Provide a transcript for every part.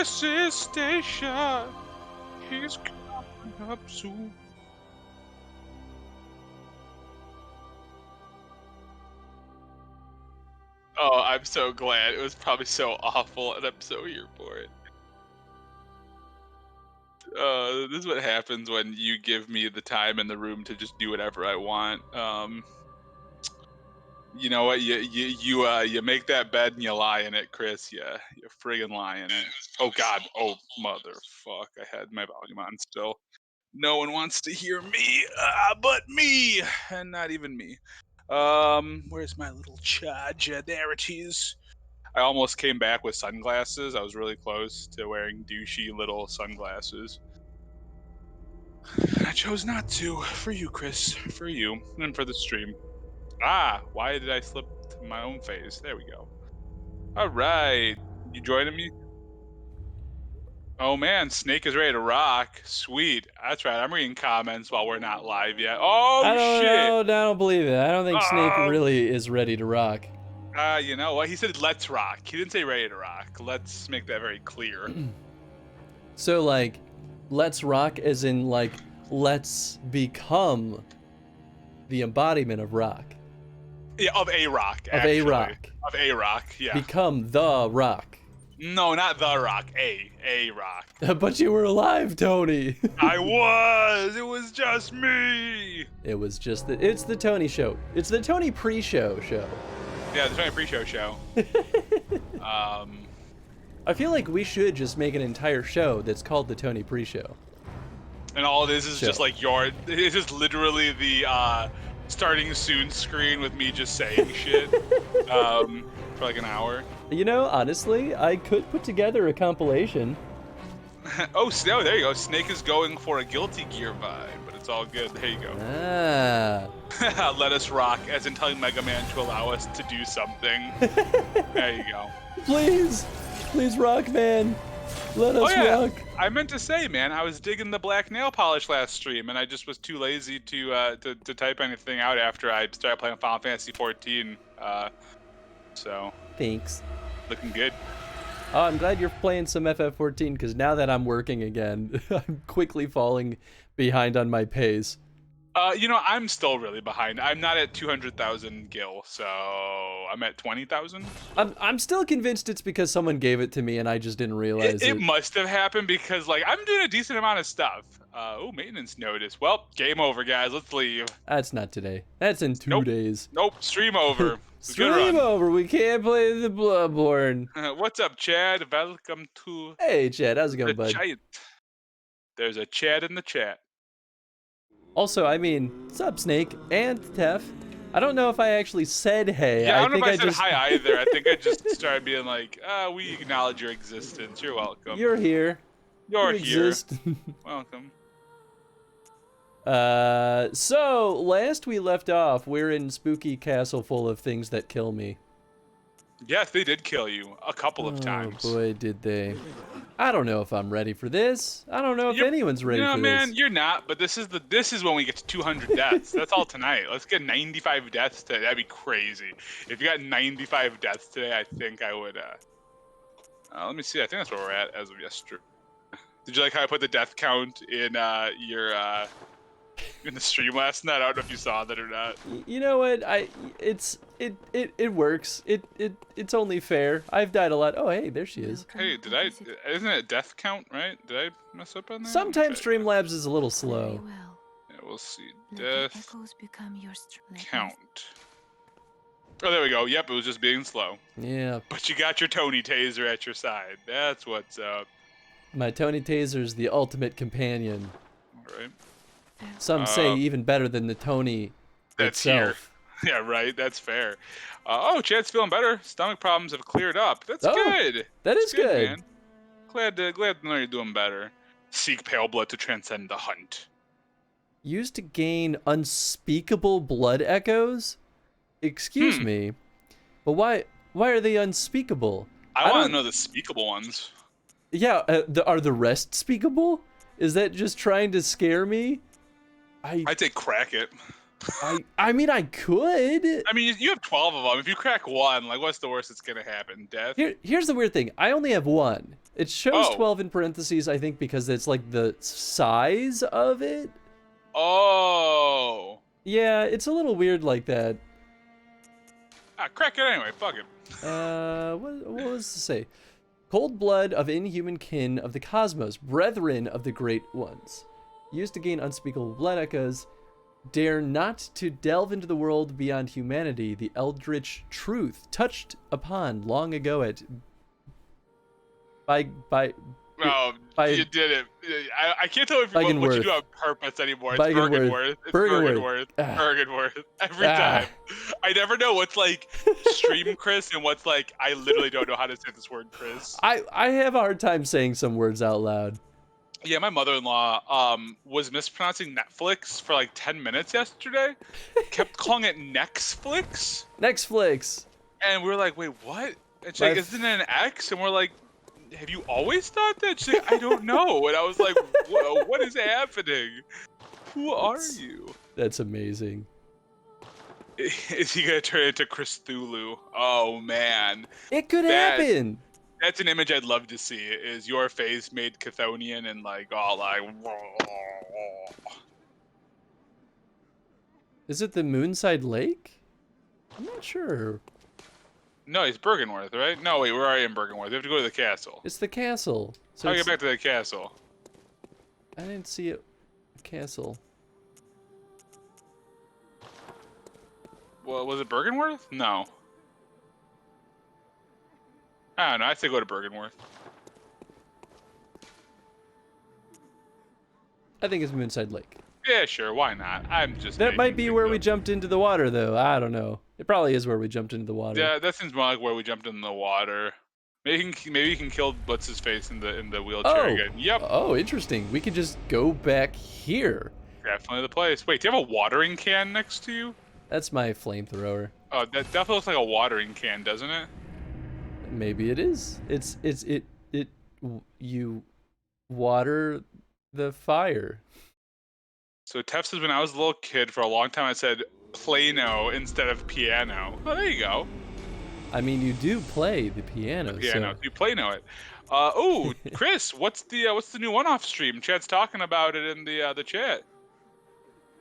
Chris's station. He's coming up soon. Oh, I'm so glad. It was probably so awful, and I'm so here for it. This is what happens when you give me the time and the room to just do whatever I want. You know what? You make that bed and you lie in it, Chris. Yeah, you friggin' lie in it. Oh God. Oh motherfuck! I had my volume on still. No one wants to hear me, but me, and not even me. Where's my little charger? There it is. I almost came back with sunglasses. I was really close to wearing douchey little sunglasses. I chose not to. For you, Chris. For you. And for the stream. Ah, why did I slip to my own face? There we go. All right. You joining me? Oh man, Snake is ready to rock. Sweet. That's right. I'm reading comments while we're not live yet. Oh I don't shit. know. I don't believe it. I don't think Snake really is ready to rock. You know what? He said let's rock. He didn't say ready to rock. Let's make that very clear. So like, let's rock as in like, let's become the embodiment of rock. Yeah, of a rock. Of a rock. Of a rock. Yeah. Become the rock. No, not the rock. A rock. But you were alive, Tony. I was. It was just me. It was just it's the Tony show. It's the Tony pre-show show. Yeah, the Tony pre-show show. I feel like we should just make an entire show that's called the Tony pre-show. And all this is just like it's just literally the starting soon screen with me just saying shit for like an hour. You know, honestly, I could put together a compilation. Oh, there you go. Snake is going for a Guilty Gear vibe, but it's all good. There you go. Ah. Let us rock, as in telling Mega Man to allow us to do something. There you go. Please rock, man. Let us rock. I meant to say, man, I was digging the black nail polish last stream, and I just was too lazy to type anything out after I started playing Final Fantasy 14. So. Thanks. Looking good. Oh, I'm glad you're playing some FF14, because now that I'm working again, I'm quickly falling behind on my pace. You know, I'm still really behind. I'm not at 200,000 gil, so I'm at 20,000. I'm still convinced it's because someone gave it to me and I just didn't realize it. It must have happened because, like, I'm doing a decent amount of stuff. Oh, maintenance notice. Well, game over, guys. Let's leave. That's not today. That's in 2 days. Nope, stream over. Stream over. We can't play the Bloodborne. What's up, Chad? Welcome to... Hey, Chad. How's it going, bud? Chat. There's a Chad in the chat. Also, I mean, what's up, Snake and Tef? I don't know if I actually said hey. Yeah, I don't know if I said hi either. I think I just started being like, we acknowledge your existence. You're welcome. You're here. You're here. Exist. Welcome. So, last we left off, we're in Spooky Castle full of things that kill me. Yes, they did kill you a couple of times. Oh boy, did they. I don't know if I'm ready for this. I don't know if anyone's ready for this. No, man, you're not, but this is when we get to 200 deaths. That's all tonight. Let's get 95 deaths today. That'd be crazy. If you got 95 deaths today, I think I would, let me see. I think that's where we're at as of yesterday. Did you like how I put the death count in, in the stream last night? I don't know if you saw that or not. You know what? It works. It's only fair. I've died a lot. Oh, hey, there she is. Hey, isn't it death count, right? Did I mess up on that? Sometimes Streamlabs is a little slow. Yeah, we'll see. Death count. Oh, there we go. Yep, it was just being slow. Yeah. But you got your Tony Taser at your side. That's what's up. My Tony Taser's the ultimate companion. All right. Some say even better than the Tony itself. Here. Yeah, right. That's fair. Oh, Chad's feeling better. Stomach problems have cleared up. That's good. That is good. Man. Glad to know you're doing better. Seek pale blood to transcend the hunt. Used to gain unspeakable blood echoes? Excuse me, but why are they unspeakable? I want to know the speakable ones. Yeah, are the rest speakable? Is that just trying to scare me? I'd say crack it. I mean, I could. I mean, you have 12 of them. If you crack one, like, what's the worst that's gonna happen? Death? Here's the weird thing. I only have one. It shows Oh. 12 in parentheses, I think, because it's like the size of it. Oh. Yeah, it's a little weird like that. Ah, crack it anyway. Fuck it. What was to say? Cold blood of inhuman kin of the cosmos, brethren of the great ones. Used to gain unspeakable blood echoes. Dare not to delve into the world beyond humanity, the eldritch truth touched upon long ago at by Oh, by you did it. I can't tell if what you do Byggenworth. on purpose anymore. It's Byggenworth. Bergenworth. It's Bergenworth. Bergenworth. Ah. Bergenworth. Every Ah. time. I never know what's like stream Chris and what's like I literally don't know how to say this word Chris. I have a hard time saying some words out loud. Yeah, my mother-in-law was mispronouncing Netflix for like 10 minutes yesterday. Kept calling it Nextflix. Netflix. And we were like, wait, what? And she's My like, isn't it an X? And we're like, have you always thought that? She's like, I don't know. And I was like, what is happening? Who are you? That's amazing. Is he going to turn into Chris Thulu? Oh, man. It could happen. That's an image I'd love to see, is your face made Chthonian and like, all like... Is it the Moonside Lake? I'm not sure. No, it's Bergenworth, right? No, wait, we're already in Bergenworth. We have to go to the castle. It's the castle. So How do I get back to the castle? I didn't see it. Castle. Well, was it Bergenworth? No. I don't know. I say go to Bergenworth. I think it's Moonside Lake. Yeah, sure. Why not? I'm just. That might be where we up. jumped into the water, though. I don't know. It probably is where we jumped into the water. Yeah, that seems more like where we jumped in the water. Maybe you can kill what's his face in the wheelchair again. Yep. Oh, interesting. We could just go back here. Definitely the place. Wait, do you have a watering can next to you? That's my flamethrower. Oh, that definitely looks like a watering can, doesn't it? Maybe it is. You water the fire. So Tef says when I was a little kid, for a long time I said plano instead of piano. Oh, there you go. I mean, you do play the piano. Piano. So. You plano it. Oh, Chris, what's the new one-off stream? Chad's talking about it in the chat.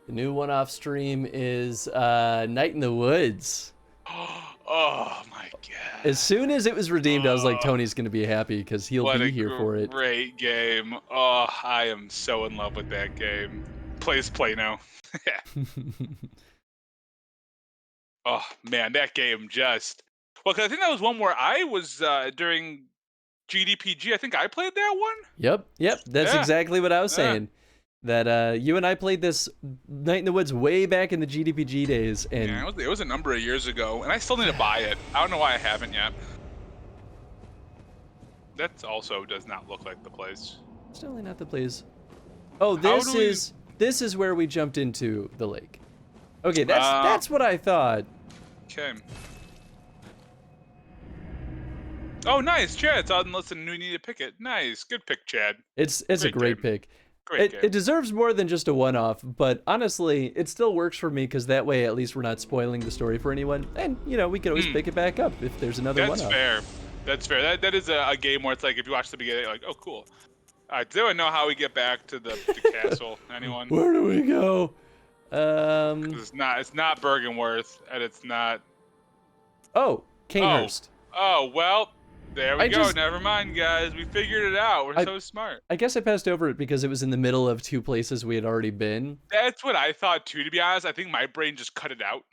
The new one-off stream is Night in the Woods. Oh my god! As soon as it was redeemed, I was like, Tony's gonna be happy because he'll be here for it. Great game! Oh, I am so in love with that game. Plays Plano. Oh man, that game just. Well, 'cause I think that was one where I was during GDPG. I think I played that one. Yep. That's exactly what I was saying. That you and I played this Night in the Woods way back in the GDPG days, and yeah, it was a number of years ago, and I still need to buy it. I don't know why I haven't yet. That also does not look like the place. It's definitely not the place. Oh, this is where we jumped into the lake. Okay, that's what I thought. Okay. Oh, nice, Chad. It's on. Listen, we need to pick it. Nice, good pick, Chad. It's a great pick. Great game. It deserves more than just a one-off, but honestly, it still works for me because that way, at least, we're not spoiling the story for anyone, and you know, we can always pick it back up if there's another one-off. That's fair. That's fair. That is a game where it's like if you watch the beginning, like, oh, cool. All right, does anyone know how we get back to the castle? Anyone? Where do we go? It's not Bergenworth, and it's not. Oh, Canehurst. Oh well. There we go. Never mind, guys. We figured it out. We're so smart. I guess I passed over it because it was in the middle of two places we had already been. That's what I thought too, to be honest. I think my brain just cut it out.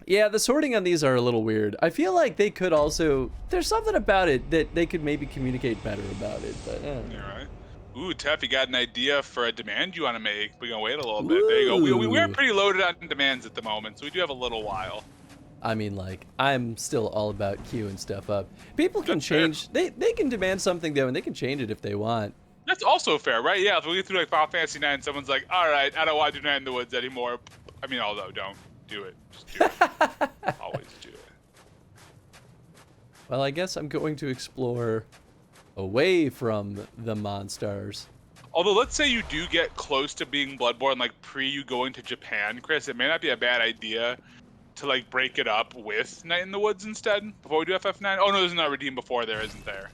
Yeah, the sorting on these are a little weird. I feel like they could also... There's something about it that they could maybe communicate better about it, but... All right. Ooh, Tef, you got an idea for a demand you want to make? We're going to wait a little bit. There you go. We're pretty loaded on demands at the moment, so we do have a little while. I mean, like, I'm still all about queuing stuff up. People can change... They can demand something, though, and they can change it if they want. That's also fair, right? Yeah, if we get through, like, Final Fantasy 9, someone's like, all right, I don't want to do Night in the Woods anymore. I mean, although, don't do it. Just do it. Always do it. Well, I guess I'm going to explore away from the monsters. Although, let's say you do get close to being Bloodborne, like, pre you going to Japan, Chris, it may not be a bad idea to, like, break it up with Night in the Woods instead, before we do FF9. Oh, no, there's not Redeem before there, isn't there?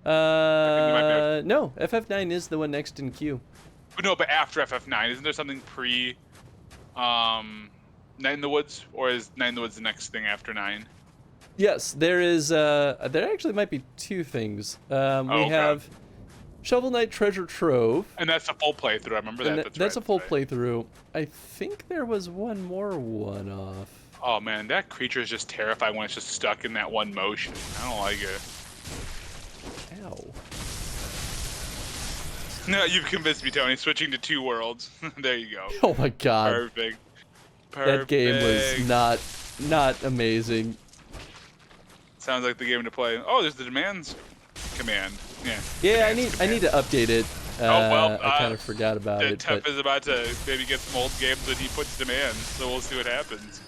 I think we might be. No, FF9 is the one next in queue. No, but after FF9, isn't there something pre, Night in the Woods, or is Night in the Woods the next thing after 9? Yes, there is. There actually might be two things. We okay. have Shovel Knight Treasure Trove. And that's a full playthrough. I remember that. That's right, a full right. playthrough. I think there was one more one-off. Oh man, that creature is just terrifying when it's just stuck in that one motion. I don't like it. Ow. No, you've convinced me, Tony. Switching to 2 worlds. There you go. Oh my god. Perfect. That game was not amazing. Sounds like the game to play. Oh, there's the demands command. Yeah. Yeah, I need to update it. I kind of forgot about it. Tef is about to maybe get some old games that he puts demands, so we'll see what happens.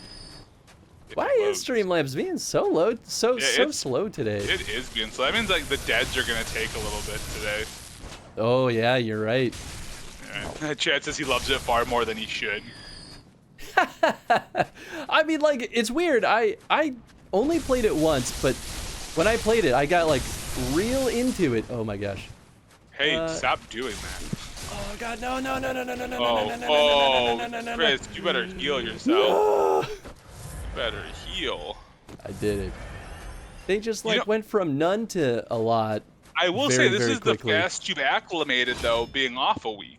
Why is Streamlabs being so low, so slow today? It is being slow. That means like the deads are gonna take a little bit today. Oh yeah, you're right. Yeah. Chad says he loves it far more than he should. I mean, like, it's weird. I only played it once, but when I played it, I got like real into it. Oh my gosh. Hey, stop doing that. Oh god, no. Oh, Chris, you better heal yourself. You better heal. I did it. They just like went from none to a lot. I will say this is quickly. the best you've acclimated though, being off a week.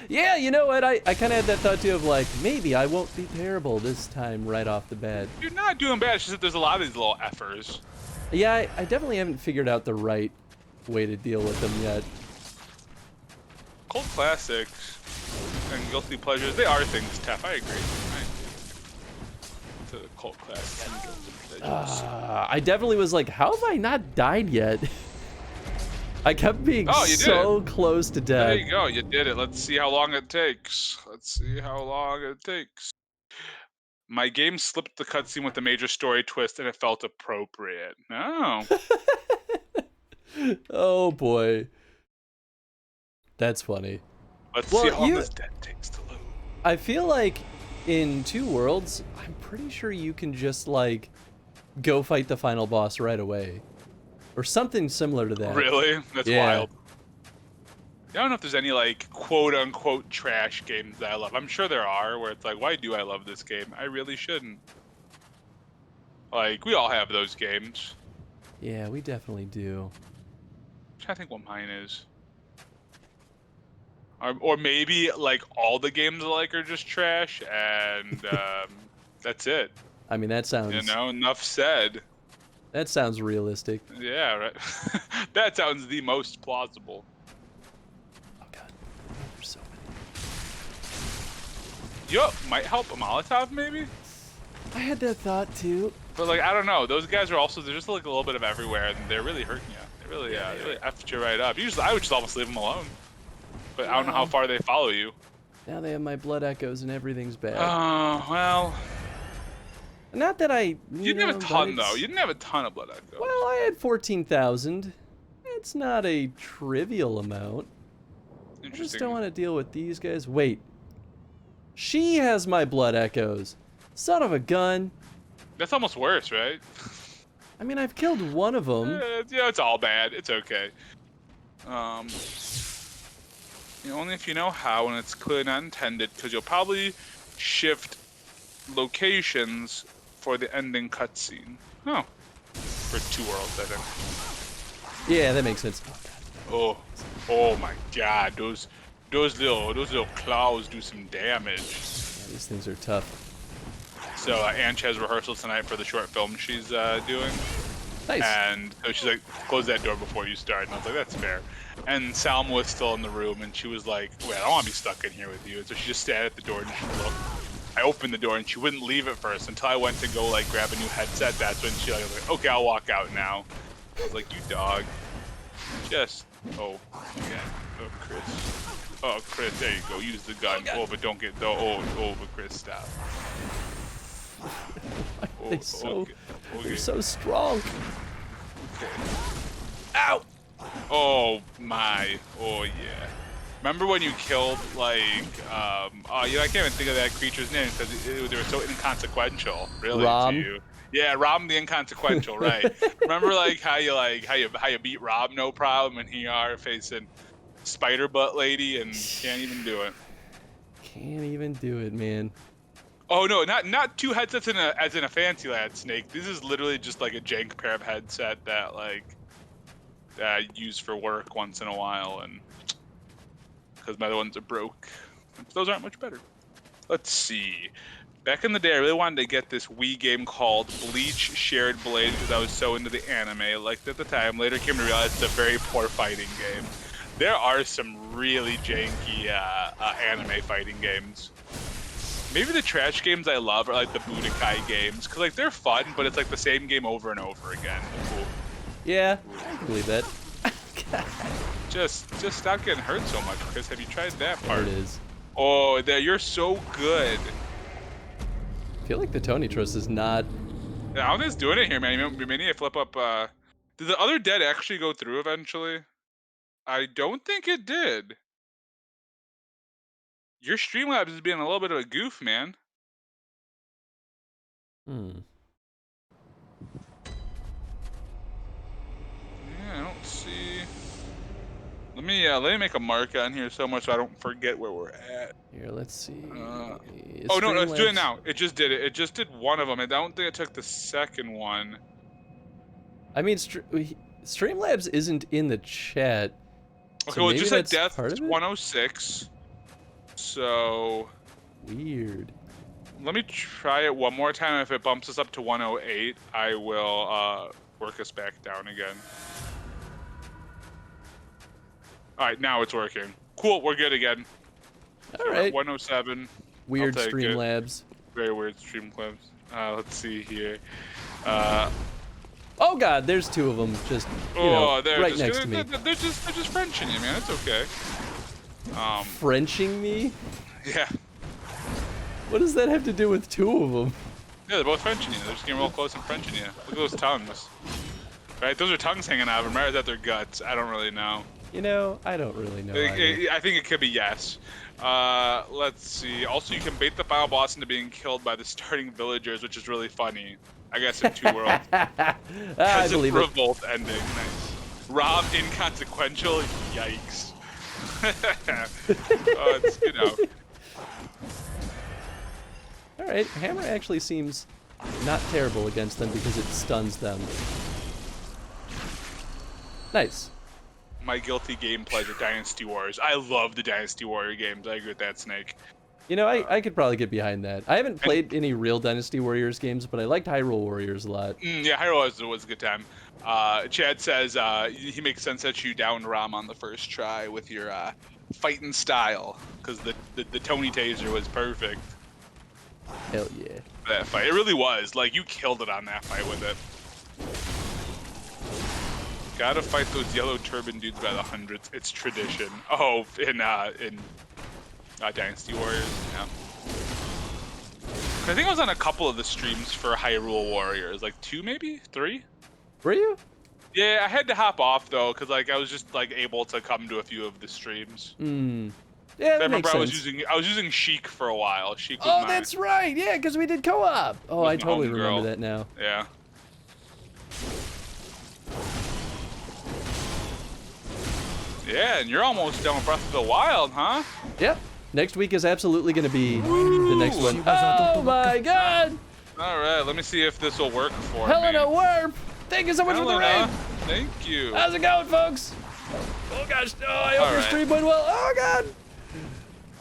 Yeah, you know what? I kind of had that thought too of like, maybe I won't be terrible this time right off the bat. You're not doing bad, it's just that there's a lot of these little effers. Yeah, I definitely haven't figured out the right way to deal with them yet. Cult classics and guilty pleasures, they are things, Tef, I agree. To the cult classics and guilty pleasures. I definitely was like, how have I not died yet? I kept being so close to death. There you go, you did it. Let's see how long it takes. My game slipped the cutscene with a major story twist and it felt appropriate. Oh. Oh boy. That's funny. Let's see how long this death takes to load. I feel like in 2 Worlds, I'm pretty sure you can just like go fight the final boss right away. Or something similar to that. Really? That's wild. I don't know if there's any like quote-unquote trash games that I love. I'm sure there are where it's like, why do I love this game? I really shouldn't. Like, we all have those games. Yeah, we definitely do. I'm trying to think what mine is. Or maybe like all the games I like are just trash and that's it. I mean, that sounds... You know, enough said. That sounds realistic. Yeah, right. That sounds the most plausible. Oh god, there's so many. You know what might help a Molotov, maybe? I had that thought too. But like, I don't know. Those guys are also, they're just like a little bit of everywhere, and they're really hurting you. They really effed you right up. Usually, I would just almost leave them alone. But I don't know how far they follow you. Now they have my blood echoes and everything's bad. Oh, well. Not that I. You didn't have a ton, though. You didn't have a ton of blood echoes. Well, I had 14,000. It's not a trivial amount. I just don't want to deal with these guys. Wait. She has my blood echoes. Son of a gun. That's almost worse, right? I mean, I've killed one of them. Yeah, it's all bad. It's okay. Only if you know how, and it's clearly not intended, because you'll probably shift locations for the ending cutscene. Oh. For 2 Worlds, I think. Yeah, that makes sense. Oh my god, those little claws do some damage. Yeah, these things are tough. So Anch has rehearsal tonight for the short film she's doing. Nice. And so she's like, close that door before you start. And I was like, that's fair. And Salma was still in the room, and she was like, wait, I don't want to be stuck in here with you. And so she just sat at the door and she looked. I opened the door and she wouldn't leave at first until I went to go like grab a new headset. That's when she was like, okay, I'll walk out now. I was like, you dog. Just, oh Chris, there you go. Use the gun. Oh, but don't get but Chris, stop. They're so strong. Okay. Ow! Oh my. Oh yeah. Remember when you killed like I can't even think of that creature's name because they were so inconsequential, really, Rom? to you. Yeah, Rob the inconsequential, right? Remember how you beat Rob no problem, and here you are facing Spider Butt Lady and can't even do it. Can't even do it, man. Oh no, not two headsets as in a fancy lad Snake. This is literally just like a jank pair of headset that that I use for work once in a while, and because my other ones are broke. Those aren't much better. Let's see. Back in the day, I really wanted to get this Wii game called Bleach Shared Blade because I was so into the anime I liked at the time. Later came to realize it's a very poor fighting game. There are some really janky anime fighting games. Maybe the trash games I love are like the Budokai games, because like they're fun, but it's like the same game over and over again. Cool. Yeah, I can believe that. Just stop getting hurt so much, Chris. Have you tried that part? There it is. Oh, you're so good. I feel like the Tony Trust is not. Yeah, I'm just doing it here, man. You may need to flip up. Did the other dead actually go through eventually? I don't think it did. Your Streamlabs is being a little bit of a goof, man. Hmm. Yeah, I don't see. Let me make a mark on here so much so I don't forget where we're at. Here, let's see. Oh no, it's doing it Streamlabs- now. It just did it. It just did one of them. I don't think it took the second one. I mean, Streamlabs isn't in the chat. Okay, So well, it maybe just said that's death part of it? 106. So Weird. let me try it one more time. If it bumps us up to 108, I will work us back down again. All right, now it's working. Cool, we're good again. All right. 107. Weird I'll take it. Streamlabs. Very weird Streamlabs. Let's see here. Oh God, there's two of them just right next to me. They're just Frenching you, man. It's okay. Frenching me? Yeah. What does that have to do with two of them? Yeah, they're both Frenching you. They're just getting real close and Frenching you. Look at those tongues. Right, those are tongues hanging out of them. Right, or is that their guts? I don't really know. You know, I don't really know. I think it could be yes. Let's see. Also, you can bait the final boss into being killed by the starting villagers, which is really funny. I guess in Two Worlds. I believe it. Revolt ending. Nice. Rob inconsequential. Yikes. Oh, it's All right, Hammer actually seems not terrible against them because it stuns them. Nice. My guilty game pleasure, Dynasty Warriors. I love the Dynasty Warrior games. I agree with that, Snake. You know, I could probably get behind that. I haven't played any real Dynasty Warriors games, but I liked Hyrule Warriors a lot. Yeah, Hyrule was a good time. Chad says he makes sense that you downed Rom on the first try with your fighting style, because the Tony Taser was perfect. Hell yeah. That fight, it really was. Like, you killed it on that fight with it. Gotta fight those yellow turban dudes by the hundreds. It's tradition. Oh, in Dynasty Warriors. Yeah. I think I was on a couple of the streams for Hyrule Warriors, like 2 maybe 3. Were you? Yeah, I had to hop off though, cause like I was just like able to come to a few of the streams. Yeah, that I remember makes I was using Sheik for a while. Sheik was that's right. Yeah, because we did co-op. Oh, I totally remember that now. Yeah. Yeah, and you're almost done with Breath of the Wild, huh? Yep. Next week is absolutely going to be the next one. Oh my God! All right, let me see if this will work for Helena me. Warp! Thank you so much for the raid! Thank you. How's it going, folks? Oh gosh, I hope your stream went well. Oh God!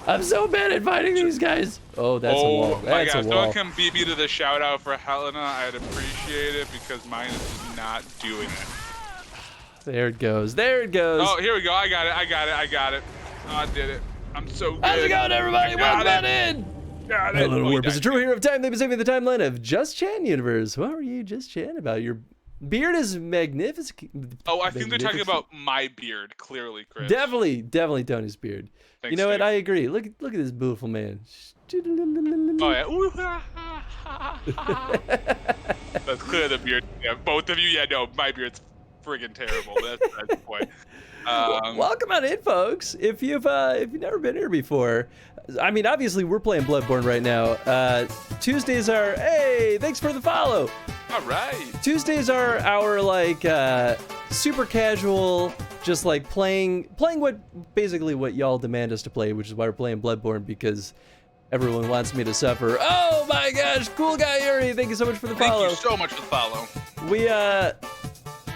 I'm so bad at fighting these guys. Oh, that's a wall. That's a wall. Someone can beat me to the shout out for Helena. I'd appreciate it because mine is just not doing it. There it goes. There it goes. Oh, here we go. I got it. Oh, I did it. I'm so good. How's it going, everybody? Welcome on in. Got it. Helena Warp is a true hero of time. They've been saving the timeline of Just Chan universe. What were you just chatting about? Your beard is magnificent. Oh, I think they're talking about my beard. Clearly, Chris. Definitely Tony's beard. Thanks, you know what? Dave. I agree. Look at this beautiful man. Oh yeah. That's clear the beard. Yeah, both of you. Yeah, no, my beard's friggin' terrible. That's the point. Welcome on in, folks. If you've never been here before, I mean, obviously we're playing Bloodborne right now. Tuesdays are, hey, thanks for the follow. All right. Tuesdays are our like super casual, just like playing basically what y'all demand us to play, which is why we're playing Bloodborne, because everyone wants me to suffer. Oh my gosh, cool guy Yuri, thank you so much for the follow. Thank you so much for the follow.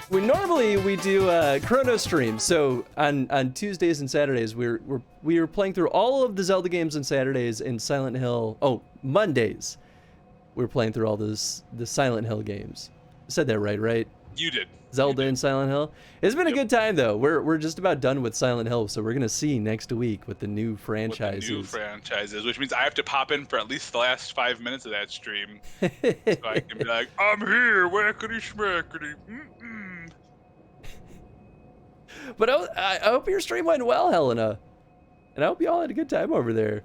We normally do chrono streams, so on Tuesdays and Saturdays we're playing through all of the Zelda games on Saturdays, and Silent Hill. Oh, Mondays we're playing through all the Silent Hill games. I said that right? You did. Zelda You did. and Silent Hill. It's been a good time though. We're just about done with Silent Hill, so we're gonna see next week with the new franchises. With the new franchises, which means I have to pop in for at least the last 5 minutes of that stream, so I can be like, "I'm here, whackity schmackity." Mm-mm. But I hope your stream went well, Helena, and I hope you all had a good time over there.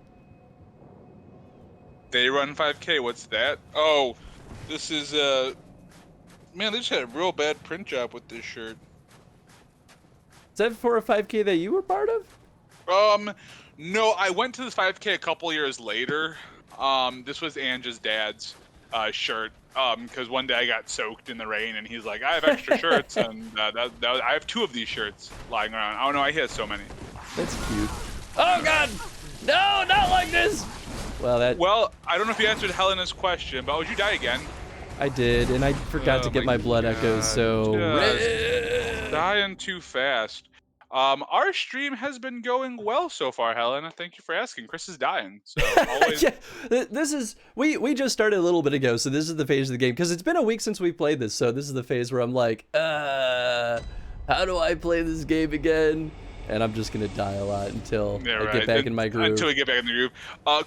They run 5K. What's that? Oh, this is man, they just had a real bad print job with this shirt. Is that for a 5K that you were part of? No, I went to this 5K a couple years later. This was Anja's dad's shirt. Because one day I got soaked in the rain, and he's like, "I have extra shirts," and I have 2 of these shirts lying around. I don't know, he has so many. That's cute. Oh God, no, not like this. Well, I don't know if you answered Helena's question, but would you die again? I did, and I forgot to get my blood echoes, so dying too fast. Our stream has been going well so far, Helena. Thank you for asking. Chris is dying, so always. Yeah, this is we just started a little bit ago, so this is the phase of the game, because it's been a week since we played this, so this is the phase where I'm like, how do I play this game again? And I'm just gonna die a lot until I get back in my groove. Until we get back in the groove.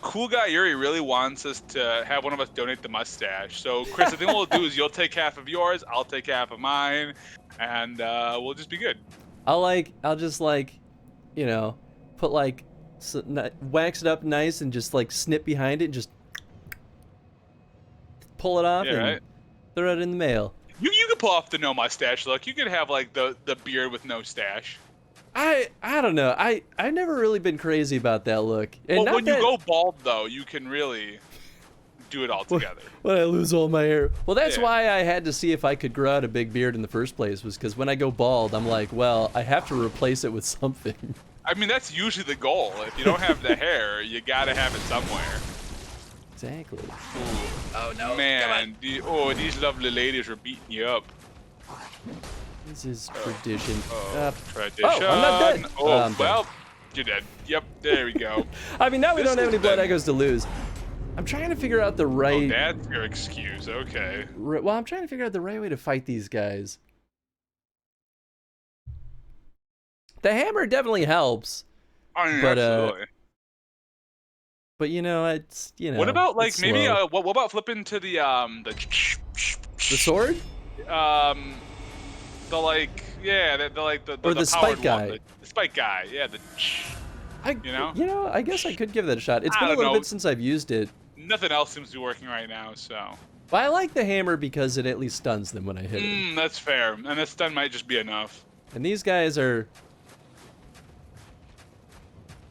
Cool guy Yuri really wants us to have one of us donate the mustache. So Chris, the thing we'll do is you'll take half of yours, I'll take half of mine, and we'll just be good. I'll just you know, put wax it up nice and just snip behind it and just pull it off and throw it in the mail. You can pull off the no mustache look. You could have the beard with no stash. I don't know. I've never really been crazy about that look. And well, when you go bald though, you can really do it all together. When I lose all my hair. Well, that's why I had to see if I could grow out a big beard in the first place, was because when I go bald, I'm like, well, I have to replace it with something. I mean, that's usually the goal. If you don't have the hair, you gotta have it somewhere. Exactly. Ooh. Oh no, man. These lovely ladies are beating you up. This is tradition. Tradition. Oh, I'm not dead. Oh, well, you're dead. Yep, there we go. I mean, now we don't have any blood echoes to lose. I'm trying to figure out the right... Oh, that's your excuse. Okay. Well, I'm trying to figure out the right way to fight these guys. The hammer definitely helps. I mean, absolutely. But you know, it's What about maybe slow. what about flipping to the sword? The spike guy. The spike guy. Yeah. I guess I could give that a shot. It's been a little bit since I've used it. Nothing else seems to be working right now, so. But I like the hammer because it at least stuns them when I hit it. That's fair, and the stun might just be enough. And these guys are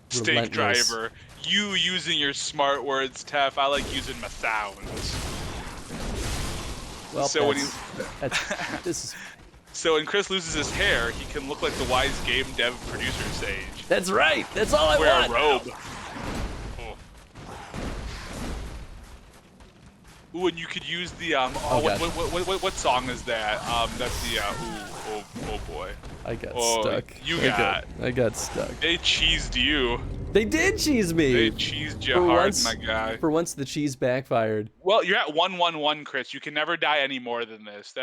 Steak driver. You using your smart words, Tef. I like using my sounds. Well, so So when Chris loses his hair, he can look like the wise game dev producer Sage. That's right. That's all I Wear want. a robe. Ooh, and you could use the what song is that? That's the oh boy. I got stuck. I got stuck. They cheesed you. They did cheese me. They cheesed you hard, my guy. For once, the cheese backfired. Well, you're at 1-1-1, Chris. You can never die any more than this.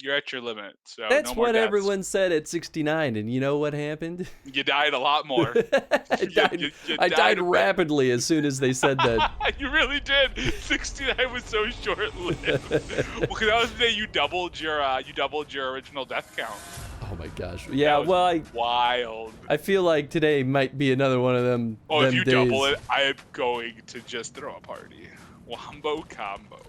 You're at your limit. So that's no more what deaths. Everyone said at 69, and you know what happened? You died a lot more. I died rapidly as soon as they said that. You really did. 69 was so short-lived. Well, because that was the day you doubled your original death count. Oh my gosh. Yeah, well, wild. I feel like today might be another one of them. Oh, if you days. double it, I am going to just throw a party. Wombo combo.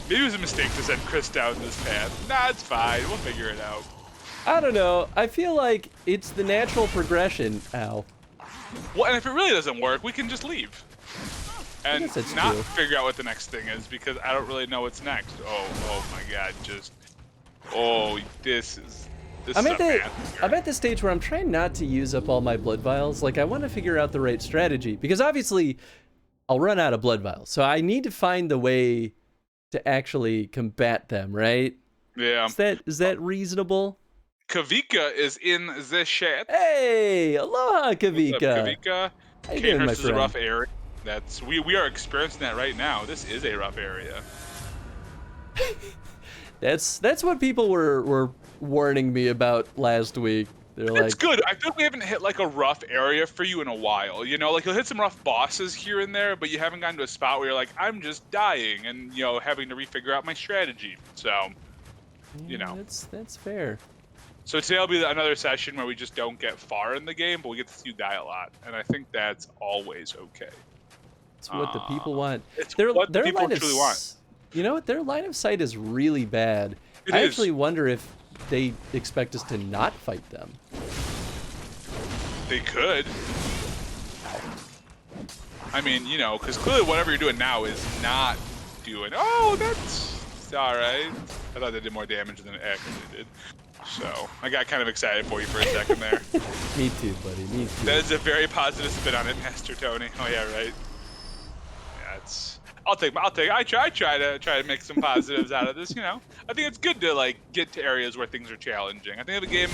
Maybe it was a mistake to send Chris down this path. Nah, it's fine. We'll figure it out. I don't know. I feel like it's the natural progression. Ow. Well, and if it really doesn't work, we can just leave. I and guess that's not true. figure out what the next thing is because I don't really know what's next. Oh my God, oh, this I'm is at a the I'm massacre. at the stage where I'm trying not to use up all my blood vials. Like I want to figure out the right strategy because obviously I'll run out of blood vials. So I need to find the way to actually combat them, right? Yeah. Is that reasonable? Kavika is in the chat. Hey, aloha What's up, Kavika. Kavika? How you doing, my Canehurst is a friend? rough area. We are experiencing that right now. This is a rough area. That's what people were warning me about last week. They're It's like, good. I feel like we haven't hit like a rough area for you in a while. You know, like you'll hit some rough bosses here and there, but you haven't gotten to a spot where you're like, I'm just dying and having to refigure out my strategy. So, you yeah, know. that's fair. So today will be another session where we just don't get far in the game, but we get to see you die a lot, and I think that's always okay. It's what the people want. It's Their what the their people line of truly want. you know what? Their line of sight is really bad. It I is. actually wonder if they expect us to not fight them. They could. I mean, because clearly whatever you're doing now is not doing. Oh, that's all right. I thought they did more damage than it actually did. So I got kind of excited for you for a second there. Me too, buddy. Me too. That is a very positive spin on it, Master Tony. Oh yeah, right. Yeah, I'll take. I try to make some positives out of this. I think it's good to like get to areas where things are challenging. I think if a game,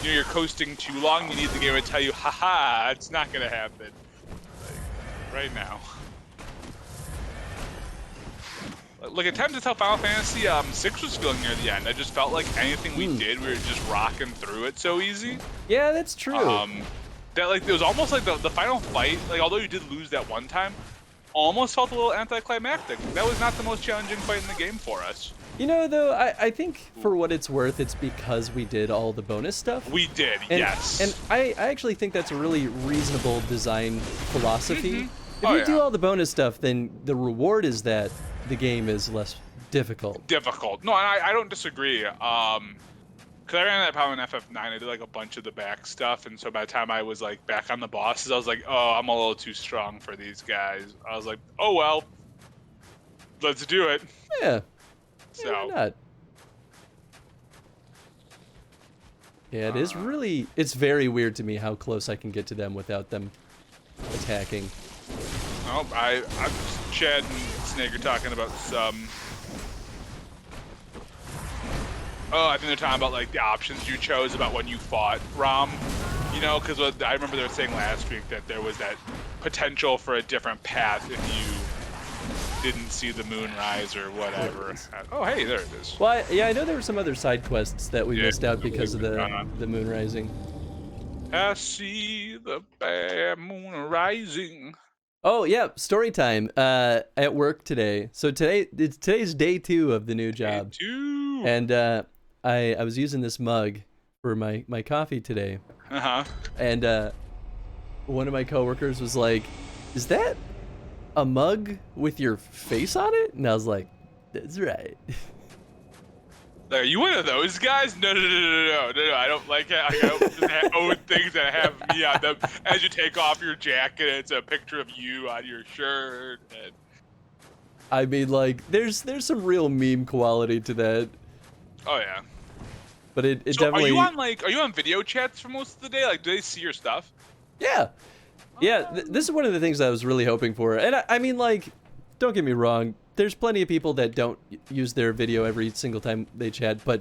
you're coasting too long, you need the game to tell you, haha, it's not gonna happen. Like, right now. Like at times that's how Final Fantasy VI was feeling near the end. I just felt like anything we did, we were just rocking through it so easy. Yeah, that's true. That like it was almost like the final fight. Like although you did lose that one time, almost felt a little anticlimactic. That was not the most challenging fight in the game for us. Though, I think for what it's worth, it's because we did all the bonus stuff. We did, and, yes. And I actually think that's a really reasonable design philosophy. If you do all the bonus stuff, then the reward is that the game is less difficult. No, I don't disagree. Because I ran that problem in FF9, I did like a bunch of the back stuff, and so by the time I was like back on the bosses, I was like, oh, I'm a little too strong for these guys. I was like, oh well, let's do it. Yeah. So why not? Yeah, it's very weird to me how close I can get to them without them attacking. Oh, Chad and Snake are talking about some. Oh, I think they're talking about like the options you chose about when you fought Rom. Because I remember they were saying last week that there was that potential for a different path if you didn't see the moon rise or whatever. Oh, hey, there it is. Well, yeah, I know there were some other side quests that we missed out because of the moon rising. I see the bad moon rising. Oh yeah, story time. At work today. So today's day 2 of the new job. Day 2. And I was using this mug for my coffee today. And one of my coworkers was like, "Is that a mug with your face on it?" And I was like, "That's right." Are you one of those guys? No. I don't like it. I don't just own things that have me on them. As you take off your jacket, it's a picture of you on your shirt. And... I mean, like, there's some real meme quality to that. Oh yeah. But it so definitely. Are you on video chats for most of the day? Like, do they see your stuff? Yeah. Yeah. This is one of the things I was really hoping for, and I mean, like, don't get me wrong. There's plenty of people that don't use their video every single time they chat, but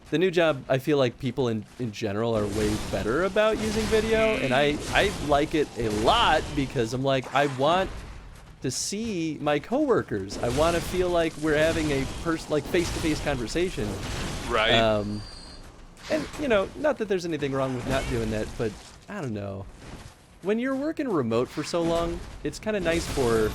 the new job, I feel like people in general are way better about using video, and I like it a lot because I'm like, I want to see my coworkers. I want to feel like we're having a face-to-face conversation. Right. And, not that there's anything wrong with not doing that, but I don't know. When you're working remote for so long, it's kind of nice for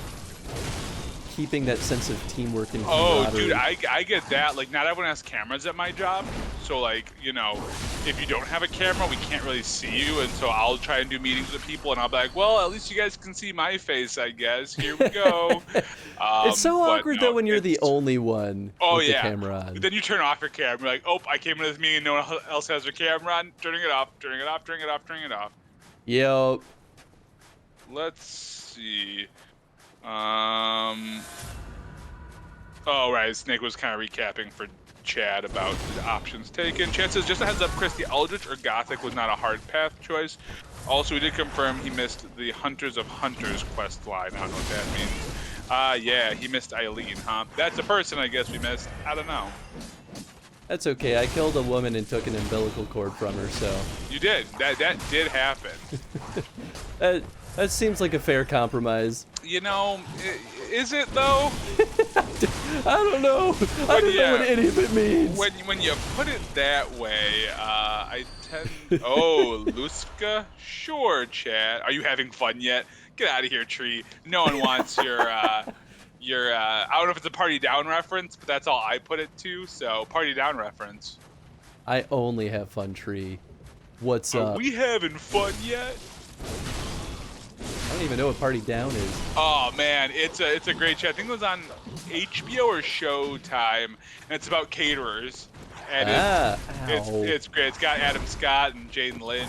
keeping that sense of teamwork and camaraderie. Oh, dude, I get that. Like, not everyone has cameras at my job. So, like, if you don't have a camera, we can't really see you. And so I'll try and do meetings with people, and I'll be like, well, at least you guys can see my face, I guess. Here we go. It's so awkward, though, when you're the only one with the camera on. Then you turn off your camera. You're like, oh, I came into this meeting and no one else has their camera on. Turning it off, turning it off, turning it off, turning it off. Yep. Let's see. Um. Oh, right. Snake was kind of recapping for Chad about the options taken. Chad says, just a heads up, Chris, the Eldritch or Gothic was not a hard path choice. Also, we did confirm he missed the Hunters of Hunters quest line. I don't know what that means. Yeah, he missed Eileen, huh? That's a person I guess we missed. I don't know. That's okay. I killed a woman and took an umbilical cord from her, so. You did. That did happen. That seems like a fair compromise. You know, is it though? I don't know. I don't know what any of it means. When you put it that way, I tend. Oh, Luska? Sure, Chad. Are you having fun yet? Get out of here, Tree. No one wants your. I don't know if it's a Party Down reference, but that's all I put it to. So Party Down reference. I only have fun, Tree. What's up? Are we having fun yet? I don't even know what Party Down is. Oh man, it's a great show. I think it was on HBO or Showtime, and it's about caterers. And it's great. It's got Adam Scott and Jane Lynch.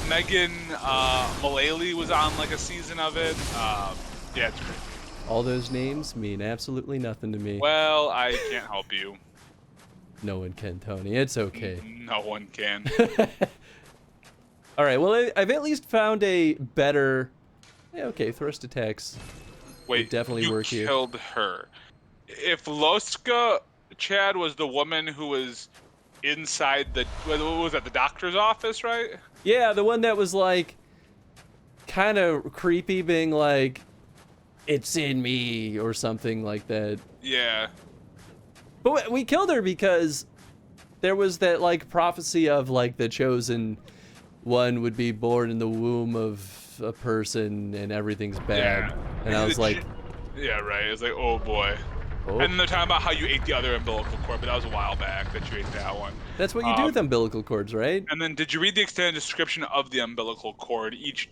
Megan Mullally was on like a season of it. Yeah, it's great. All those names mean absolutely nothing to me. Well, I can't help you. No one can, Tony. It's okay. No one can. All right. Well, I've at least found a better. Yeah, okay, thrust attacks. Wait, definitely work here. You killed her. If Loska, Chad, was the woman who was inside the, what was that, the doctor's office, right? Yeah, the one that was like kind of creepy, being like, "It's in me" or something like that. Yeah. But we killed her because there was that like prophecy of like the chosen one would be born in the womb of a person and everything's bad. Yeah. And I was like, yeah, right. It's like, oh boy. Oh. And then they're talking about how you ate the other umbilical cord, but that was a while back that you ate that one. That's what you do with umbilical cords, right? And then did you read the extended description of the umbilical cord? Each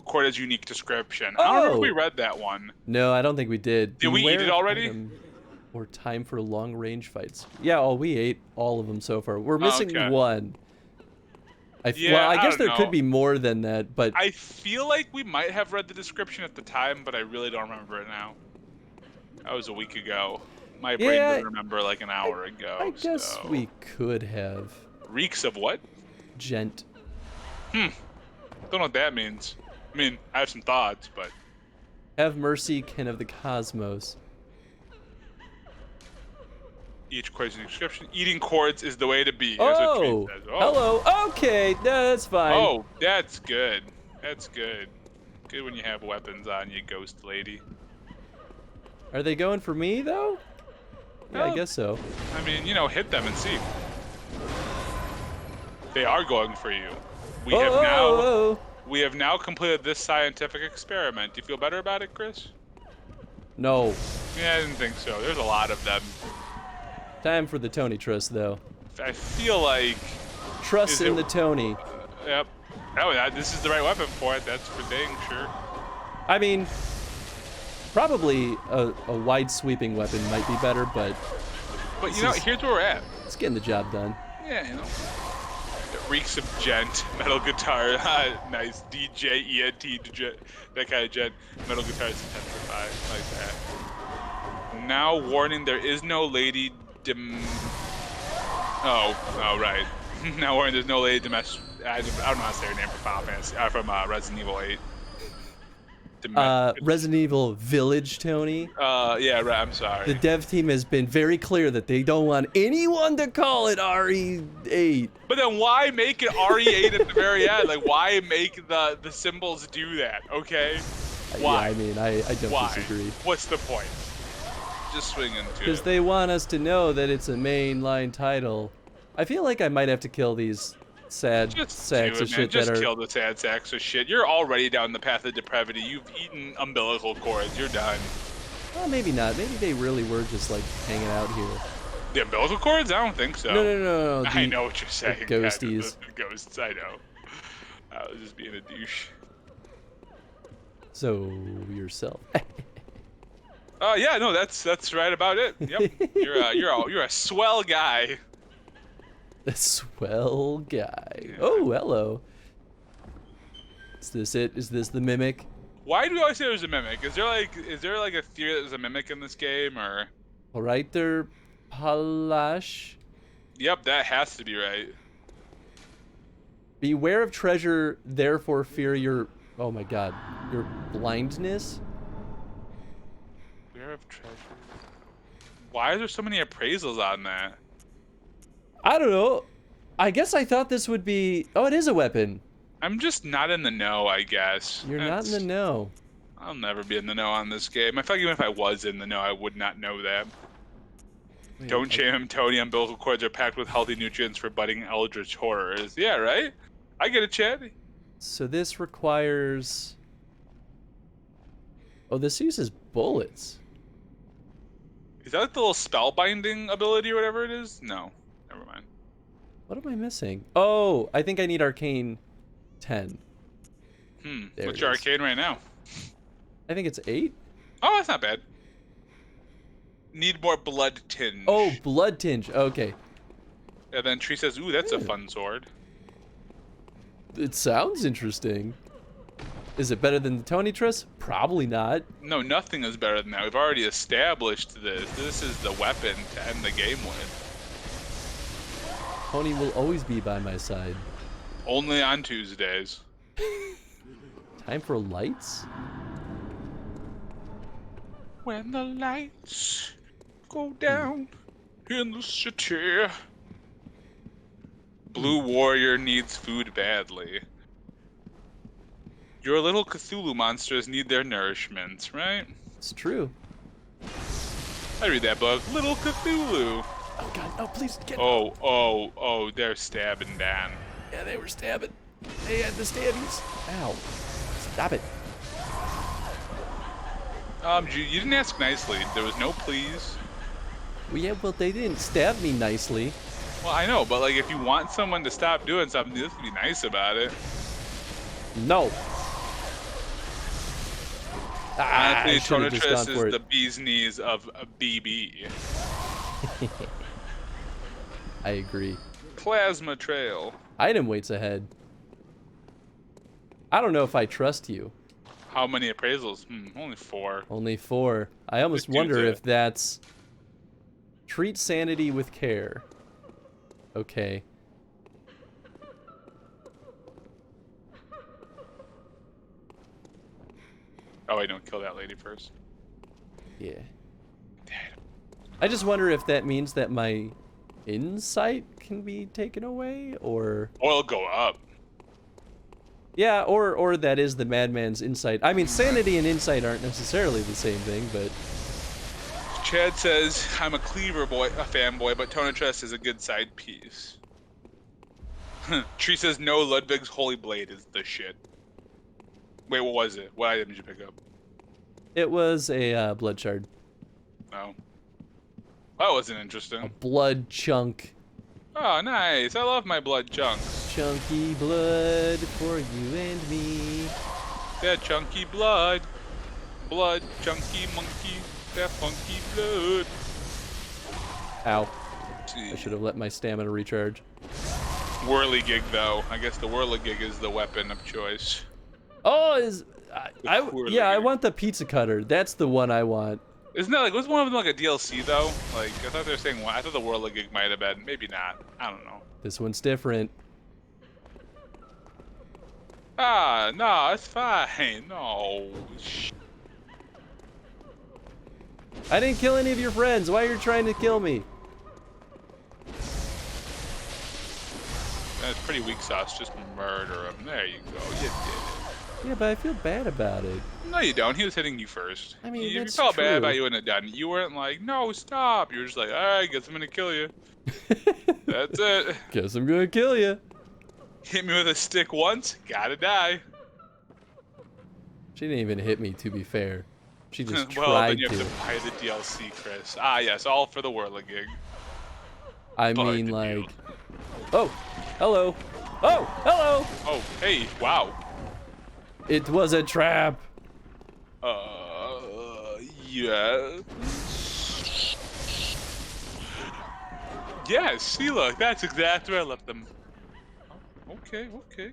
cord has unique description. Oh. I don't know if we read that one. No, I don't think we did. Did we eat it already? Or time for long range fights. Yeah, we ate all of them so far. We're missing one. Well, I guess there could be more than that, but I feel like we might have read the description at the time, but I really don't remember it now. That was a week ago. My brain doesn't remember like an hour ago. I guess we could have. Reeks of what? Gent. Don't know what that means. I mean, I have some thoughts, but. Have mercy, kin of the cosmos. Each cord's an description. Eating cords is the way to be. Oh, hello. Okay, that's fine. Oh, that's good. That's good. Good when you have weapons on you, ghost lady. Are they going for me, though? Yeah, I guess so. I mean, you know, hit them and see. They are going for you. We have now completed this scientific experiment. Do you feel better about it, Chris? No. Yeah, I didn't think so. There's a lot of them. Time for the Tony trust, though. I feel like... Trust in the Tony. Yep. Oh, this is the right weapon for it. That's for dang sure. I mean, probably a wide sweeping weapon might be better, but... But, you know, here's where we're at. It's getting the job done. Yeah, you know. It reeks of gent. Metal guitar. Nice. DJ, ENT, that kind of gent. Metal guitar is intensified. Like that. Now, warning, there is no lady... Oh, right. Now warning, there's no lady domestic. I don't know how to say her name from Final Fantasy. From Resident Evil 8. Resident Evil Village, Tony. Yeah, right. I'm sorry. The dev team has been very clear that they don't want anyone to call it RE8. But then why make it RE8 at the very end? Like, why make the symbols do that? Okay. Why? Yeah, I mean, I don't disagree. What's the point? Just swing into it. Because they want us to know that it's a mainline title. I feel like I might have to kill these sad sacks of shit Just kill the sad sacks of shit. You're already down the path of depravity. You've eaten umbilical cords. You're done. Well, maybe not. Maybe they really were just like hanging out here. The umbilical cords? I don't think so. No. I know what you're saying. The ghosties. The ghosts, I know. I was just being a douche. So, yourself. Yeah, no, that's right about it. Yep. You're a swell guy. A swell guy. Yeah. Oh, hello. Is this it? Is this the mimic? Why do we always say there's a mimic? Is there like a theory that there's a mimic in this game, or? All right there, Palash. Yep, that has to be right. Beware of treasure, therefore fear your. Oh my God, your blindness. Beware of treasure. Why are there so many appraisals on that? I don't know. I guess I thought this would be. Oh, it is a weapon. I'm just not in the know, I guess. You're not in the know. I'll never be in the know on this game. I feel like even if I was in the know, I would not know that. Wait, Don't shame Tony. Umbilical cords are packed with healthy nutrients for budding eldritch horrors. Yeah, right? I get it, Chad. So this requires. Oh, this uses bullets. Is that like the little spellbinding ability or whatever it is? No. Never mind. What am I missing? Oh, I think I need arcane 10. There What's it your is. arcane right now? I think it's 8. Oh, that's not bad. Need more blood tinge. Oh, blood tinge. Okay. And then Tree says, ooh, that's a fun sword. It sounds interesting. Is it better than the Tony Triss? Probably not. No, nothing is better than that. We've already established this. This is the weapon to end the game with. Tony will always be by my side. Only on Tuesdays. Time for lights? When the lights go down in the city. Blue warrior needs food badly. Your little Cthulhu monsters need their nourishment, right? It's true. I read that book. Little Cthulhu. Oh God, no, please get. Oh, they're stabbing Dan. Yeah, they were stabbing. They had the stabbies. Ow. Stop it. You didn't ask nicely. There was no please. Well, yeah, well, they didn't stab me nicely. Well, I know, but like if you want someone to stop doing something, you have to be nice about it. No. Honestly, I should have just gone Tonatress for is it. the bee's knees of a BB. I agree. Plasma trail. Item waits ahead. I don't know if I trust you. How many appraisals? Only 4. Only 4. I almost Just wonder use it. if that's treat sanity with care. Okay. Oh, wait, don't kill that lady first. Yeah. I just wonder if that means that my insight can be taken away, or Oil go up. yeah, or that is the madman's insight. I mean, sanity and insight aren't necessarily the same thing, but Chad says, I'm a Cleaver boy, a fanboy, but Tonatress is a good side piece. Tree says, no, Ludwig's Holy Blade is the shit. Wait, what was it? What item did you pick up? it was a blood shard, Oh. That wasn't a interesting. blood chunk, Oh, nice. I love my blood chunks. chunky blood for you and me. That chunky blood. Blood, chunky monkey. That funky blood. Ow! See. I should have let my stamina recharge. Whirligig, though. I guess the Whirligig is the weapon of choice. Oh, I Whirligig. want the pizza cutter. That's the one I want. Isn't that like, was one of them like a DLC though? Like, I thought they were saying one. I thought the Whirligig might have been. Maybe not. I don't know. This one's different. Ah, no, it's fine. No. I didn't kill any of your friends. Why are you trying to kill me? That's pretty weak sauce. Just murder him. There you go. You did it. Yeah, but I feel bad about it. No, you don't. He was hitting you first. I mean, if you that's felt bad true. about you, wouldn't have done it. You weren't like, no, stop. You were just like, all right, guess I'm gonna kill you. That's it. Guess I'm gonna kill you. Hit me with a stick once, gotta die. She didn't even hit me, to be fair. She just Well, then tried you have to. to buy the DLC, Chris. Ah, yes, all for the Whirligig. I But mean, did like. you? Oh, hello. Oh, hello. Oh, hey, wow. It was a trap. Yeah. Yes, see, look, that's exactly where I left them. Oh, okay. You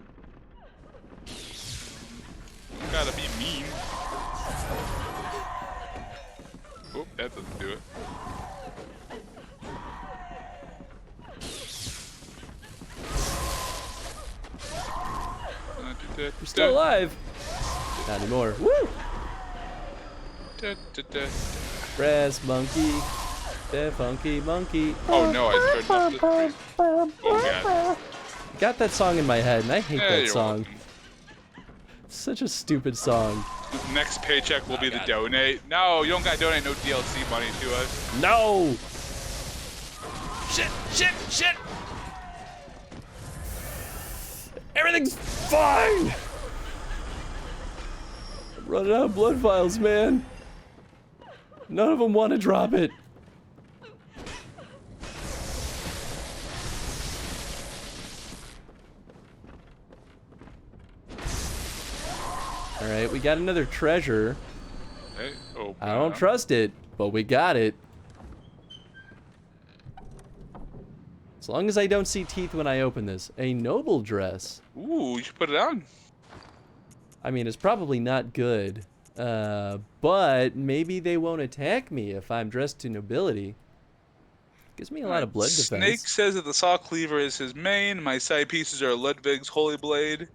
gotta be mean. Oop, that doesn't do it. You're still alive. Not anymore. Woo! Brass monkey. The funky monkey. Oh no, I turned off the screen. Oh god. Got that song in my head, and I hate that you're song. welcome. Such a stupid song. Next paycheck will be the donate. No, you don't gotta donate no DLC money to us. No! Shit, shit, shit! Everything's fine! I'm running out of blood vials, man. None of them want to drop it. Alright, we got another treasure. Hey, open I don't up. trust it, but we got it. As long as I don't see teeth when I open this. A noble dress. Ooh, you should put it on. I mean, it's probably not good. But maybe they won't attack me if I'm dressed to nobility. Gives me a lot of blood defense. Snake says that the saw cleaver is his main. My side pieces are Ludwig's holy blade,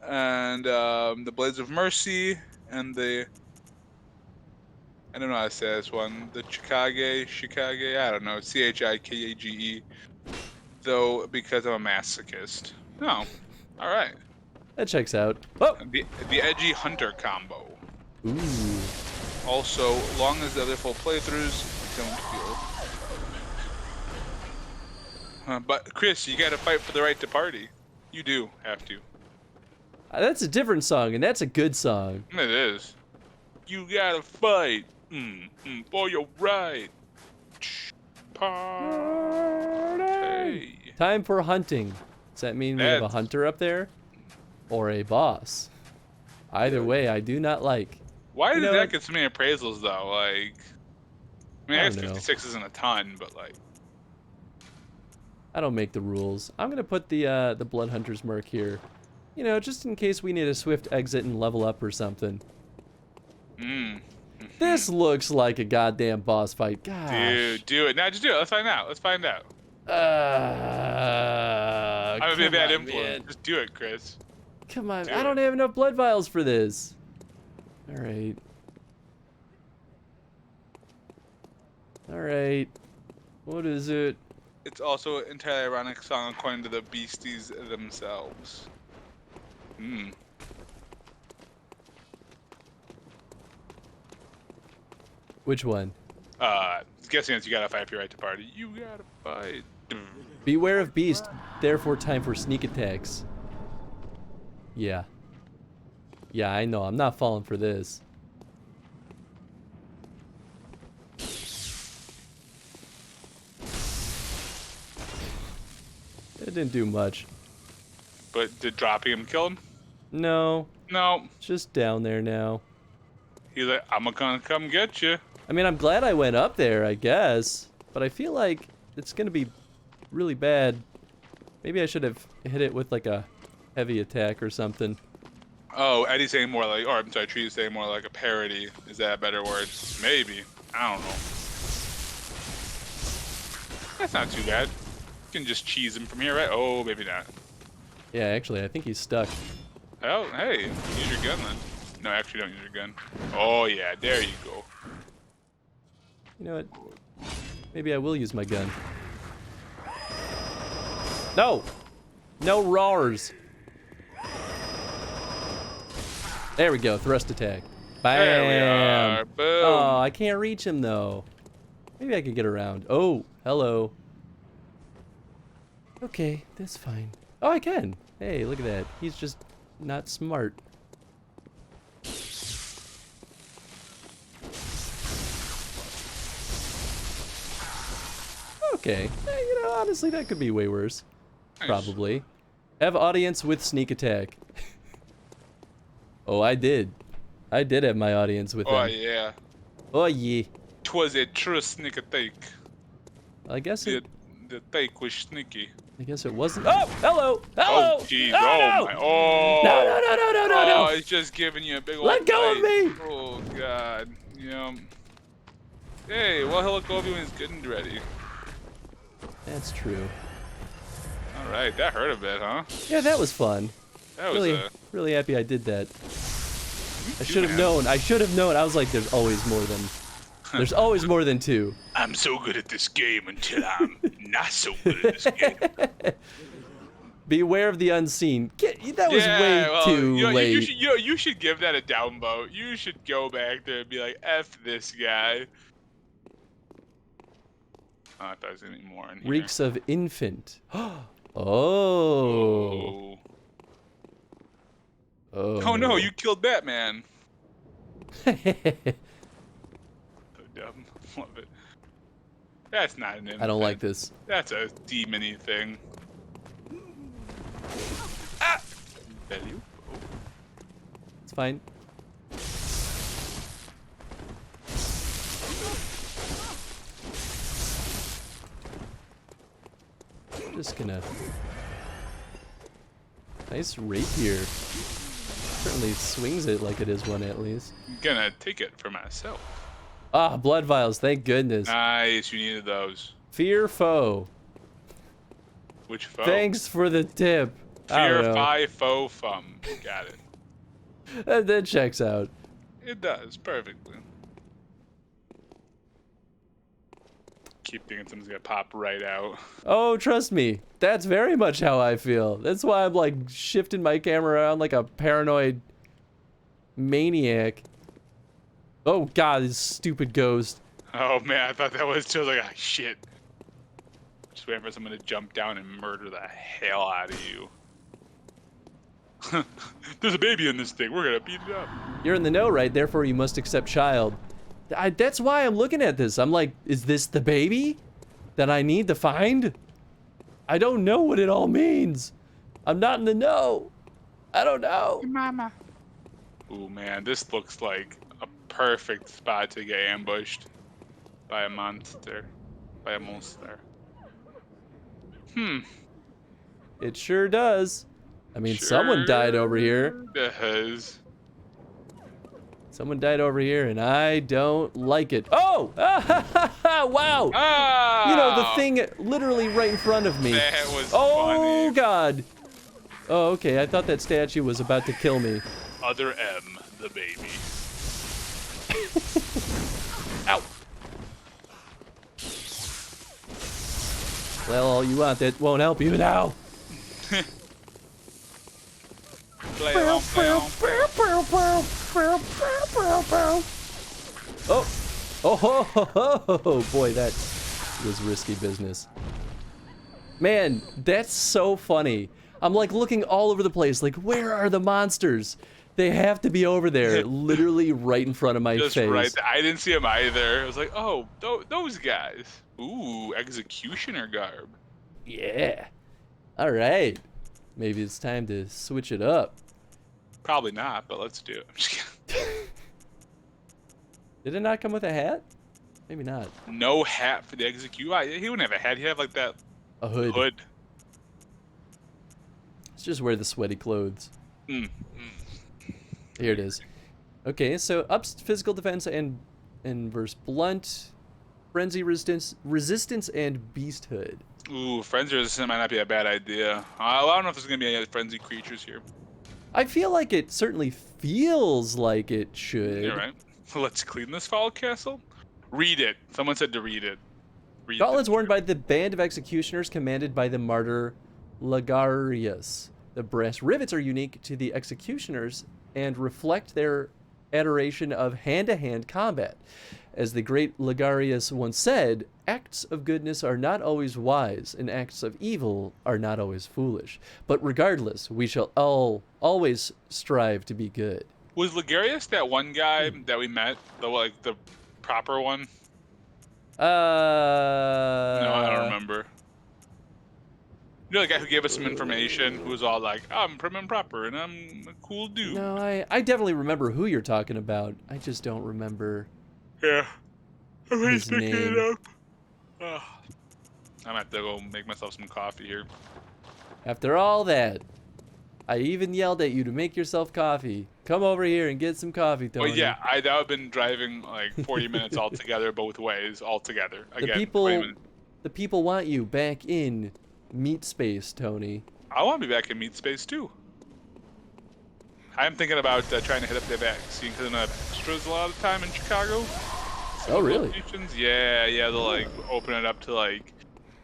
and the blades of mercy, and the I don't know how to say this one. The Chikage, I don't know, Chikage. Though because I'm a masochist. No, all right. That checks out. Oh! The edgy hunter combo. Ooh. Also, long as the other full playthroughs don't feel. But Chris, you gotta fight for the right to party. You do have to. That's a different song, and that's a good song. It is. You gotta fight for your right. Party. Time for hunting. Does that mean we have a hunter up there? Or a boss? Either way, I do not like. Why did know that what? get so many appraisals though? Like, I mean, I I guess don't know. 56 isn't a ton, but like, I don't make the rules. I'm gonna put the Blood Hunter's Merc here. You know, just in case we need a swift exit and level up or something. This looks like a goddamn boss fight. Gosh. dude, do it. Now just do it. Let's find out. Let's find out. I'm gonna be a bad influence. Man. Just do it, Chris. Come on, Do I don't it. have enough blood vials for this. Alright. Alright. What is it? It's also an entirely ironic song according to the beasties themselves. Which one? Guessing it's you gotta fight for your right to party. You gotta fight. Beware of beast, therefore time for sneak attacks. Yeah. Yeah, I know. I'm not falling for this. It didn't do much. But did dropping him kill him? No, No. just down there now. He's like, I'm gonna come get you. I mean, I'm glad I went up there, I guess. But I feel like it's gonna be really bad. Maybe I should have hit it with like a heavy attack or something. Oh, Eddie's saying more like, or I'm sorry, Tree's saying more like a parody. Is that a better word? Maybe. I don't know. That's not too bad. You can just cheese him from here, right? Oh, maybe not. Yeah, actually, I think he's stuck. Oh, hey, use your gun then. No, actually, don't use your gun. Oh, yeah, there you go. You know what? Maybe I will use my gun. No! No roars! There we go, thrust attack. Bam! There we are. Boom. Oh, I can't reach him though. Maybe I can get around. Oh, hello. Okay, that's fine. Oh, I can. Hey, look at that. He's just not smart. Okay. You know, honestly, that could be way worse. Nice. Probably. Have audience with sneak attack. Oh, I did. I did have my audience with Oh, him. yeah. Oh, yeah. 'Twas a true sneak attack. I guess it. The take was sneaky. I guess it wasn't. Oh, hello, hello. Oh, jeez. No, Oh, no. my. Oh. No, no, no, no, no, no, no. Oh, it's just giving you a big old Let go of bite. me. Oh, God. Yeah. Hey, well, he'll look over you when he's good and ready. That's true. All right, that hurt a bit, huh? Yeah, that was fun. That was Really, a really happy I did that. I too, should have man. known. I should have known. I was like, there's always more than. There's always more than two. I'm so good at this game until I'm not so good at this game. Beware of the unseen. That was Yeah, way well, too late. you should give that a downvote. You should go back there and be like, F this guy. Oh, if there's any more in here. Reeks of infant. Oh. Oh. Oh. Oh no, you killed Batman. So dumb. Love it. That's not an infant. I don't like this. That's a demon-y thing. Ah! Belly. Oh. It's fine. Just gonna. Nice rapier. Certainly swings it like it is one at least. I'm gonna take it for myself. Ah, blood vials, thank goodness. Nice, you needed those. Fear foe. Which foe? Thanks for the tip. I don't Fear know. fi fo fum. Got it. That checks out. It does, perfectly. Keep thinking something's gonna pop right out. Oh, trust me, that's very much how I feel. That's why I'm like shifting my camera around like a paranoid maniac. Oh god, this stupid ghost. Oh man, I thought that was just like, ah, shit. Just waiting for someone to jump down and murder the hell out of you. There's a baby in this thing, we're gonna beat it up. You're in the know, right? Therefore, you must accept child. That's why I'm looking at this. I'm like, is this the baby that I need to find? I don't know what it all means. I'm not in the know. I don't know. Mama. Ooh man, this looks like a perfect spot to get ambushed by a monster. By a monster. It sure does. I mean, someone died over here. Does. Someone died over here, and I don't like it. Oh! Wow! Ah! You know, the thing literally right in front of me. That was Oh, funny. God. Oh, okay. I thought that statue was about to kill me. Other M, the baby. Ow. Well, all you want, that won't help you now. Play along, play along. Oh. Oh, ho, ho, ho. Boy, that was risky business. Man, that's so funny. I'm like looking all over the place, like, where are the monsters? They have to be over there, literally right in front of my Just face. right there. I didn't see him either. I was like, oh, those guys. Ooh, executioner garb. Yeah. All right. Maybe it's time to switch it up. Probably not, but let's do it. I'm just kidding. Did it not come with a hat? Maybe not. No hat for the execute. He wouldn't have a hat. He'd have like that A hood. hood. Let's just wear the sweaty clothes. Mm. Here it is. Okay, so ups physical defense and versus blunt, frenzy resistance, and beasthood. Ooh, frenzy resistant might not be a bad idea. I don't know if there's gonna be any frenzy creatures here. I feel like it certainly feels like it should. You're right. Let's clean this foul castle. Read it. Someone said to read it. Read Gauntlets worn by the band of executioners commanded by the martyr Ligarius. The brass rivets are unique to the executioners and reflect their adoration of hand-to-hand combat. As the great Ligarius once said, acts of goodness are not always wise, and acts of evil are not always foolish. But regardless, we shall always strive to be good. Was Ligarius that one guy that we met? The proper one? No, I don't remember. You know the guy who gave us some information, who was all like, I'm prim and proper, and I'm a cool dude. No, I definitely remember who you're talking about. I just don't remember. Yeah. I'm His picking name. it up. Ugh. I'm gonna have to go make myself some coffee here. After all that, I even yelled at you to make yourself coffee. Come over here and get some coffee, Well, Tony. yeah, I'd have been driving like 40 minutes altogether, both ways, altogether. The Again, 20 people, minutes. the people want you back in meat space, Tony. I want to be back in meat space too. I'm thinking about trying to hit up the vaccine because I know I have extras a lot of the time in Chicago. Some Oh, really? locations. Yeah, they'll like open it up to like,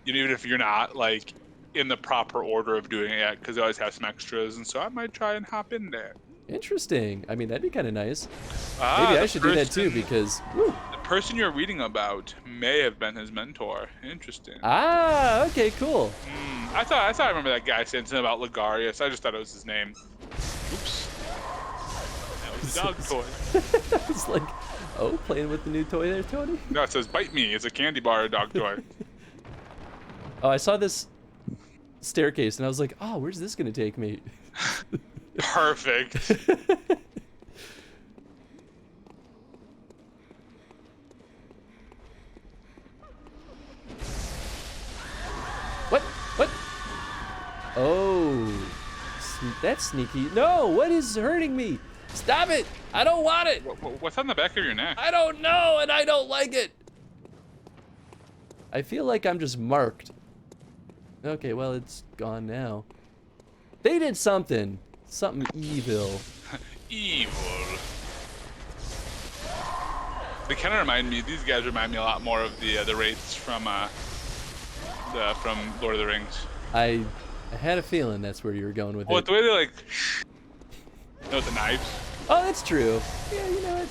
even if you're not like in the proper order of doing it yet, because they always have some extras, and so I might try and hop in there. Interesting. I mean, that'd be kind of nice. Ah, Maybe I the should do that too person, because. Woo. the person you're reading about may have been his mentor. Interesting. Ah, okay, cool. I thought I remember that guy saying something about Ligarius. I just thought it was his name. Oops. That was a dog toy. It's like, oh, playing with the new toy there, Tony? No, it says bite me. It's a candy bar dog toy. Oh, I saw this staircase and I was like, oh, where's this gonna take me? Perfect. What? What? Oh, that's sneaky. No, what is hurting me? Stop it! I don't want it! What's on the back of your neck? I don't know, and I don't like it. I feel like I'm just marked. Okay, well, it's gone now. They did something. Something evil. Evil. They kind of remind me. These guys remind me a lot more of the wraiths from Lord of the Rings. I had a feeling that's where you were going with Well, it. the way they like, with the knives. Oh, that's true. Yeah, you know what?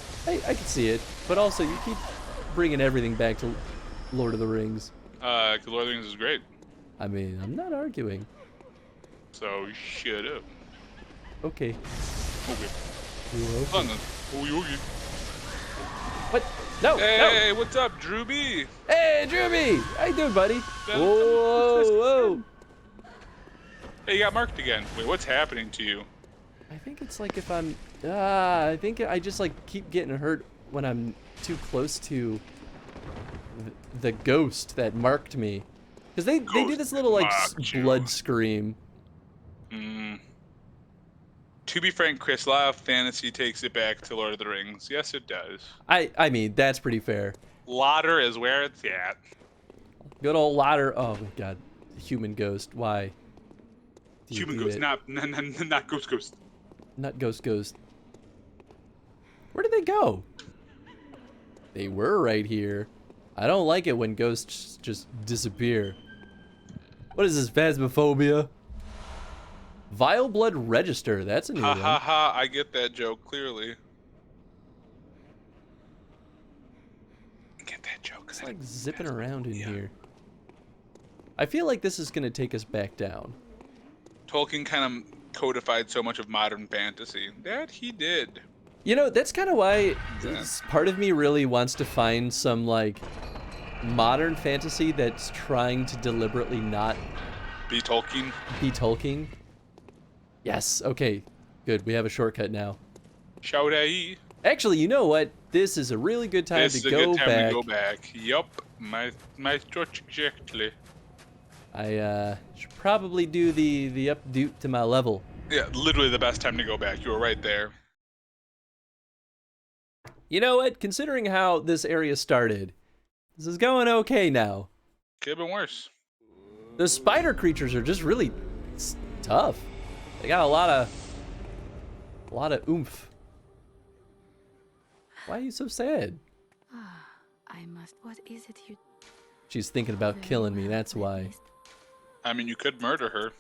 I can see it. But also, you keep bringing everything back to Lord of the Rings. 'Cause Lord of the Rings is great. I mean, I'm not arguing. So shut up. Okay. Okay. Okay. Fun. Okay. What? No, Hey, no. what's up, Drew B? Hey, Drewby! How you doing, buddy? Dun, Whoa, dun, whoa. Hey, you got marked again. Wait, what's happening to you? I think it's like if I'm, I think I just like keep getting hurt when I'm too close to the ghost that marked me. Because they do this little like marked you. blood scream. To be frank, Chris, a lot of fantasy takes it back to Lord of the Rings. Yes, it does. I mean, that's pretty fair. Lauder is where it's at. Good old ladder. Oh my god. Human ghost. Why? do you Human do ghost, that? not ghost. Not ghost. Where did they go? They were right here. I don't like it when ghosts just disappear. What is this, phasmophobia? Vile Blood Register, that's a new Ha one. ha ha, I get that joke, clearly. I get that joke. It's like zipping around in here. I feel like this is gonna take us back down. Tolkien kind of codified so much of modern fantasy. That he did. You know, that's kind of why Yeah. part of me really wants to find some, like, modern fantasy that's trying to deliberately not Be Tolkien. be Tolkien. Yes, okay, good. We have a shortcut now. Shout-a-ee. Actually, you know what? This is a really good time This to is a go good time back. to go back. Yup, my thoughts exactly. I should probably do the updo to my level. Yeah, literally the best time to go back. You were right there. You know what? Considering how this area started, this is going okay now. Could have been worse. The spider creatures are just really tough. They got a lot of oomph. Why are you so sad? I must. What is it you? She's thinking about killing me, that's why. I mean, you could murder her.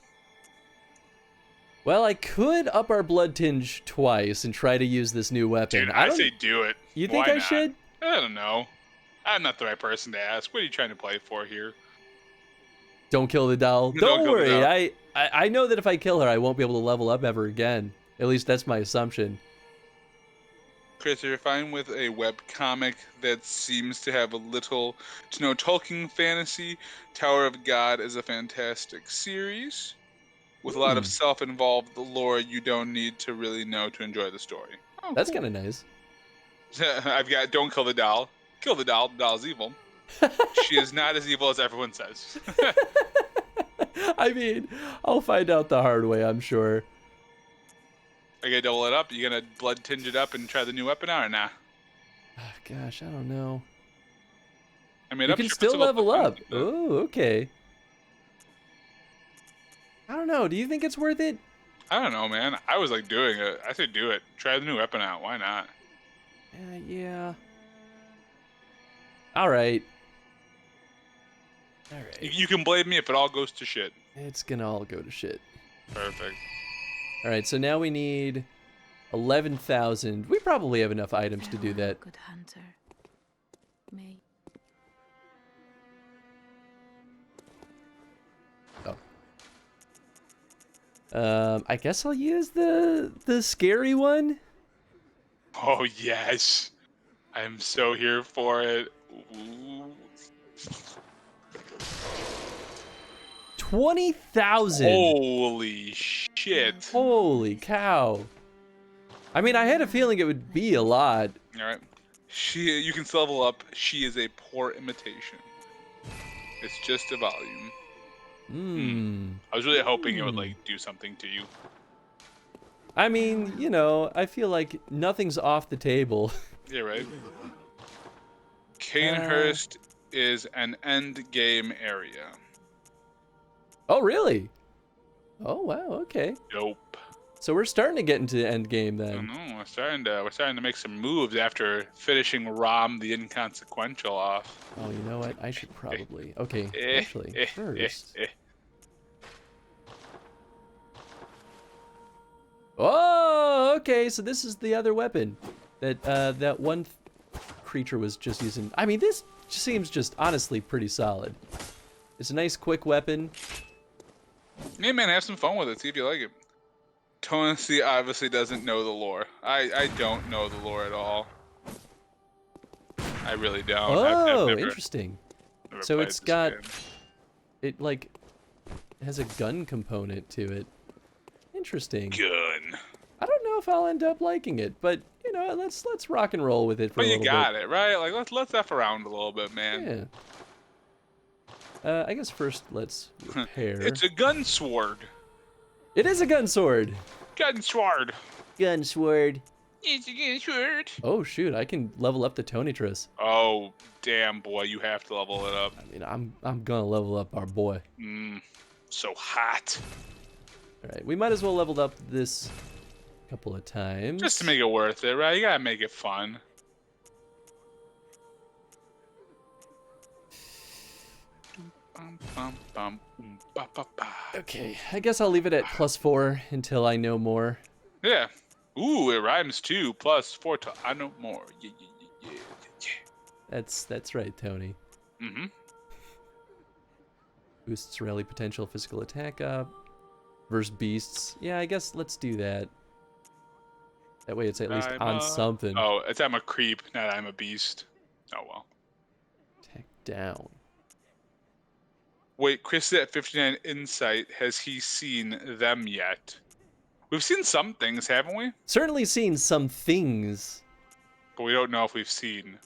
Well, I could up our blood tinge twice and try to use this new weapon. Dude, I don't- say do it. You think Why I not? should? I don't know. I'm not the right person to ask. What are you trying to play for here? Don't kill the doll. Don't Don't kill the worry. doll. I know that if I kill her, I won't be able to level up ever again. At least that's my assumption. Chris, you're fine with a webcomic that seems to have a little to no Tolkien fantasy. Tower of God is a fantastic series with a lot of self-involved lore you don't need to really know to enjoy the story. Oh, That's cool. kind of nice. I've got don't kill the doll. Kill the doll. The doll's evil. She is not as evil as everyone says. I mean, I'll find out the hard way, I'm sure. I gotta double it up. You gonna blood tinge it up and try the new weapon out or nah? Ah, gosh, I don't know. I mean, You up can your still physical level up. defense, Oh, okay. I don't know. Do you think it's worth it? I don't know, man. I was like doing it. I say do it. Try the new weapon out. Why not? Yeah. All right. All You, right. you can blame me if it all goes to shit. It's gonna all go to shit. Perfect. All right, so now we need 11,000. We probably have enough items to do Farewell, that. good hunter. May I guess I'll use the scary one. Oh yes, I'm so here for it. Ooh. 20,000. Holy shit! Holy cow. I mean, I had a feeling it would be a lot. All right, you can level up. She is a poor imitation. It's just a volume. I was really hoping it would like do something to you. I mean, you know, I feel like nothing's off the table. Yeah, right. Canehurst is an end game area. Oh, really? Oh, wow, okay. Dope. So we're starting to get into the end game I then. know, we're starting to make some moves after finishing Rom the inconsequential off. Oh, you know what? I should probably. Okay, Eh, actually, first. Oh, okay. So this is the other weapon that that one creature was just using. I mean, this seems just honestly pretty solid. It's a nice, quick weapon. Yeah, man, have some fun with it. See if you like it. Tennessee obviously doesn't know the lore. I don't know the lore at all. I really don't. I've Oh, never, interesting. never So played it's this got, game. it like has a gun component to it. Interesting. Gun. I don't know if I'll end up liking it, but you know, let's rock and roll with it for But a you little got bit. it, right? Like let's F around a little bit, man. Yeah. I guess first let's repair. It's a gun sword. It is a gun sword. Gun sword. Gun sword. It's a gun sword. Oh shoot, I can level up the Tonitrus. Oh damn, boy, you have to level it up. I mean, I'm gonna level up our boy. So hot. All right, we might as well level up this a couple of times. Just to make it worth it, right? You gotta make it fun. Okay, I guess I'll leave it at +4 until I know more. Yeah. Ooh, it rhymes too. +4 till I know more. Yeah, yeah, yeah, yeah, yeah. That's right, Tony. Mm-hmm. Boosts rally potential physical attack up. Versus beasts. Yeah, I guess let's do that. That way it's at least on something. Oh, it's I'm a creep, not I'm a beast. Oh well. Attack down. Wait, Chris at 59 insight. Has he seen them yet? We've seen some things, haven't we? Certainly seen some things. But we don't know if we've seen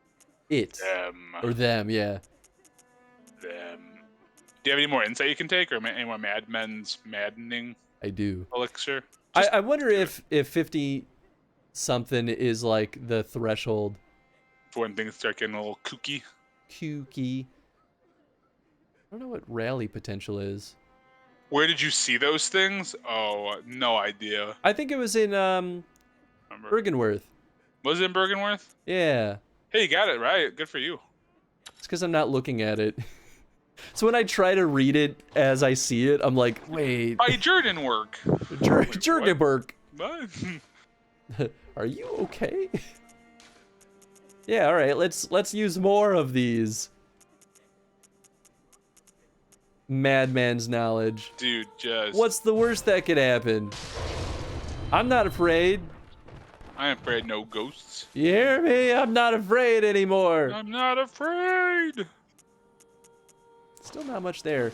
It. them. Or them, yeah. Them. Do you have any more insight you can take, or any more Mad Men's maddening I do. elixir? I wonder if 50 something is like the threshold. For when things start getting a little kooky. Kooky. I don't know what rally potential is. Where did you see those things? Oh, no idea. I think it was in Bergenworth. Was it in Bergenworth? Yeah. Hey, you got it right. Good for you. It's because I'm not looking at it. So when I try to read it as I see it, I'm like, wait. By Jordan work. Jurgenberg. What? Are you okay? Yeah, all right. Let's use more of these. Madman's knowledge. Dude, just. What's the worst that could happen? I'm not afraid. I ain't afraid no ghosts. You hear me? I'm not afraid anymore. I'm not afraid. Still not much there.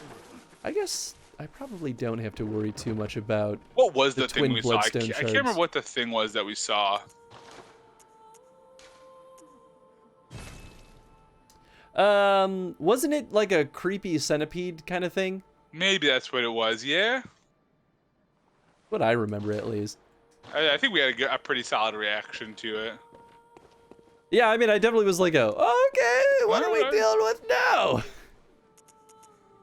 I guess I probably don't have to worry too much about What was the twin thing we saw? I bloodstone can't remember shards. what the thing was that we saw. Wasn't it like a creepy centipede kind of thing? Maybe that's what it was, yeah? What I remember, at least. I think we had a pretty solid reaction to it. Yeah, I mean, I definitely was like, okay, what are we Alright. dealing with now?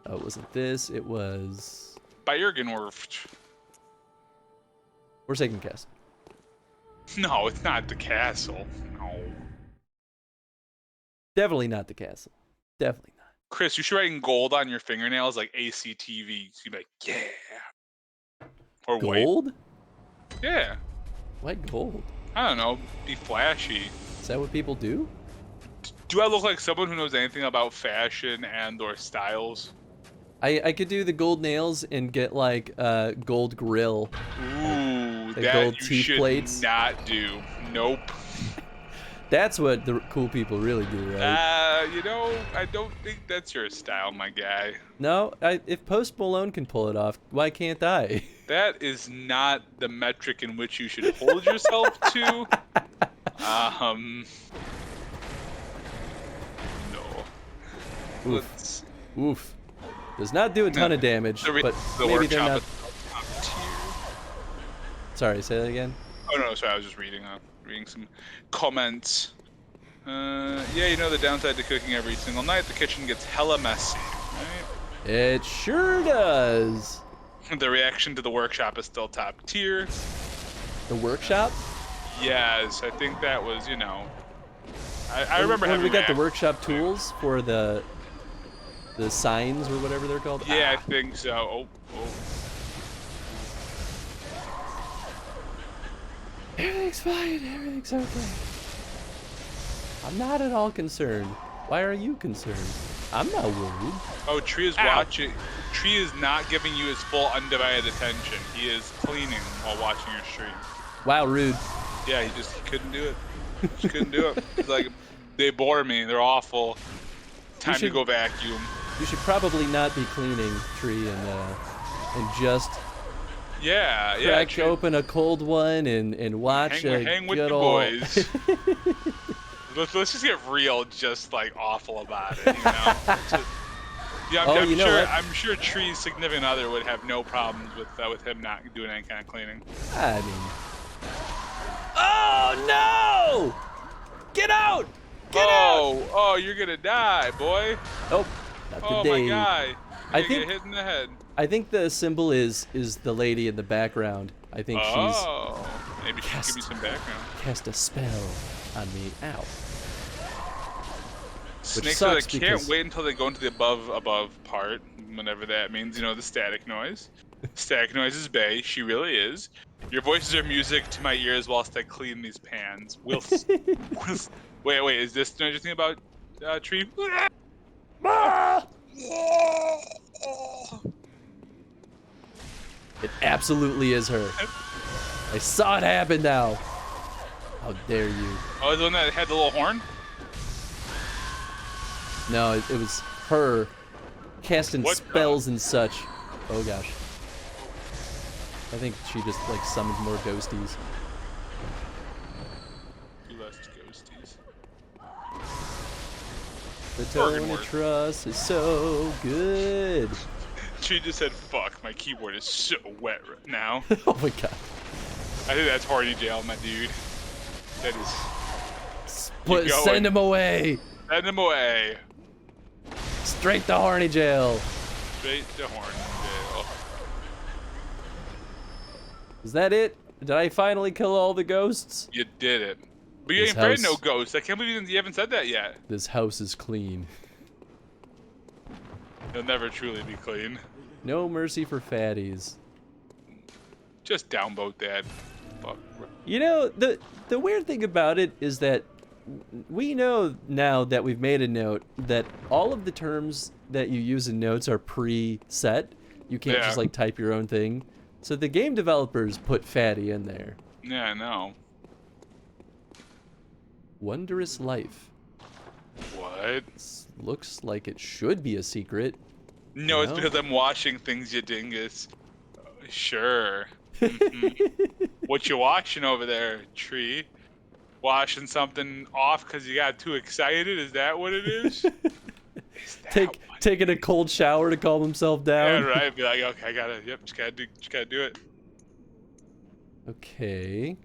Oh, it wasn't this. It was Bayergenwerft. Forsaken Castle. No, it's not the castle. No. Definitely not the castle. Definitely not. Chris, you should write in gold on your fingernails like ACTV. So you'd be like, yeah. Or white. Gold? Yeah. Why gold? I don't know. Be flashy. Is that what people do? Do I look like someone who knows anything about fashion and or styles? I could do the gold nails and get like a gold grill. Ooh, The that gold you teeth should plates. not do. Nope. That's what the cool people really do, right? You know, I don't think that's your style, my guy. No, if Post Malone can pull it off, why can't I? That is not the metric in which you should hold yourself to. No. Oof. Let's. Oof. Does not do a ton of damage, but The maybe they're workshop not. is top tier. Sorry, say that again. Oh no, sorry, I was just reading some comments. Yeah, you know the downside to cooking every single night, the kitchen gets hella messy, right? It sure does. The reaction to the workshop is still top tier. The workshop? Yes, I think that was, you know. I remember when having we got the react- workshop tools for the signs or whatever they're called. Yeah, I think so. Oh. Everything's fine. Everything's okay. I'm not at all concerned. Why are you concerned? I'm not worried. Oh, Tree is watching. Tree is not giving you his full undivided attention. He is cleaning while watching your stream. Wow, rude. Yeah, he couldn't do it. Just couldn't do it. He's like, they bore me. They're awful. Time to go vacuum. You should probably not be cleaning, Tree, and just crack Tree. open a cold one and watch hang with good the old... boys. Let's just get real, just like awful about it, you know. I'm sure Tree's significant other would have no problems with him not doing any kind of cleaning. I mean, oh no! Get out! Get out! Oh, you're gonna die, boy. Oh, not today. My guy. You're think get hit in the head. I think the symbol is the lady in the background. I think maybe she can give you some background. Cast a spell on me. Ow. Snakes are like, can't wait until they go into the above part, whenever that means, you know, the static noise. Static noise is bae, she really is. Your voices are music to my ears whilst I clean these pans. Wait, is this another thing about Tree? It absolutely is her. I saw it happen now. How dare you? Oh, the one that had the little horn? No, it was her casting spells and such. Oh gosh. I think she just like summoned more ghosties. Two less ghosties. The Tony Truss is so good. She just said, "Fuck, my keyboard is so wet right now." Oh my god. I think that's horny jail, my dude. That is. Send him away. Send him away. Straight to horny jail. Straight to horny jail. Is that it? Did I finally kill all the ghosts? You did it. But you ain't afraid of no ghosts. I can't believe you haven't said that yet. This house is clean. It'll never truly be clean. No mercy for fatties. Just downvote that. Fuck. You know, the weird thing about it is that we know now that we've made a note that all of the terms that you use in notes are pre-set. You can't just like type your own thing. So the game developers put fatty in there. Yeah, I know. Wondrous life. What? Looks like it should be a secret. No, it's because I'm watching things, you dingus. Sure. Mm-hmm. What you watching over there, Tree? Washing something off because you got too excited? Is that what it is? Taking a cold shower to calm himself down. Yeah, right. Be like, okay, just gotta do it. Okay.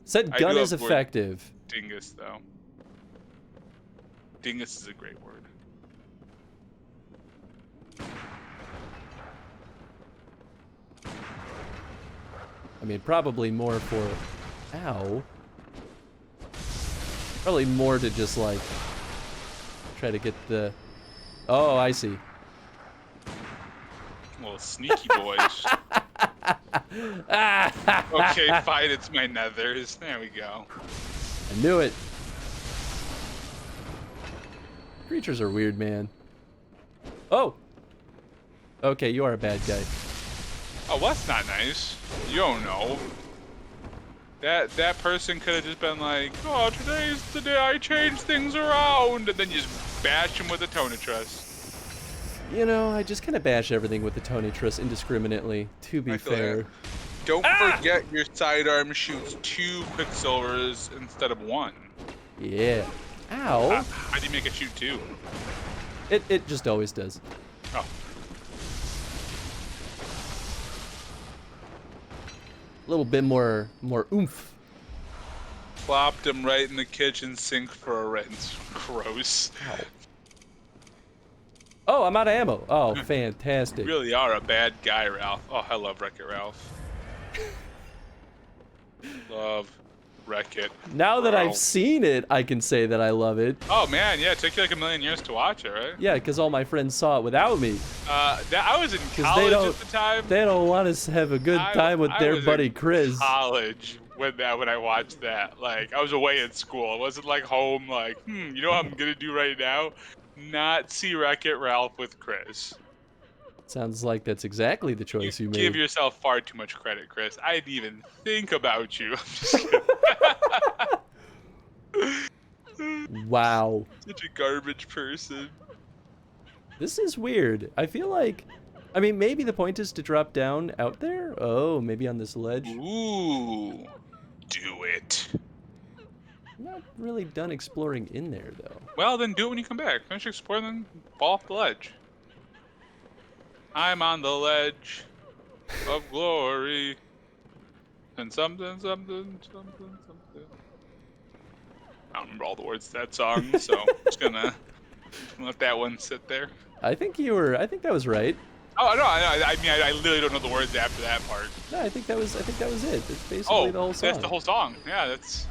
Said I gun do is have word effective. dingus though. Dingus is a great word. I mean, probably more for... Ow. Probably more to just, like, try to get the... Oh, I see. Well, sneaky boys. Okay, fine, it's my nethers. There we go. I knew it. Creatures are weird, man. Oh! Okay, you are a bad guy. Oh, well, that's not nice. You don't know. That person could have just been like, oh, today's the day I change things around, and then you just bash him with a tonitrus. You know, I just kind of bash everything with the Tonitrus indiscriminately, to be I feel fair. that. Don't forget your sidearm shoots 2 quicksilvers instead of 1. Yeah. Ow. How do you make it shoot 2? It just always does. Oh. A little bit more oomph. Plopped him right in the kitchen sink for a rinse. Gross. Ow. Oh, I'm out of ammo. Oh, fantastic. You really are a bad guy, Ralph. Oh, I love Wreck-It Ralph. Love Wreck-It. Now that I've Ralph. seen it, I can say that I love it. Oh man, yeah, it took you like a million years to watch it, right? Yeah, because all my friends saw it without me. I was in they college don't- at the time. They don't want us to have a good time with I their was buddy in Chris. College when I watched that. Like I was away at school. It wasn't like home. Like, you know what I'm gonna do right now? Not see Wreck-It Ralph with Chris. Sounds like that's exactly the choice you Give made. yourself far too much credit, Chris. I didn't even think about you. I'm just kidding. Wow. Such a garbage person. This is weird. I feel like... I mean, maybe the point is to drop down out there? Oh, maybe on this ledge? Ooh, do it. I'm not really done exploring in there, though. Well, then do it when you come back. Finish exploring, then fall off the ledge. I'm on the ledge of glory. And something, something, something, something. I don't remember all the words to that song, so I'm just gonna let that one sit there. I think that was right. Oh no, I mean I literally don't know the words after that part. No, I think that was it. It's basically the whole song. That's the whole song. Yeah, that's.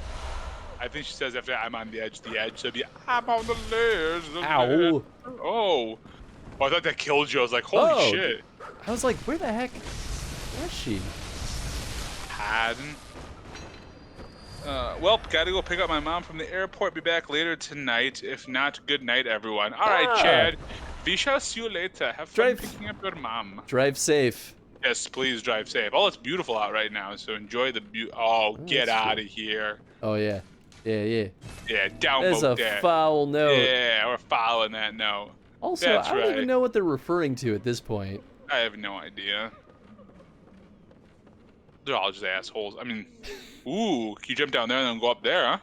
I think she says after I'm on the edge, so it'd be I'm on the ledge. Ow. Oh, I thought that killed you. I was like, holy shit. I was like, where the heck was she? Hadden. Well, gotta go pick up my mom from the airport. Be back later tonight. If not, good night, everyone. All right, Chad. We shall see you later. Have fun picking up your mom. Drive safe. Yes, please drive safe. Oh, it's beautiful out right now, so enjoy the Oh, get out of here. Oh, yeah. Yeah. Yeah, downvote That's a that. foul note. Yeah, we're following that note. Also, That's I don't right. even know what they're referring to at this point. I have no idea. They're all just assholes. I mean, ooh, can you jump down there and then go up there, huh?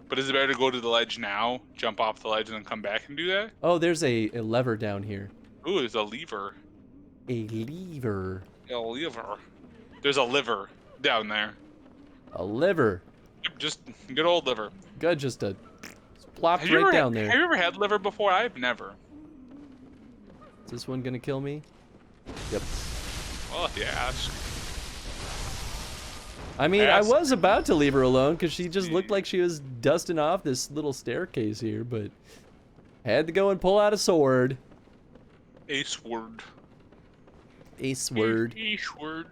But is it better to go to the ledge now, jump off the ledge, and then come back and do that? Oh, there's a lever down here. Ooh, there's a lever. A lever. A liver. There's a liver down there. A liver. Yep, just good old liver. Good, just plopped Have you right ever, down there. Have you ever had liver before? I've never. Is this one gonna kill me? Yep. Well, if you ask. I mean, Ask. I was about to leave her alone because she just looked like she was dusting off this little staircase here, but had to go and pull out a sword. A sword. A sword. A sword.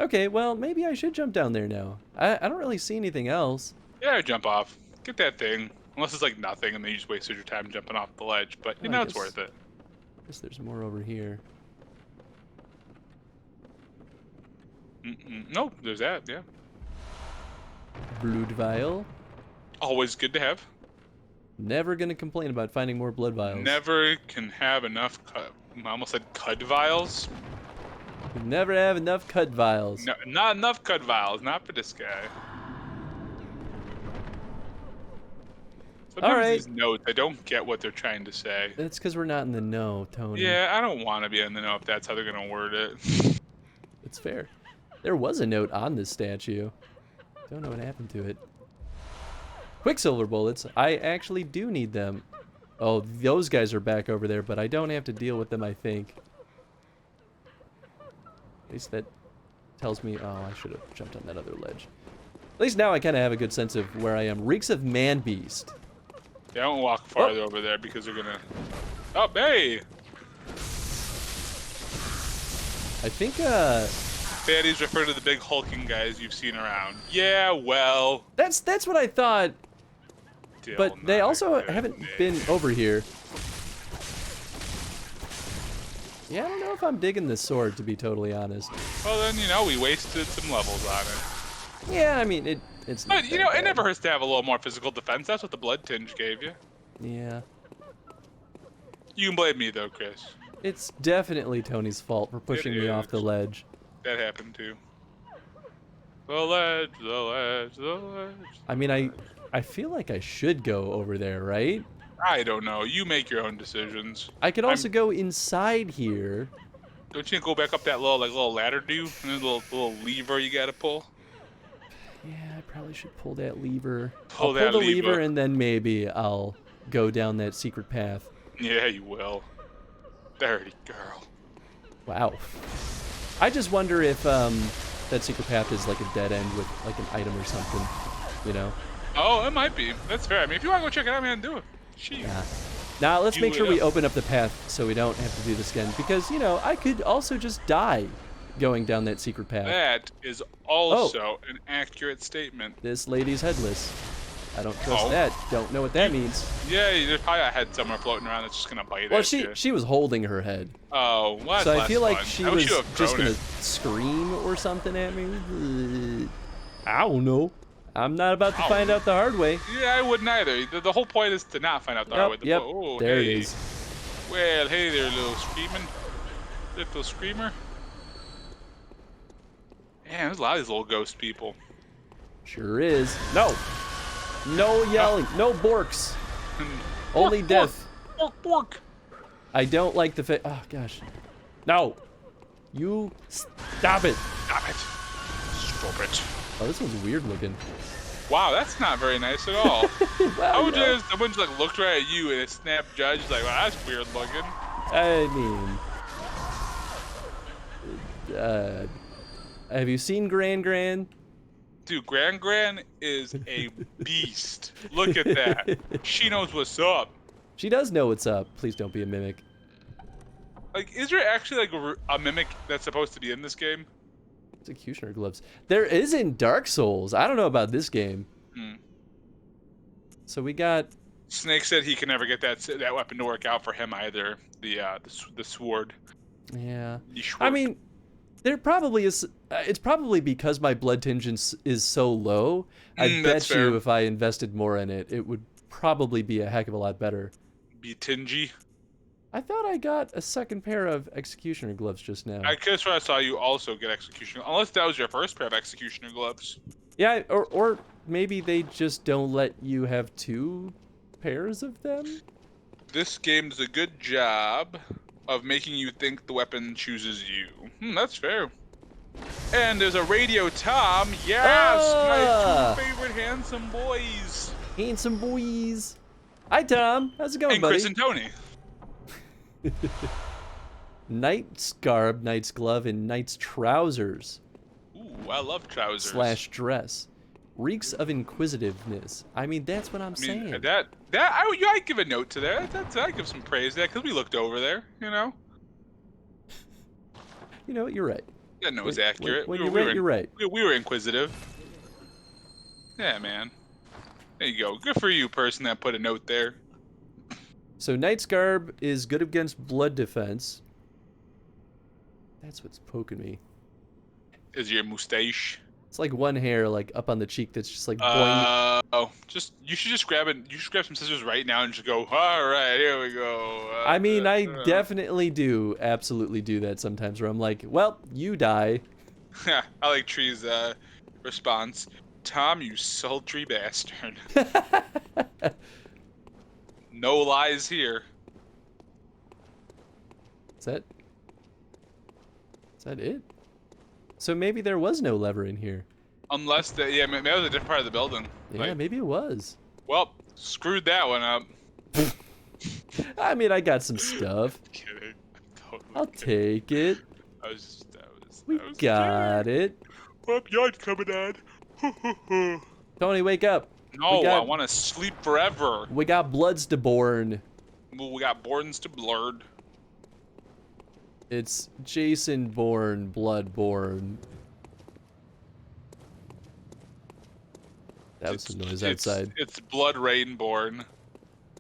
Okay, well, maybe I should jump down there now. I don't really see anything else. Yeah, jump off. Get that thing. Unless it's like nothing and then you just wasted your time jumping off the ledge. But you know it's worth it. I guess there's more over here. Nope, there's that, yeah. Blood vial. Always good to have. Never gonna complain about finding more blood vials. Never can have enough I almost said cud vials. You never have enough cut vials. No, not enough cud vials, not for this guy. Sometimes Alright. these notes, I don't get what they're trying to say. That's because we're not in the know, Tony. Yeah, I don't want to be in the know if that's how they're going to word it. That's fair. There was a note on this statue. Don't know what happened to it. Quicksilver bullets. I actually do need them. Oh, those guys are back over there, but I don't have to deal with them, I think. At least that tells me... Oh, I should have jumped on that other ledge. At least now I kind of have a good sense of where I am. Reeks of man-beast. Yeah, don't walk farther over there because they're gonna... Oh, hey! I think, Fatties refer to the big hulking guys you've seen around. Yeah, well... That's what I thought. Still But they not also good haven't name. been over here. Yeah, I don't know if I'm digging this sword, to be totally honest. Well, then, you know, we wasted some levels on it. Yeah, I mean, it's not But, you that know, it bad. never hurts to have a little more physical defense. That's what the blood tinge gave you. Yeah. You can blame me, though, Chris. It's definitely Tony's fault for pushing me off the is. ledge. That happened, too. The ledge, the ledge, the ledge. I mean, I feel like I should go over there, right? I don't know. You make your own decisions. I could also go inside here. Don't you go back up that little ladder, do? And there's a little lever you gotta pull. Yeah, I probably should pull that lever. Pull I'll that pull the lever lever. and then maybe I'll go down that secret path. Yeah, you will. Dirty girl. Wow. I just wonder if that secret path is like a dead end with like an item or something, you know? Oh, it might be. That's fair. I mean, if you want to go check it out, man, do it. Sheesh. Yeah. Now let's Do make sure it we up. open up the path so we don't have to do this again. Because, you know, I could also just die going down that secret path. That is also an accurate statement. This lady's headless. I don't trust Oh. that. Don't know what that means. Yeah, there's probably a head somewhere floating around that's just gonna bite Well, at you. she was holding her head. Oh, well, that's So I less feel like fun. she I wish was you have just thrown gonna it. scream or something at me. I don't know. I'm not about to Ow. find out the hard way. Yeah, I wouldn't either. The whole point is to not find out the hard way. Yep, Oh, there hey. it is. Well, hey there, little screaming. Little screamer. Man, there's a lot of these little ghost people. Sure is. No. No yelling. No borks. Only Bork, death. Bork, bork. I don't like the oh gosh. No. You stop it. Stop it. Stop it. Oh, this one's weird looking. Wow, that's not very nice at all. Well, How would you know, you, someone just like looked right at you and a snap judge like, wow, that's weird looking. I mean, have you seen Gran? Dude, Gran is a beast. Look at that. She knows what's up. She does know what's up. Please don't be a mimic. Like, is there actually like a mimic that's supposed to be in this game? Executioner gloves. There is in Dark Souls. I don't know about this game. Hmm. So we got. Snake said he can never get that weapon to work out for him either. The sword. Yeah. The I sword. mean, there probably is. It's probably because my blood tinge is so low. I that's bet you fair. if I invested more in it, it would probably be a heck of a lot better. Be tingy. I thought I got a second pair of executioner gloves just now. I guess when I saw you also get executioner, unless that was your first pair of executioner gloves. Yeah, or maybe they just don't let you have two pairs of them. This game does a good job of making you think the weapon chooses you. That's fair. And there's a Radio Tom. Yes, Ah! my two favorite handsome boys. Handsome boys. Hi Tom, how's it going, And buddy? Chris and Tony. Knight's garb, knight's glove, and knight's trousers Ooh, I love trousers. / dress. Reeks of inquisitiveness. I mean, that's what I'm I mean, saying. I'd give a note to that. I'd give some praise to that because we looked over there, you know. You know what? You're right. That note was When- accurate. when We you're were- we right, were- you're right. We were inquisitive. Yeah, man. There you go. Good for you, person that put a note there. So knight's garb is good against blood defense. That's what's poking me. Is your mustache? It's like one hair like up on the cheek that's just like boing. You should just grab it. You should grab some scissors right now and just go. All right, here we go. I mean, I definitely do absolutely do that sometimes where I'm like, well, you die. I like Tree's response. Tom, you sultry bastard. No lies here. Is that it? So maybe there was no lever in here. Unless yeah, maybe that was a different part of the building. Yeah, Like, maybe it was. well, screwed that one up. I mean, I got some stuff. Kidding. I'm totally I'll kidding. take it. I was We scared. got it. Up, yard coming on. Tony, wake up. No, I want to sleep forever. We got Bloods to born. Well, we got Bordens to blurred. It's Jason born, Bloodborne. That was some noise outside. It's Blood Rain born.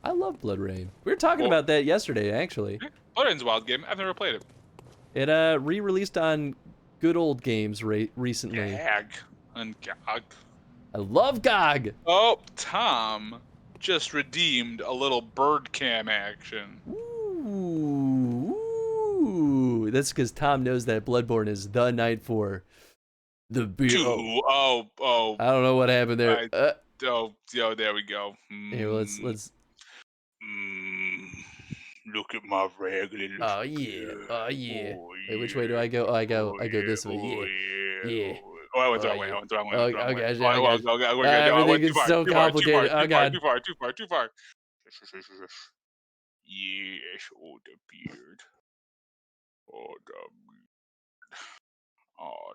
I love Blood Rain. We were talking about that yesterday, actually. Blood Rain's a wild game. I've never played it. It re-released on Good Old Games recently. Gag and gag. I love GOG. Oh, Tom just redeemed a little bird cam action. Ooh. That's because Tom knows that Bloodborne is the night for the beer. Oh. I don't know what happened there. There we go. Here, let's. Look at my raggedy little Oh yeah. Oh Wait, which way do I go? Oh, I go this way. Yeah. Oh, I went the wrong way. Everything is so complicated. Oh god. Too far. Yes, oh the beard. Oh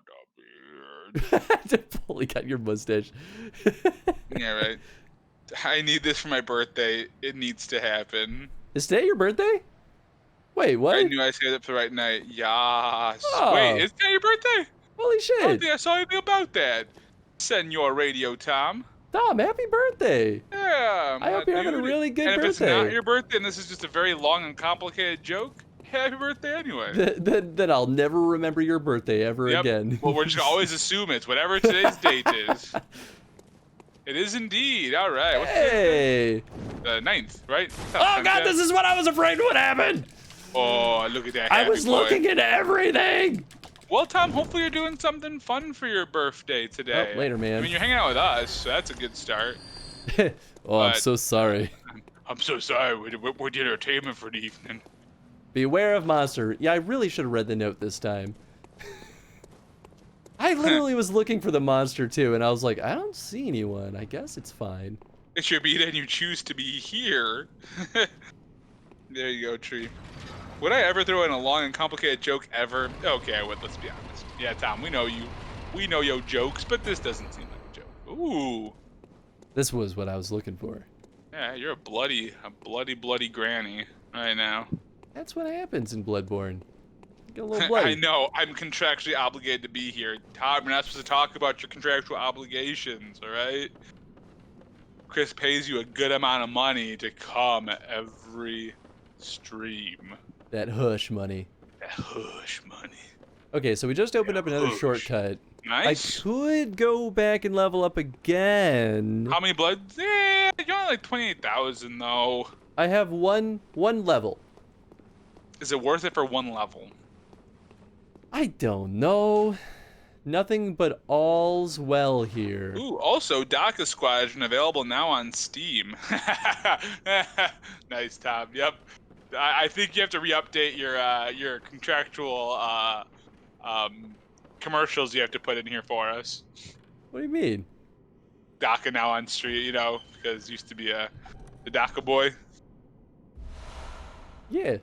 the beard. Holy God, your mustache. Yeah, right. I need this for my birthday. It needs to happen. Is today your birthday? Wait, what? I knew I saved it for the right night. Yes. Oh. Wait, is today your birthday? Holy I shit. don't think I saw anything about that. Senor Radio Tom. Tom, happy birthday. Yeah. I hope you're having a really good birthday. And if it's not your birthday and this is just a very long and complicated joke, happy birthday anyway. Then I'll never remember your birthday ever again. Well, we're just gonna always assume it's whatever today's date is. It is indeed. All right. What's Hey. the 9th, right? Oh God, this is what I was afraid would happen. Oh, look at that. I was looking at everything. Well, Tom, hopefully you're doing something fun for your birthday today. Oh, later, man. I mean, you're hanging out with us, so that's a good start. I'm so sorry. I'm so sorry. We're the entertainment for the evening. Beware of monster. Yeah, I really should have read the note this time. I literally was looking for the monster too, and I was like, I don't see anyone. I guess it's fine. It should be then you choose to be here. There you go, Tree. Would I ever throw in a long and complicated joke ever? Okay, I would. Let's be honest. Yeah, Tom, we know you. We know your jokes, but this doesn't seem like a joke. Ooh. This was what I was looking for. Yeah, you're a bloody granny right now. That's what happens in Bloodborne. Get a little bloody. I know. I'm contractually obligated to be here. Tom, you're not supposed to talk about your contractual obligations, all right? Chris pays you a good amount of money to come every stream. That hush money. That hush money. Okay, so we just opened up another shortcut. Nice. I could go back and level up again. How many bloods? You're only like 28,000 though. I have one level. Is it worth it for one level? I don't know. Nothing but all's well here. Ooh, also DACA Squadron available now on Steam. Nice, Tom. Yep. I think you have to re-update your contractual commercials you have to put in here for us. What do you mean? DACA now on street, you know, because used to be the DACA boy. Yeah,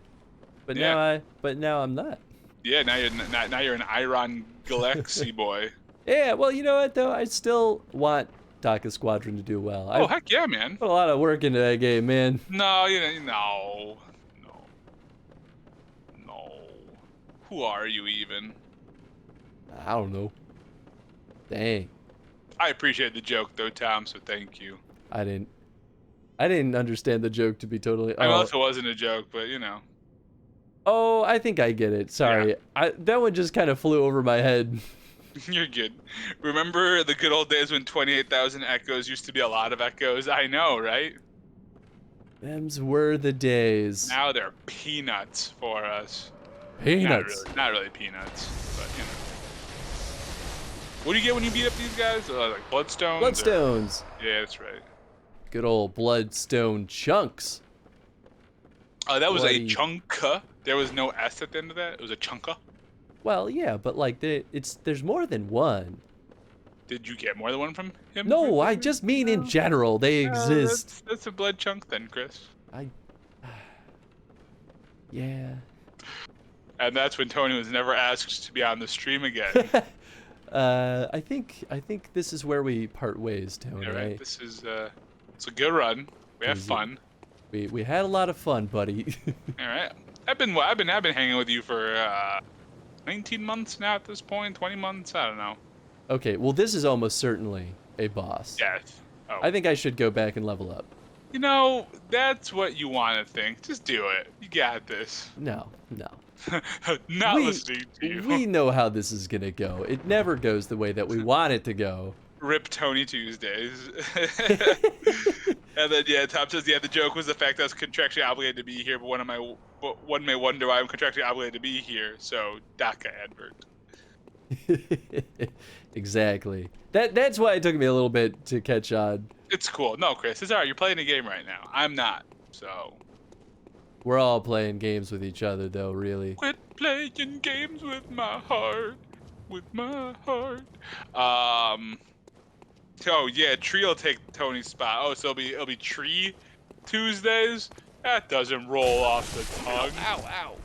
but Yeah. now I'm not. Yeah, now you're an Iron Galaxy boy. Yeah, well, you know what though? I still want DACA Squadron to do well. Oh I heck yeah, man. put a lot of work into that game, man. No, no. Who are you even? I don't know. Dang. I appreciate the joke though, Tom. So thank you. I didn't understand the joke, to be totally. I know if it wasn't a joke, but you know. Oh, I think I get it. Sorry. Yeah. That one just kind of flew over my head. You're good. Remember the good old days when 28,000 echoes used to be a lot of echoes? I know, right? Them's were the days. Now they're peanuts for us. Peanuts. Not really peanuts, but you know. What do you get when you beat up these guys? Like bloodstones? Bloodstones. Yeah, that's right. Good old bloodstone chunks. That was Bloody. a chunka. There was no S at the end of that. It was a chunka. Well, yeah, but like there's more than one. Did you get more than one from him? No, I just mean in No. general they exist. That's a blood chunk then, Chris. I yeah. And that's when Tony was never asked to be on the stream again. I think this is where we part ways, Tony. All right, this is it's a good run. We have fun. We had a lot of fun, buddy. All right, I've been hanging with you for 19 months now at this point, 20 months. I don't know. Okay, well this is almost certainly a boss. Yes. Oh. I think I should go back and level up. You know, that's what you want to think. Just do it. You got this. No. Not listening to you. We know how this is gonna go. It never goes the way that we want it to go. Rip Tony Tuesdays. And then Tom says, the joke was the fact that I was contractually obligated to be here, but one may wonder why I'm contractually obligated to be here. So DACA advert. Exactly. That's why it took me a little bit to catch on. It's cool. No, Chris, it's alright. You're playing a game right now. I'm not. So we're all playing games with each other, though. Really. Quit playing games with my heart. With my heart. Oh yeah, Tree will take Tony's spot. Oh, so it'll be Tree Tuesdays. That doesn't roll off the tongue. Ow.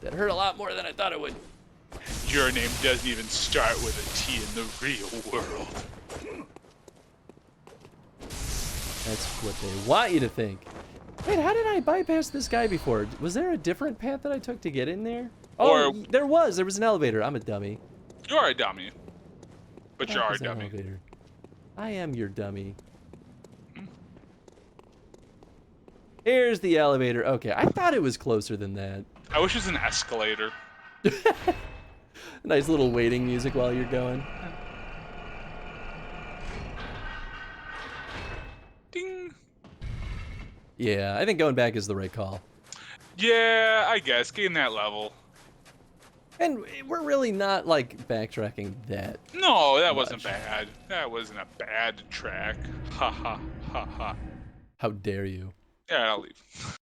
That hurt a lot more than I thought it would. Your name doesn't even start with a T in the real world. That's what they want you to think. Wait, how did I bypass this guy before? Was there a different path that I took to get in there? Oh, there was an elevator. I'm a dummy. You are a dummy. But you are a dummy. Elevator? I am your dummy. Here's the elevator. Okay, I thought it was closer than that. I wish it was an escalator. Nice little waiting music while you're going. Ding. Yeah, I think going back is the right call. Yeah, I guess. Getting that level. And we're really not, like, backtracking that. No, that wasn't bad. That wasn't a bad track. Ha ha ha ha. How dare you? Yeah, I'll leave.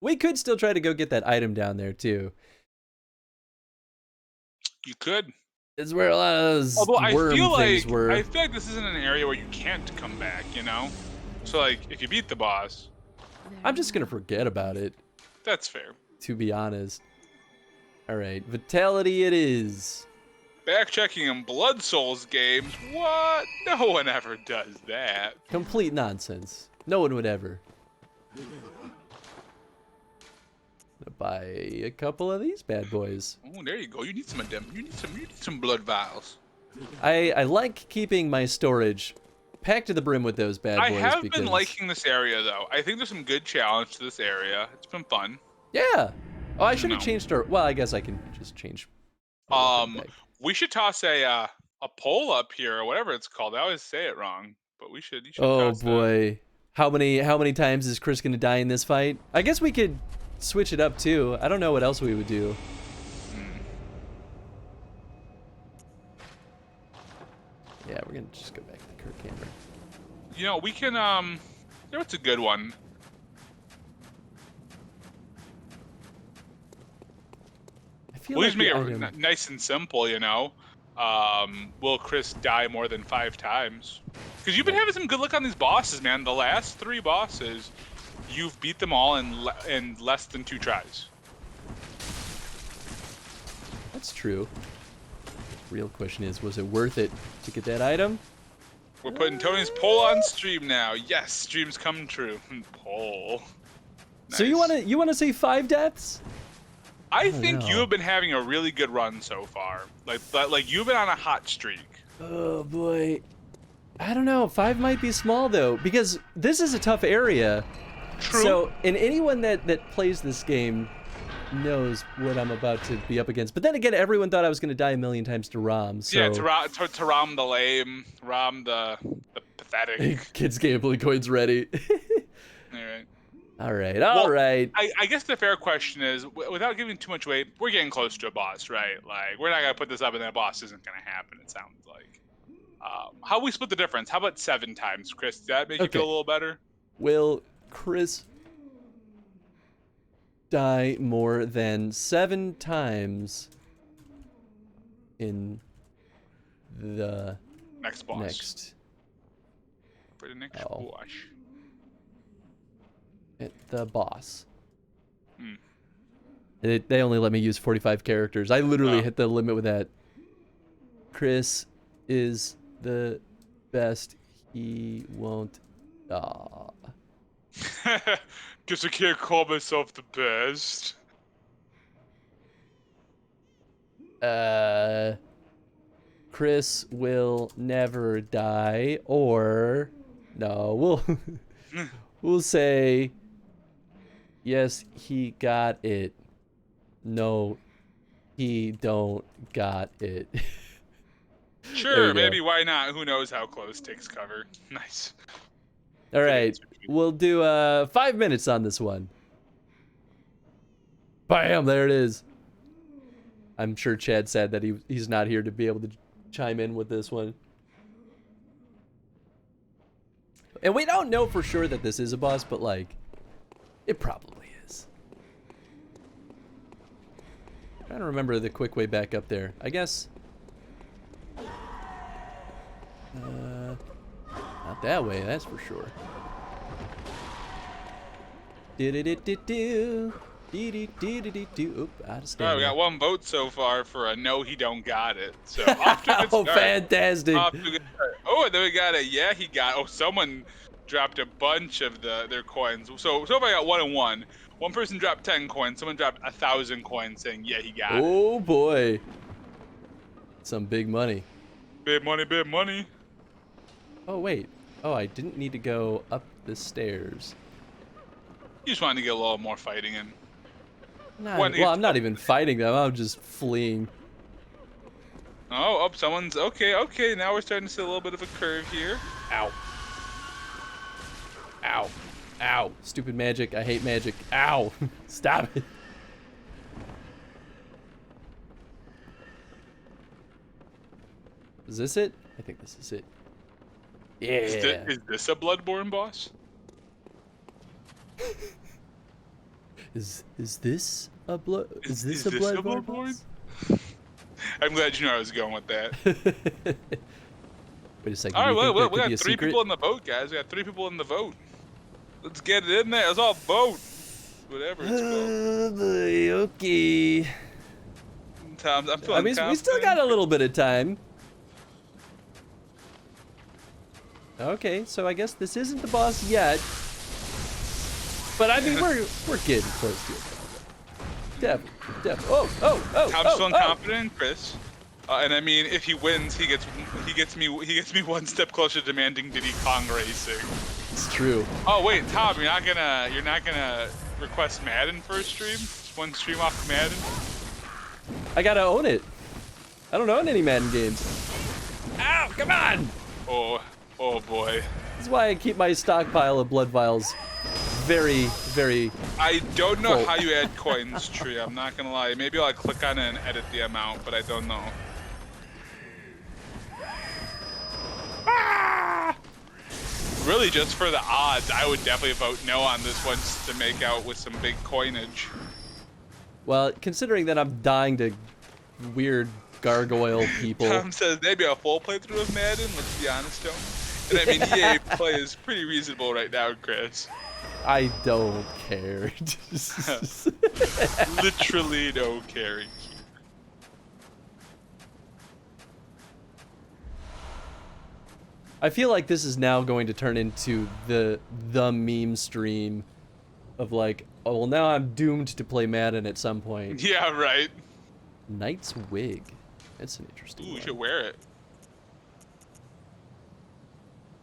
We could still try to go get that item down there, too. You could. It's where a lot of those worm things were. I feel like this isn't an area where you can't come back, you know? So, like, if you beat the boss... I'm just gonna forget about it. That's fair. To be honest. Alright, Vitality it is. Backchecking in Blood Souls games? What? No one ever does that. Complete nonsense. No one would ever. Gonna buy a couple of these bad boys. Oh, there you go. You need some of them. You need some blood vials. I like keeping my storage packed to the brim with those bad boys. I have been liking this area though. I think there's some good challenge to this area. It's been fun. Yeah. Oh, I should have changed our. Well, I guess I can just change. We should toss a poll up here or whatever it's called. I always say it wrong, but we should. You should oh toss boy, that. How many times is Chris gonna die in this fight? I guess we could switch it up too. I don't know what else we would do. Yeah, we're gonna just go back to the Kirk camera. You know, we can. You know, what's a good one? We'll just make it nice and simple, you know. Will Chris die more than 5 times? Because you've been having some good luck on these bosses, man. The last 3 bosses, you've beat them all in less than 2 tries. That's true. Real question is, was it worth it to get that item? We're putting Tony's poll on stream now. Yes, streams come true. Poll. Nice. So you wanna say 5 deaths? I think you have been having a really good run so far. Like you've been on a hot streak. Oh boy. I don't know. 5 might be small though, because this is a tough area. True. So, and anyone that plays this game knows what I'm about to be up against. But then again, everyone thought I was going to die a million times to Rom. So. Yeah, to Rom the lame, Rom the pathetic. Kids gambling coins ready. All right. All right. I guess the fair question is, without giving too much weight, we're getting close to a boss, right? Like, we're not going to put this up and that boss isn't going to happen, it sounds like. How we split the difference? How about 7 times, Chris? Does that make you feel a little better? Will Chris die more than 7 times in the Next boss. next. For the next Oh. boss. The boss. Hmm. They only let me use 45 characters. I literally Oh. hit the limit with that. Chris is the best. He won't. Guess I can't call myself the best. Chris will never die, or no, we'll say yes, he got it. No, he don't got it. There Sure, you go. maybe, why not? Who knows how close takes cover. Nice. All Good right, answer, dude. we'll do 5 minutes on this one. Bam, there it is. I'm sure Chad said that he's not here to be able to chime in with this one. And we don't know for sure that this is a boss, but like, it probably is. Trying to remember the quick way back up there. I guess. Not that way, that's for sure. Do-do-do-do-do. Do-do-do-do-do. Oop, out of All right, stamina. we got one vote so far for a no, he don't got it. So off to a good Oh, start. fantastic. Off to a good start. Oh, and then we got a yeah, he got. Oh, someone dropped a bunch of their coins. So far I got 1 and 1. One person dropped 10 coins. Someone dropped 1,000 coins, saying yeah, he got it. Oh boy. Some big money. Big money, big money. Oh wait. Oh, I didn't need to go up the stairs. You just wanted to get a little more fighting in. Well, I'm not even fighting them. I'm just fleeing. Oh, someone's okay. Now we're starting to see a little bit of a curve here. Ow. Ow. Ow. Stupid magic. I hate magic. Ow. Stop it. Is this it? I think this is it. Yeah. Is this a Bloodborne boss? Is this a blood? Is this a this a Bloodborne? Bloodborne? I'm glad you know I was going with that. Wait a second. All right, do you think well, there we could got be a 3 secret? people in the vote, guys. We got 3 people in the vote. Let's get it in there. Let's all vote. Whatever it's called. Oh boy, okay. Tom, I'm feeling I mean, we still confident. got a little bit of time. Okay, so I guess this isn't the boss yet. But I mean, we're getting close to it. Definitely. Oh. Tom's feeling confident, Chris. And I mean, if he wins, he gets me 1 step closer to demanding Diddy Kong Racing. It's true. Oh wait, Tom, you're not gonna request Madden for a stream? Just 1 stream off of Madden? I gotta own it. I don't own any Madden games. Ow, come on! Oh boy. This is why I keep my stockpile of blood vials very, very... I don't know Full. how you add coins, Tree. I'm not gonna lie. Maybe I'll click on it and edit the amount, but I don't know. Ah! Really, just for the odds, I would definitely vote no on this one just to make out with some big coinage. Well, considering that I'm dying to weird gargoyle people... Tom says maybe a full playthrough of Madden. Let's be honest, Tony. And I mean, EA play is pretty reasonable right now, Chris. I don't care. Literally no caring. I feel like this is now going to turn into the meme stream of like, oh, well, now I'm doomed to play Madden at some point. Yeah, right. Knight's wig. That's an interesting Ooh, you one. should wear it.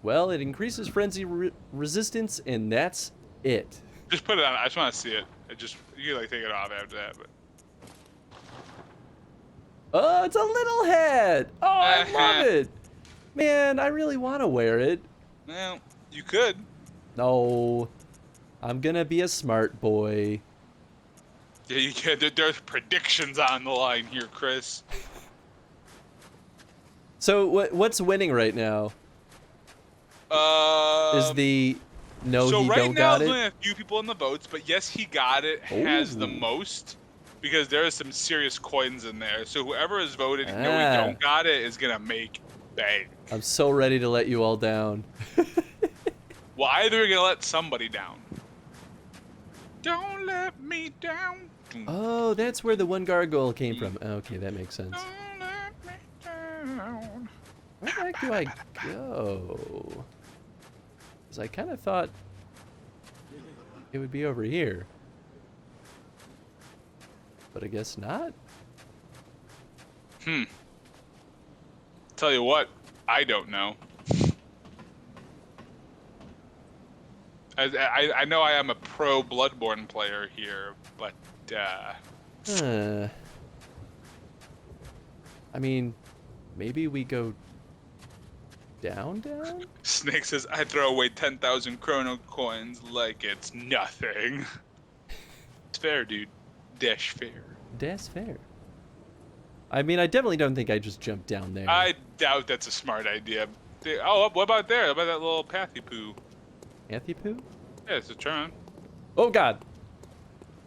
Well, it increases frenzy resistance, and that's it. Just put it on. I just want to see it. You can like take it off after that, but. Oh, it's a little head. Oh, I love it. Man, I really want to wear it. Well, you could. No, I'm gonna be a smart boy. Yeah, you can. There's predictions on the line here, Chris. So what's winning right now? Is the no, so he right don't now got there's it? only a few people in the votes, but yes, he got it. Has the Ooh. most. because there is some serious coins in there. So whoever is voted, no, we Ah. don't got it, is gonna make bank. I'm so ready to let you all down. Well, either we're gonna let somebody down. Don't let me down. Oh, that's where the one gargoyle came from. Okay, that makes sense. Don't let me down. Where the heck do I go? Because I kind of thought it would be over here. But I guess not. Tell you what, I don't know. I know I am a pro Bloodborne player here, but I mean, maybe we go down? Snake says I throw away 10,000 chrono coins like it's nothing. It's fair, dude. Dash fair. That's fair. I mean, I definitely don't think I just jumped down there. I doubt that's a smart idea. Oh, what about there? What about that little pathy poo? Pathy poo? Yeah, it's a turn. Oh God!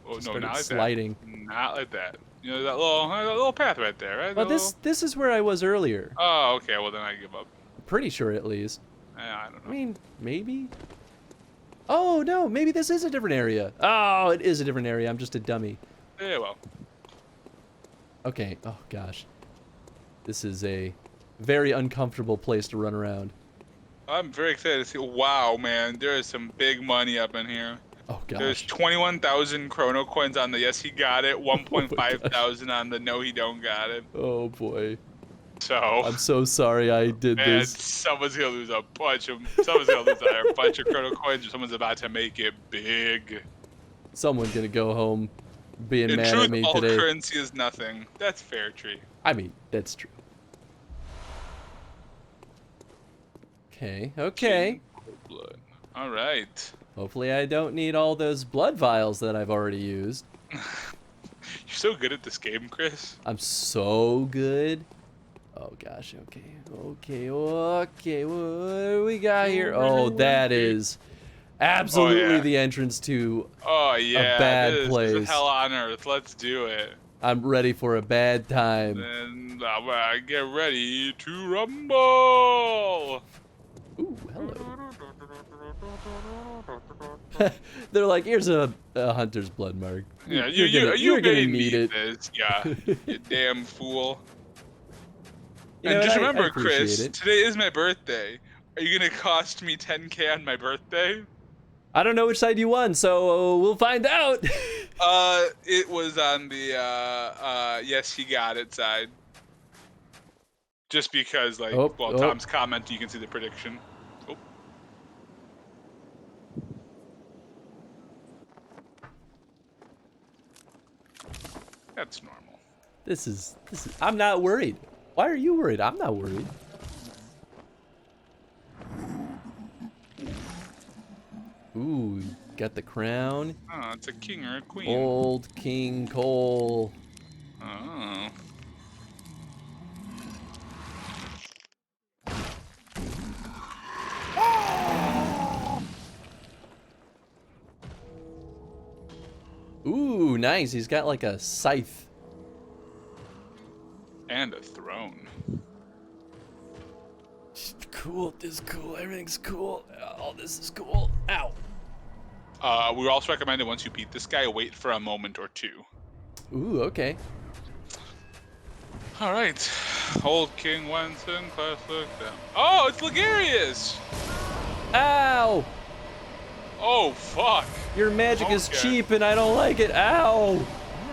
Oh Just no, started not like sliding. that. Not like that. You know that little path right there, right? Well, That this is where I was earlier. Oh, okay. Well, then I give up. Pretty sure, at least. I don't I know. mean, maybe. Oh no, maybe this is a different area. Oh, it is a different area. I'm just a dummy. Yeah, well. Okay. Oh gosh, this is a very uncomfortable place to run around. I'm very excited to see. Wow, man, there is some big money up in here. Oh gosh. There's 21,000 chrono coins on the yes he got it, my 1.5 thousand on the no he don't got it. Oh boy. So I'm so sorry I did man, this. someone's gonna lose a bunch of chrono coins, or someone's about to make it big. Someone's gonna go home being In mad truth, at me all today. currency is nothing. That's fair, Tree. I mean, that's true. Okay, okay. Blood. All right. Hopefully I don't need all those blood vials that I've already used. You're so good at this game, Chris. I'm so good. Oh gosh, okay. What do we got here? Oh, that is absolutely the entrance to Oh yeah, a bad this place. is hell on earth. Let's do it. I'm ready for a bad time. And get ready to rumble. Ooh, hello. They're like, here's a hunter's blood mark. Yeah, you're gonna made need me it. This. Yeah, you damn fool. You And know, just I remember, appreciate Chris, it. today is my birthday. Are you gonna cost me 10K on my birthday? I don't know which side you won, so we'll find out. It was on the yes, he got it side. Just because, like, Tom's comment, you can see the prediction. Oh. That's normal. This is. I'm not worried. Why are you worried? I'm not worried. Ooh, got the crown. Oh, it's a king or a queen. Old King Cole. Oh. Ooh, nice. He's got like a scythe. And a throne. Cool. This is cool. Everything's cool. Oh, this is cool. Ow. We also recommend that once you beat this guy, wait for a moment or two. Ooh, okay. All right. Old King Wenson, class look down. Oh, it's Ligarius! Ow! Oh, fuck. Your magic is Okay. cheap and I don't like it. Ow!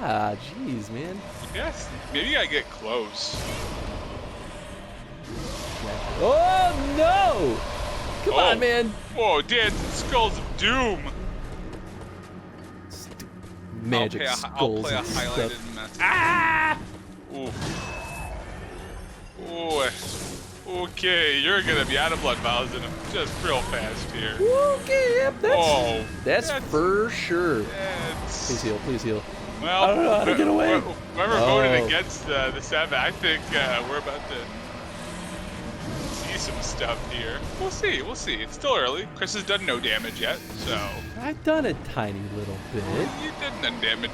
Ah, jeez, man. Yes, maybe I get close. Oh, no! Come on, man. Whoa, dancing skulls of doom. Magic I'll skulls play a and highlighted stuff. message. Ah! Ooh. Ooh. Okay, you're gonna be out of blood vials in just real fast here. Okay, yep, that's for sure. That's... Please heal, please heal. Well, I don't know how to get away. Whoever voted against the 7, I think we're about to see some stuff here. We'll see, we'll see. It's still early. Chris has done no damage yet, so... I've done a tiny little bit. You did none damage.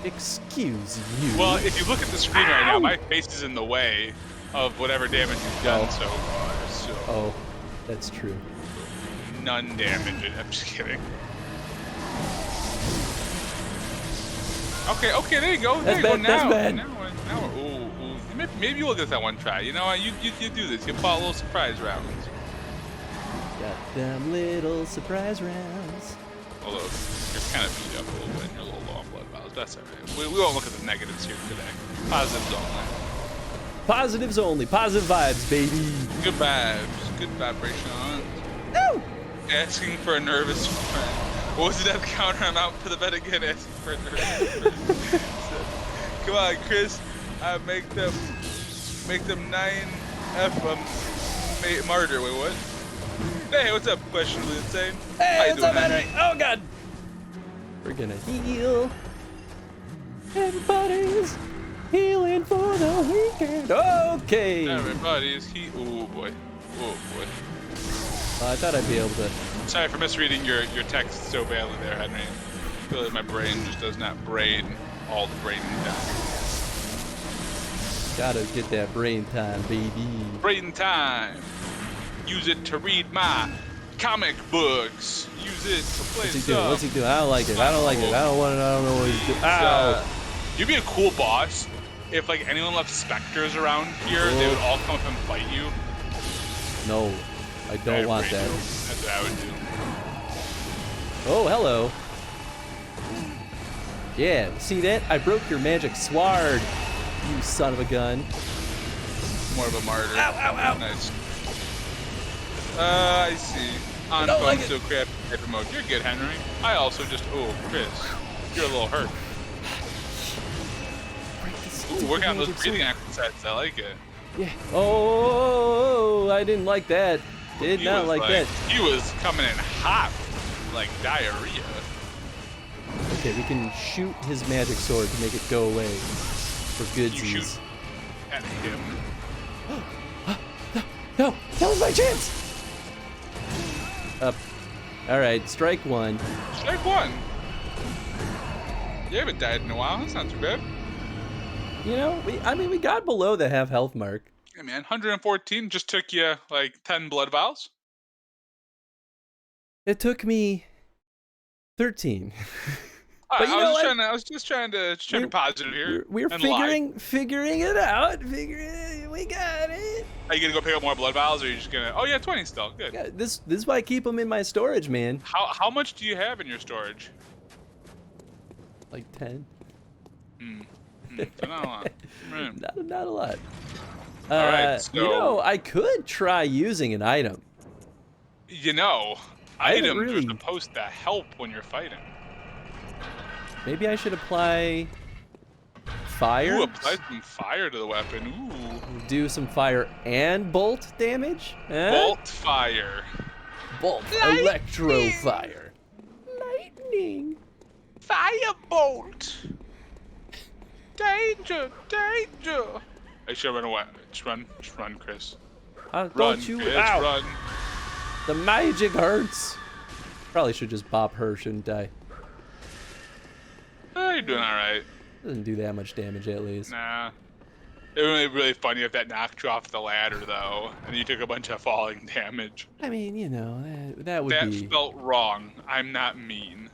Excuse you. Well, if you look at the screen right now, my face is in the way of whatever damage you've done so far. So Oh, that's true. none damage. I'm just kidding. Okay, there you go. There That's you go. bad, that's Now, bad. now, ooh. Maybe you'll get that one try. You know what? You do this. You pull a little surprise rounds. Got them little surprise rounds. Although you're kind of beat up a little bit and you're a little low on blood vials. That's alright. We won't look at the negatives here today. Positives only. Positives only. Positive vibes, baby. Good vibes. Good vibrations. No! Asking for a nervous friend. What was that counter? I'm out for the bet again. Asking for a nervous friend. Come on, Chris. Make them 9F martyr. Wait, what? Hey, what's up, questionably insane? How Hey, you what's up, doing, Henry? Oh, God. We're gonna heal. Everybody's healing for the weekend. Okay. Everybody's ooh boy. Oh boy. I thought I'd be able to. Sorry for misreading your text so badly there, Henry. I feel like my brain just does not brain all the brain time. Gotta get that brain time, baby. Brain time. Use it to read my comic books. Use it to play What's he doing? What's he doing? I don't like it. I don't like it. I don't want it. I don't know what he's doing. Ow. You'd be a cool boss if like anyone left specters around here, they would all come up and fight you. No, I don't want that. That's what I would do. Oh, hello. Yeah, see that? I broke your magic sword, you son of a gun. More of a martyr. Ow, ow, ow. Nice. I see. On don't phone, like it. so crap paper mode. You're good, Henry. I also just, Chris, you're a little hurt. Ooh, working on those breathing exercises. I like it. Yeah. Oh, I didn't like that. Did not like that. He was coming in hot, like diarrhea. Okay, we can shoot his magic sword to make it go away. For You goodsies. shoot at him. No, that was my chance. Up. All right, strike one. Strike one. You haven't died in a while. That's not too bad. You know, we got below the half health mark. Hey man, 114 just took you like 10 blood vials. It took me 13. Alright, you know what? I was just trying to be positive here. We're and lie. figuring it out. We got it. Are you gonna go pick up more blood vials, or are you just gonna? Oh yeah, 20 still. Good. Yeah, this is why I keep them in my storage, man. How much do you have in your storage? Like 10. So not a lot. Right. Not a lot. Alright, so You know, I could try using an item. You know, I haven't items really- are supposed to help when you're fighting. Maybe I should apply fire. Ooh, apply some fire to the weapon. Ooh. Do some fire and bolt damage. Huh? Bolt fire. Bolt. Lightning. Electro fire. Lightning. Firebolt. Danger, danger. I should run away. Just run, Chris. Run, Don't you? Chris, Ow. run. The magic hurts. Probably should just bop her, shouldn't I? You're doing all right. Doesn't do that much damage at least. Nah. It would be really funny if that knocked you off the ladder, though, and you took a bunch of falling damage. I mean, you know, that would That be. felt wrong. I'm not mean.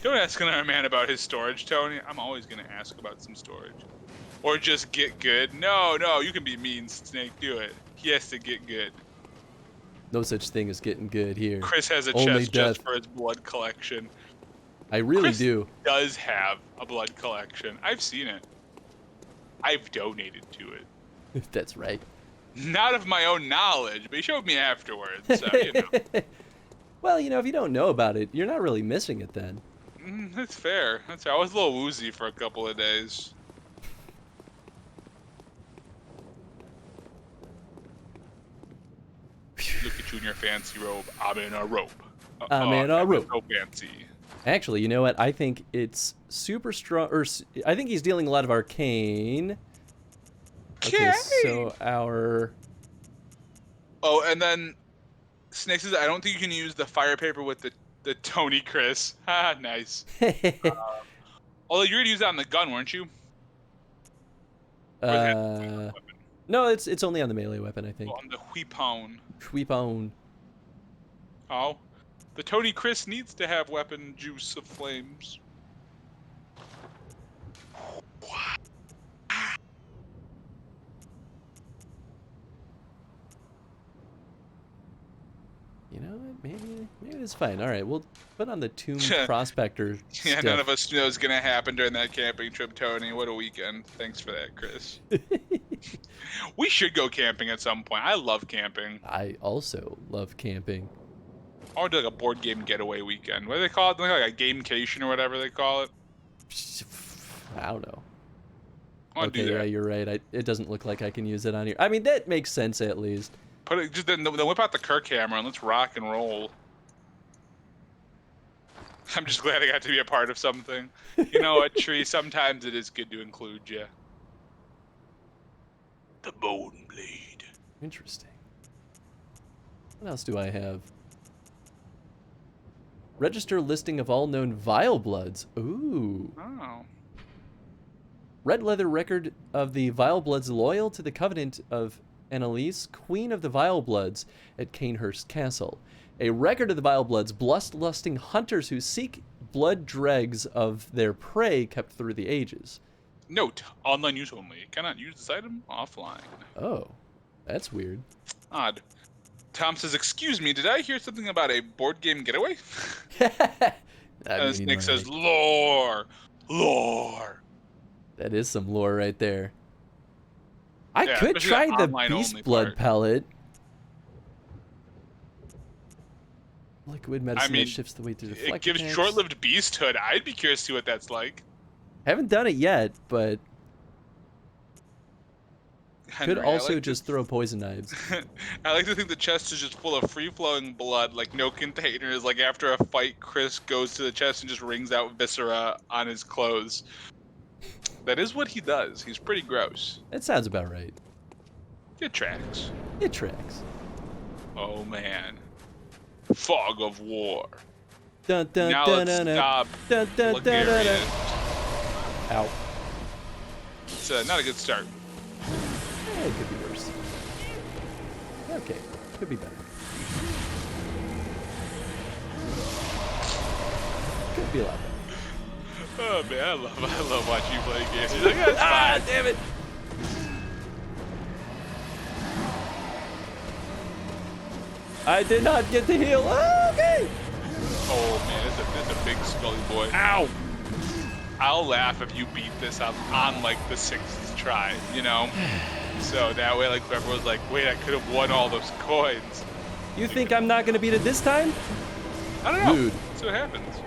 Don't ask another man about his storage, Tony. I'm always going to ask about some storage. Or just get good. No, you can be mean, Snake. Do it. He has to get good. No such thing as getting good here. Chris has a Only chest just death. for his blood collection. I really Chris do. does have a blood collection. I've seen it. I've donated to it. That's right. Not of my own knowledge, but he showed me afterwards, so, you know. Well, you know, if you don't know about it, you're not really missing it then. That's fair. That's fair. I was a little woozy for a couple of days. Look at you in your fancy robe. I'm in a robe. I'm in a robe. So fancy. Actually, you know what? I think it's super strong. I think he's dealing a lot of arcane. Okay, so our. Oh, and then Snake says, I don't think you can use the fire paper with the Tony Chris. Ha, nice. Although you were gonna use that on the gun, weren't you? Or is it No, it's only on the melee weapon, I think. on the weapon? Weapon. Oh, the Tony Chris needs to have weapon juice of flames. You know what? Maybe it's fine. All right, we'll put on the Tomb Prospector. Yeah, stuff. none of us knew it was gonna happen during that camping trip, Tony. What a weekend! Thanks for that, Chris. We should go camping at some point. I love camping. I also love camping. I want to do like a board game getaway weekend. What do they call it? Like a gamecation or whatever they call it. I don't know. I want to Okay, do yeah, that. you're right. It doesn't look like I can use it on here. I mean, that makes sense at least. Put it just then whip out the Kirk hammer and let's rock and roll. I'm just glad I got to be a part of something. You know what, Tree? Sometimes it is good to include you. The Bone Blade. Interesting. What else do I have? Register listing of all known Vile Bloods. Ooh. Oh. Red leather record of the Vile Bloods loyal to the covenant of Annalise, Queen of the Vile Bloods at Canehurst Castle. A record of the Vile Bloods, blood-lusting hunters who seek blood dregs of their prey kept through the ages. Note, online use only. Cannot use this item offline. Oh, that's weird. Odd. Tom says, excuse me, did I hear something about a board game getaway? And Snake says, lore. Lore. That is some lore right there. I Yeah, could especially try the the online-only Beast Blood part. pellet. Liquid medicine I mean, that shifts the weight through the it flex gives attacks. short-lived beasthood. I'd be curious to see what that's like. Haven't done it yet, but Henry, could I also like just throw poison knives. I like to think the chest is just full of free-flowing blood, like no containers. Like after a fight, Chris goes to the chest and just wrings out viscera on his clothes. That is what he does. He's pretty gross. That sounds about right. It tracks. It tracks. Oh man. Fog of war. Dun, dun, Now dun, let's dun, stop dun, dun, dun, dun, dun. Bulgarian. Ow. It's not a good start. It could be worse. Okay, could be better. Could be a lot better. Oh man, I love watching you play games. You're like, yeah, it's fine. Damn it! I did not get the heal. Oh, okay. Oh man, it's a big scully boy. Ow! I'll laugh if you beat this up on like the 6th try, you know? So that way, like, whoever was like, wait, I could have won all those coins. You think I'm not gonna beat it this time? I don't know. Rude. That's what happens.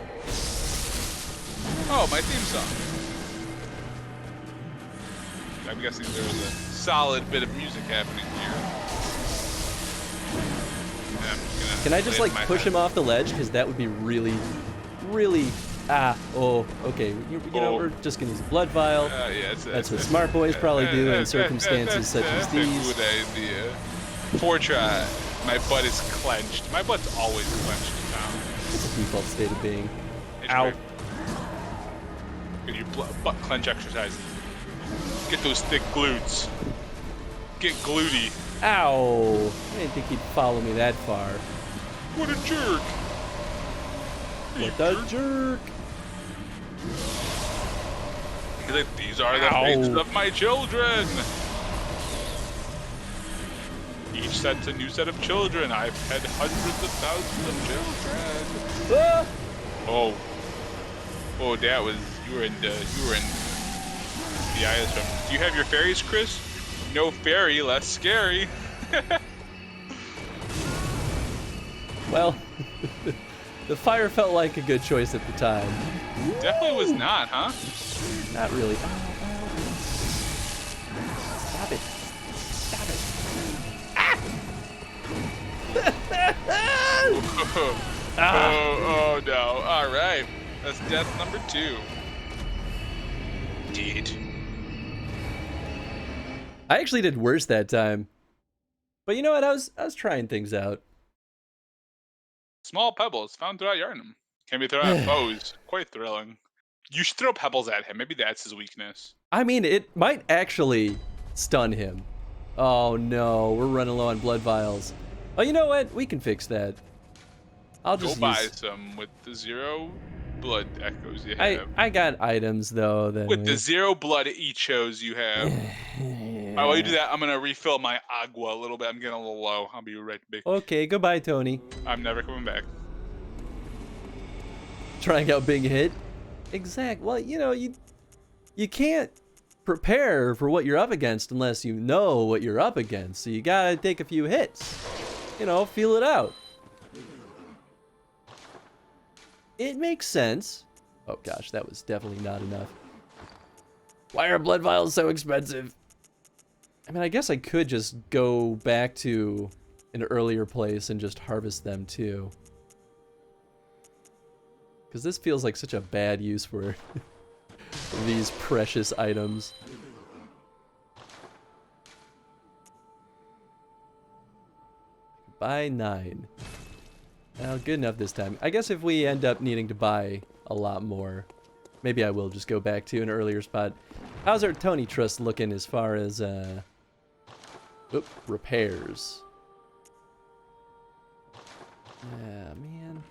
Oh, my theme song. I'm guessing there was a solid bit of music happening here. Yeah, I'm just gonna Can I just play it like in my push head. him off the ledge? Because that would be really, really. Oh, okay. You know, Oh. we're just gonna use a blood vial. Yeah, That's what smart boys probably do in circumstances such as these. Good idea. 4 try. My butt is clenched. My butt's always clenched, Tom. It's a default state of being. It's Ow. great. Get your butt clench exercises. Get those thick glutes. Get glutey. Ow! I didn't think he'd follow me that far. What a jerk. What the jerk! He's like, these are the Ow. fates of my children. Each set's a new set of children. I've had hundreds of thousands of children. Ah! Oh. Oh, that was you were in the ice room. Do you have your fairies, Chris? No fairy, less scary. Well, the fire felt like a good choice at the time. Definitely was not, huh? Not really. Stop it. Stop it. Oh no. All right. That's death number 2. Indeed. I actually did worse that time. But you know what? I was trying things out. Small pebbles found throughout Yarnum. Can be thrown at foes. Quite thrilling. You should throw pebbles at him. Maybe that's his weakness. I mean, it might actually stun him. Oh no, we're running low on blood vials. Oh, you know what? We can fix that. I'll Go just buy use... some with the 0 blood echoes you I have. I got items though. With the Then 0 blood eachos you have. Oh, while you do that, I'm gonna refill my agua a little bit. I'm getting a little low. I'll be right back. Okay, goodbye, Tony. I'm never coming back. Trying out big hit. Exact. Well, you know, you can't prepare for what you're up against unless you know what you're up against. So you gotta take a few hits. You know, feel it out. It makes sense. Oh gosh, that was definitely not enough. Why are blood vials so expensive? I mean, I guess I could just go back to an earlier place and just harvest them too. Because this feels like such a bad use for these precious items. Buy 9. Well, good enough this time. I guess if we end up needing to buy a lot more, maybe I will just go back to an earlier spot. How's our Tony Trust looking as far as, repairs? Yeah, man.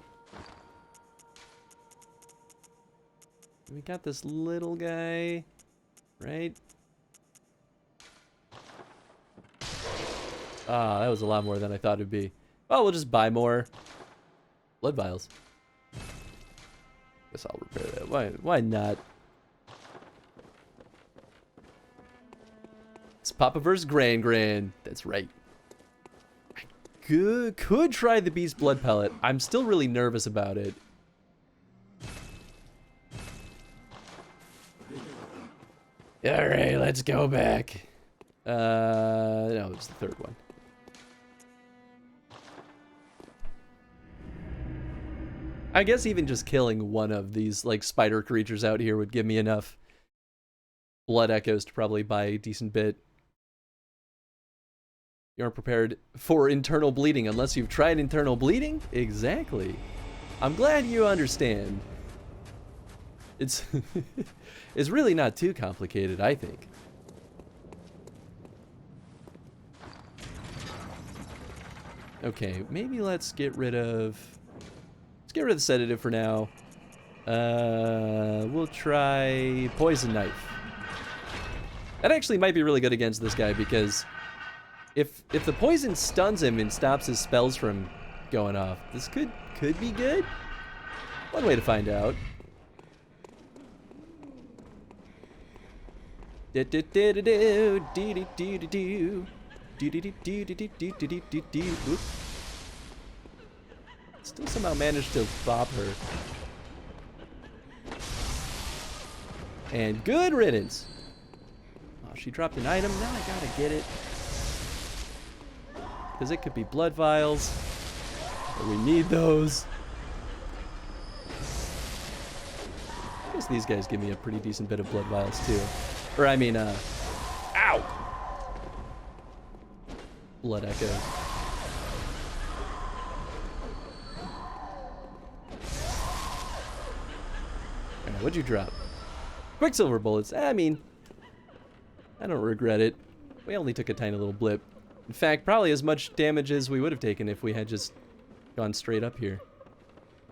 We got this little guy, right? Ah, that was a lot more than I thought it'd be. Well, we'll just buy more blood vials. Guess I'll repair that. Why not? It's Papa vs. Gran. That's right. I could try the Beast Blood Pellet. I'm still really nervous about it. Alright, let's go back. No, it's the third one. I guess even just killing one of these, like, spider creatures out here would give me enough blood echoes to probably buy a decent bit. You aren't prepared for internal bleeding unless you've tried internal bleeding? Exactly. I'm glad you understand. It's it's really not too complicated, I think. Okay, maybe let's get rid of the sedative for now. We'll try poison knife. That actually might be really good against this guy because if the poison stuns him and stops his spells from going off, this could be good. One way to find out. Still somehow managed to bop her. And good riddance. Oh, she dropped an item. Now I gotta get it. Because it could be blood vials. We need those. I guess these guys give me a pretty decent bit of blood vials too. Or I mean, ow! Blood echo. Alright, what'd you drop? Quicksilver bullets. I mean, I don't regret it. We only took a tiny little blip. In fact, probably as much damage as we would have taken if we had just gone straight up here.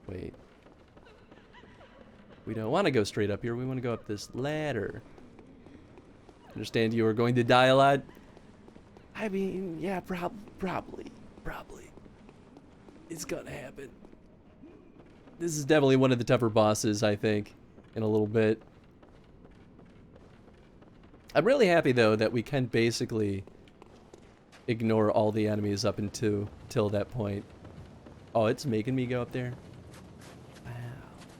Wait. We don't want to go straight up here. We want to go up this ladder. Understand you are going to die a lot? I mean, yeah, probably. It's gonna happen. This is definitely one of the tougher bosses, I think, in a little bit. I'm really happy, though, that we can basically ignore all the enemies up until that point. Oh, it's making me go up there? Wow,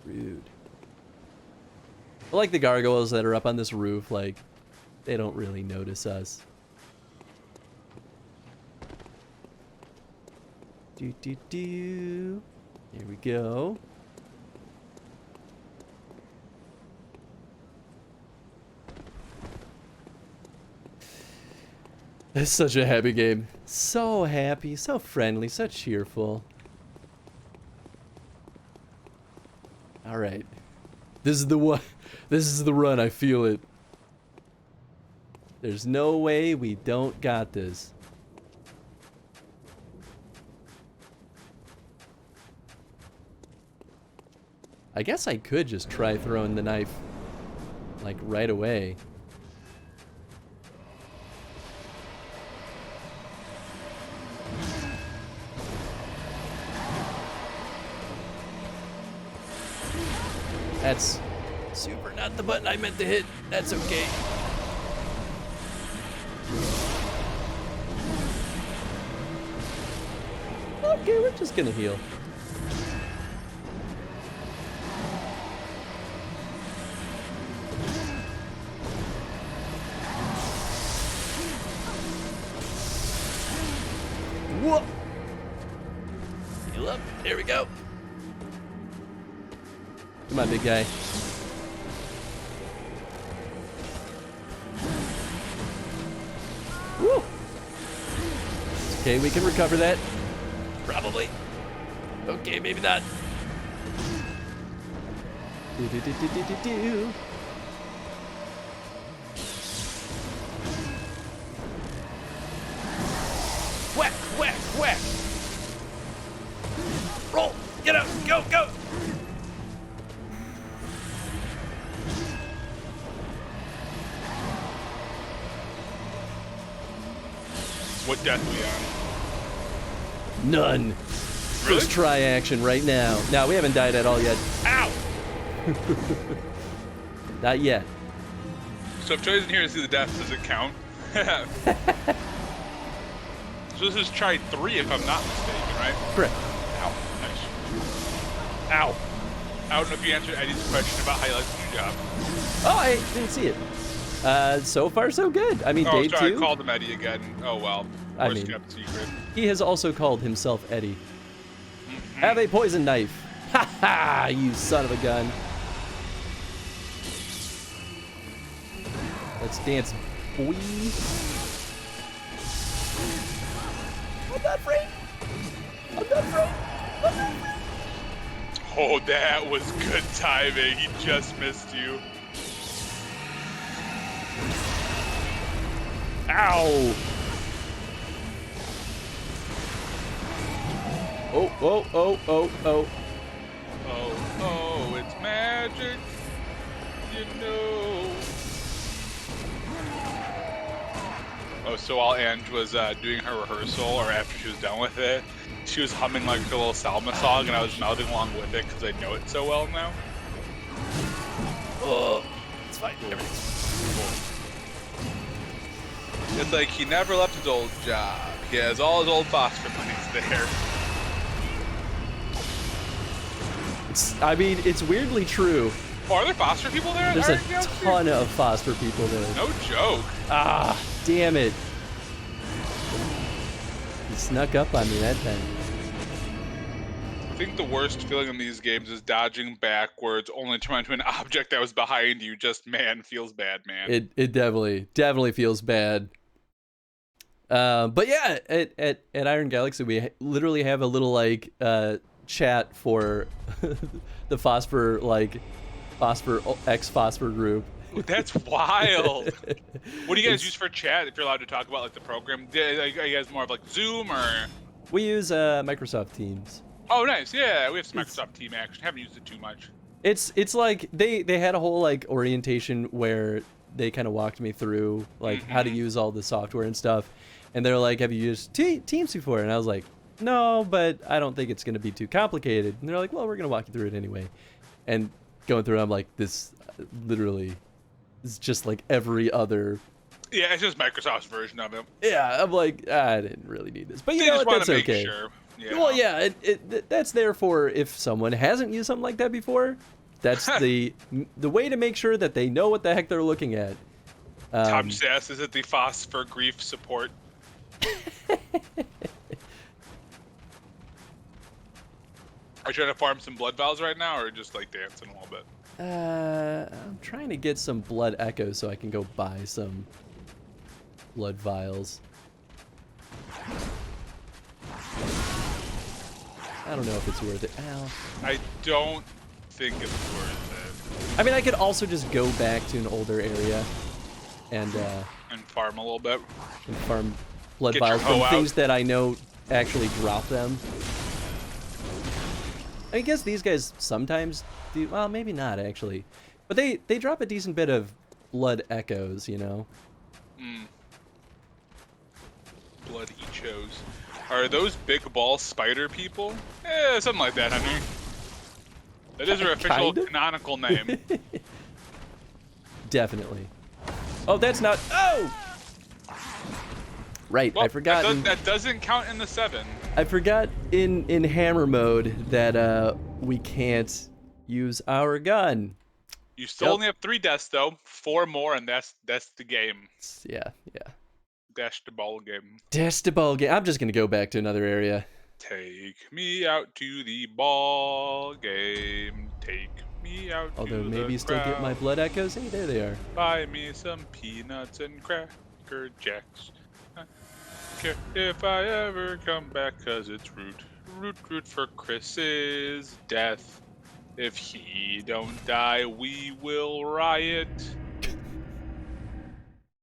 rude. I like the gargoyles that are up on this roof, like, they don't really notice us. Here we go. It's such a happy game. So happy, so friendly, so cheerful. Alright. This is the one. This is the run. I feel it. There's no way we don't got this. I guess I could just try throwing the knife, like, right away. That's super not the button I meant to hit. That's okay. Okay, we're just gonna heal. Whoa! Heal up. There we go. Come on, big guy. Woo! It's okay, we can recover that. Probably. Okay, maybe not. Do. Whack, whack, whack. Roll. Get up. Go, go. What death we on? None. Really? First try action right now. No, we haven't died at all yet. Ow! Not yet. So if Joey's in here to see the death, does it count? So this is try 3 if I'm not mistaken, right? Correct. Ow. Nice. Ow. I don't know if you answered Eddie's question about how you like the new job. Oh, I didn't see it. So far so good. I mean, Oh, day sorry, 2. I called him Eddie again. Oh, well. I Worst mean- kept secret. He has also called himself Eddie. Have a poison knife. Ha ha! You son of a gun. Let's dance, boy. I'm not afraid. I'm not afraid. I'm not afraid. Oh, that was good timing. He just missed you. Ow! Oh, oh, oh, oh, oh. Oh, oh, it's magic. You know. Oh, so while Ange was doing her rehearsal, or after she was done with it, she was humming like her little Salma song, and I was mouthing along with it because I know it so well now. Oh, it's fine. Everything's Cool. It's like he never left his old job. He has all his old phosphor monies there. I mean, it's weirdly true. Oh, are there phosphor people there? There's a Iron Galaxy? ton of phosphor people there. No joke. Ah, damn it. He snuck up on me that time. I think the worst feeling in these games is dodging backwards, only to run into an object that was behind you. Just, man, feels bad, man. It definitely feels bad. But yeah, at Iron Galaxy, we literally have a little, like, chat for the phosphor X phosphor group. That's wild. What do you guys use for chat if you're allowed to talk about like the program? Are you guys more of like Zoom or? We use Microsoft Teams. Oh, nice. Yeah, we have some Microsoft Team action. Haven't used it too much. It's like they had a whole like orientation where they kind of walked me through like how to use all the software and stuff, and they're like, "Have you used Teams before?" And I was like, "No, but I don't think it's going to be too complicated." And they're like, "Well, we're going to walk you through it anyway." And going through it, I'm like, "This literally is just like every other." Yeah, it's just Microsoft's version of it. Yeah, I'm like, I didn't really need this, but you They know just what? want That's to make okay. sure. Yeah. Well, yeah, that's there for if someone hasn't used something like that before. That's the way to make sure that they know what the heck they're looking at. Tom just asked, is it the phosphor grief support? Are you trying to farm some blood vials right now, or just like dancing a little bit? I'm trying to get some blood echoes so I can go buy some blood vials. I don't know if it's worth it. Ow. I don't think it's worth it. I mean, I could also just go back to an older area and farm a little bit. farm blood Get your vials from hoe out. things that I know actually drop them. I guess these guys sometimes do. Well, maybe not actually, but they drop a decent bit of blood echoes, you know. Blood Echos. Are those big ball spider people? Eh, something like that, Henry. That is their official Kind of? canonical name. Definitely. Oh, that's not. Oh. Right, Well, I forgot. that doesn't count in the 7. I forgot in hammer mode that we can't use our gun. You still Yep. only have 3 deaths though. 4 more, and that's the game. Yeah. Dash the ball game. Dash the ball game. I'm just gonna go back to another area. Take me out to the ball game. Take me out Although to maybe the still get my crowd. blood echoes. Hey, there they are. Buy me some peanuts and cracker jacks. I don't care if I ever come back, cause it's root for Chris's death. If he don't die, we will riot.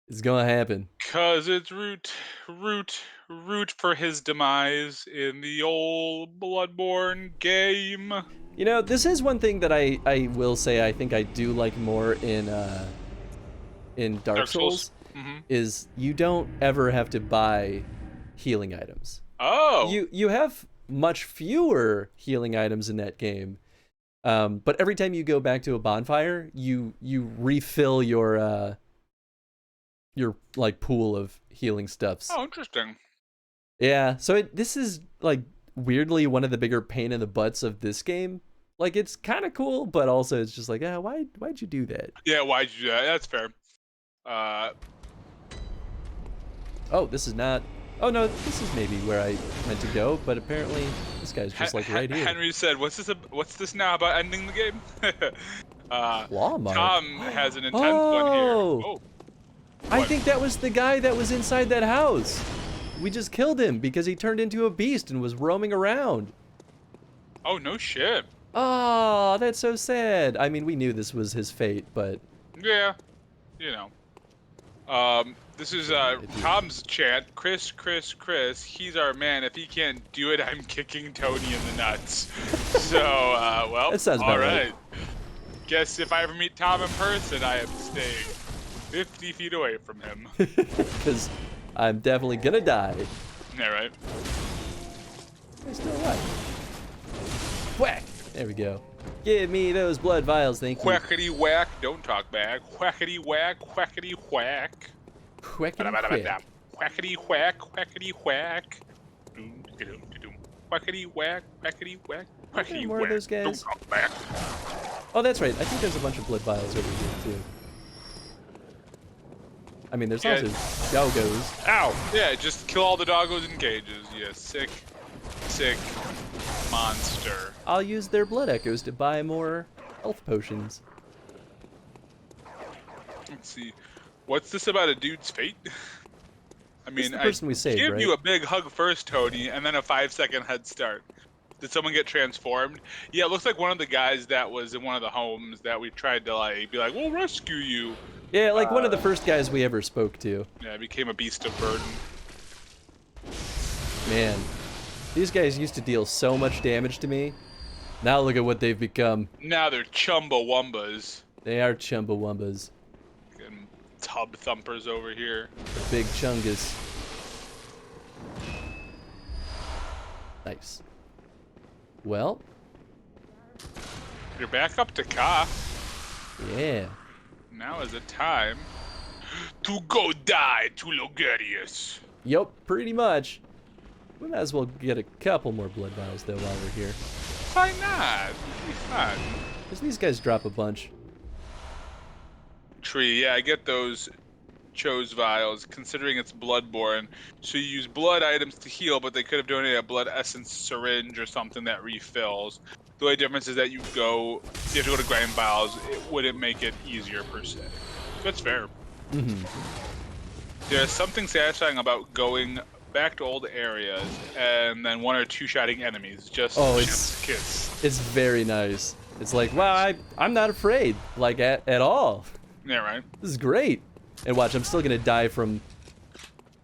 It's gonna happen. Cause it's root for his demise in the old Bloodborne game. You know, this is one thing that I will say I think I do like more in Dark Souls. Mm-hmm. Is you don't ever have to buy healing items. Oh. You have much fewer healing items in that game. But every time you go back to a bonfire, you refill your like pool of healing stuffs. Oh, interesting. Yeah, so this is like weirdly one of the bigger pain in the butts of this game. Like it's kind of cool, but also it's just like, why'd you do that? Yeah, why'd you do that? That's fair. Oh, this is not. Oh no, this is maybe where I meant to go, but apparently this guy's just like right here. Henry said, "What's this now about ending the game?" Walmart. Tom has an intense one here. Oh, I what? think that was the guy that was inside that house. We just killed him because he turned into a beast and was roaming around. Oh, no shit. Oh, that's so sad. I mean, we knew this was his fate, but Yeah, you know. This is Tom's chant. Chris. He's our man. If he can't do it, I'm kicking Tony in the nuts. So, well, That sounds all about right. right. Guess if I ever meet Tom in person, I am staying 50 feet away from him. because I'm definitely gonna die. Yeah, right. He's still alive. Whack! There we go. Give me those blood vials, thank you. Whackity whack, don't talk back. Whackity whack, whackity whack. Whackity whack. Whackity whack, whackity whack. Whackity whack, whackity whack, whackity more of whack. those guys? Don't talk back. Oh, that's right. I think there's a bunch of blood vials over here too. I mean, there's Yeah. also doggos. Ow! Yeah, just kill all the doggos in cages. You sick monster. I'll use their blood echoes to buy more health potions. Let's see. What's this about a dude's fate? I mean, the person we saved, give right? you a big hug first, Tony, and then a 5-second head start. Did someone get transformed? Yeah, it looks like one of the guys that was in one of the homes that we tried to like be like, we'll rescue you. Yeah, like one of the first guys we ever spoke to. Yeah, became a beast of burden. Man, these guys used to deal so much damage to me. Now look at what they've become. Now they're chumbawumbas. They are chumbawumbas. And tub thumpers over here. Big chungus. Nice. Well, You're back up to Ka. yeah. Now is the time to go die to Logarius. Yup, pretty much. We might as well get a couple more blood vials though while we're here. Why not? It'll be fun. Because these guys drop a bunch. Tree, yeah, I get those chose vials, considering it's Bloodborne. So you use blood items to heal, but they could have donated a blood essence syringe or something that refills. The only difference is that you have to go to grind vials. It wouldn't make it easier per se. That's fair. There's something satisfying about going back to old areas and then one or two shotting enemies. Just Oh, chef's kiss. It's very nice. It's like, wow, I'm not afraid, like, at all. Yeah, right. This is great. And watch, I'm still gonna die from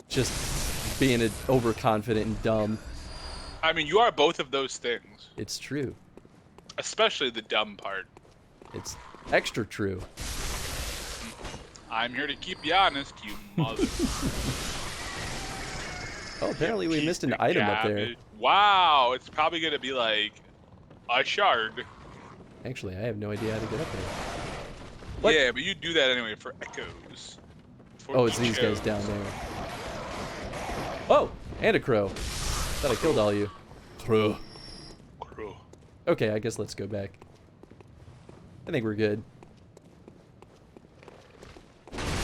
just being overconfident and dumb. I mean, you are both of those things. It's true. Especially the dumb part. It's extra true. I'm here to keep you honest, you mother. Oh, apparently we Piece missed an of item up there. garbage. Wow, it's probably gonna be like a shard. Actually, I have no idea how to get up there. What? Yeah, but you do that anyway for echoes. For Oh, it's these guys echoes. down there. Oh, and a crow. Thought I killed all you. Crow. Crow. Okay, I guess let's go back. I think we're good.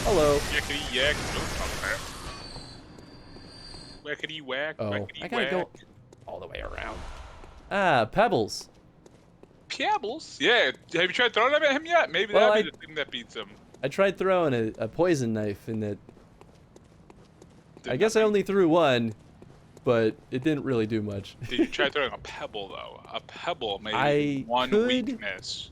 Hello. Yakety yak. Wackety whack. Oh, Wackety I gotta whack. go all the way around. Ah, pebbles. Pebbles? Yeah. Have you tried throwing them at him yet? Maybe Well, that'd be the thing that beats him. I tried throwing a poison knife in that. Did I guess I nothing. only threw one, but it didn't really do much. Did you try throwing a pebble though? A pebble may I be one could- weakness.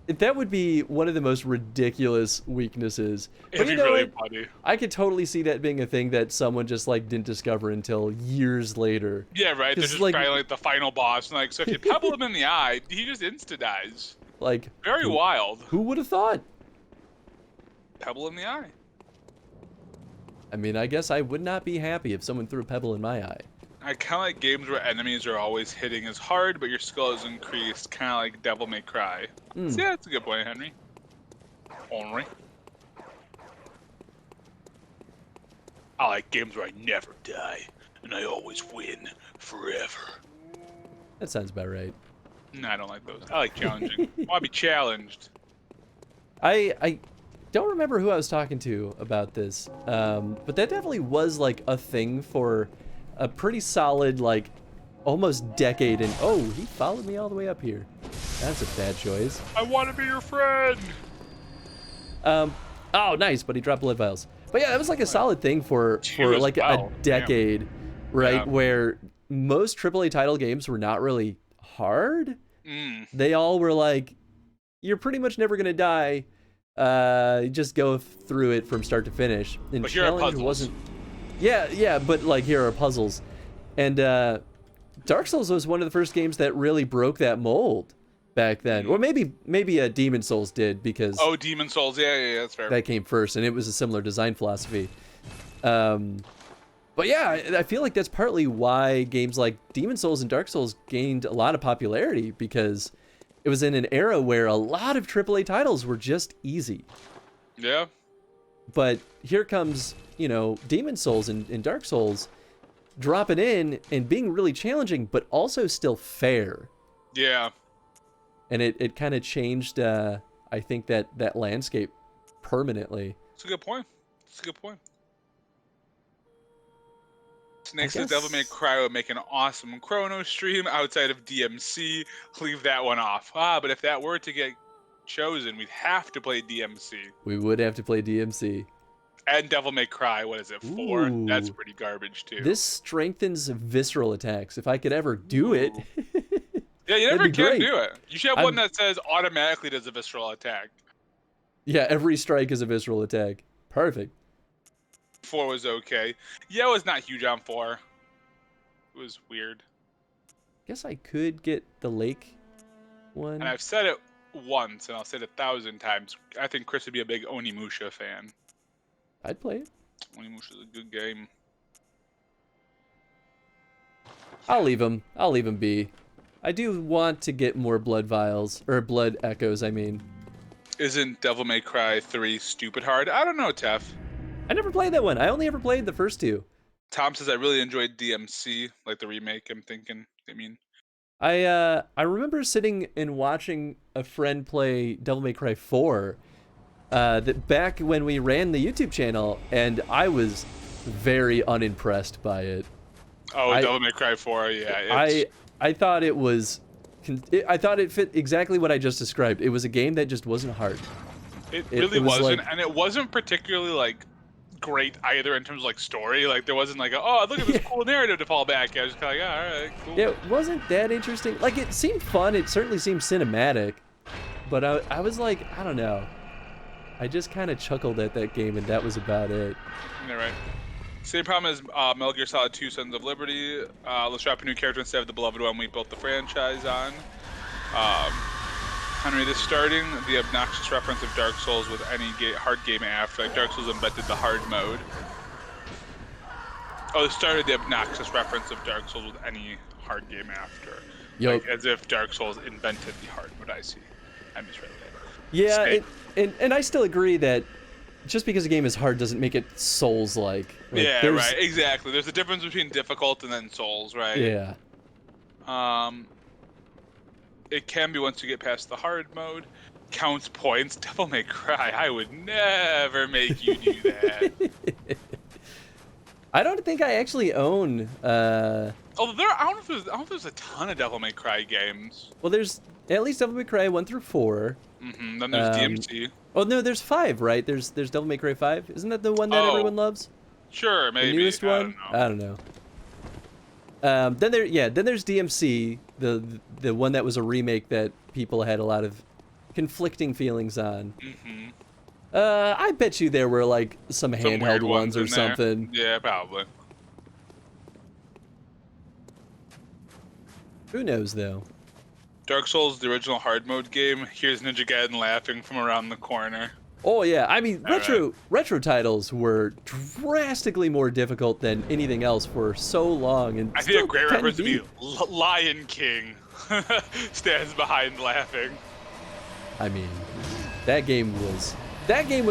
That would be one of the most ridiculous weaknesses. But It'd you be know really what? funny. I could totally see that being a thing that someone just like didn't discover until years later. Yeah, right. They're 'Cause, just like- trying like the final boss, and like so if you pebble him in the eye, he just insta dies. Like, Very wild. who would have thought? Pebble in the eye. I mean, I guess I would not be happy if someone threw a pebble in my eye. I kind of like games where enemies are always hitting as hard, but your skill is increased, kind of like Devil May Cry. Hmm. So yeah, that's a good point, Henry. Henry. I like games where I never die, and I always win forever. That sounds about right. No, I don't like those. I like challenging. I want to be challenged. I don't remember who I was talking to about this, but that definitely was like a thing for a pretty solid, like, almost decade. And oh, he followed me all the way up here. That's a bad choice. I want to be your friend. Oh, nice, but he dropped blood vials. But yeah, that was like a solid thing for as like well, a decade, right? Yeah. Where most AAA title games were not really hard. Mm. They all were like, you're pretty much never gonna die. Just go through it from start to finish. And But here are challenge puzzles. wasn't. Yeah, but like here are puzzles, and Dark Souls was one of the first games that really broke that mold back then. Or maybe Demon Souls did, because Oh, Demon Souls. Yeah, that's fair. that came first, and it was a similar design philosophy. But yeah, I feel like that's partly why games like Demon Souls and Dark Souls gained a lot of popularity, because it was in an era where a lot of AAA titles were just easy. Yeah. But here comes, Demon Souls and Dark Souls dropping in and being really challenging, but also still fair. Yeah. And it kind of changed, I think, that landscape permanently. It's a good point. It's a good point. Next I to Devil May guess- Cry would make an awesome Chrono stream outside of DMC. Leave that one off. But if that were to get chosen, we'd have to play DMC. We would have to play DMC. And Devil May Cry, what is it, 4? That's Ooh. pretty garbage, too. This strengthens visceral attacks. If I could ever do it. Yeah, you that'd never be can great. do it. You should have I'm- one that says automatically does a visceral attack. Yeah, every strike is a visceral attack. Perfect. 4 was okay. Yeah, it was not huge on 4. It was weird. Guess I could get the lake one. And I've said it once, and I'll say it 1,000 times. I think Chris would be a big Onimusha fan. I'd play it. Onimusha's a good game. I'll leave him be. I do want to get more blood vials, or blood echoes, I mean. Isn't Devil May Cry 3 stupid hard? I don't know, Tef. I never played that one. I only ever played the first two. Tom says I really enjoyed DMC, like the remake, I'm thinking. I remember sitting and watching a friend play Devil May Cry 4 that back when we ran the YouTube channel, and I was very unimpressed by it. Oh, Devil May Cry 4, yeah. I thought it was I thought it fit exactly what I just described. It was a game that just wasn't hard. It it really was wasn't, like- and it wasn't particularly like great either in terms of like story. Like there wasn't like oh look at this cool narrative to fall back. I was just kind of like, all right, cool. Yeah, it wasn't that interesting. Like, it seemed fun. It certainly seemed cinematic. But I was like, I don't know. I just kind of chuckled at that game, and that was about it. Yeah, right. Same problem as Metal Gear Solid 2: Sons of Liberty. Let's drop a new character instead of the beloved one we built the franchise on. Henry, this starting the obnoxious reference of Dark Souls with any hard game after. Like Dark Souls invented the hard mode. Oh, it started the obnoxious reference of Dark Souls with any hard game after. Yup. Like, as if Dark Souls invented the hard mode. I see. I misread that. Yeah, and I still agree that just because a game is hard doesn't make it Souls-like. Yeah, right. Exactly. There's a difference between difficult and then Souls, right? Yeah. It can be once you get past the hard mode. Counts points. Devil May Cry. I would never make you do that. I don't think I actually own. I don't know if there's a ton of Devil May Cry games. Well, there's at least Devil May Cry 1 through 4. Then there's DMC. Oh no, there's 5, right? There's Devil May Cry 5. Isn't that the one that everyone loves? Sure, maybe. The newest one? I don't know. Then there's DMC, the one that was a remake that people had a lot of conflicting feelings on. I bet you there were like some handheld ones or something. Yeah, probably. Who knows though? Dark Souls, the original hard mode game. Here's Ninja Gaiden laughing from around the corner. Oh yeah, I mean retro titles were drastically more difficult than anything else for so long, and I think a great reference would be Lion King stands behind laughing. I mean, that game was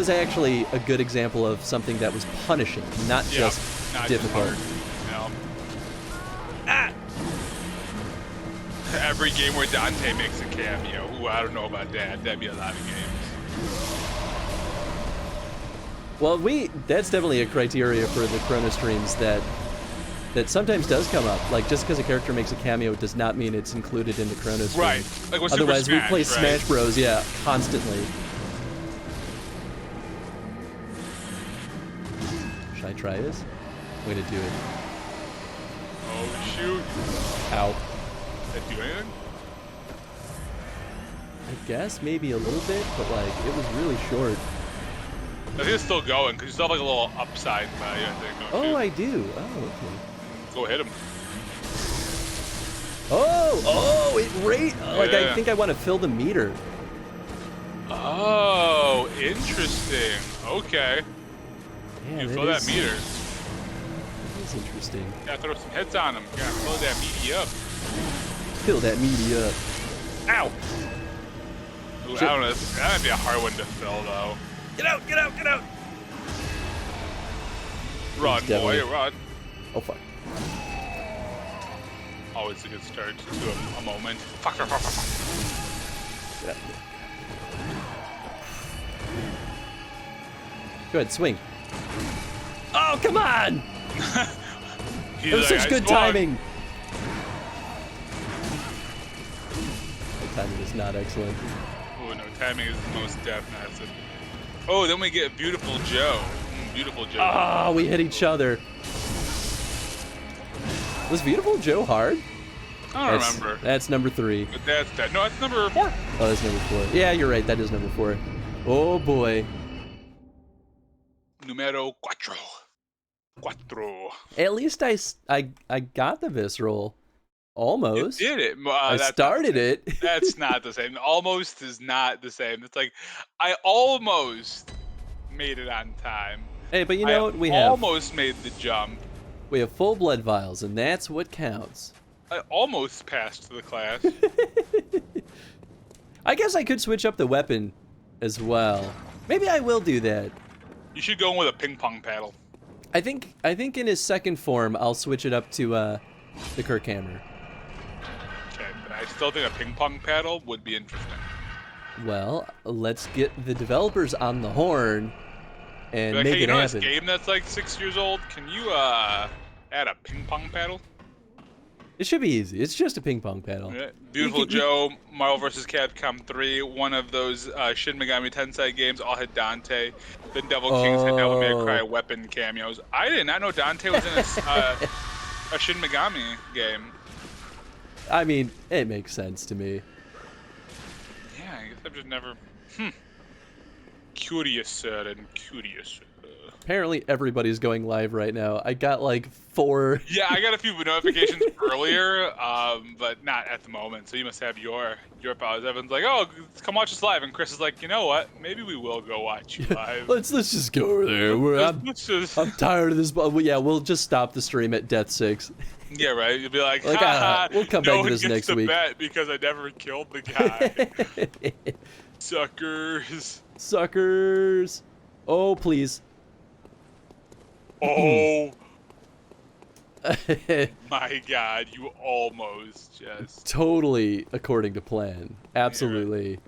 actually a good example of something that was punishing, not just difficult. No. Every game where Dante makes a cameo. Ooh, I don't know about that. That'd be a lot of games. Well, that's definitely a criteria for the Chrono streams that sometimes does come up. Like, just because a character makes a cameo does not mean it's included in the Chrono stream. Right. Like with Otherwise, Super Smash, we play right? Smash Bros. Yeah, constantly. Should I try this? Way to do it. Oh shoot! Ow. Did that do anything? I guess maybe a little bit, but like it was really short. I think it's still going because you still have like a little upside value. I think. Don't you? I do. Oh, okay. Go hit him. Oh, it rate. Like I Yeah. think I want to fill the meter. Oh, interesting. Okay. Yeah, You fill that meter. That's interesting. Yeah, throw some hits on him. Yeah, fill that meaty up. Fill that meter up. Ow! Ooh, I don't know. That might be a hard one to fill, though. Get out! Get out! Get out! Run, definitely- boy, run. Oh fuck. Always a good start to a moment. Fuck, fuck, fuck, fuck, fuck. Get out. Go ahead, swing. Oh, come on! He's That was like, such "I good swung." timing. The timing is not excellent. Oh, no, timing is most definite. Oh, then we get Beautiful Joe. Beautiful Joe. Ah, we hit each other. Was Beautiful Joe hard? I don't remember. That's number 3. But that's that. No, that's number 4. Oh, that's number 4. Yeah, you're right. That is number 4. Oh boy. Numero cuatro. Cuatro. At least I got the visceral. Almost. You did it. I That's started it. That's not the same. Almost is not the same. It's like I almost made it on time. Hey, but you I know what? We have almost made the jump. full blood vials, and that's what counts. I almost passed the class. I guess I could switch up the weapon as well. Maybe I will do that. You should go in with a ping pong paddle. I think in his second form I'll switch it up to the Kirk Hammer. Okay, but I still think a ping pong paddle would be interesting. Well, let's get the developers on the horn and Like, make hey, you it know happen. this game that's like 6 years old? Can you add a ping pong paddle? It should be easy. It's just a ping pong paddle. Yeah. Beautiful You can- Joe, Marvel vs. Capcom 3, one of those Shin Megami Tensei games, all had Dante. Then Devil Kings had Devil May Cry weapon cameos. I did not know Dante was in a Shin Megami game. I mean, it makes sense to me. Yeah, I've just never. Hmm. Curious, sir, and curious. Apparently everybody's going live right now. I got like 4. Yeah, I got a few notifications earlier, but not at the moment. So you must have your pause. Everyone's like, "Oh, come watch us live," and Chris is like, "You know what? Maybe we will go watch you live." let's just go over there. Let's just. I'm tired of this. But yeah, we'll just stop the stream at Death 6. Yeah, right. You'll be like, Like, "Ha we'll come no back to one this gets next to week." bet because I never killed the guy." Suckers. Suckers. Oh, please. Oh my God! You almost just. Totally according to plan. Absolutely.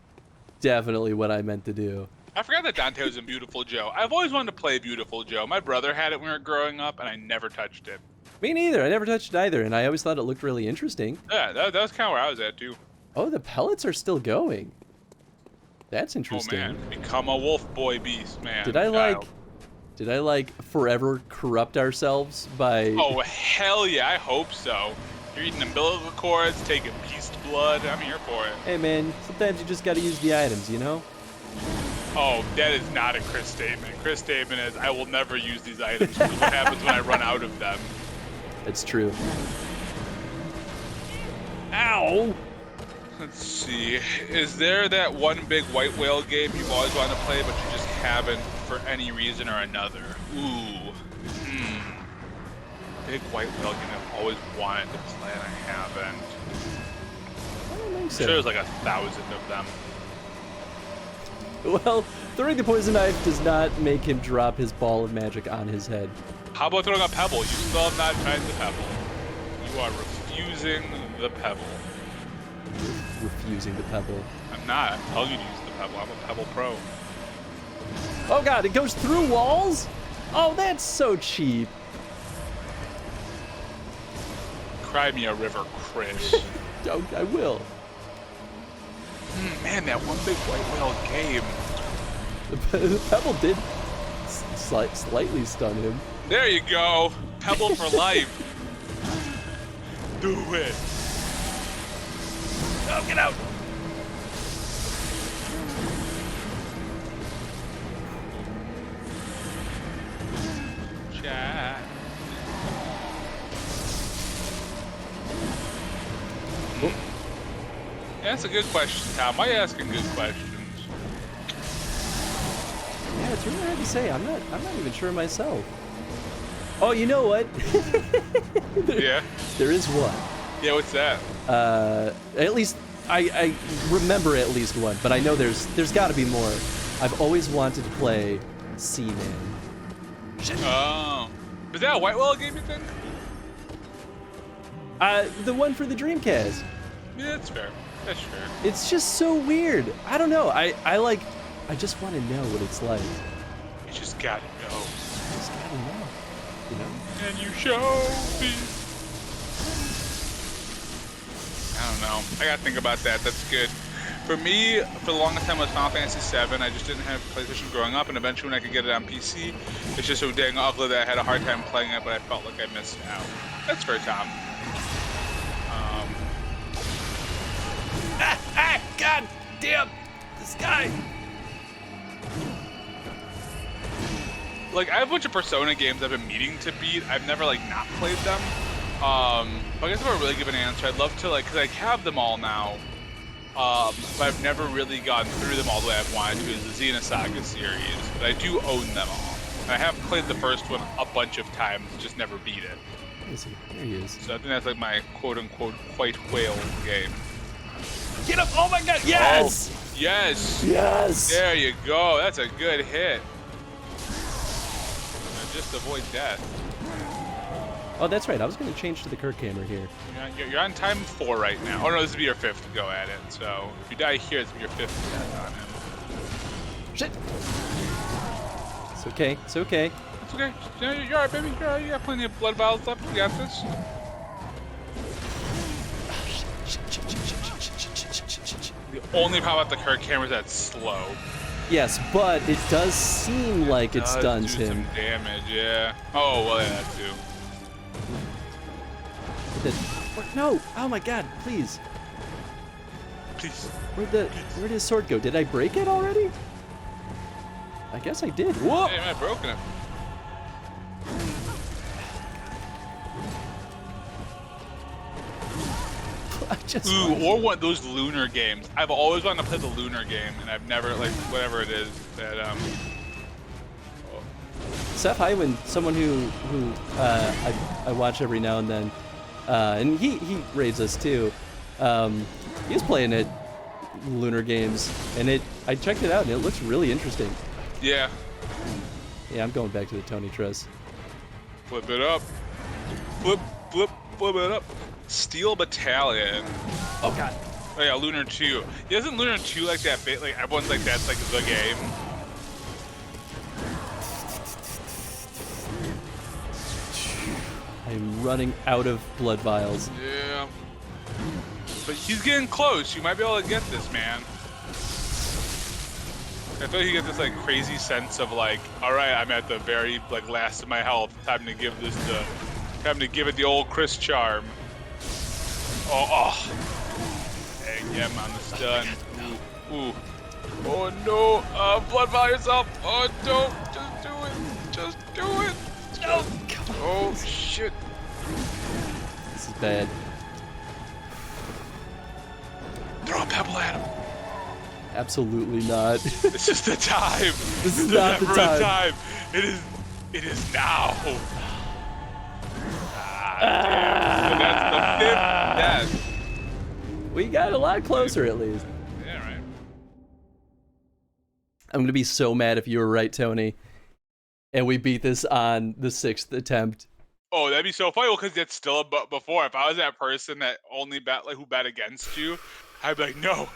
Definitely what I meant to do. I forgot that Dante was in Beautiful Joe. I've always wanted to play Beautiful Joe. My brother had it when we were growing up, and I never touched it. Me neither. I never touched it either, and I always thought it looked really interesting. Yeah, that was kind of where I was at, too. Oh, the pellets are still going. That's Oh, interesting. man. Become a wolf boy beast, man. Did I Child. like forever corrupt ourselves by... Oh, hell yeah, I hope so. You're eating umbilical cords, taking beast blood. I'm here for it. Hey man, sometimes you just gotta use the items, you know? Oh, that is not a Chris statement. Chris statement is, I will never use these items. This is what happens when I run out of them. It's true. Ow! Let's see. Is there that one big white whale game you've always wanted to play, but you just haven't for any reason or another? Ooh. Big white whale game I've always wanted to play and I haven't. I don't think I'm so. sure there's like 1,000 of them. Well, throwing the poison knife does not make him drop his ball of magic on his head. How about throwing a pebble? You still have not tried the pebble. You are refusing the pebble. Refusing the pebble. I'm not. I'm telling you to use the pebble. I'm a pebble pro. Oh god, it goes through walls? Oh, that's so cheap. Cry me a river, Chris. Oh, I will. Man, that one big white whale game. The pebble did slightly stun him. There you go. Pebble for life. Do it. Oh, get out. Chat. Yeah, that's a good question, Tom. Why are you asking good questions? Yeah, it's really hard to say. I'm not even sure myself. Oh, you know what? Yeah. There is one. Yeah, what's that? At least I remember at least one, but I know there's got to be more. I've always wanted to play Seaman. Shit. Oh. Is that a white whale game, you think? The one for the Dreamcast. Yeah, that's fair. That's fair. It's just so weird. I don't know. I just want to know what it's like. You just gotta know. Just gotta know. You know? And you show me. I don't know. I gotta think about that. That's good. For me, for the longest time, it was Final Fantasy VII. I just didn't have PlayStation growing up, and eventually when I could get it on PC, it's just so dang ugly that I had a hard time playing it, but I felt like I missed out. That's fair, Tom. God damn! This guy! Like, I have a bunch of Persona games I've been meaning to beat. I've never, like, not played them. But I guess if I really give an answer, I'd love to, like, because I have them all now. But I've never really gone through them all the way I've wanted to, is the Xenosaga series. But I do own them all. And I have played the first one a bunch of times, just never beat it. Where is he? There he is. So I think that's, like, my quote-unquote white whale game. Get up! Oh my god! Yes! Oh, yes! Yes! There you go. That's a good hit. Just avoid death. Oh, that's right. I was going to change to the Kirk hammer here. You're on time 4 right now. Oh no, this will be your 5th go at it. So if you die here, it's your 5th death on him. Shit! It's okay. It's okay. It's okay. You're alright, baby. You're alright. You got plenty of blood vials left. You got this. The only problem about the Kirk hammer is that it's slow. Yes, but it does seem like it stuns do him. some damage, yeah. Oh, well, yeah, that too. No! Oh my god, please. Please. Where'd his sword go? Did I break it already? I guess I did. Whoa! Hey, I've broken it. I just. Ooh, or one of those lunar games. I've always wanted to play the lunar game, and I've never, like, whatever it is that, Seth Hyman, someone who I watch every now and then, and he raids us too. He's playing it, lunar games, and I checked it out and it looks really interesting. Yeah. Yeah, I'm going back to the Tony Truss. Flip it up. Flip it up. Steel Battalion. Oh god. Oh yeah, Lunar 2. Yeah, isn't Lunar 2 like that bit? Like everyone's like that's like the game. I'm running out of blood vials. Yeah. But he's getting close. You might be able to get this, man. I feel like you get this like crazy sense of like, all right, I'm at the very like last of my health. Time to give it the old Chris charm. Oh. Dang him on the stun. Ooh. Oh no. Blood vial yourself. Oh, don't. Just do it. Just do it. No. Oh shit. This is bad. Throw a pebble at him. Absolutely not. This is the time. This is not the time. It is now. That's the fifth death. We got a lot closer at least. Yeah, right. I'm gonna be so mad if you were right, Tony, and we beat this on the 6th attempt. Oh, that'd be so funny because it's still before. If I was that person that only bet like who bet against you, I'd be like, no.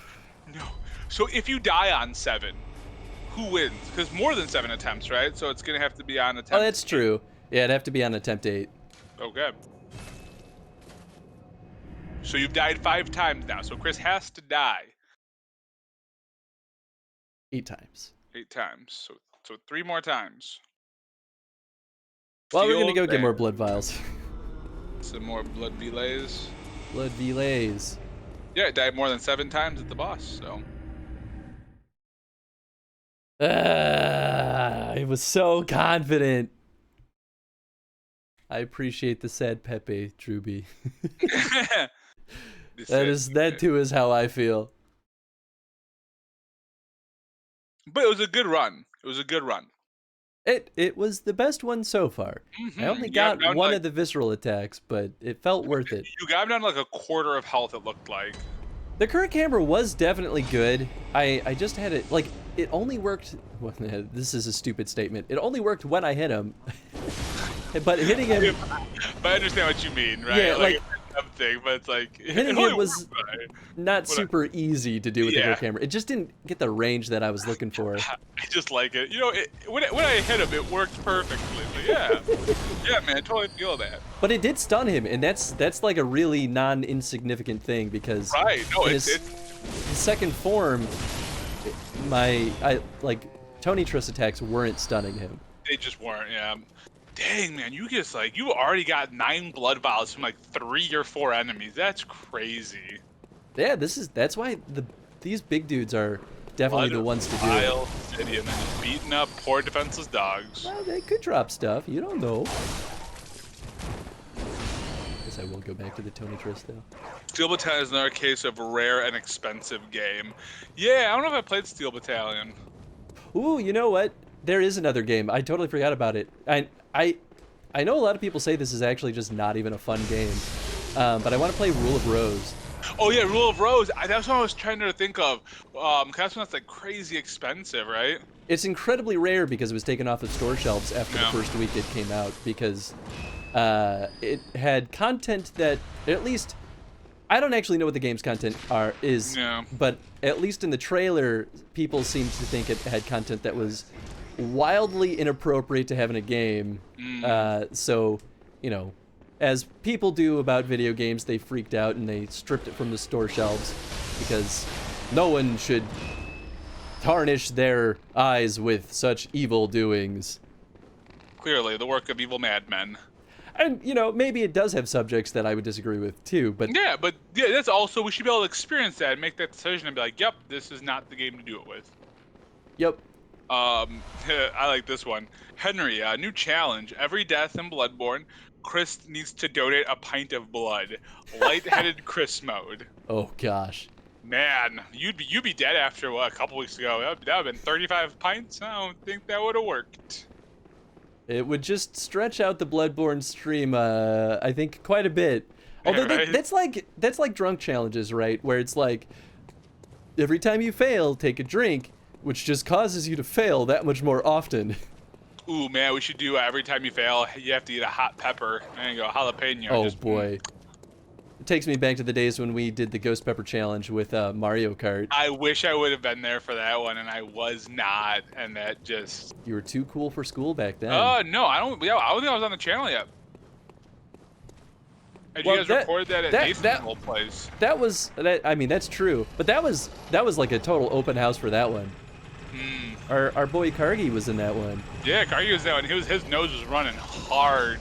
So if you die on 7, who wins? Because more than 7 attempts, right? So it's gonna have to be on attempt. Oh, that's true. Yeah, it'd have to be on attempt 8. Okay. So you've died 5 times now. So Chris has to die 8 times. 8 times. So 3 more times. Well, we're gonna Feel go get bad. more blood vials. Some more blood relays. Blood relays. Yeah, it died more than 7 times at the boss. So. I was so confident. I appreciate the sad Pepe, Truby. That too is how I feel. But it was a good run. It was the best one so far. I only got one of the visceral attacks, but it felt worth it. You got him down to like a quarter of health, it looked like. The current camera was definitely good. I just had it, like, it only worked, well, this is a stupid statement. It only worked when I hit him. But hitting him... But I understand what you mean, right? Yeah, like something, but it's like... Hitting him was not super easy to do with the current camera. It just didn't get the range that I was looking for. I just like it. You know, when I hit him, it worked perfectly. But yeah. Yeah, man, I totally feel that. But it did stun him, and that's like a really non-insignificant thing because right. No, his second form, Tony Truss attacks weren't stunning him. They just weren't, yeah. Dang, man, you already got 9 blood vials from like 3 or 4 enemies. That's crazy. Yeah, that's why these big dudes are definitely the ones to do it. City and then just beating up poor defenseless dogs. Well, they could drop stuff. You don't know. Guess I will go back to the Tony Truss though. Steel Battalion is another case of rare and expensive game. Yeah, I don't know if I played Steel Battalion. Ooh, you know what? There is another game. I totally forgot about it. I know a lot of people say this is actually just not even a fun game, but I want to play Rule of Rose. Oh yeah, Rule of Rose. That's what I was trying to think of. Cause that's when it's like crazy expensive, right? It's incredibly rare because it was taken off of store shelves after the first week it came out because it had content that, at least, I don't actually know what the game's content is, but at least in the trailer, people seemed to think it had content that was wildly inappropriate to have in a game. So, you know, as people do about video games, they freaked out and they stripped it from the store shelves because no one should tarnish their eyes with such evil doings. Clearly, the work of evil madmen. And maybe it does have subjects that I would disagree with too, but Yeah, but yeah, that's also we should be able to experience that and make that decision and be like, yep, this is not the game to do it with. yep. I like this one. Henry, new challenge. Every death in Bloodborne, Chris needs to donate a pint of blood. Lightheaded Chris mode. Oh gosh. Man, you'd be dead after a couple weeks ago. That would have been 35 pints. I don't think that would have worked. It would just stretch out the Bloodborne stream, I think, quite a bit. Although Right? that's like drunk challenges, right? Where it's like every time you fail, take a drink, which just causes you to fail that much more often. Ooh, man, we should do every time you fail, you have to eat a hot pepper. There you go, jalapeno. Oh just, boy. It takes me back to the days when we did the Ghost Pepper Challenge with Mario Kart. I wish I would have been there for that one, and I was not, and that just... You were too cool for school back then. No, I don't think I was on the channel yet. And Well, you guys recorded that at Nathan's old place. I mean, that's true. But that was like a total open house for that one. Our boy Kargi was in that one. Yeah, Kargi was that one. His nose was running hard.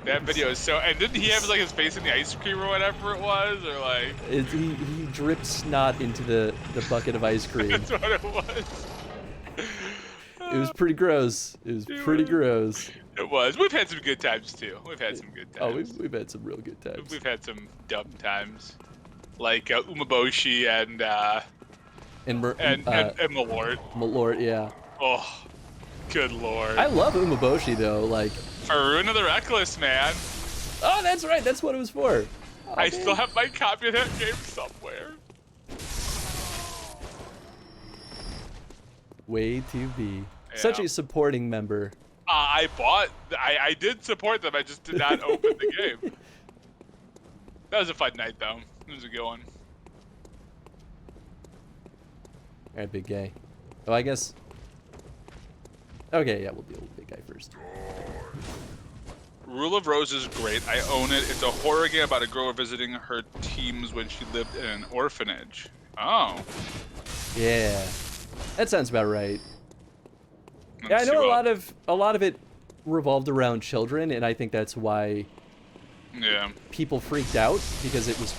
That video is so... And didn't he have like his face in the ice cream or whatever it was? Or like... He dripped snot into the bucket of ice cream. That's what it was. It was pretty gross. It was pretty gross. It was. We've had some good times too. We've had some good times. Oh, we've had some real good times. We've had some dumb times. Like Umaboshi and Malort. Malort, yeah. Oh, good lord. I love Umaboshi though, like... Faroon of the Reckless, man. Oh, that's right. That's what it was for. Oh, I man. still have my copy of that game somewhere. Way to be. Such Yeah. a supporting member. I did support them. I just did not open the game. That was a fun night, though. It was a good one. Alright, big guy. Oh, I guess... Okay, yeah, we'll deal with big guy first. Rule of Rose is great. I own it. It's a horror game about a girl visiting her teens when she lived in an orphanage. Oh. Yeah. That sounds about right. Let's Yeah, I see know what- a lot of it revolved around children, and I think that's why Yeah. people freaked out, because it was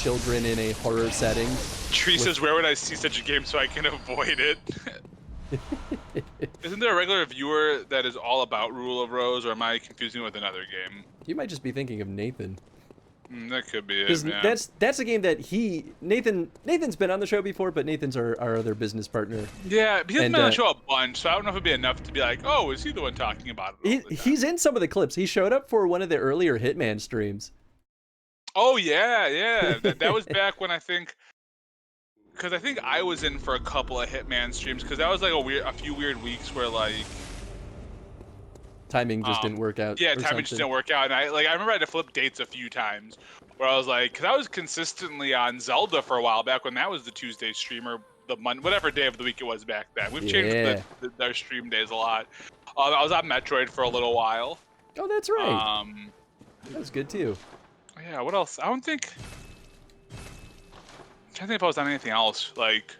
children in a horror setting. Tree says, where would I see such a game so I can avoid it? Isn't there a regular viewer that is all about Rule of Rose, or am I confusing it with another game? You might just be thinking of Nathan. That could be it, Because yeah. that's a game that Nathan's been on the show before, but Nathan's our other business partner. Yeah, he hasn't and, been on the show a bunch, so I don't know if it'd be enough to be like, oh, is he the one talking about it all the time? He's in some of the clips. He showed up for one of the earlier Hitman streams. Oh, yeah. That was back when I think... Because I think I was in for a couple of Hitman streams, because that was like a few weird weeks where like... Timing just didn't work out. Yeah, or timing just something. didn't work out, and I remember I had to flip dates a few times, where I was like, because I was consistently on Zelda for a while back when that was the Tuesday stream or the whatever day of the week it was back then. We've changed our stream days a lot. I was on Metroid for a little while. Oh, that's right. That was good too. Yeah, what else? I don't think. I'm trying to think if I was on anything else like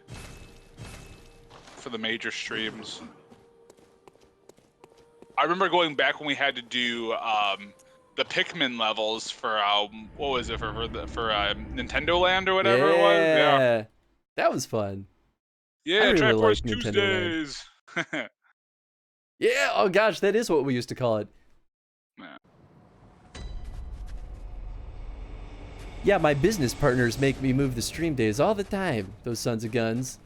for the major streams. I remember going back when we had to do the Pikmin levels for what was it for Nintendo Land or whatever it was. Yeah, that was fun. Yeah, really Triforce liked Nintendo Tuesdays. Yeah. Oh gosh, that is what we used to call it. Yeah. Yeah, my business partners make me move the stream days all the time. Those sons of guns.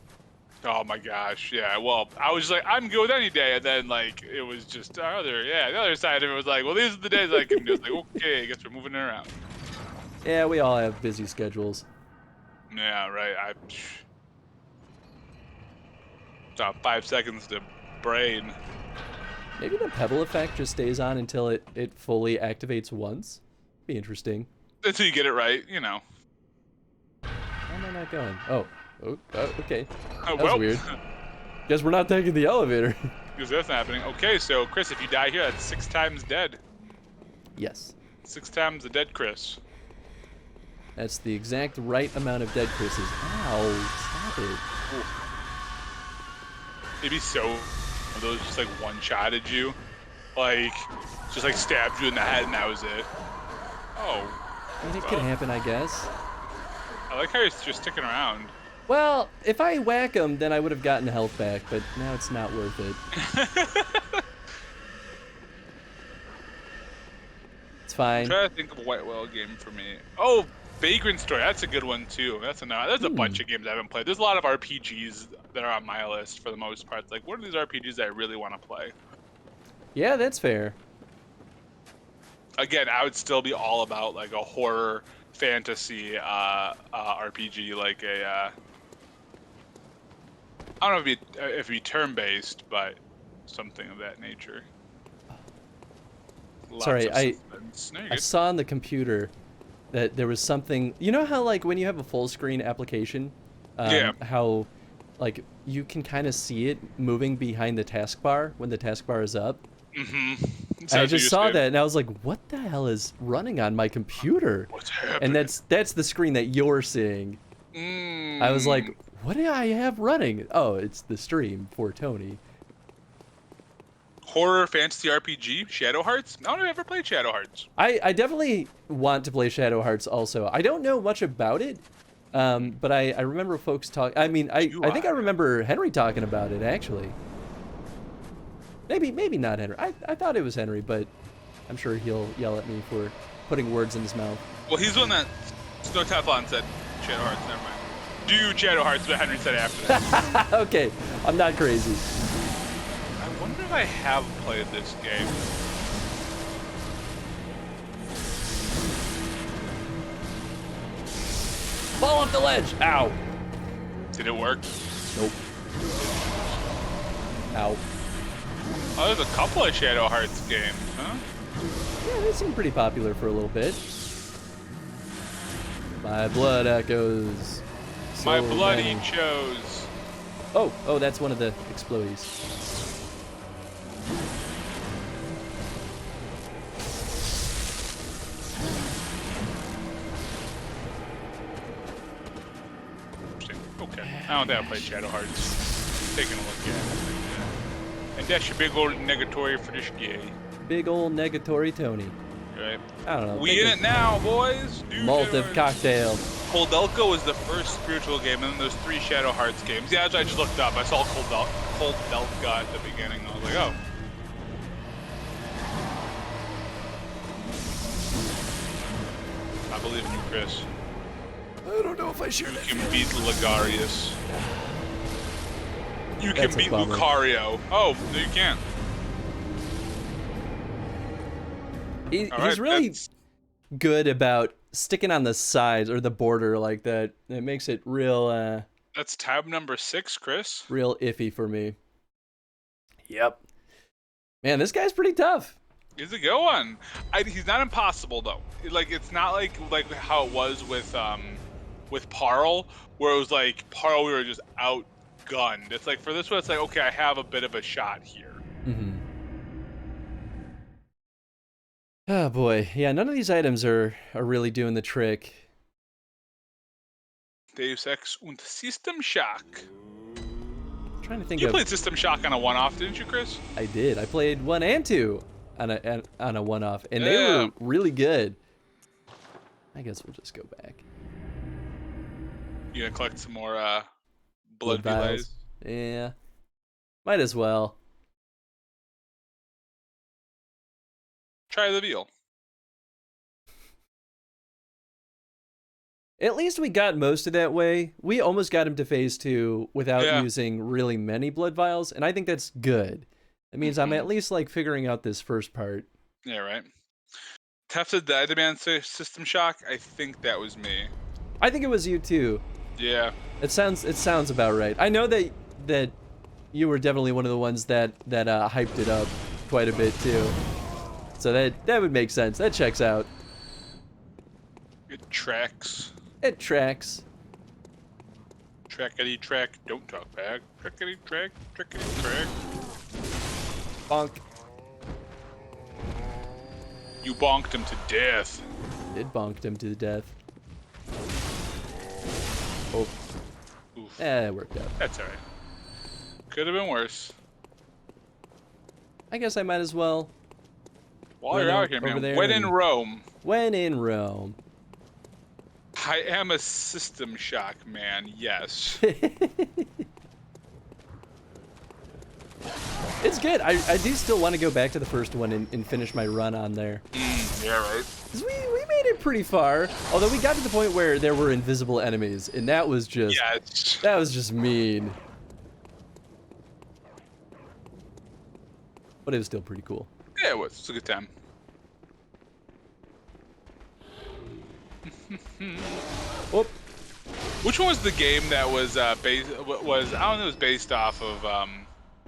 Oh my gosh, yeah. Well, I was just like, I'm good with any day, and then like it was just the other side of it was like, well, these are the days I can do. It's like, okay, I guess we're moving it around. Yeah, we all have busy schedules. Yeah, right. About 5 seconds to brain. Maybe the pebble effect just stays on until it fully activates once. Be interesting. Until you get it right, you know. How am I not going? Oh, okay. Oh, That was weird. Guess we're not taking the elevator. Because that's not happening. Okay, so Chris, if you die here, that's 6 times dead. Yes. 6 times the dead Chris. That's the exact right amount of dead Chris's. Ow, stop it. Ooh. It'd be so those just like one-shotted you. Like Just like stabbed you in the head and that was it. Oh, I mean, it could happen, I guess. I like how you're just sticking around. Well, if I whack him, then I would have gotten health back, but now it's not worth it. It's I'm fine. trying to think of a White Whale game for me. Oh, Vagrant Story. That's a good one too. There's a bunch of games I haven't played. There's a lot of RPGs that are on my list for the most part. Like, what are these RPGs that I really want to play? Yeah, that's fair. Again, I would still be all about like a horror fantasy RPG, like a I don't know if it'd be turn based, but something of that nature. Lots Sorry, of suspense. No, you're I good. saw on the computer that there was something. You know how like when you have a full screen application, Yeah. how like you can kind of see it moving behind the taskbar when the taskbar is up. Mm-hmm. I just saw that and I was like, what the hell is running on my computer? What's happening? And that's the screen that you're seeing. I was like, what do I have running? Oh, it's the stream for Tony. Horror fantasy RPG, Shadow Hearts? I don't know if I've ever played Shadow Hearts. I definitely want to play Shadow Hearts also. I don't know much about it, but I remember folks talk. I mean, I think I remember Henry talking about it actually. Maybe not Henry. I thought it was Henry, but I'm sure he'll yell at me for putting words in his mouth. Well, he's the one that Snow Teflon said Shadow Hearts. Never mind. Do Shadow Hearts, but Henry said after that. Okay, I'm not crazy. I wonder if I have played this game. Fall off the ledge! Ow! Did it work? Nope. Ow. Oh, there's a couple of Shadow Hearts games, huh? Yeah, they seem pretty popular for a little bit. My blood echoes. My so bloody many. chose. Oh, that's one of the explodies. Interesting. Okay. I don't think I played Shadow Hearts. Taking a look at it. And that's your big old negatory for this game. Big old negatory Tony. Right? I don't know. We in it now, boys. Dude, Maltive cocktail. Coldelco was the first spiritual game, and then there's 3 Shadow Hearts games. Yeah, I just looked up. I saw Coldelco at the beginning. I was like, oh. I believe in you, Chris. I don't know if I share You that. can beat Ligarius. You can That's a beat bummer. Lucario. Oh, no, you can't. He's Alright, really that's- good about sticking on the sides or the border like that. It makes it real, That's tab number 6, Chris. real iffy for me. Yep. Man, this guy's pretty tough. He's a good one. He's not impossible though. Like it's not like how it was with Parl, where it was like Parl we were just outgunned. It's like for this one, it's like okay, I have a bit of a shot here. Mm-hmm. Oh boy, yeah. None of these items are really doing the trick. Deus Ex und System Shock. I'm trying to think You of. played System Shock on a one-off, didn't you, Chris? I did. I played 1 and 2 on a one-off, and they Yeah. were really good. I guess we'll just go back. You gonna collect some more blood vials. relays? Yeah. Might as well. Try the veal. At least we got most of that way. We almost got him to phase 2 without Yeah. using really many blood vials, and I think that's good. It means I'm at least like figuring out this first part. Yeah, right. Tested the Demand System Shock. I think that was me. I think it was you too. Yeah. It sounds about right. I know that you were definitely one of the ones that hyped it up quite a bit too. So that would make sense. That checks out. It tracks. It tracks. Trackety track. Don't talk back. Trackety track. Trackety track. Bonk. You bonked him to death. It bonked him to death. Oh. Oof. It worked out. That's alright. Could have been worse. I guess I might as well While you're out here, over man, there. when in and- Rome, When in Rome. I am a System Shock man. Yes. It's good. I do still want to go back to the first one and finish my run on there. Yeah, right. 'Cause we made it pretty far. Although we got to the point where there were invisible enemies, and that was just Yes. that was just mean. But it was still pretty cool. Yeah, it was. It's a good time. Whoop. Which one was the game that was based? Was I don't know? It was based off of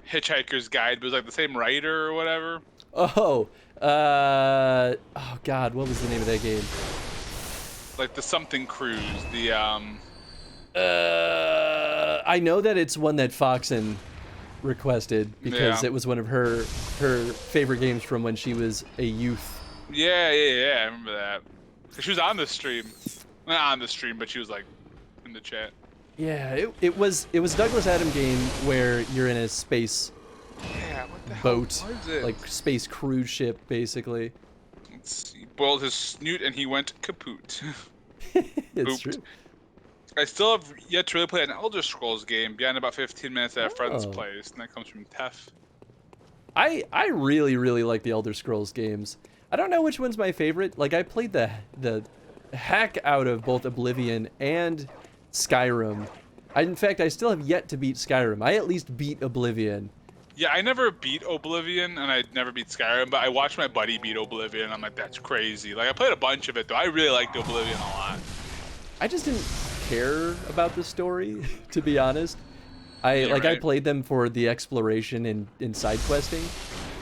Hitchhiker's Guide, but it was like the same writer or whatever. Oh, oh God, what was the name of that game? Like the something cruise. The I know that it's one that Foxen requested because Yeah. it was one of her favorite games from when she was a youth. Yeah. I remember that. She was on the stream. Not on the stream, but she was like in the chat. Yeah, it was Douglas Adam game where you're in a space Yeah. What the boat, hell was it? like space cruise ship, basically. Let's see. Boiled his snoot and he went kaput. It's Ooped. true. I still have yet to really play an Elder Scrolls game beyond about 15 minutes at a friend's Oh. place, and that comes from Tef. I really like the Elder Scrolls games. I don't know which one's my favorite. Like I played the heck out of both Oblivion and Skyrim. In fact, I still have yet to beat Skyrim. I at least beat Oblivion. Yeah, I never beat Oblivion, and I never beat Skyrim, but I watched my buddy beat Oblivion, and I'm like, that's crazy. Like, I played a bunch of it, though. I really liked Oblivion a lot. I just didn't care about the story, to be honest. I right. played them for the exploration and side questing.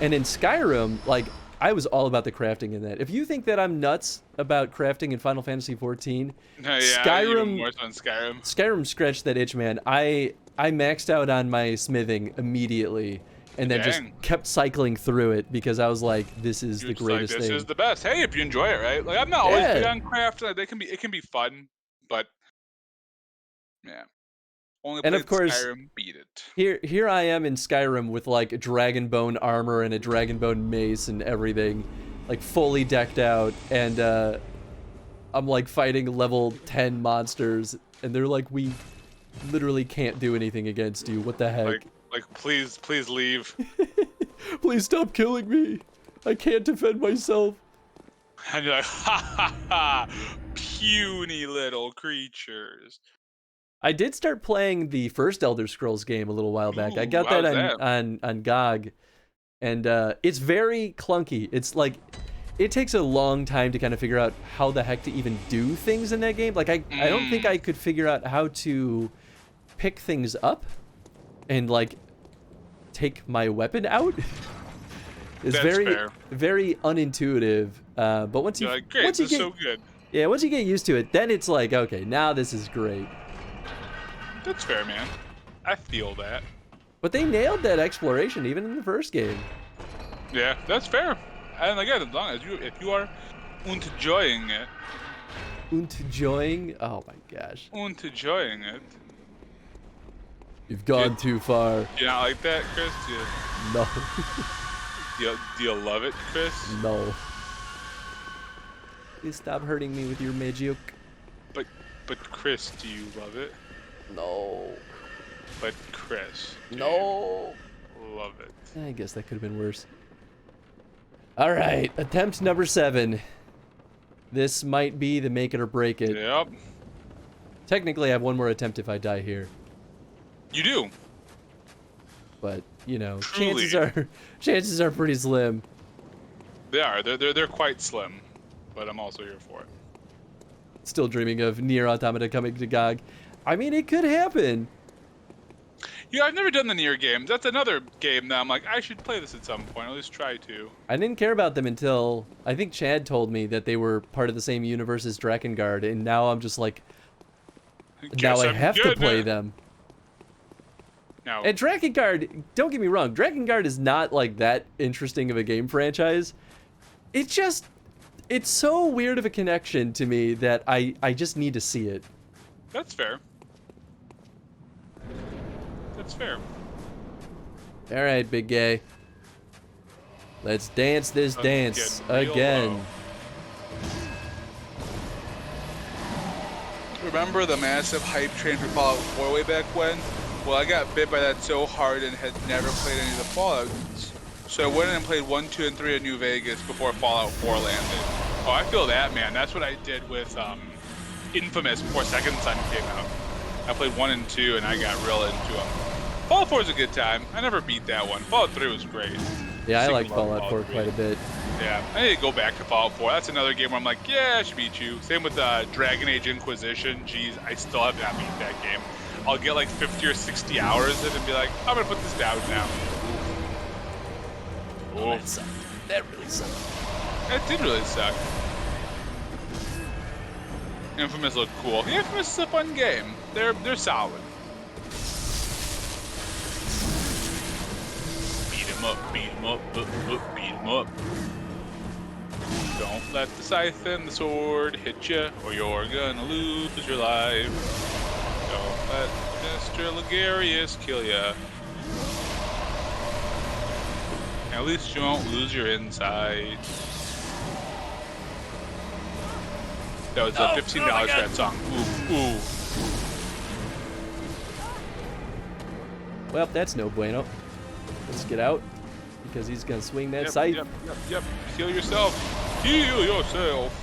And in Skyrim, like I was all about the crafting in that. If you think that I'm nuts about crafting in Final Fantasy 14, No, yeah, Skyrim even more so in Skyrim. Skyrim scratched that itch, man. I maxed out on my smithing immediately and then just Dang. kept cycling through it because I was like, this is You're the just like, greatest this thing. is the best. Hey, if you enjoy it, right? Like, I'm not always Yeah. big on craft. Like, it can be fun, but yeah. Only And played of course- Skyrim, beat it. Here I am in Skyrim with like a dragonbone armor and a dragonbone mace and everything, like fully decked out, and I'm like fighting level 10 monsters, and they're like, we literally can't do anything against you. What the heck? Like, please leave. Please stop killing me. I can't defend myself. And you're like, ha, puny little creatures. I did start playing the first Elder Scrolls game a little while back. I Ooh, got that how's on GOG, and it's very clunky. It's like it takes a long time to kind of figure out how the heck to even do things in that game. Like I don't think I could figure out how to pick things up and like take my weapon out. It's That's very fair. very unintuitive. But once you You're like, great, once you this is get so good. yeah, once you get used to it, then it's like, okay, now this is great. That's fair, man. I feel that. But they nailed that exploration even in the first game. Yeah, that's fair. And again, as long as if you are enjoying it, Enjoying? Oh my gosh. enjoying it. You've gone too far. Do you not like that, Chris? No. Do you love it, Chris? No. Please stop hurting me with your magic. But Chris, do you love it? No. But Chris, do No. you love it? I guess that could have been worse. Alright, attempt number 7. This might be the make it or break it. Yep. Technically, I have one more attempt if I die here. You do. But, you know, Truly. chances are pretty slim. They are. They're quite slim. But I'm also here for it. Still dreaming of Nier Automata coming to GOG. I mean, it could happen. Yeah, I've never done the Nier games. That's another game that I'm like, I should play this at some point. At least try to. I didn't care about them until I think Chad told me that they were part of the same universe as Drakengard, and now I'm just like, now I have to play them. Now, And Drakengard, don't get me wrong, Drakengard is not like that interesting of a game franchise. It's so weird of a connection to me that I just need to see it. that's fair. That's fair. All right, big gay. Let's dance this Sun's dance getting real again. low. Remember the massive hype train for Fallout 4 way back when? Well, I got bit by that so hard and had never played any of the Fallouts. So I went in and played 1, 2, and 3 in New Vegas before Fallout 4 landed. Oh, I feel that, man. That's what I did with Infamous before Second Son came out. I played 1 and 2 and I got real into them. Fallout 4 is a good time. I never beat that one. Fallout 3 was great. Yeah, I Super like love Fallout 4 3. quite a bit. Yeah, I need to go back to Fallout 4. That's another game where I'm like, yeah, I should beat you. Same with Dragon Age Inquisition. Jeez, I still have not beat that game. I'll get like 50 or 60 hours in and be like, I'm gonna put this down now. Oh, that sucked. That really sucked. It did really suck. Infamous looked cool. Yeah, Infamous is a fun game. They're solid. Beat 'em up, beat 'em up, beat 'em up. Don't let the scythe and the sword hit you, or you're gonna lose your life. Don't let Mr. Ligarius kill ya. At least you won't lose your insides. That was $15 for that song. Ooh, ooh. Well, that's no bueno. Let's get out, because he's gonna swing that scythe. Yep. Heal yourself. Heal yourself.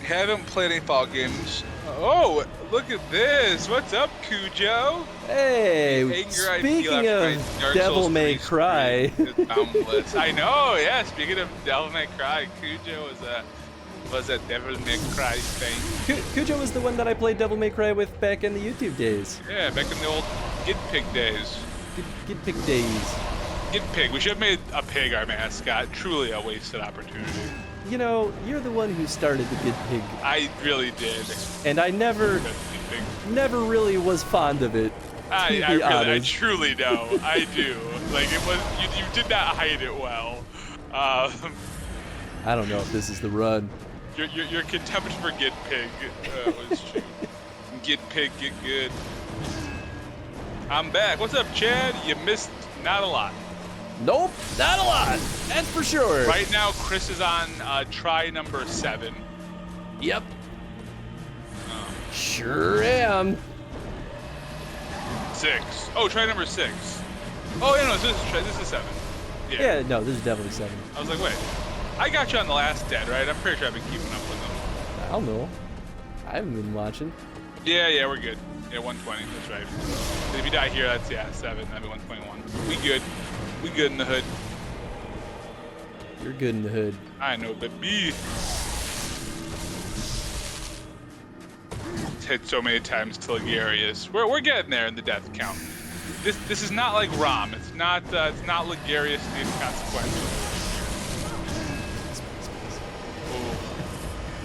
Haven't played any Fallout games. Oh, look at this. What's up, Cujo? Hey, The anger I feel speaking after of my Dark Devil Souls May 3 Cry. stream is boundless. I know, yeah. Speaking of Devil May Cry, Cujo was a Devil May Cry thing. Cujo was the one that I played Devil May Cry with back in the YouTube days. Yeah, back in the old Gid Pig days. Good pick days. Gid Pig. We should have made a pig our mascot. Truly a wasted opportunity. You know, you're the one who started the Good Pig, I really did. and I never really was fond of it. I truly know. I do. Like, it was, you did not hide it well. I don't know if this is the run. Your contempt for Gid Pig was true. Gid Pig, get good. I'm back. What's up, Chad? You missed not a lot. Nope, not a lot. That's for sure. Right now, Chris is on try number 7. Yep. Sure am. 6. Oh, try number 6. Oh, yeah, no, this is 7. Yeah, no, this is definitely 7. I was like, wait. I got you on the last dead, right? I'm pretty sure I've been keeping up with them. I don't know. I haven't been watching. Yeah, we're good. Yeah, 120, that's right. So if you die here, that's, 7, that'd be 121. We good. We good in the hood. You're good in the hood. I know, baby. Hit so many times till Ligarius. We're getting there in the death count. This is not like Rom. It's not Ligarius the inconsequential.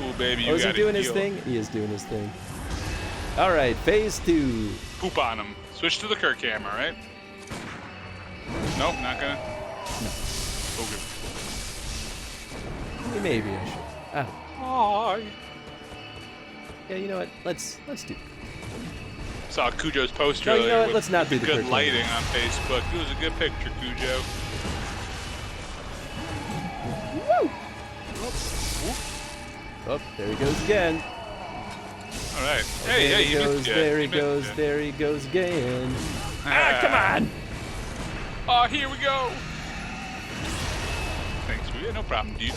Ooh, baby, you Oh, is he gotta doing his heal. thing? He is doing his thing. All right, phase 2. Poop on him. Switch to the Kirk hammer, right? Nope, not gonna. No. Okay. Maybe I should. I don't know. Hi. Yeah, you know what? Let's do. Saw Cujo's poster No, you know earlier what? with Let's not do the good Kirk lighting on Facebook. It was a good picture, Cujo. Woo! Oh, there he goes again. All right. There Hey, he you goes, missed it. there he You missed goes, it. there he goes again. Come on! Oh, here we go. Thanks, Cujo. No problem, dude.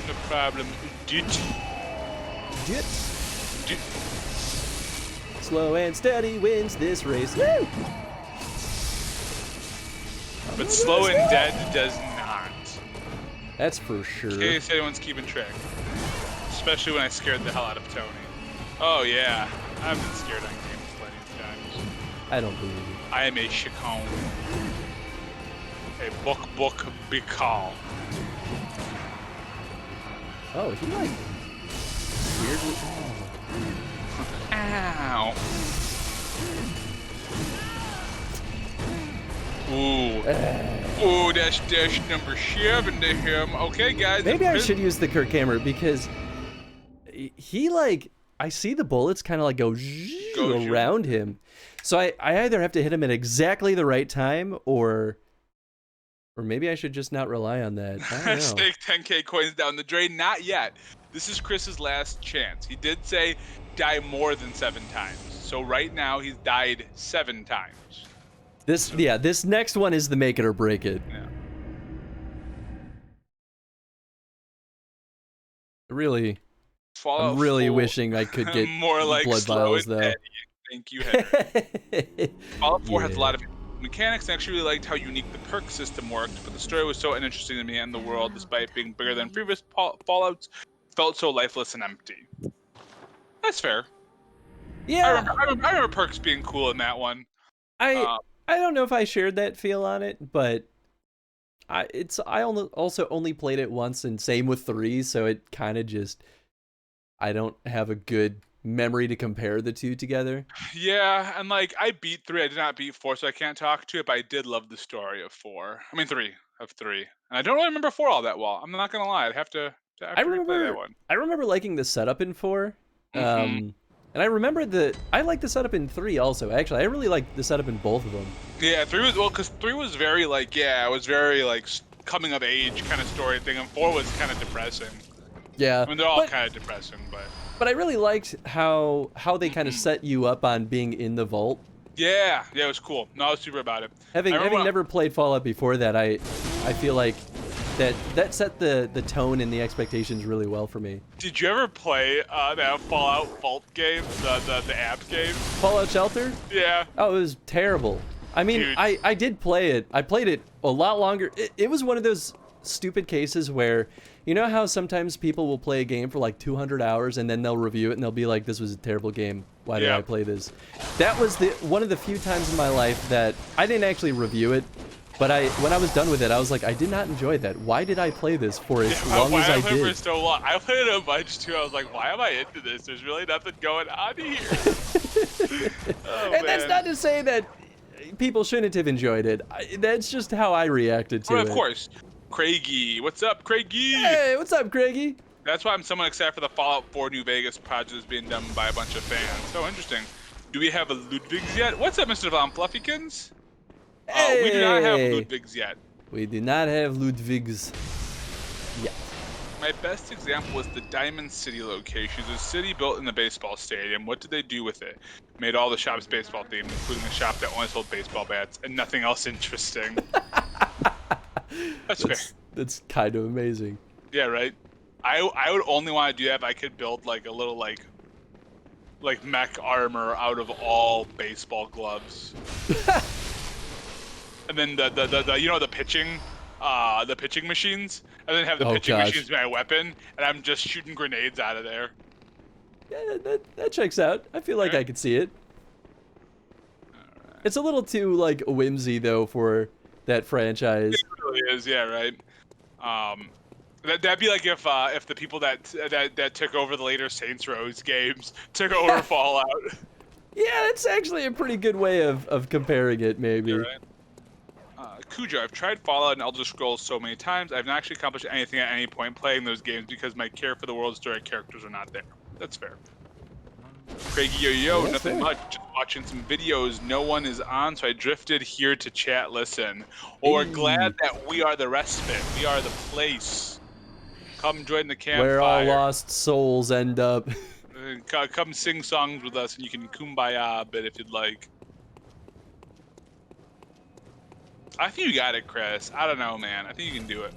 No problem, dude. Get Dude. slow and steady wins this race. Woo! But slow and dead does not. That's for sure. In case anyone's keeping track. Especially when I scared the hell out of Tony. Oh yeah, I've been scared on games plenty of times. I don't believe you. I am a chicone. A book big call. Oh, he like weirdly. Oh. Ow. Ooh. Ooh, that's number 7 to him. Okay, guys. Maybe I should use the Kirk hammer because he like I see the bullets kind of like go around him. So I either have to hit him at exactly the right time or Or maybe I should just not rely on that. I don't know. Stake 10k coins down the drain. Not yet. This is Chris's last chance. He did say die more than 7 times. So right now he's died 7 times. This next one is the make it or break it. Yeah. Really, Fallout I'm really 4. wishing I could get more like blood slow vials and though. steady. Thank you, Henry. Fallout 4 has a Yeah. lot of mechanics, and I actually really liked how unique the perk system worked, but the story was so uninteresting to me, and the world, despite being bigger than previous Fallouts, felt so lifeless and empty. That's fair. Yeah, I remember perks being cool in that one. I don't know if I shared that feel on it, but I also only played it once, and same with 3, so it kind of just I don't have a good memory to compare the two together. Yeah, and like I beat 3, I did not beat 4, so I can't talk to it, but I did love the story of 4. I mean 3 of 3, and I don't really remember 4 all that well. I'm not gonna lie, I'd have to replay that one. I remember liking the setup in 4. Mm-hmm. And I remember I like the setup in 3 also. Actually, I really like the setup in both of them. Yeah, 3 was because 3 was very like it was very like coming of age kind of story thing, and 4 was kind of depressing. Yeah. I mean they're all kind of depressing, But I really liked how they kind of set you up on being in the vault. yeah, it was cool. No, I was super about it. Having never played Fallout before that, I feel like that set the tone and the expectations really well for me. Did you ever play that Fallout Vault game, the app game? Fallout Shelter? Yeah. Oh, it was terrible. I mean, Dude. I did play it. I played it a lot longer. It was one of those stupid cases where, you know how sometimes people will play a game for like 200 hours and then they'll review it and they'll be like, this was a terrible game. Why did I play this? That was one of the few times in my life that I didn't actually review it, but when I was done with it, I was like, I did not enjoy that. Why did I play this for as long as I did? For so long. I played it a bunch too. I was like, why am I into this? There's really nothing going on here. And that's not to say that people shouldn't have enjoyed it. That's just how I reacted to it. Of course. Craigie. What's up, Craigie? Hey, what's up, Craigie? That's why I'm somewhat excited for the Fallout 4 New Vegas project that's being done by a bunch of fans. So interesting. Do we have a Ludwig's yet? What's up, Mr. Von Fluffykins? We do not have Ludwig's yet. We do not have Ludwig's yet. My best example was the Diamond City location. It's a city built in the baseball stadium. What did they do with it? Made all the shops baseball themed, including a shop that only sold baseball bats and nothing else interesting. That's fair. That's kind of amazing. Yeah, right. I would only want to do that if I could build like a little like mech armor out of all baseball gloves. And then the you know the pitching machines, and then have the pitching machines be my weapon, and I'm just shooting grenades out of there. Yeah, that checks out. I feel like I could see it. Right. It's a little too like whimsy though for that franchise. It really is, yeah, right. That'd be like if the people that took over the later Saints Row games took over Fallout. Yeah, that's actually a pretty good way of comparing it, maybe. Yeah, right. Cujo, I've tried Fallout and Elder Scrolls so many times, I've not actually accomplished anything at any point playing those games because my care for the world's story characters are not there. That's fair. Craigie, yo, nothing much. Just watching some videos. No one is on, so I drifted here to chat, listen. We're glad that we are the respite. We are the place. Come join the campfire. Where all lost souls end up. Come sing songs with us, and you can kumbaya a bit if you'd like. I think you got it, Chris. I don't know, man. I think you can do it.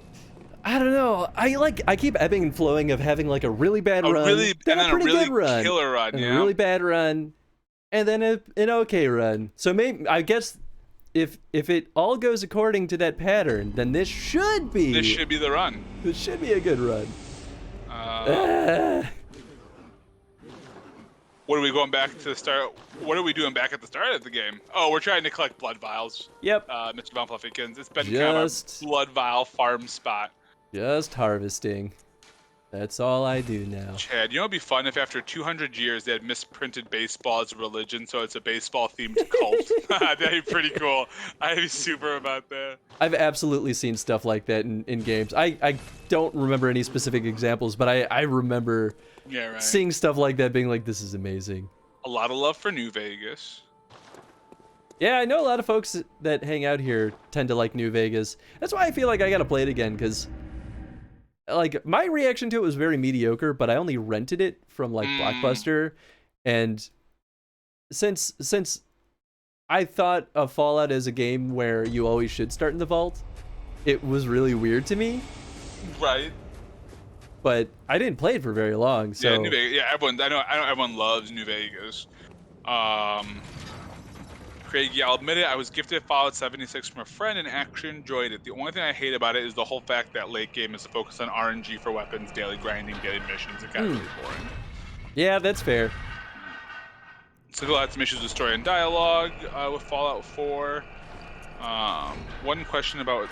I don't know. I keep ebbing and flowing of having like a really bad run, then a really good run, killer run, and a really bad run, and then an okay run. So maybe I guess if it all goes according to that pattern, then this should be the run. This should be a good run. What are we going back to the start? What are we doing back at the start of the game? Oh, we're trying to collect blood vials. Yep. Mr. Von Fluffykins. It's been kind of a blood vial farm spot. Just harvesting. That's all I do now. Chad, you know it'd be fun if after 200 years they had misprinted baseball as a religion, so it's a baseball-themed cult. That'd be pretty cool. I'd be super about that. I've absolutely seen stuff like that in games. I don't remember any specific examples, but I remember seeing stuff like that being like, this is amazing. A lot of love for New Vegas. Yeah, I know a lot of folks that hang out here tend to like New Vegas. That's why I feel like I gotta play it again, because like my reaction to it was very mediocre, but I only rented it from like Mm, Blockbuster, and since I thought of Fallout as a game where you always should start in the vault, it was really weird to me. right. But I didn't play it for very long, Yeah, New so Vegas. Yeah, everyone. I know everyone loves New Vegas. Um, Craig, yeah, I'll admit it. I was gifted Fallout 76 from a friend and actually enjoyed it. The only thing I hate about it is the whole fact that late game is a focus on RNG for weapons, daily grinding, getting missions. It got really boring. yeah, that's fair. Still had some issues with story and dialogue with Fallout 4. One question about,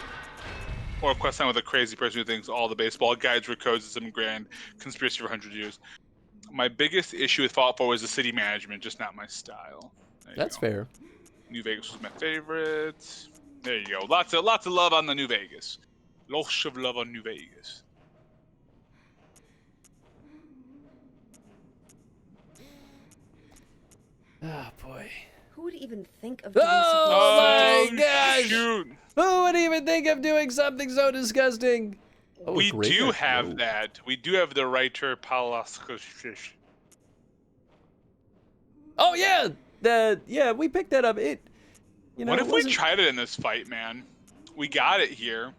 or a question with a crazy person who thinks all the baseball guides were codes in some grand conspiracy for 100 years. My biggest issue with Fallout 4 was the city management, just not my style. There you That's go. fair. New Vegas was my favorite. There you go. Lots of love on the New Vegas. Lots of love on New Vegas. Oh boy. Who would even think of doing Oh Oh my gosh! shoot! Who would even think of doing something so disgusting? Oh, a We do graveyard. have Whoa. that. We do have the writer Palaskosish. Oh yeah, we picked that up. It, What it if we wasn't. tried it in this fight, man? We got it here.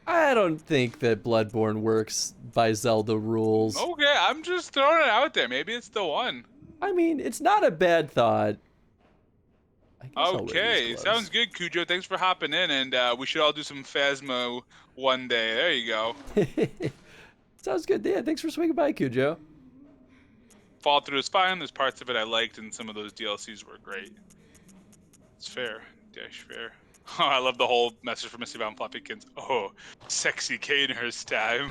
I don't think that Bloodborne works by Zelda rules. Okay, I'm just throwing it out there. Maybe it's the one. I mean, it's not a bad thought. I guess I'll wear Okay, these sounds gloves. good, Cujo. Thanks for hopping in, and we should all do some Phasmo one day. There you go. Sounds good. Yeah, thanks for swinging by, Cujo. Fall Through is fine. There's parts of it I liked, and some of those DLCs were great. It's fair. Dash fair. Oh, I love the whole message from Missy Von Fluffykins. Oh, sexy Canehurst time.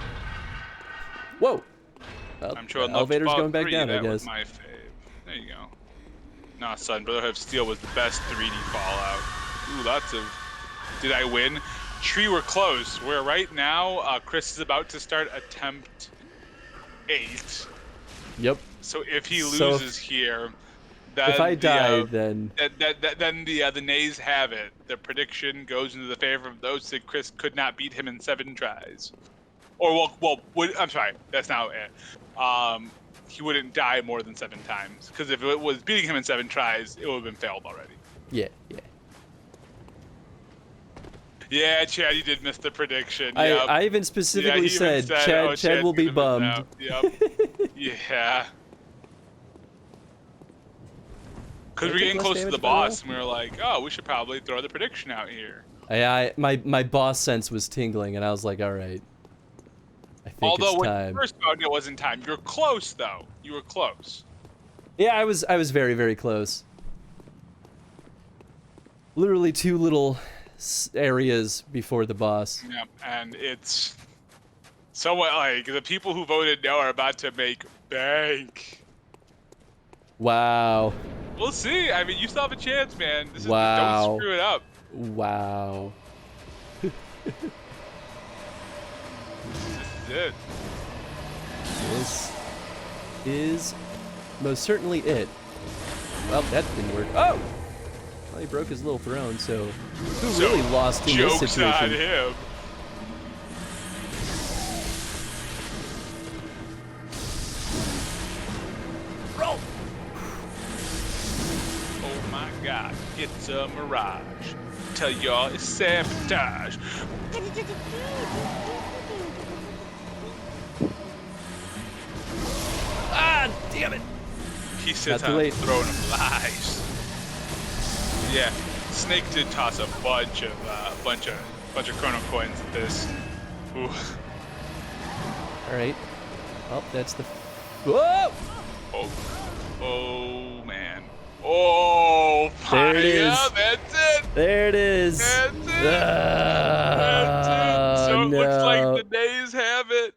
Whoa. Well, I'm sure the elevator's Fallout going back 3, down, I that was guess. my fave. There you go. Nah, son, Brotherhood of Steel was the best 3D Fallout. Ooh, lots of... Did I win? Tree, we're close. We're right now, Chris is about to start attempt 8. Yep. So if he So loses here, then If I die, then then the nays have it. The prediction goes into the favor of those that Chris could not beat him in 7 tries. Or I'm sorry, that's not it. He wouldn't die more than 7 times, because if it was beating him in 7 tries, it would have been failed already. yeah. Yeah, Chad, you did miss the prediction. Yep. I even specifically he even said, "Oh, Chad will be Chad's gonna miss bummed. out." Yep. Yeah. Because Did I we're take getting less close to damage the by roll? boss, and we were like, oh, we should probably throw the prediction out here. My boss sense was tingling, and I was like, all right. I think Although it's when time. you first found it wasn't time. You're close, though. You were close. Yeah, I was very, very close. Literally 2 little areas before the boss. Yep, and it's somewhat like the people who voted no are about to make bank. Wow. We'll see. I mean, you still have a chance, man. Wow. Don't screw it up. Wow. This is it. This is most certainly it. Well, that didn't work. Oh! Well, he broke his little throne, so who really lost in this Joke's on situation? him. Roll! Oh my God, it's a mirage. Tell y'all it's sabotage. Ah, damn it! He sits Not too on a late. throne of lies. Yeah, Snake did toss a bunch of chrono coins at this. Ooh. All right. Well, that's the. Whoa! Oh man. Oh, There it is. yeah, that's it. There it is. That's it. Ah, That's it. So it looks no. like the nays have it.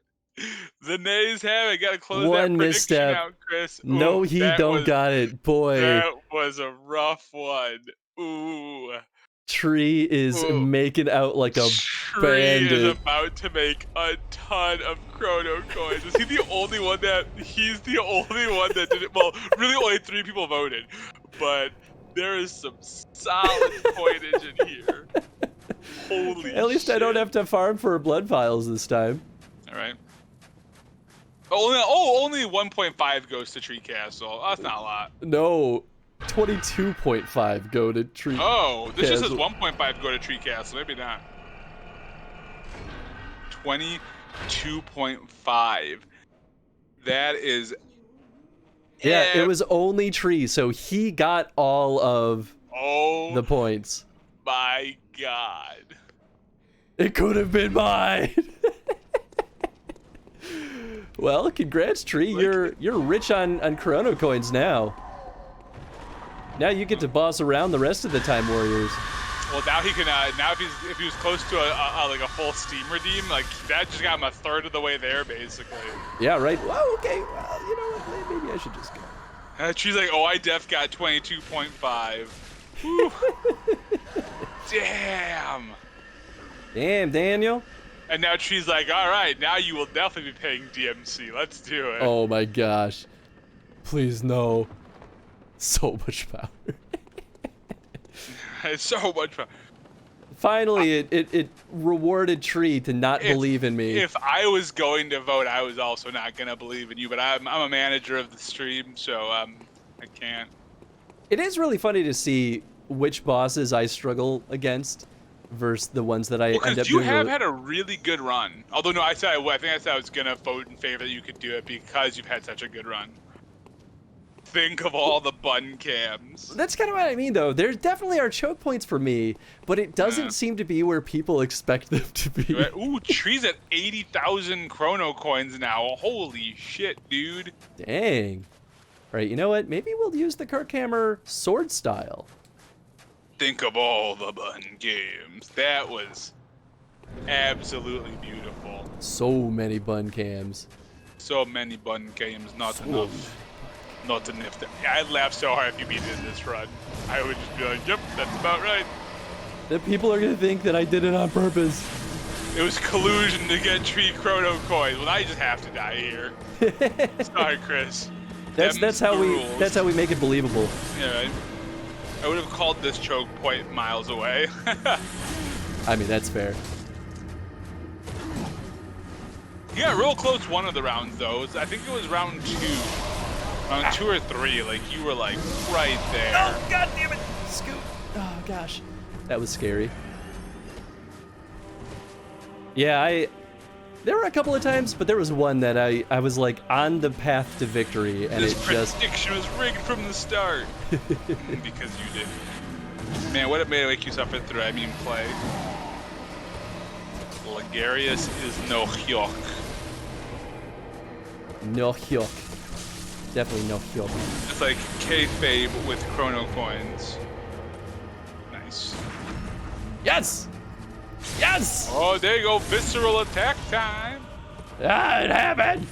The nays have it. Gotta close that One prediction misstep. out, Chris. No, Ooh, he that don't was, got it. Boy, That was a rough one. Ooh. Tree is Ooh. making out like a Tree is bandit. about to make a ton of chrono coins. Is he the only one that? He's the only one that did it. Well, really, only 3 people voted, but There is some solid coinage in here. Holy At least shit. I don't have to farm for blood vials this time. All right. Only 1.5 goes to Tree Castle. Oh, that's not a lot. No, 22.5 go to Tree Oh, this just says Castle. 1.5 go to Tree Castle. Maybe not. 22.5. That is. Yeah, it was only Tree, so he got all of Oh the points. my god. It could have been mine. Well, congrats, Tree. You're rich on Chrono coins now. Now you get to boss around the rest of the Time Warriors. Well, now he can. Now if he was close to like a full Steam redeem, like that just got him a third of the way there, basically. Yeah, right. Well, okay. Well, you know what? Maybe I should just go. Tree's like, oh, I def got 22.5. Whew. Damn. Damn, Daniel. And now Tree's like, all right, now you will definitely be paying DMC. Let's do it. Oh my gosh. Please no. So much power. It's so much fun. Finally, it rewarded Tree to not believe in me. If I was going to vote, I was also not going to believe in you, but I'm a manager of the stream, so I can't. It is really funny to see which bosses I struggle against versus the ones that I end up doing. Because you have had a really good run. Although, no, I think I said I was going to vote in favor that you could do it because you've had such a good run. Think of all the bun cams. That's kind of what I mean, though. There definitely are choke points for me, but it doesn't seem to be where people expect them to be. Right. Ooh, Tree's at 80,000 chrono coins now. Holy shit, dude. Dang. All right, you know what? Maybe we'll use the Kirkhammer sword style. Think of all the bun games. That was absolutely beautiful. So many bun cams. So many bun games, not enough. Not enough. I'd laugh so hard if you beat it in this run. I would just be like, yep, that's about right. The people are gonna think that I did it on purpose. It was collusion to get Tree chrono coins. Well, now you just have to die here. Sorry, Chris. That's how we make it believable. Yeah, right. I would have called this choke point miles away. I mean, that's fair. You got real close one of the rounds, though. I think it was round 2. Round 2 or 3, like, you were, like, right there. Oh, god damn it! Scoot. Oh, gosh. That was scary. Yeah, there were a couple of times, but there was one that I was, like, on the path to victory, and this it just... prediction was rigged from the start. Because you did. Man, what it made make you suffer through, I mean, play. Ligarius is no hyok. No hyok. Definitely no hyok. It's like kayfabe with chrono coins. Nice. Yes! Yes! Oh, there you go. Visceral attack time. Ah, it happened!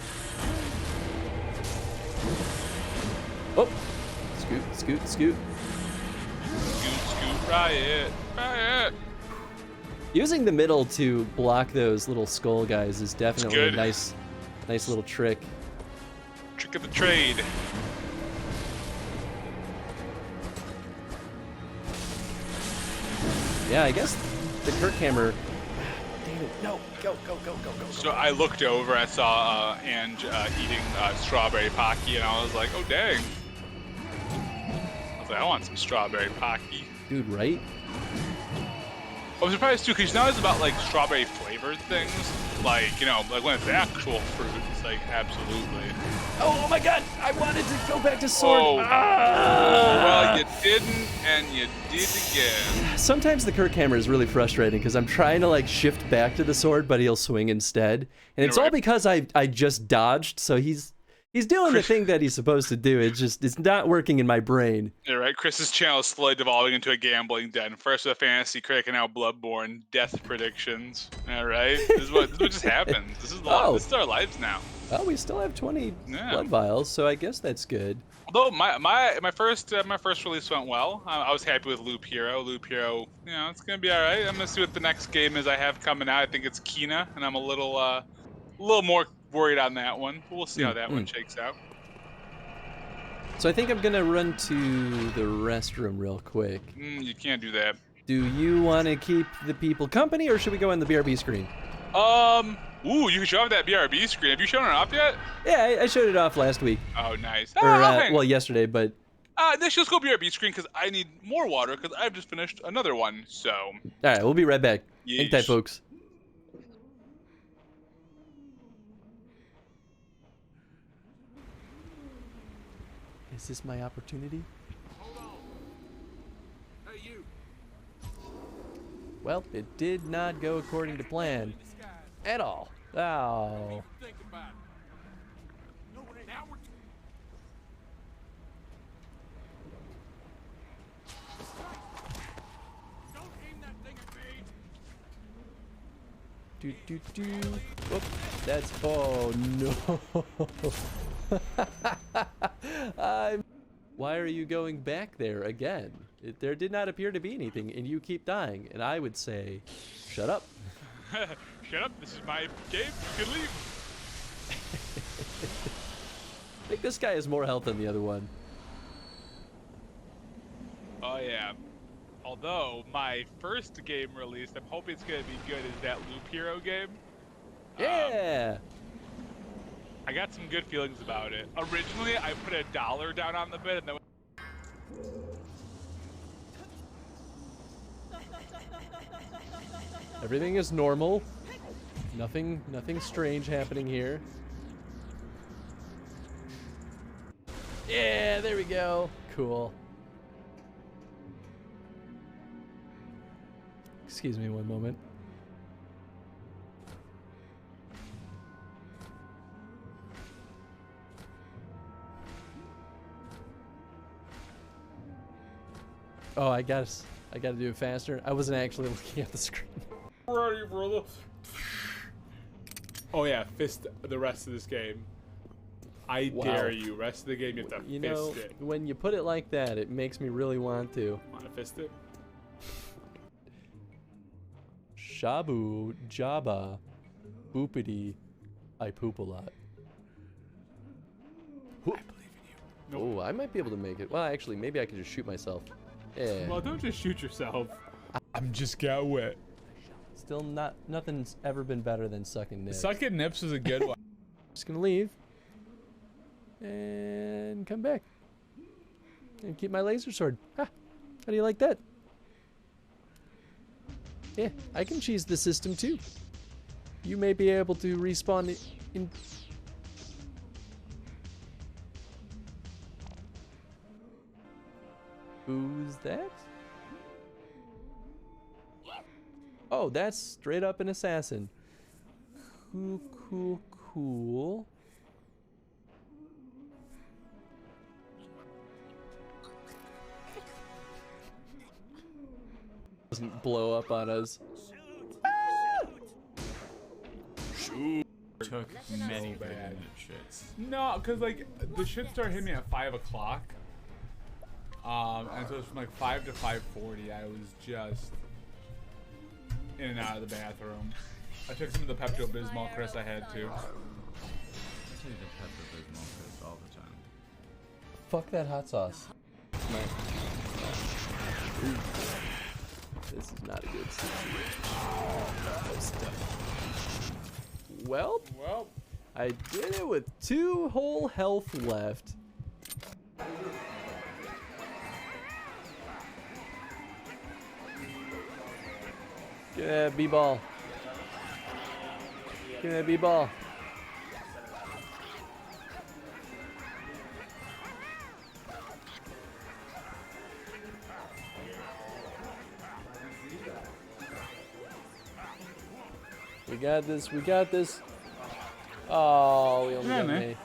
Oh. Scoot, scoot, scoot. Scoot, riot. Riot. Using the middle to block those little skull guys is definitely a nice little trick. Trick of the trade. Yeah, I guess the Kirkhammer. Damn it! No, go, go, go, go, go. So I looked over, I saw Ange eating strawberry Pocky, and I was like, oh dang. I was like, I want some strawberry Pocky. Dude, right? I was surprised too, because now it's about like strawberry flavored things. Like, you know, like when it's actual fruit, it's like absolutely. Oh my god! I wanted to go back to sword. Oh. Ah! Well, you didn't, and you did again. Sometimes the Kirkhammer is really frustrating because I'm trying to like shift back to the sword, but he'll swing instead, and it's all because I just dodged. So he's doing the thing that he's supposed to do. It's not working in my brain. You're right. Chris's channel is slowly devolving into a gambling den. First with a fantasy critic, and now Bloodborne death predictions. All right, this is what just happens. This is this is our lives now. Oh, we still have 20 blood vials, so I guess that's good. Although my first release went well. I was happy with Loop Hero. Loop Hero, you know, it's gonna be all right. I'm gonna see what the next game is I have coming out. I think it's Kina, and I'm a little more worried on that one. But we'll see how that one shakes out. So I think I'm gonna run to the restroom real quick. You can't do that. Do you want to keep the people company, or should we go on the BRB screen? Ooh, you can show off that BRB screen. Have you shown it off yet? Yeah, I showed it off last week. Oh, nice. Or, Okay. well, yesterday, but... Let's just go BRB screen because I need more water because I've just finished another one, so... Alright, we'll be right back. Hang tight, Yeesh. folks. Is this my opportunity? Hold on. Hey, you. Well, it did not go according to plan. At all. Oh. Think about it. No, now we're... Don't aim that thing at me. Whoop. That's... Oh, no. Why are you going back there again? There did not appear to be anything, and you keep dying. And I would say, shut up. Shut up, this is my game. You can leave. I think this guy has more health than the other one. Oh yeah. Although my first game released, I'm hoping it's gonna be good, is that Loop Hero game. Yeah. I got some good feelings about it. Originally, I put $1 down on the bid, and then Everything is normal. Nothing strange happening here. Yeah, there we go. Cool. Excuse me one moment. Oh, I gotta do it faster. I wasn't actually looking at the screen. Ready, brother. Oh yeah, fist the rest of this game. I Wow. dare you. Rest of the game, you have to You fist know, it. when you put it like that, it makes me really want to. Want to fist it? Shabu, Jabba, Boopity, I poop a lot. I believe in you. Oh, I might be able to make it. Well, actually, maybe I could just shoot myself. Yeah. Well, don't just shoot yourself. I'm just got wet. Still nothing's ever been better than sucking nips. Sucking nips was a good one. Just gonna leave. And come back. And keep my laser sword. Ha! How do you like that? Yeah, I can cheese the system too. You may be able to respawn in... Who's that? Oh, that's straight up an assassin. Cool. Doesn't blow up on us. Took many bad shits. No, cause like the shit started hitting me at 5 o'clock. And so it's from like 5 to 5:40. I was just in and out of the bathroom. I took some of the Pepto-Bismol, Chris. I had to. I take the Pepto-Bismol Chris all the time. Fuck that hot sauce. This is not a good situation. Well, I did it with 2 whole health left. Give me that B-ball. Give me that B-ball. We got this. Oh, we only got man. me.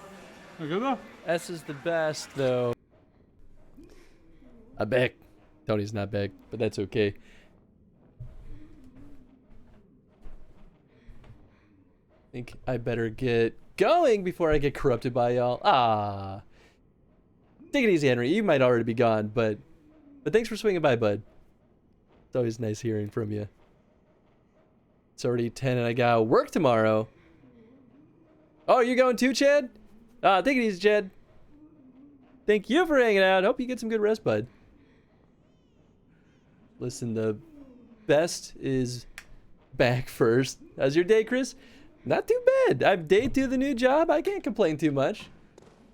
Look at that. S is the best, though. I'm back. Tony's not back, but that's okay. Think I better get going before I get corrupted by y'all. Ah. Take it easy, Henry. You might already be gone, but thanks for swinging by, bud. It's always nice hearing from you. It's already 10 and I gotta work tomorrow. Oh, you going too, Chad? Take it easy, Chad. Thank you for hanging out. Hope you get some good rest, bud. Listen, the best is back first. How's your day, Chris? Not too bad. I'm day 2 of the new job. I can't complain too much.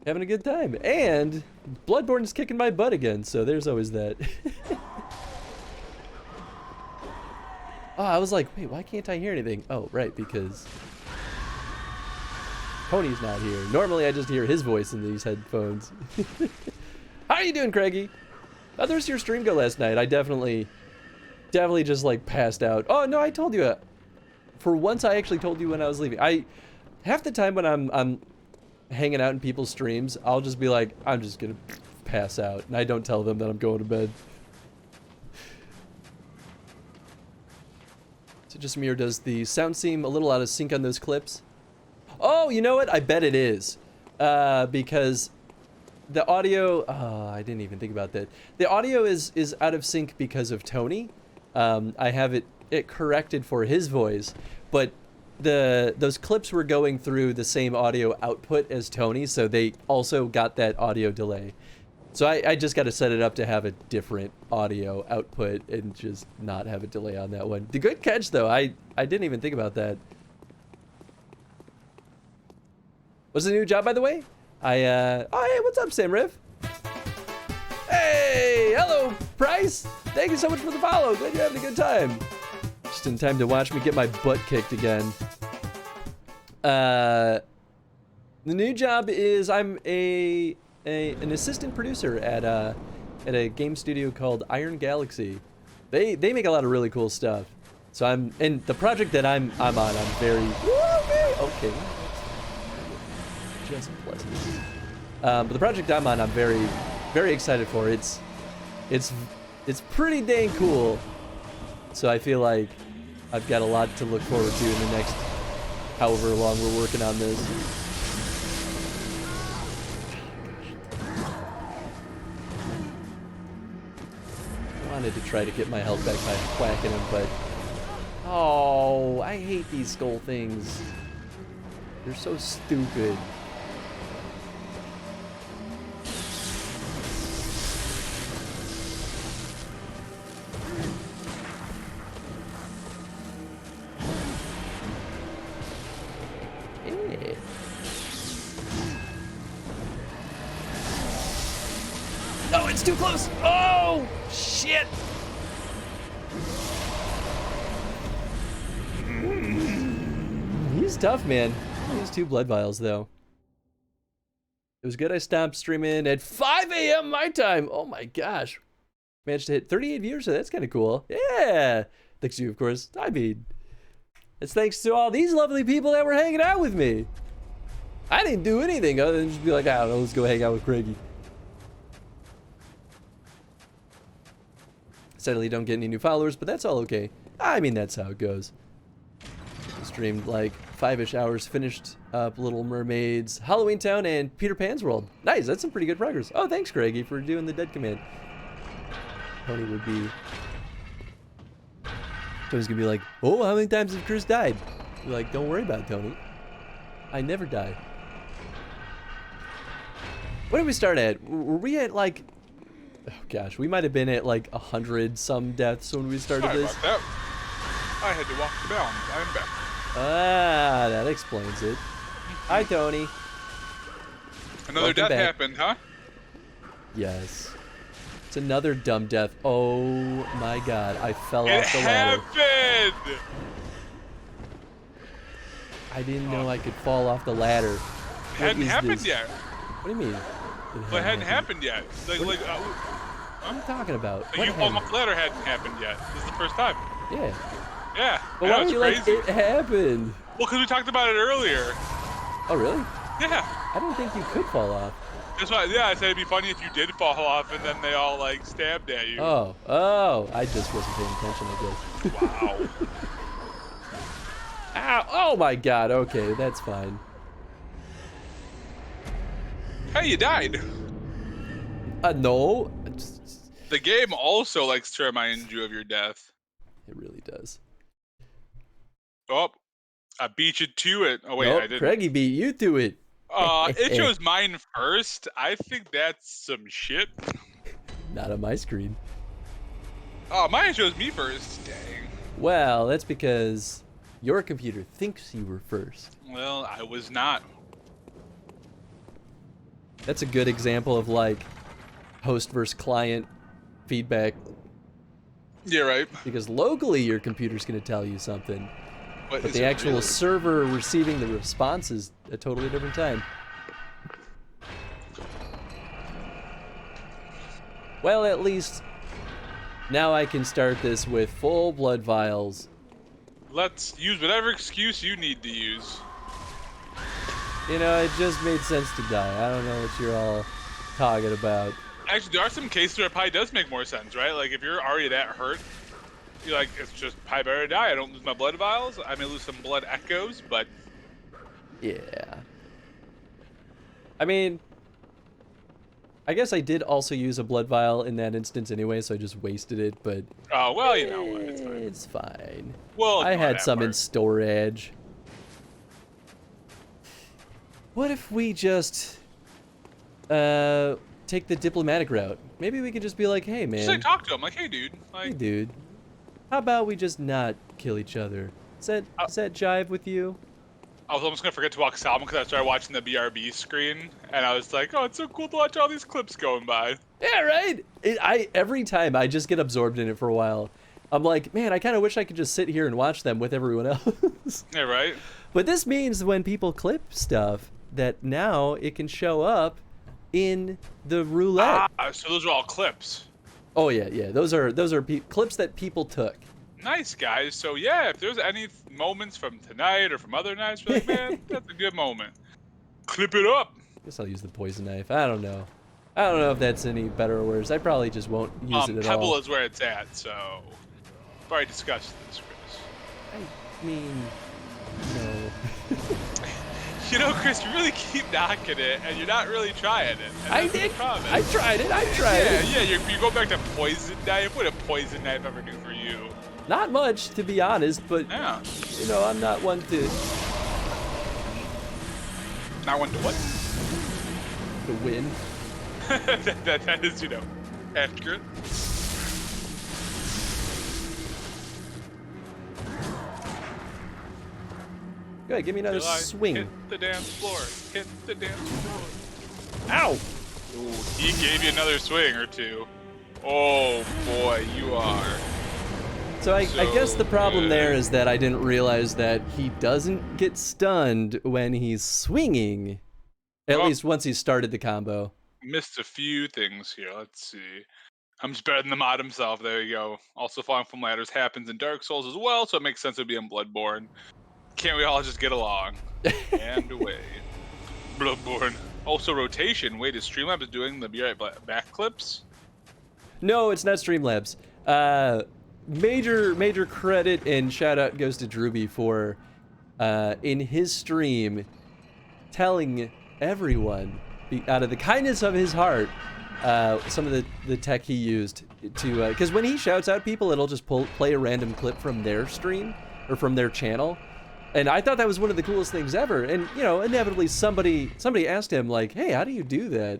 Having a good time. And Bloodborne is kicking my butt again, so there's always that. Oh, I was like, wait, why can't I hear anything? Oh, right, because Tony's not here. Normally I just hear his voice in these headphones. How are you doing, Craigie? How did your stream go last night? I definitely just like passed out. Oh no, I told you. For once, I actually told you when I was leaving. Half the time when I'm hanging out in people's streams, I'll just be like, I'm just gonna pass out, and I don't tell them that I'm going to bed. So just Mir, does the sound seem a little out of sync on those clips? Oh, you know what? I bet it is, because the audio. Oh, I didn't even think about that. The audio is out of sync because of Tony. I have it corrected for his voice, but those clips were going through the same audio output as Tony, so they also got that audio delay. So I just got to set it up to have a different audio output and just not have a delay on that one. The good catch though, I didn't even think about that. What's the new job, by the way? Oh hey, what's up, Sam Riff? Hey, hello, Price. Thank you so much for the follow. Glad you're having a good time. Just in time to watch me get my butt kicked again. The new job is I'm an assistant producer at a game studio called Iron Galaxy. They make a lot of really cool stuff. So and the project that I'm on, I'm very okay. Just pleasant. But the project I'm on, I'm very excited for. It's pretty dang cool. So I feel like I've got a lot to look forward to in the next however long we're working on this. I wanted to try to get my health back by whacking him, but oh, I hate these skull things. They're so stupid. Oh, it's too close. Oh, shit. He's tough, man. He has 2 blood vials, though. It was good I stopped streaming at 5 a.m. my time. Oh my gosh. Managed to hit 38 viewers, so that's kind of cool. Yeah. Thanks to you, of course. I mean, it's thanks to all these lovely people that were hanging out with me. I didn't do anything other than just be like, I don't know, let's go hang out with Craigie. Sadly, don't get any new followers, but that's all okay. I mean, that's how it goes. Streamed like 5-ish hours, finished up Little Mermaids, Halloween Town, and Peter Pan's World. Nice, that's some pretty good progress. Oh, thanks, Craigie, for doing the dead command. Tony's gonna be like, oh, how many times have Chris died? You're like, don't worry about it, Tony. I never die. What did we start at? Were we at like... Oh gosh, we might have been at like 100 some deaths when we started Sorry this. about that. I had to walk the bounds. I'm back. Ah, that explains it. Hi, Tony. Another Welcome death back. happened, huh? Yes. It's another dumb death. Oh my god, I fell off the ladder. It happened! I didn't know I could fall off the ladder. It What hadn't is happened this? yet. What do you mean? Well, it hadn't happened yet. What are you talking about? Like What you falling happened? off the ladder hadn't happened yet. This is the first time. Yeah. Yeah. But yeah, why are it's you crazy. like, it happened? Well, because we talked about it earlier. Oh, really? Yeah. I didn't think you could fall off. That's why. Yeah, I said it'd be funny if you did fall off and then they all like stabbed at you. Oh, I just wasn't paying attention, I guess. Wow. Ow, oh my god, okay, that's fine. Hey, you died. No. The game also likes to remind you of your death. It really does. Oh, I beat you to it. Oh wait, Nope, I didn't. Craigie beat you to it. It shows mine first. I think that's some shit. Not on my screen. Oh, mine shows me first. Dang. Well, that's because your computer thinks you were first. Well, I was not. That's a good example of like host versus client feedback, Yeah, right. because locally your computer's going to tell you something, but is the it actual really? server receiving the response is a totally different time. Well, at least now I can start this with full blood vials. Let's use whatever excuse you need to use. You know, it just made sense to die. I don't know what you're all talking about. Actually, there are some cases where it probably does make more sense, right? Like, if you're already that hurt, you're like, it's just probably better to die. I don't lose my blood vials. I may lose some blood echoes, but... Yeah. I mean, I guess I did also use a blood vial in that instance anyway, so I just wasted it, but... Oh, well, you know what, it's fine. It's fine. Well, I ignore had that some in part. storage. What if we just take the diplomatic route? Maybe we could just be like, hey, man. Just like talk to him, like, hey, dude. Hey, Like, dude. How about we just not kill each other? Does that jive with you? I was almost gonna forget to walk Salmon because I started watching the BRB screen, and I was like, oh, it's so cool to watch all these clips going by. Yeah, right? Every time I just get absorbed in it for a while. I'm like, man, I kind of wish I could just sit here and watch them with everyone else. Yeah, right? But this means when people clip stuff, that now it can show up in the roulette. So those are all clips. Oh yeah. Those are clips that people took. Nice, guys. So, yeah, if there's any moments from tonight or from other nights, you're like, man, that's a good moment. Clip it up. Guess I'll use the poison knife. I don't know if that's any better or worse. I probably just won't use it at Pebble all. is where it's at, so... We've already discussed this, Chris. I mean, no. You know, Chris, you really keep knocking it, and you're not really trying it. And I that's the did. problem. I tried it. Yeah, you go back to poison knife. What did a poison knife ever do for you? Not much, to be honest, but Yeah. you know, I'm not one to Not one to what? win. that is, you know, accurate. Go ahead, give me another Till I swing. Hit the dance floor. Hit the dance floor. Ow! Ooh, he gave you another swing or two. Oh boy, you are. So I guess the problem good. there is that I didn't realize that he doesn't get stunned when he's swinging. At Well- least once he's started the combo. Missed a few things here. Let's see. I'm just better than the mod himself. There you go. Also, falling from ladders happens in Dark Souls as well, so it makes sense to be in Bloodborne. Can't we all just get along? And away. Bloodborne. Also, rotation. Wait, is Streamlabs doing the Be Right Back clips? No, it's not Streamlabs. Major credit and shout out goes to Drewby for in his stream telling everyone out of the kindness of his heart some of the tech he used to because when he shouts out people, it'll just play a random clip from their stream or from their channel. And I thought that was one of the coolest things ever. And, you know, inevitably somebody asked him, like, hey, how do you do that?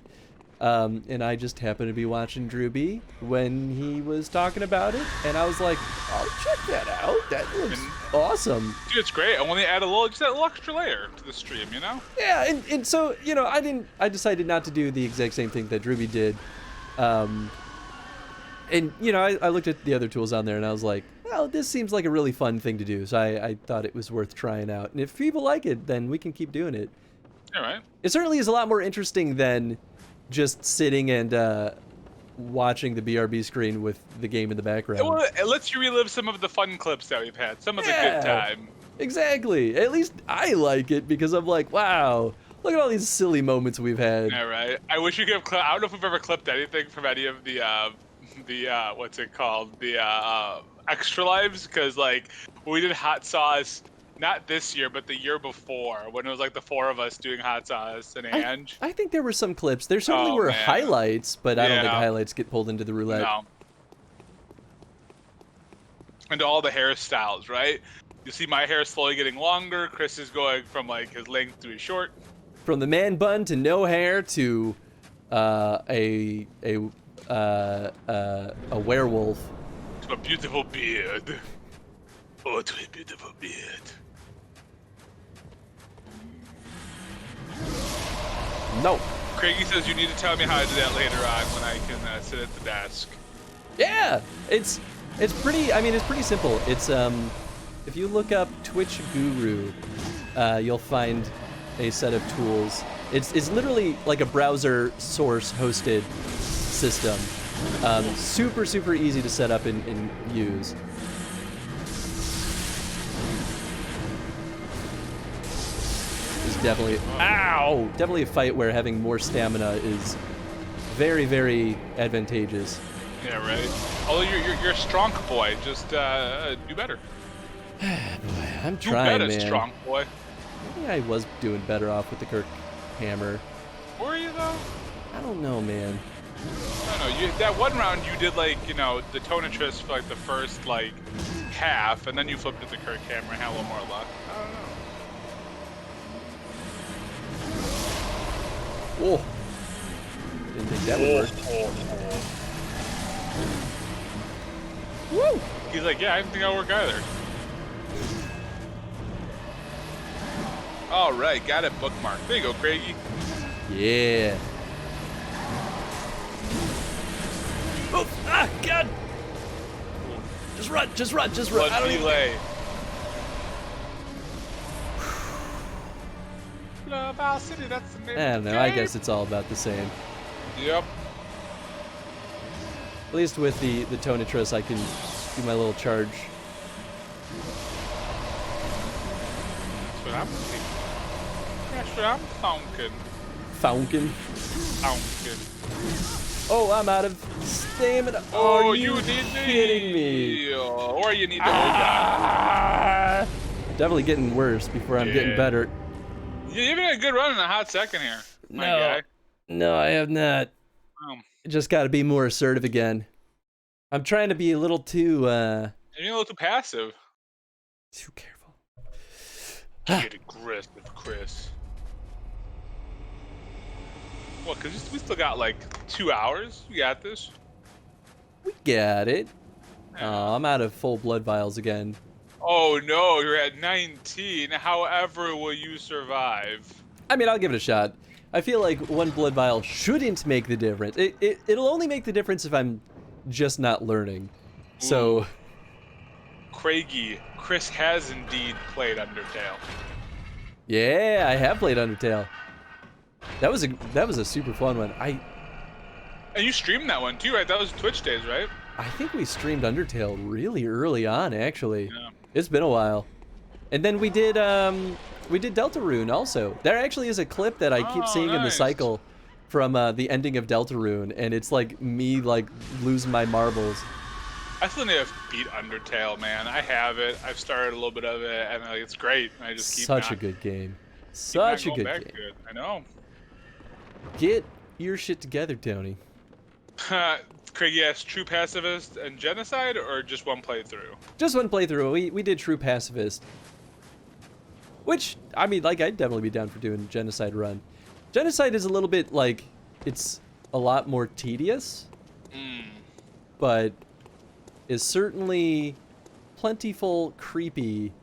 And I just happened to be watching Drew B when he was talking about it. And I was like, I'll check that out. That looks awesome. Dude, it's great. I want to add just that little extra layer to the stream, you know? Yeah, and so, you know, I decided not to do the exact same thing that Drew B did. And, you know, I looked at the other tools on there and I was like, well, this seems like a really fun thing to do. So I thought it was worth trying out. And if people like it, then we can keep doing it. All right. It certainly is a lot more interesting than just sitting and watching the BRB screen with the game in the background. Well, it lets you relive some of the fun clips that we've had, some of the good time. Exactly. At least I like it because I'm like, wow, look at all these silly moments we've had. Yeah, right. I wish you could have I don't know if we've ever clipped anything from any of the what's it called? The extra lives, because like when we did hot sauce, not this year, but the year before, when it was like the four of us doing hot sauce and Ange. I think there were some clips. There certainly Oh, were man. highlights, but I don't think Yeah. highlights get pulled into the roulette. No. And all the hairstyles, right? You see my hair slowly getting longer. Chris is going from like his length to his short. From the man bun to no hair to a werewolf. To a beautiful beard. Oh, to a beautiful beard. No. Craigie says you need to tell me how to do that later on when I can sit at the desk. Yeah, it's pretty. I mean, it's pretty simple. It's if you look up Twitch Guru, you'll find a set of tools. It's literally like a browser source hosted system. Super easy to set up and use. It's definitely a fight where having more stamina is very advantageous. Yeah, right. Although you're a strong boy, just do better. Boy, I'm Do trying, better, man. strong boy. Maybe I was doing better off with the Kirk hammer. Were you though? I don't know, man. I don't know. That one round you did like the Tonatress for like the first like half, and then you flipped it to Kirk hammer and had a little more luck. I don't know. Oh, didn't think that would work. Woo! He's like, yeah, I didn't think that would work either. All right, got it bookmarked. There you go, Craigie. Yeah. Oh, God! Just run. Blood I don't even... delay. Love our city, that's the name. I don't of the know. I game. guess it's all about the same. Yep. At least with the Tonatress, I can do my little charge. That's what I'm thinking. That's what I'm thinking. Falcon. Oh, I'm out of stamina. Oh, Are you need kidding me? Or you need to. Oh God. Definitely getting worse before I'm getting Yeah. better. You're even a good run in a hot second here, my guy. No, I have not. Just got to be more assertive again. I'm trying to be a little too You're a little too passive. too careful. Get aggressive, Chris. What? Cause we still got like 2 hours. We got this. We got it. Oh, I'm out of full blood vials again. Oh no, you're at 19. However, will you survive? I mean, I'll give it a shot. I feel like one blood vial shouldn't make the difference. It'll only make the difference if I'm just not learning. So, Ooh. Craigie, Chris has indeed played Undertale. yeah, I have played Undertale. That was a super fun one. And you streamed that one too, right? That was Twitch days, right? I think we streamed Undertale really early on, actually. Yeah. It's been a while. And then we did Deltarune also. There actually is a clip that I keep seeing in the nice. cycle from the ending of Deltarune, and it's like me like losing my marbles. I still need to beat Undertale, man. I have it. I've started a little bit of it, and like, it's great. And I just keep Such not, a good game. keep Such a not good going game. back to it. I know. Get your shit together, Tony. Craigie asked True Pacifist and Genocide, or just one playthrough? Just one playthrough. We did True Pacifist. Which, I mean, like, I'd definitely be down for doing Genocide run. Genocide is a little bit, like, it's a lot more tedious. But is certainly plentiful, creepy,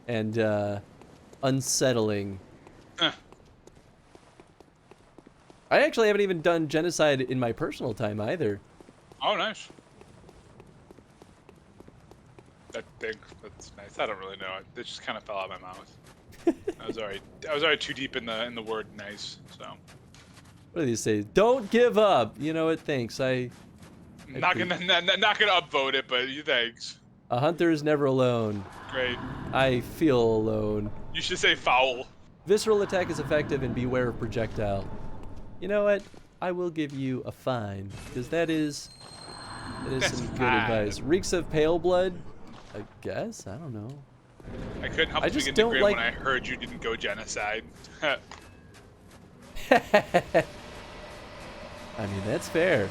and unsettling. I actually haven't even done Genocide in my personal time either. Oh, nice. That thing, that's nice. I don't really know. It just kind of fell out of my mouth. I was already too deep in the word nice. So. What do they say? Don't give up. You know what? Thanks. Not gonna upvote it, but you thanks. A hunter is never alone. Great. I feel alone. You should say foul. Visceral attack is effective and beware of projectile. You know what? I will give you a fine because that is That's some good fine. advice. Reeks of pale blood? I guess. I don't know. I couldn't help I but just begin to don't grin like- when I heard you didn't go Genocide. I mean, that's fair.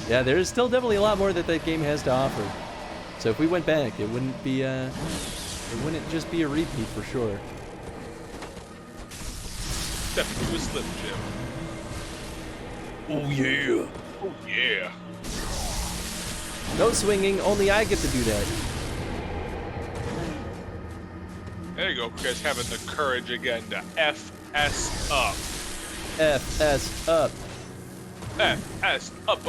Yeah, there's still definitely a lot more that game has to offer. So if we went back, it wouldn't be it wouldn't just be a repeat for sure. Step into a Slim Jim. Oh yeah. Oh yeah. No swinging, only I get to do that. There you go, Chris, having the courage again to FS up. FS up. FS up.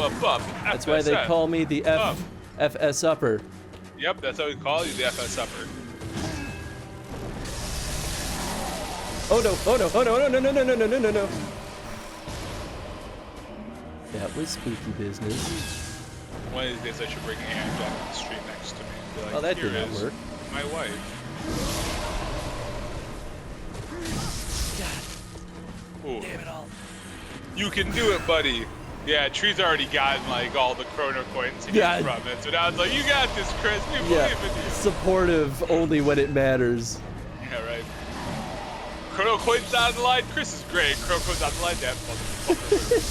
That's why they call me the up. FS upper. Yep, that's how we call you, the FS upper. Oh no, no. That was spooky business. One of these days I should bring Ange on the street next to me and be like, Oh, that "Here did not is work. my wife." Ooh. Damn it all. You can do it, buddy. Yeah, Tree's already gotten like all the chrono coins he gets from it. So now it's like, you got this, Chris. We believe in you. Supportive only when it matters. Yeah, right. Chrono coins on the line. Chris is great. Chrono coins on the line. That motherfucker is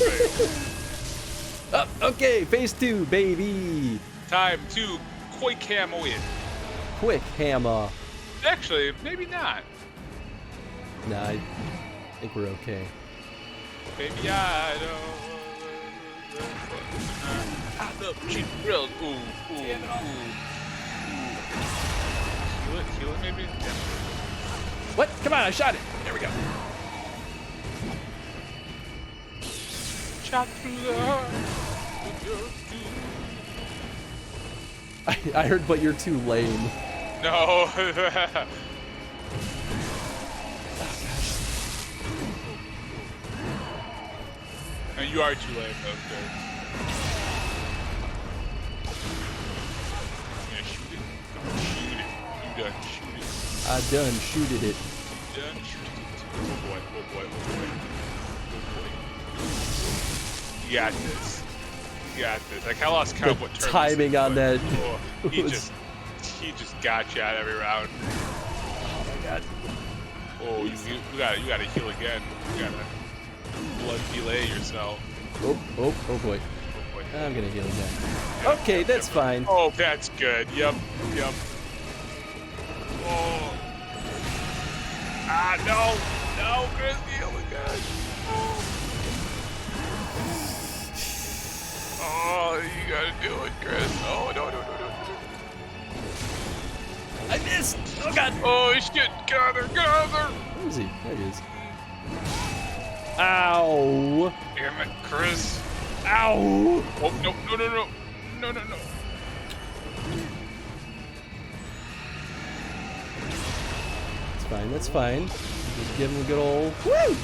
great. Okay, phase 2, baby. Time to quick hammer in. Quick hammer. Actually, maybe not. Nah, I think we're okay. Baby, I love cheap grilled. Ooh. Heal it, maybe? Yeah. What? Come on, I shot it. There we go. Shot through the heart with your doom. I heard, but you're too lame. No. And you are too late, though, good. Yeah, shoot it. Come on, shoot it. You done shoot it. I done shooted it. Done shoot it. Oh boy. You got this. Like, I lost count of what turn. Timing on that. Oh, he just got you out every round. Oh my god. Oh, you gotta heal again. You gotta blood delay yourself. Oh boy. Oh boy. I'm gonna heal again. Okay, that's fine. Oh, that's good. Yep. Oh. No, Chris, heal again. Oh, you gotta do it, Chris. Oh, no. I missed. Oh god. Oh shit, get out of there. Where is he? There he is. Ow. Damn it, Chris. Ow. Oh, no. That's fine. Just give him a good old woo.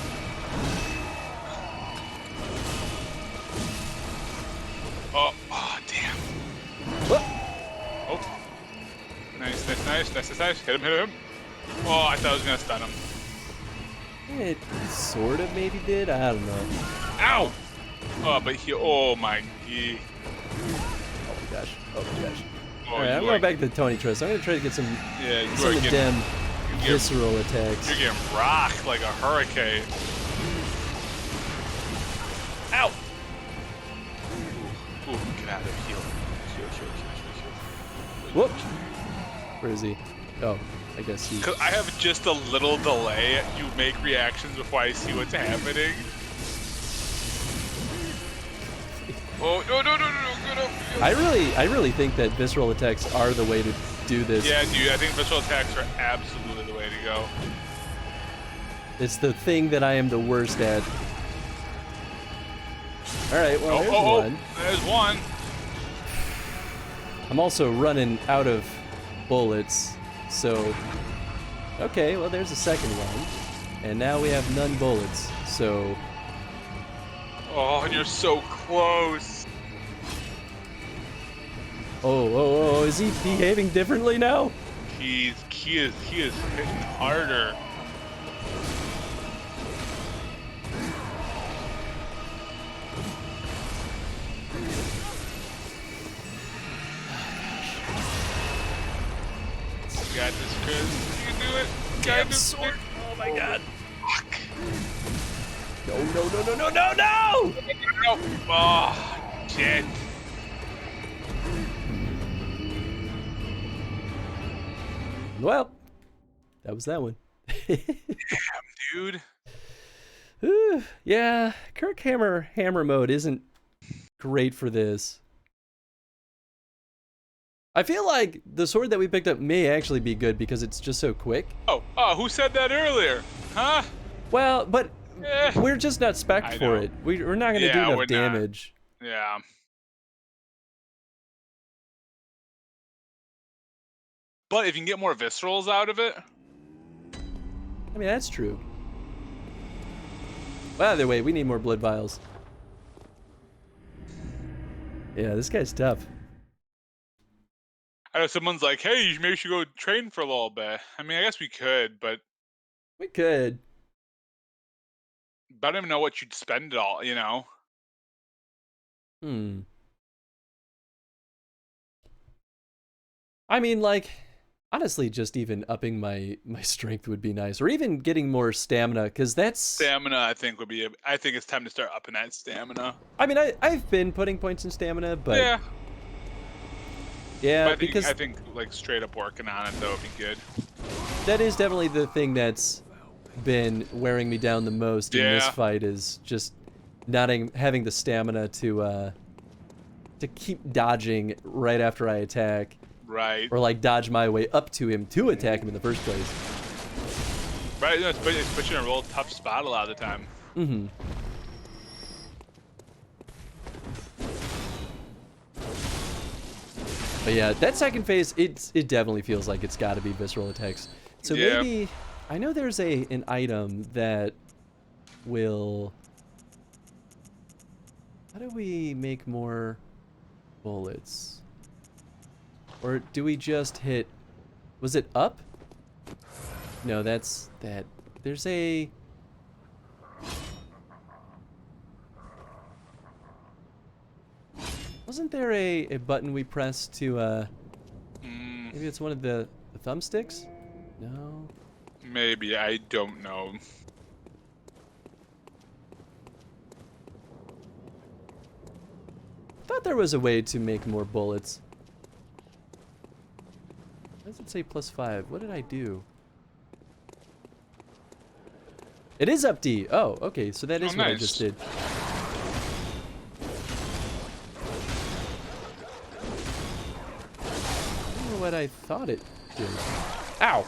Oh, damn. Whoop. Oh. Nice. Hit him. Oh, I thought I was gonna stun him. It sort of maybe did. I don't know. Ow! Oh, but oh my god. Oh my gosh. Oh, Alright, I'm going back to the Tony Trust. I'm gonna try to get some of them visceral attacks. You're getting rocked like a hurricane. Ow! Ooh, get out of there. Heal. Whoop. Where is he? Oh, I guess he. Cause I have just a little delay. You make reactions before I see what's happening. Oh, no, get up. I really think that visceral attacks are the way to do this. Yeah, dude, I think visceral attacks are absolutely the way to go. It's the thing that I am the worst at. Alright, well, there's one. There's one. I'm also running out of bullets, so... Okay, well, there's a second one. And now we have none bullets, so... Oh, and you're so close. Oh, is he behaving differently now? He is hitting harder. You got this, Chris. You can do it. Damn sword! Oh my god. Fuck. No! Oh, shit. Well, that was that one. Damn, dude. Yeah, Kirk hammer mode isn't great for this. I feel like the sword that we picked up may actually be good because it's just so quick. Oh, who said that earlier? Huh? Well, but Eh. we're just not spec'd I for know. it. We're not going to do Yeah, we're enough not. damage. Yeah. But if you can get more viscerals out of it. I mean, that's true. Well, either way, we need more blood vials. Yeah, this guy's tough. I know someone's like, hey, you maybe should go train for a little bit. I mean, I guess we could, but We could. I don't even know what you'd spend it all, you know? I mean, like, honestly, just even upping my strength would be nice, or even getting more stamina, because that's. Stamina, I think, would be. I think it's time to start upping that stamina. I mean, I've been putting points in stamina, but. Yeah. Yeah, But because I think like straight up working on it though would be good. that is definitely the thing that's been wearing me down the most in this fight is just not having the stamina to keep dodging right after I attack. Right. Or like dodge my way up to him to attack him in the first place. Right, especially in a real tough spot a lot of the time. Mm-hmm. But yeah, that second phase, it definitely feels like it's got to be visceral attacks. So maybe I know there's an item that will. How do we make more bullets? Or do we just hit? Was it up? No, that's that. There's a. Wasn't there a button we pressed to, maybe it's one of the thumbsticks? No. Maybe, I don't know. I thought there was a way to make more bullets. Why does it say +5? What did I do? It is up D. Oh, okay, so that is what I just did. What I thought it did. Ow!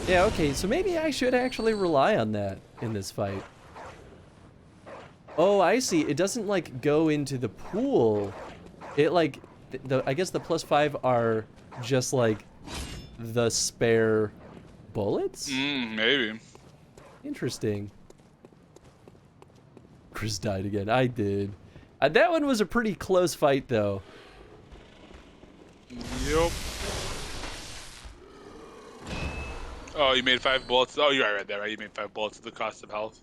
Yeah, okay, so maybe I should actually rely on that in this fight. Oh, I see. It doesn't, like, go into the pool. It, like, I guess the +5 are just, like, the spare bullets? Maybe. Interesting. Chris died again. I did. That one was a pretty close fight, though. Yep. Oh, you made 5 bullets. Oh, you're right there, right? You made 5 bullets at the cost of health.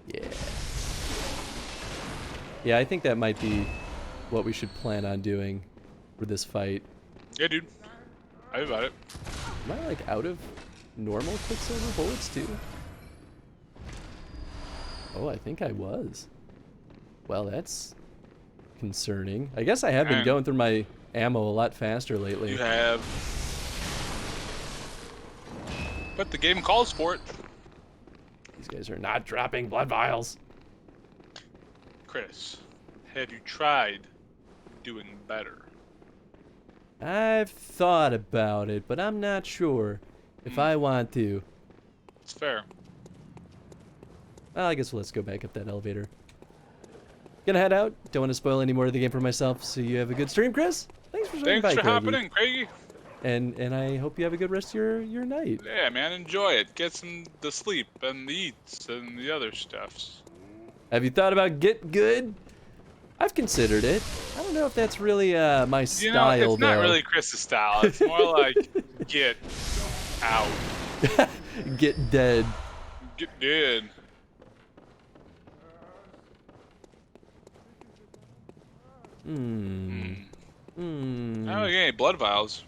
Yeah. Yeah, I think that might be what we should plan on doing for this fight. Yeah, dude. I'm about it. Am I, like, out of normal Quicksilver bullets, too? Oh, I think I was. Well, that's concerning. I guess I have been going through my ammo a lot faster lately. You have. But the game calls for it. These guys are not dropping blood vials. Chris, have you tried doing better? I've thought about it, but I'm not sure if I want to. It's fair. Well, I guess let's go back up that elevator. Gonna head out. Don't want to spoil any more of the game for myself, so you have a good stream, Chris. Thanks for stopping by, Thanks for Craigie. hopping in, Craigie. And I hope you have a good rest of your night. Yeah, man, enjoy it. Get the sleep and the eats and the other stuffs. Have you thought about get good? I've considered it. I don't know if that's really my style, it's not though. really Chris's style. It's more like get out. Get dead. Get dead. I don't get any blood vials.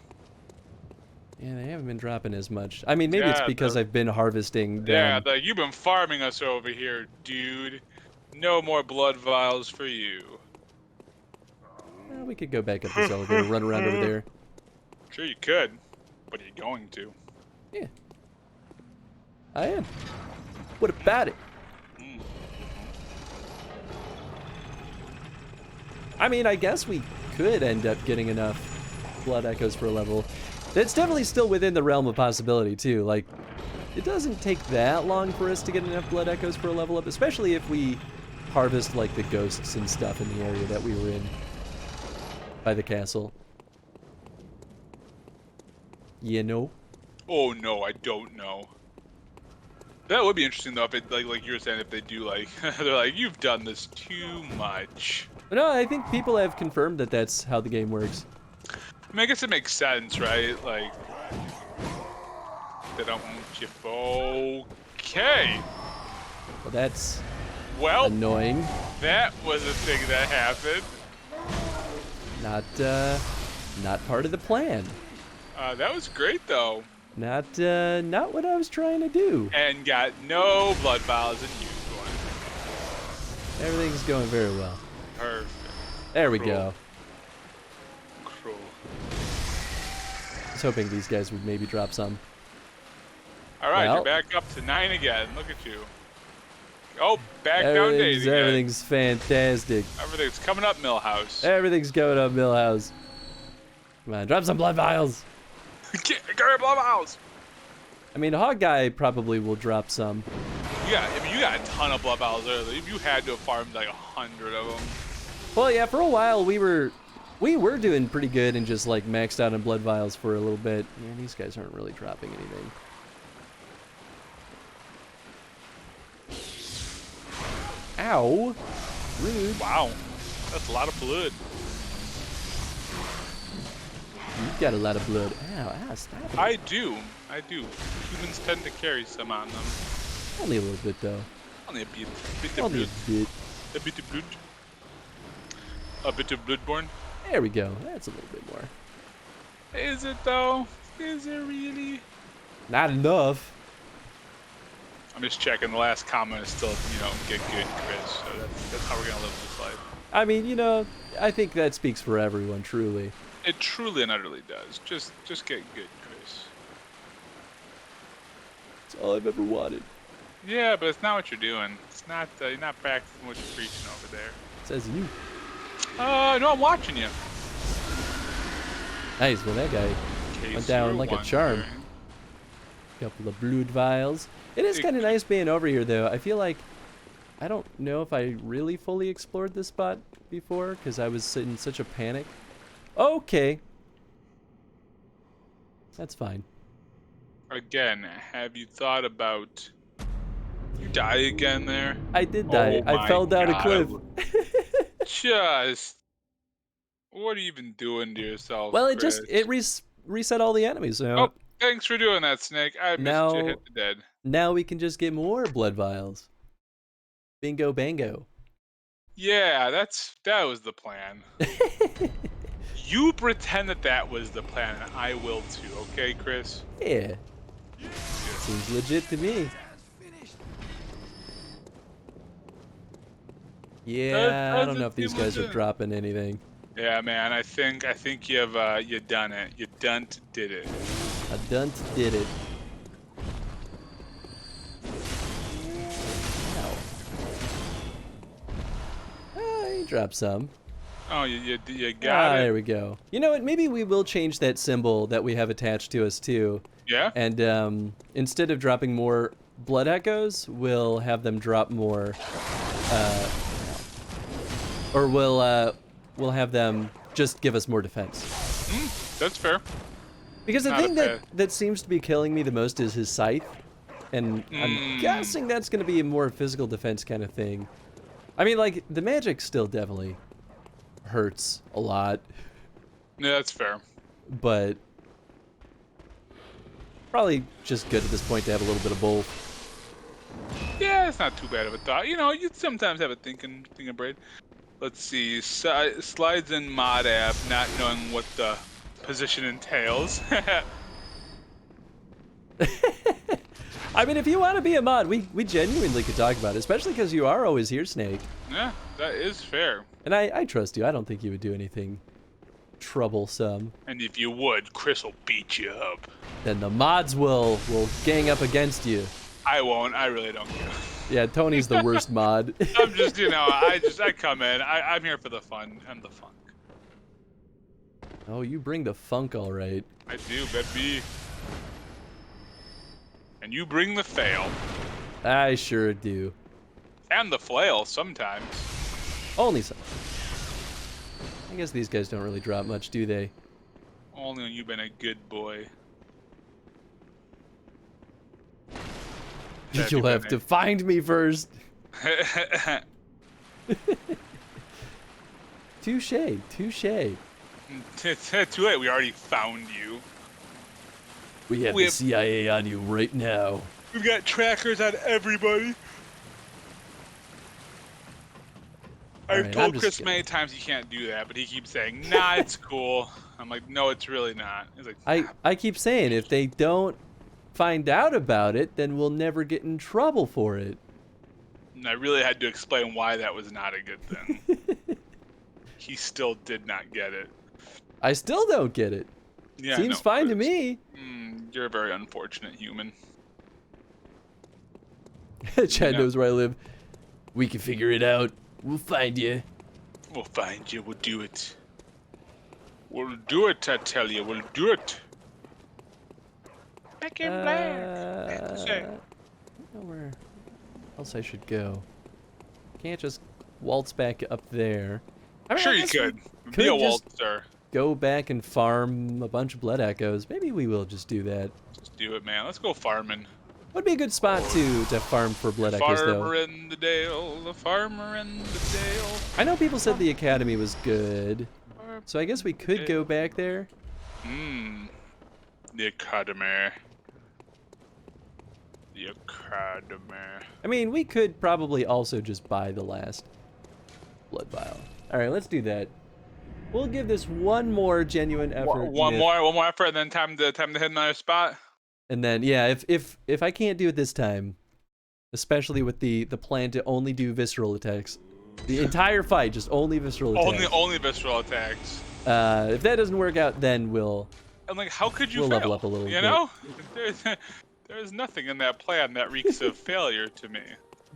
Yeah, they haven't been dropping as much. I mean, maybe it's because I've been harvesting them. Yeah, like you've been farming us over here, dude. No more blood vials for you. Well, we could go back up this elevator, run around over there. Sure you could, but are you going to? Yeah. I am. What about it? I mean, I guess we could end up getting enough blood echoes for a level. It's definitely still within the realm of possibility, too. Like, it doesn't take that long for us to get enough blood echoes for a level up, especially if we harvest, like, the ghosts and stuff in the area that we were in by the castle. You know? Oh no, I don't know. That would be interesting though if it like you were saying if they do like they're like you've done this too much. But no, I think people have confirmed that that's how the game works. I mean, I guess it makes sense, right? Like they don't want you. Okay. Well, that's Well, annoying. that was a thing that happened. Not part of the plan. That was great though. Not what I was trying to do. And got no blood vials and used one. Everything's going very well. Perfect. There we Cool. go. Cool. I was hoping these guys would maybe drop some. All right, Well. you're back up to 9 again. Look at you. Oh, back down to 8 again. Everything's fantastic. Everything's coming up, Millhouse. Everything's going up, Millhouse. Come on, drop some blood vials. Get your blood vials. I mean, Hog Guy probably will drop some. You got a ton of blood vials earlier. You had to have farmed like 100 of them. Well, yeah, for a while we were doing pretty good and just like maxed out on blood vials for a little bit. Yeah, these guys aren't really dropping anything. Ow. Rude. Wow, that's a lot of blood. You've got a lot of blood. Ow, stop it. I do. Humans tend to carry some on them. Only a little bit, though. Only a bit of Only blood. a bit. A bit of blood. A bit of Bloodborne. There we go. That's a little bit more. Is it though? Is it really? Not enough. I'm just checking. The last comment is still, get good, Chris. So that's how we're gonna live this life. I mean, I think that speaks for everyone, truly. It truly and utterly does. Just get good, Chris. It's all I've ever wanted. Yeah, but it's not what you're doing. It's not. You're not practicing what you're preaching over there. Says you. No, I'm watching you. Nice. Well, that guy went down like a charm. Couple of blood vials. It is kind of nice being over here, though. I feel like I don't know if I really fully explored this spot before because I was in such a panic. Okay. That's fine. Again, have you thought about... You die again there? I did die. Oh I fell down a cliff. Just... What are you even doing to yourself, Well, it Chris? reset all the enemies. So Oh, thanks for doing that, Snake. I missed you hit the dead. now we can just get more blood vials. Bingo bango. Yeah, that was the plan. You pretend that was the plan, and I will too, okay, Chris? Yeah. Seems legit to me. Yeah, I don't know if these guys are dropping anything. Yeah, man, I think you done it. You did it. I done did it. Ow. He dropped some. Oh, you got it. There we go. You know what? Maybe we will change that symbol that we have attached to us too. Yeah? And instead of dropping more blood echoes, we'll have them drop more. Or we'll have them just give us more defense. That's fair. Because the Not thing a that seems to be killing me the most is his scythe. And I'm guessing that's going to be a more physical defense kind of thing. I mean, like, the magic still definitely hurts a lot. Yeah, that's fair. But probably just good at this point to have a little bit of both. Yeah, it's not too bad of a thought. You sometimes have a thinking brain. Let's see. Slides in mod app, not knowing what the position entails. I mean, if you want to be a mod, we genuinely could talk about it, especially because you are always here, Snake. Yeah, that is fair. And I trust you. I don't think you would do anything troublesome. And if you would, Chris will beat you up. Then the mods will gang up against you. I won't. I really don't care. Yeah, Tony's the worst mod. I'm just, I come in. I'm here for the fun and the funk. Oh, you bring the funk, all right. I do, baby. And you bring the fail. I sure do. And the flail sometimes. Only some. I guess these guys don't really drop much, do they? Only when you've been a good boy. You'll have to find me first. Touche, touche. Too late, we already found you. We have the CIA on you right now. We've got trackers on everybody. I've told Chris many times he can't do that, but he keeps saying, nah, it's cool. I'm like, no, it's really not. He's like, I keep saying, if they don't find out about it, then we'll never get in trouble for it. And I really had to explain why that was not a good thing. He still did not get it. I still don't get it. Yeah, Seems fine to me. You're a very unfortunate human. Chad knows where I live. We can figure it out. We'll find you. We'll find you. We'll do it. We'll do it, I tell you. We'll do it. Back in black. I don't know where else I should go. Can't just waltz back up there. I mean, Sure I you guess could. we Be a just waltzer. go back and farm a bunch of blood echoes. Maybe we will just do that. Just do it, man. Let's go farming. Would be a good spot to farm for blood echoes, though. Farmer in the dale, the farmer in the dale. I know people said the academy was good, so I guess we could go back there. The academy. The academy. I mean, we could probably also just buy the last blood vial. All right, let's do that. We'll give this one more genuine effort. One more effort, and then time to hit another spot. And then, yeah, if I can't do it this time, especially with the plan to only do visceral attacks, the entire fight just only visceral attacks. Only visceral attacks. If that doesn't work out, then we'll. I'm like, how could you we'll fail? level up a little you bit. know, there's nothing in that plan that reeks of failure to me.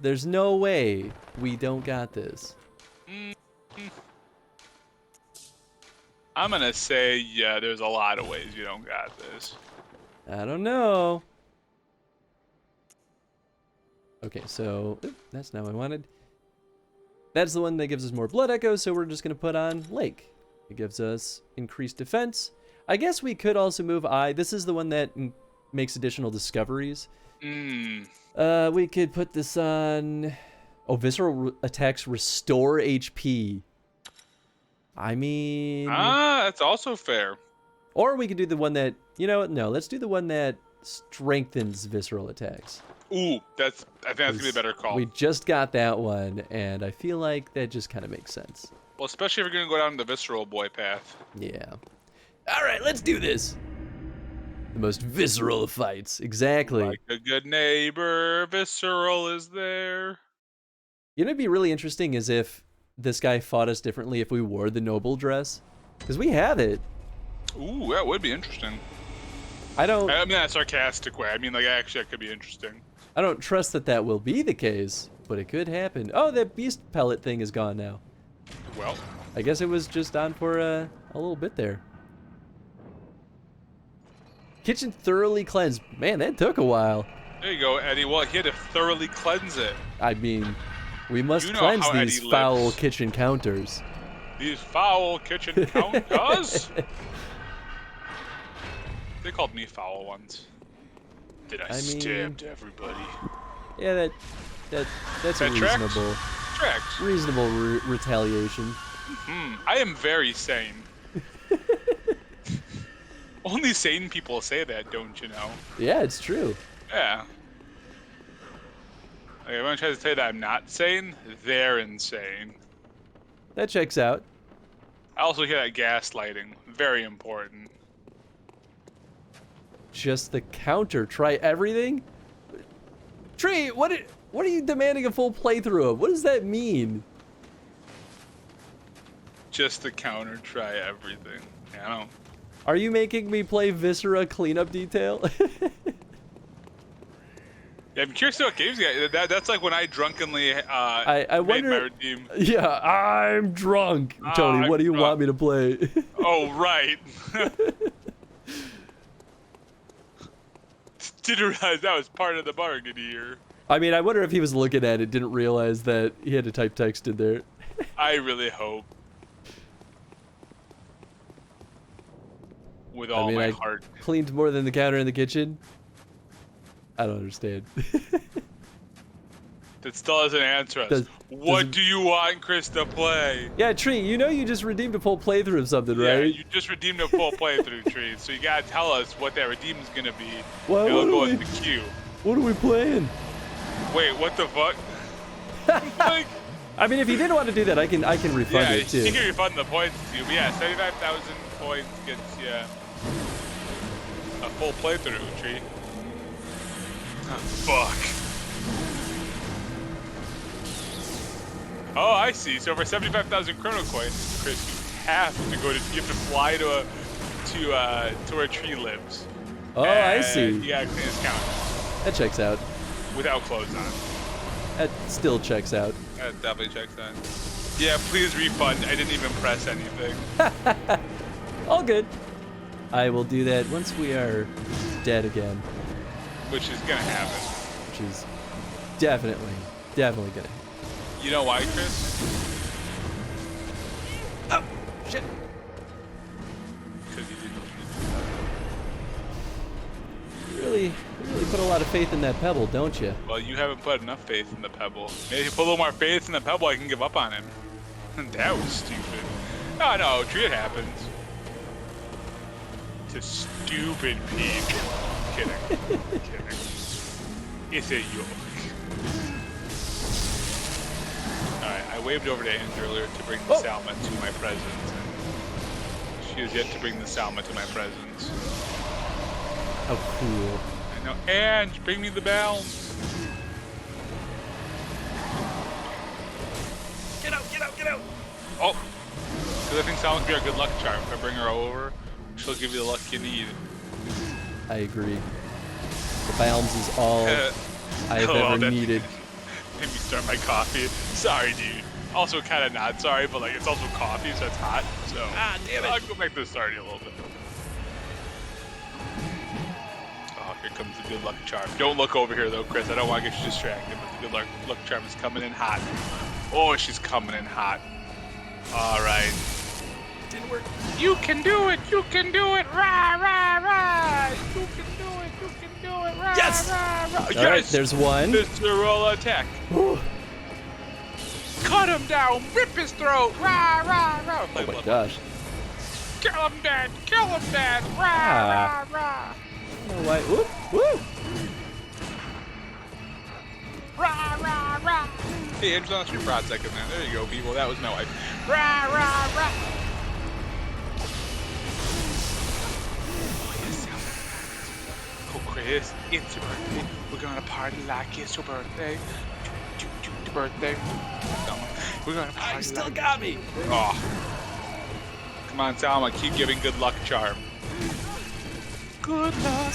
There's no way we don't got this. I'm gonna say, yeah, there's a lot of ways you don't got this. I don't know. Okay, so that's not what I wanted. That's the one that gives us more blood echoes, so we're just gonna put on Lake. It gives us increased defense. I guess we could also move I. This is the one that makes additional discoveries. We could put this on. Oh, visceral attacks restore HP. I mean. That's also fair. Or we could do the one that, you know what? No, let's do the one that strengthens visceral attacks. Ooh, I think that's gonna be a better call. We just got that one, and I feel like that just kind of makes sense. Well, especially if you're gonna go down the visceral boy path. Yeah. All right, let's do this. The most visceral of fights, exactly. Like a good neighbor, visceral is there. You know, what'd be really interesting is if this guy fought us differently if we wore the noble dress, because we have it. Ooh, that would be interesting. I mean that sarcastic way. I mean, like, actually, that could be interesting. I don't trust that that will be the case, but it could happen. Oh, that beast pellet thing is gone now. Well, I guess it was just on for a little bit there. Kitchen thoroughly cleansed. Man, that took a while. there you go, Eddie. Well, he had to thoroughly cleanse it. I mean, we must You know cleanse how these Eddie foul lives. kitchen counters. These foul kitchen counters. They called me foul ones. Did I stabbed everybody? Yeah, that's That a tracks? reasonable, reasonable retaliation. I am very sane. Only sane people say that, don't you know? Yeah, it's true. Yeah. Like, everyone tries to say that I'm not sane, they're insane. That checks out. I also hear that gaslighting. Very important. Just the counter. Try everything? Tree, what are you demanding a full playthrough of? What does that mean? Just the counter, try everything. I don't. Are you making me play Viscera cleanup detail? Yeah, I'm curious what games you got. That's like when I drunkenly I made my wonder. redeem. Yeah, I'm drunk. Tony, what I'm do you drunk. want me to play? Oh, right. Didn't realize that was part of the bargain here. I mean, I wonder if he was looking at it, didn't realize that he had to type text in there. I really hope. With all my I heart. cleaned more than the counter in the kitchen. I don't understand. That still doesn't answer us. What do you want Chris to play? Yeah, Tree, you know you just redeemed a full playthrough of something, Yeah, right? you just redeemed a full playthrough, Tree. So you gotta tell us what that redeem is gonna be. Well, It'll what go are in we- the queue. What are we playing? Wait, what the fuck? Like, I mean, if you didn't want to do that, I can refund yeah, it too. you can refund the points to you. But yeah, 75,000 points gets you a full playthrough, Tree. Oh, fuck. Oh, I see. So for 75,000 chrono coins, Chris, you have to fly to where Tree lives. Oh, I And see. You gotta clean his counter That checks out. without clothes on. That still checks out. That definitely checks out. Yeah, please refund. I didn't even press anything. All good. I will do that once we are dead again, Which is gonna happen. which is definitely gonna happen. You know why, Chris? Oh, shit. Because you didn't. You really put a lot of faith in that pebble, don't you? Well, you haven't put enough faith in the pebble. Maybe if you put a little more faith in the pebble, I can give up on him. That was stupid. Oh no, Tree, it happens. It's a stupid peak. Kidding. Kidding. It's a yoke. Alright, I waved over to Ange earlier to bring the Salma to my presence. And she has yet to bring the Salma to my presence. How cool. I know. Ange, bring me the balance. Get out, get out, get out! Oh! Because I think Salma could be a good luck charm. If I bring her over, she'll give you the luck you need. I agree. The Balms is all I have Oh, ever that needed. Made me start my coffee. Sorry, dude. Also kind of not sorry, but like it's also coffee, so it's hot. So damn it. I'll go back to the start a little bit. Oh, here comes the good luck charm. Don't look over here though, Chris. I don't want to get you distracted, but the good luck charm is coming in hot. Oh, she's coming in hot. All right. Didn't work. You can do it. You can do it. Rah, rah, rah. You can do it. You can do it. Rah, Yes! rah, rah. All Yes! right, there's one. Visceral attack. Cut him down. Rip his throat. Rah, rah, rah. Oh my gosh. Kill him dead. Kill him dead. Rah, Ah. rah, rah. I don't know why. Whoop, whoop. Rah, rah, rah. Hey, Angela, that's your broad second there. There you go, people. That was my wife. Rah, rah, rah. Oh, Chris, it's your birthday. We're gonna party like it's your birthday. Your birthday. We're gonna party. You still like got me. Oh. Come on, Salma, keep giving good luck charm. Good luck.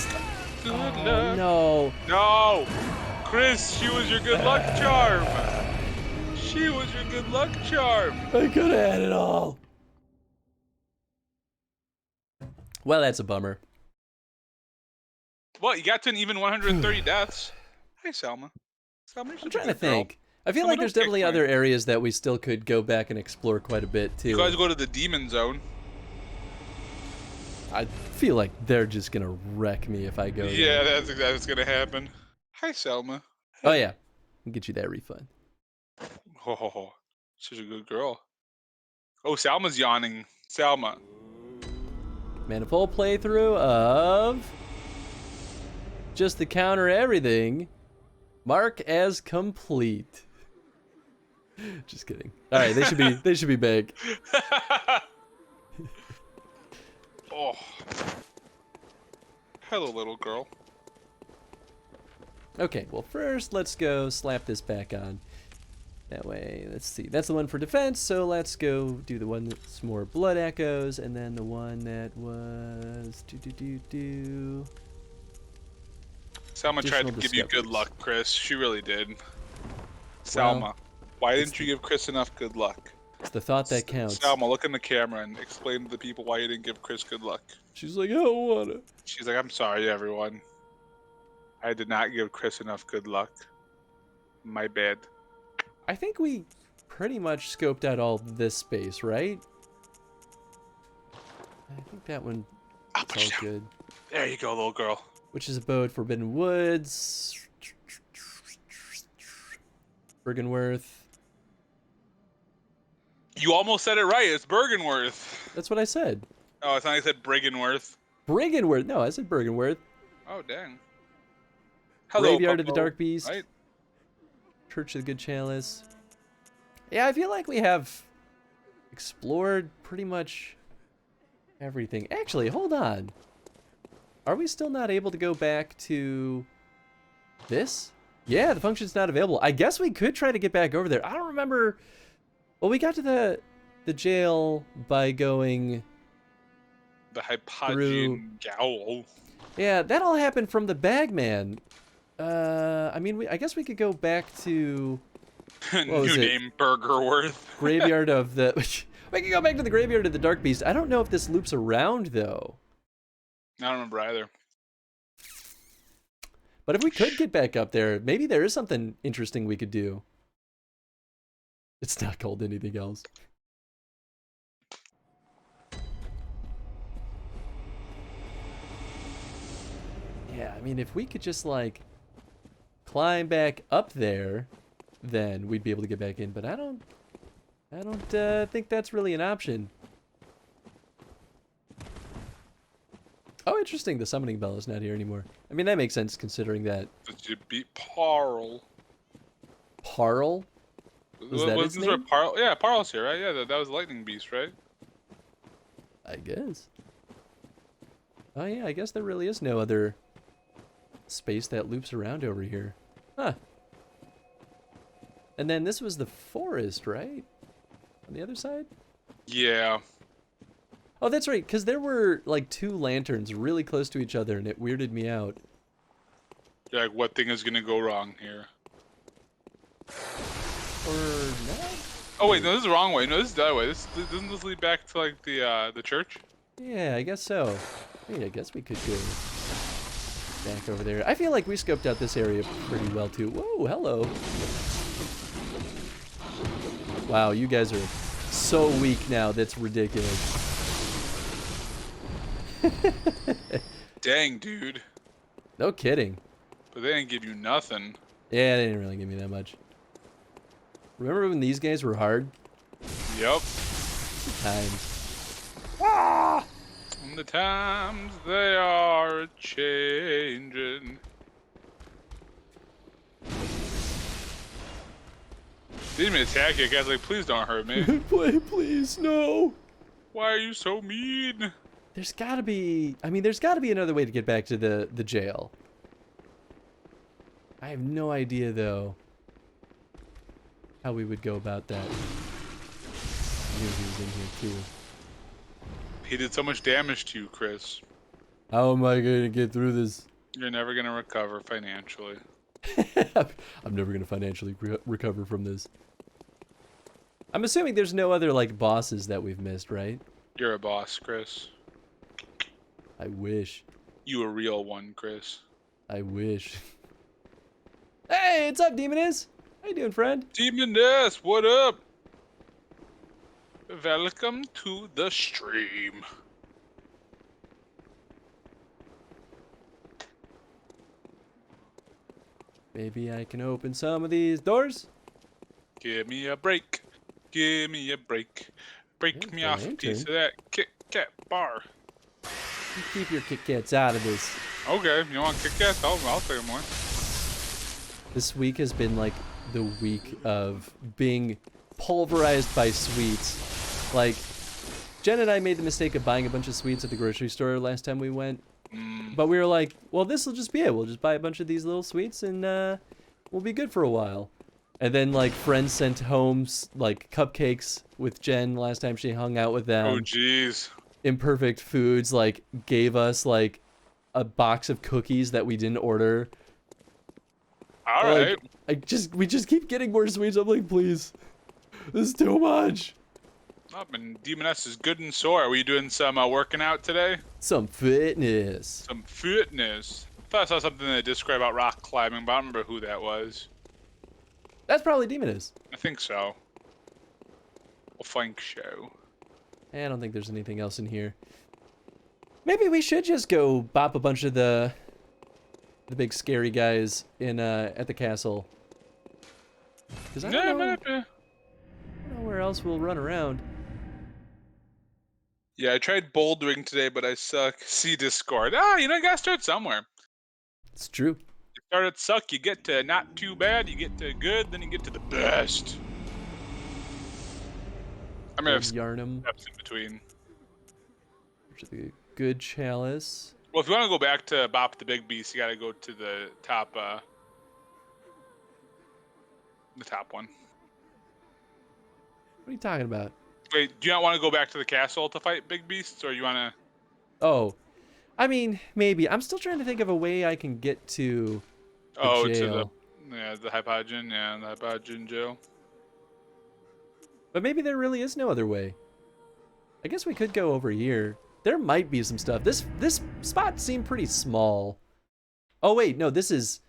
Good luck. No. No! Chris, she was your good luck charm. She was your good luck charm. I could have had it all. Well, that's a bummer. Well, you got to an even 130 deaths. Hey, Salma. Salma, you're I'm such a trying to good girl. think. I feel Salma, like there's don't kick definitely me. other areas that we still could go back and explore quite a bit too. You guys go to the demon zone. I feel like they're just gonna wreck me if I go. Yeah, there. that's exactly what's gonna happen. Hi, Selma. Oh yeah, I'll get you that refund. Oh, such a good girl. Oh, Salma's yawning. Salma. Man, a full playthrough of just the counter everything. Mark as complete. Just kidding. All right, they should be big. Oh. Hello, little girl. Okay, well first let's go slap this back on. That way, let's see. That's the one for defense, so let's go do the one that's more blood echoes, and then the one that was Selma tried to Additional give you good discoveries. luck, Chris. She really did. Selma, why didn't you give Chris enough good luck? It's the thought that counts. Selma, look in the camera and explain to the people why you didn't give Chris good luck. She's like, I don't wanna. She's like, I'm sorry, everyone. I did not give Chris enough good luck. My bad. I think we pretty much scoped out all this space, right? I think that one I'll is put you all down. good. There you go, little girl. Which is Abode, Forbidden Woods, Bergenworth. You almost said it right. It's Bergenworth. That's what I said. Oh, it's not like I said Briggenworth. Bergenworth. No, I said Bergenworth. Oh, dang. Hello, Graveyard of the Puppo. Dark Beast. Right? Church of the Good Chalice. Yeah, I feel like we have explored pretty much everything. Actually, hold on. Are we still not able to go back to this? Yeah, the function's not available. I guess we could try to get back over there. I don't remember. Well, we got to the jail by going. The Hypogean Gowl. Yeah, that all happened from the Bagman. I mean, I guess we could go back to New was it? name, Burgerworth. Graveyard of the. We can go back to the Graveyard of the Dark Beast. I don't know if this loops around though. I don't remember either. But if we could get back up there, maybe there is something interesting we could do. It's not called anything else. Yeah, I mean, if we could just like climb back up there, then we'd be able to get back in. But I don't think that's really an option. Oh, interesting. The summoning bell is not here anymore. I mean, that makes sense considering that. Did you beat Parl? Parl? Was that his Wasn't there name? Parl? Yeah, Parl's here, right? Yeah, that was Lightning Beast, right? I guess. Oh yeah, I guess there really is no other space that loops around over here. Huh. And then this was the forest, right? On the other side? Yeah. Oh, that's right, because there were like two lanterns really close to each other and it weirded me out. You're like, what thing is gonna go wrong here? Or not? Oh wait, no, this is the wrong way. No, this is the other way. Doesn't this lead back to like the church? Yeah, I guess so. Wait, I guess we could go back over there. I feel like we scoped out this area pretty well too. Whoa, hello. Wow, you guys are so weak now. That's ridiculous. Dang, dude. No kidding. But they didn't give you nothing. Yeah, they didn't really give me that much. Remember when these guys were hard? Yep. Times. And the times they are changing. Didn't even attack you, guys. Like, please don't hurt me. Please, no. Why are you so mean? There's gotta be, I mean, there's gotta be another way to get back to the jail. I have no idea, though, how we would go about that. I knew he was in here, too. He did so much damage to you, Chris. How am I gonna get through this? You're never gonna recover financially. I'm never gonna financially recover from this. I'm assuming there's no other, like, bosses that we've missed, right? You're a boss, Chris. I wish. You a real one, Chris. I wish. Hey, what's up, Demoness? How you doing, friend? Demoness, what up? Welcome to the stream. Maybe I can open some of these doors? Give me a break. Give me a break. Break Yeah, me the off a piece of lantern. that Kit Kat bar. You keep your Kit Kats out of this. Okay, you want Kit Kats? I'll take more. This week has been like the week of being pulverized by sweets. Like, Jen and I made the mistake of buying a bunch of sweets at the grocery store last time we went. But we were like, well, this will just be it. We'll just buy a bunch of these little sweets and we'll be good for a while. And then, like, friends sent home, like, cupcakes with Jen last time she hung out with them. Oh, jeez. Imperfect Foods, like, gave us, like, a box of cookies that we didn't order. All Like, right. we just keep getting more sweets. I'm like, please, this is too much. Up and Demoness is good and sore. Are we doing some working out today? Some fitness. Some fitness. I thought I saw something in the Discord about rock climbing, but I don't remember who that was. That's probably Demoness. I think so. I think so. I don't think there's anything else in here. Maybe we should just go bop a bunch of the big scary guys in at the castle. Because I don't know where else we'll run around. Yeah, I tried bouldering today, but I suck. See Discord. You gotta start somewhere. It's true. You start at suck, you get to not too bad, you get to good, then you get to the best. I'm gonna have Yarnum. steps in between. The good chalice. Well, if you want to go back to Bop the Big Beast, you gotta go to the top one. What are you talking about? Wait, do you not want to go back to the castle to fight big beasts, or you want to? Oh, I mean, maybe. I'm still trying to think of a way I can get to the jail. To the Hypogean, the Hypogean jail. But maybe there really is no other way. I guess we could go over here. There might be some stuff. This spot seemed pretty small. Oh wait, no, this is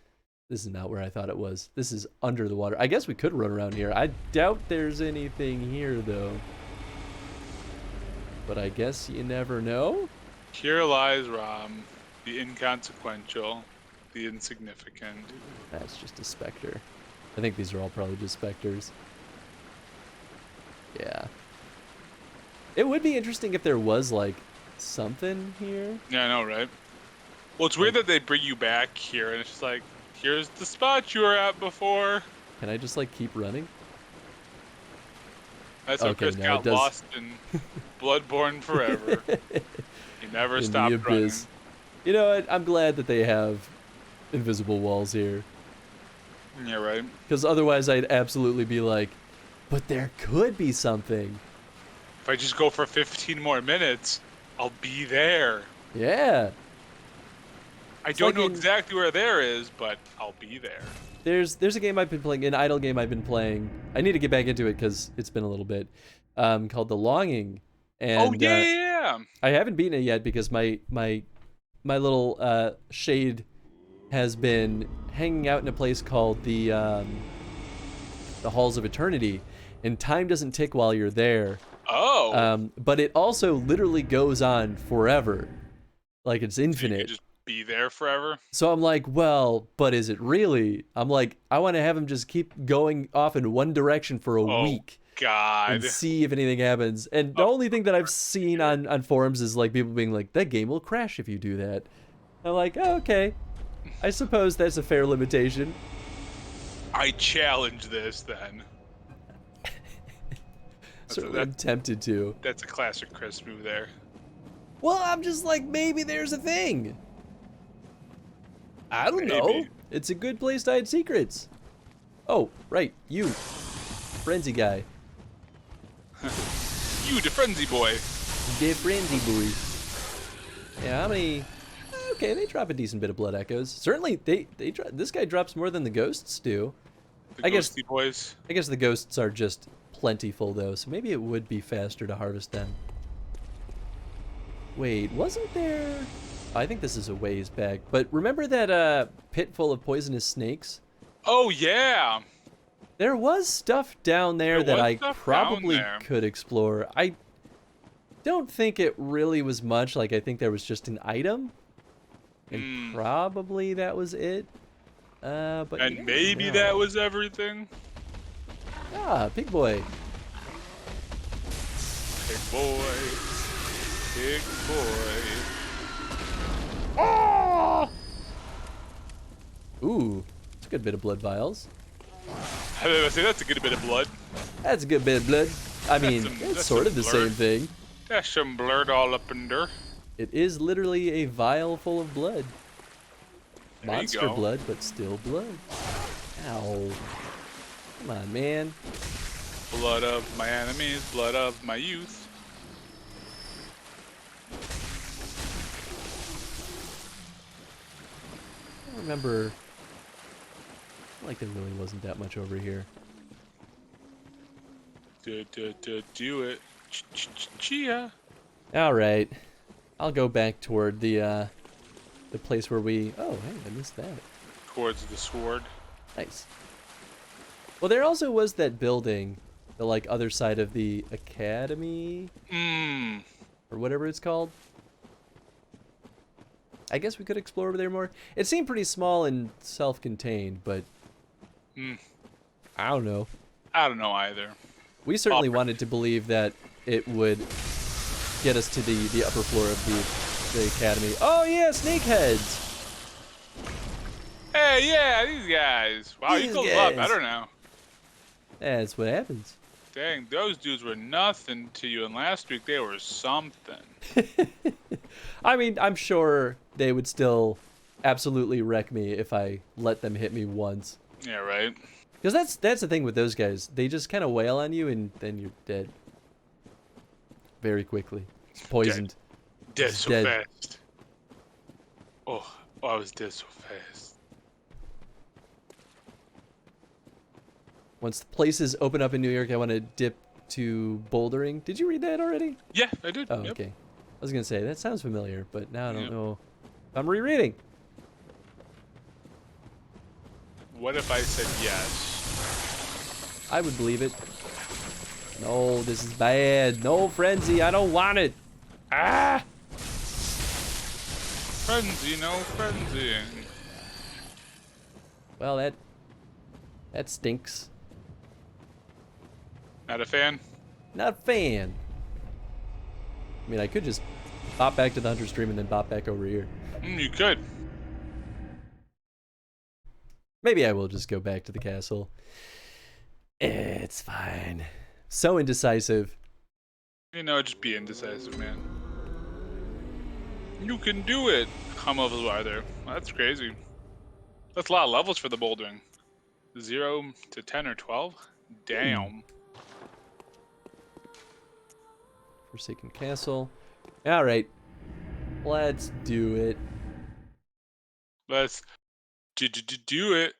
not where I thought it was. This is under the water. I guess we could run around here. I doubt there's anything here though. But I guess you never know. Here lies Rom, the inconsequential, the insignificant. That's just a specter. I think these are all probably just specters. Yeah. It would be interesting if there was like something here. Yeah, I know, right? Well, it's weird that they bring you back here, and it's just like, here's the spot you were at before. Can I just like keep running? That's how Okay, Chris no, got it does- lost in Bloodborne forever. He never In the stopped running. abyss. You know what? I'm glad that they have invisible walls here. Yeah, right. Because otherwise I'd absolutely be like, but there could be something. If I just go for 15 more minutes, I'll be there. Yeah. I It's don't like know in- exactly where there is, but I'll be there. There's a game I've been playing, an idle game I've been playing. I need to get back into it because it's been a little bit. Called The Longing. And Oh yeah. I haven't beaten it yet because my little shade has been hanging out in a place called the Halls of Eternity, and time doesn't tick while you're there. Oh. But it also literally goes on forever, like it's You infinite. could just be there forever. So I'm like, well, but is it really? I'm like, I want to have him just keep going off in one direction for a week. God. And see if anything happens. And the only thing that I've seen on forums is like people being like, that game will crash if you do that. I'm like, oh, okay. I suppose that's a fair limitation. I challenge this then. Certainly I'm tempted to. That's a classic Chris move there. Well, I'm just like, maybe there's a thing. I don't know. Maybe. It's a good place to hide secrets. Oh, right, you. Frenzy guy. You, the frenzy boy. The frenzy boy. Yeah, how many... Okay, they drop a decent bit of blood echoes. Certainly, this guy drops more than the ghosts do. The I guess- ghosty boys. I guess the ghosts are just plentiful, though, so maybe it would be faster to harvest them. Wait, wasn't there... I think this is a ways back, but remember that pit full of poisonous snakes? Oh yeah. There was stuff down there There that was I stuff probably down there. could explore. I don't think it really was much. Like, I think there was just an item, and probably that was it. But you And never maybe know. that was everything. Ah, pig boy. Big boy. Big boy. Ooh, it's a good bit of blood vials. I was gonna say that's a good bit of blood. That's a good bit of blood. I mean, some- it's that's sort some of the blur. same thing. There's some blood all up in there. It is literally a vial full of blood. There you Monster go. blood, but still blood. Ow. Come on, man. Blood of my enemies, blood of my youth. I don't remember Like there really wasn't that much over here. Do it. Chia. All right, I'll go back toward the place where we. Oh, hey, I missed that. Towards the sword. Nice. Well, there also was that building, the like other side of the academy, or whatever it's called. I guess we could explore over there more. It seemed pretty small and self-contained, but I don't know. I don't know either. We certainly wanted to believe that it would get us to the upper floor of the academy. Oh yeah, snakeheads! Hey, yeah, these guys. Wow, you These feel a lot guys. better now. That's what happens. Dang, those dudes were nothing to you, and last week they were something. I mean, I'm sure they would still absolutely wreck me if I let them hit me once. Yeah, right. Because that's the thing with those guys. They just kind of wail on you, and then you're dead. Very quickly. It's poisoned. Dead It's so dead. fast. Oh, I was dead so fast. Once the places open up in New York, I want to dip to bouldering. Did you read that already? Yeah, I did. Oh, Yep. okay. I was going to say, that sounds familiar, but now I don't Yep. know if I'm rereading. What if I said yes? I would believe it. No, this is bad. No, frenzy. I don't want it. Ah! Frenzy, no frenzy. Well, that stinks. Not a fan? Not a fan. I mean, I could just bop back to the Hunter's Dream and then bop back over here. You could. Maybe I will just go back to the castle. It's fine. So indecisive. You know, just be indecisive, man. You can do it. How many levels are there? Well, that's crazy. That's a lot of levels for the bouldering. 0 to 10 or 12? Damn. Forsaken Castle. Alright. Let's do it. Let's do it.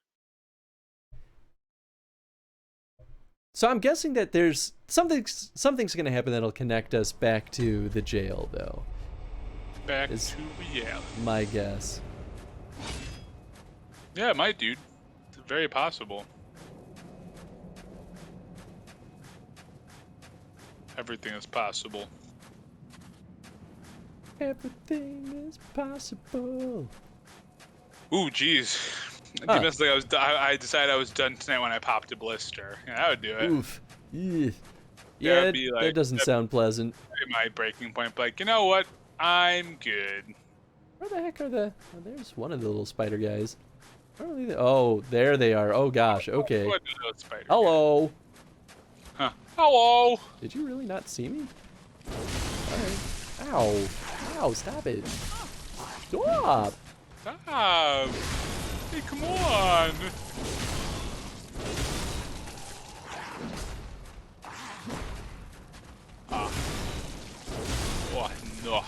So I'm guessing that there's something's gonna happen that'll connect us back to the jail, though. Back Is- to reality. My guess. Yeah, it might, dude. It's very possible. Everything is possible. Everything is possible. Ooh, jeez. Huh. Demons like I decided I was done tonight when I popped a blister. Yeah, that would do it. Oof. Yeah, That'd that, be that like- doesn't sound pleasant. That'd be my breaking point. But like, you know what? I'm good. Where the heck are the... Oh, there's one of the little spider guys. Where are they? Oh, there they are. Oh, gosh. Okay. What are those spiders? Hello. Huh. Hello. Did you really not see me? Alright. Ow. Ow, stop it. Stop. Stop. Hey, come on. Ah. Oh, no.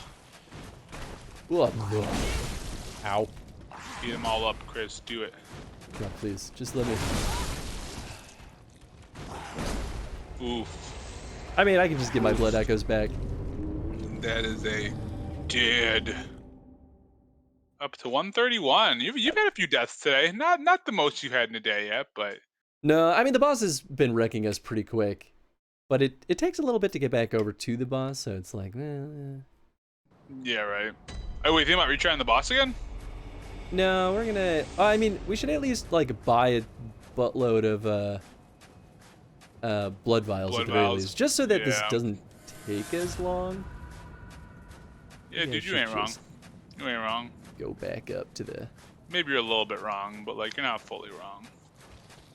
Ugh, no. Ow. Beat them all up, Chris. Do it. Come on, please. Just let me... Oof. I mean, I can just get my blood echoes back. That is a dead. Up to 131. You've had a few deaths today. Not the most you've had in a day yet, but No, I mean, the boss has been wrecking us pretty quick. But it takes a little bit to get back over to the boss, so it's like, yeah, right. Oh, wait, think about retrying the boss again? No, we're gonna... I mean, we should at least, like, buy a buttload of, blood vials Blood at the very vials. least. Just so that this Yeah. doesn't take as long. Yeah, Maybe I dude, you should ain't wrong. just You ain't wrong. Go back up to the... Maybe you're a little bit wrong, but like you're not fully wrong.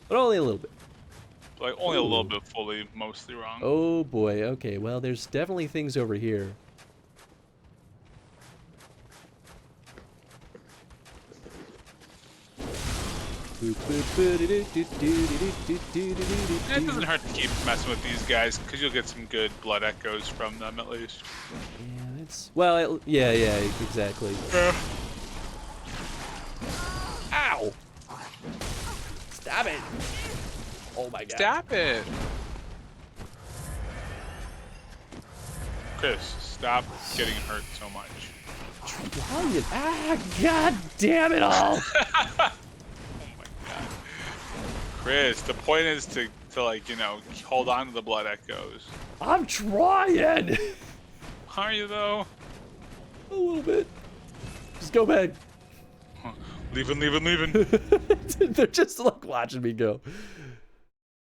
But only a little bit. Like only a little Ooh. bit fully, mostly wrong. Oh boy, okay, well there's definitely things over here. It doesn't hurt to keep messing with these guys, because you'll get some good blood echoes from them at least. Yeah, that's... Well, yeah, exactly. Yeah. Ow! Stop it. Oh my god. Stop it. Chris, stop getting hurt so much. God damn it all. Oh my god. Chris, the point is to like, you know, hold on to the blood echoes. I'm trying. Are you though? A little bit. Just go back. Leaving. They're just like watching me go.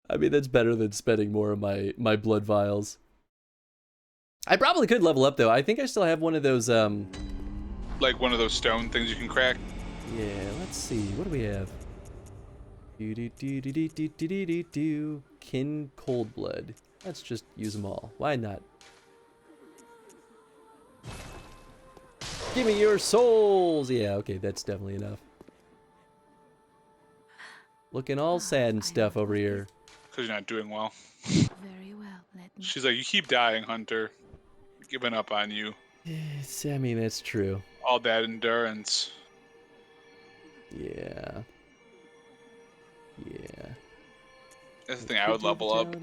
I mean, that's better than spending more of my blood vials. I probably could level up though. I think I still have one of those Like one of those stone things you can crack. yeah, let's see. What do we have? Kin cold blood. Let's just use them all. Why not? Give me your souls. Yeah, okay, that's definitely enough. Looking all sad and stuff over here. Because you're not doing well. Very well, let me. She's like, you keep dying, Hunter. Giving up on you. Yes, I mean, that's true. All that endurance. Yeah. Yeah. That's the thing, I would level up.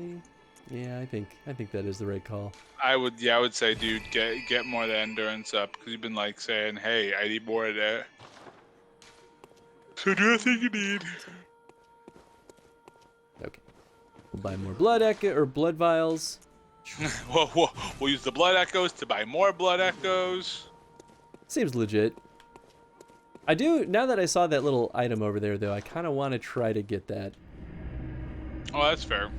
Yeah, I think that is the right call. I would say, dude, get more of that endurance up. Because you've been like saying, hey, I need more of that. So do the thing you need. Okay. We'll buy more blood echo or blood vials. We'll use the blood echoes to buy more blood echoes. Seems legit. I do, now that I saw that little item over there though, I kind of want to try to get that. Oh, that's fair.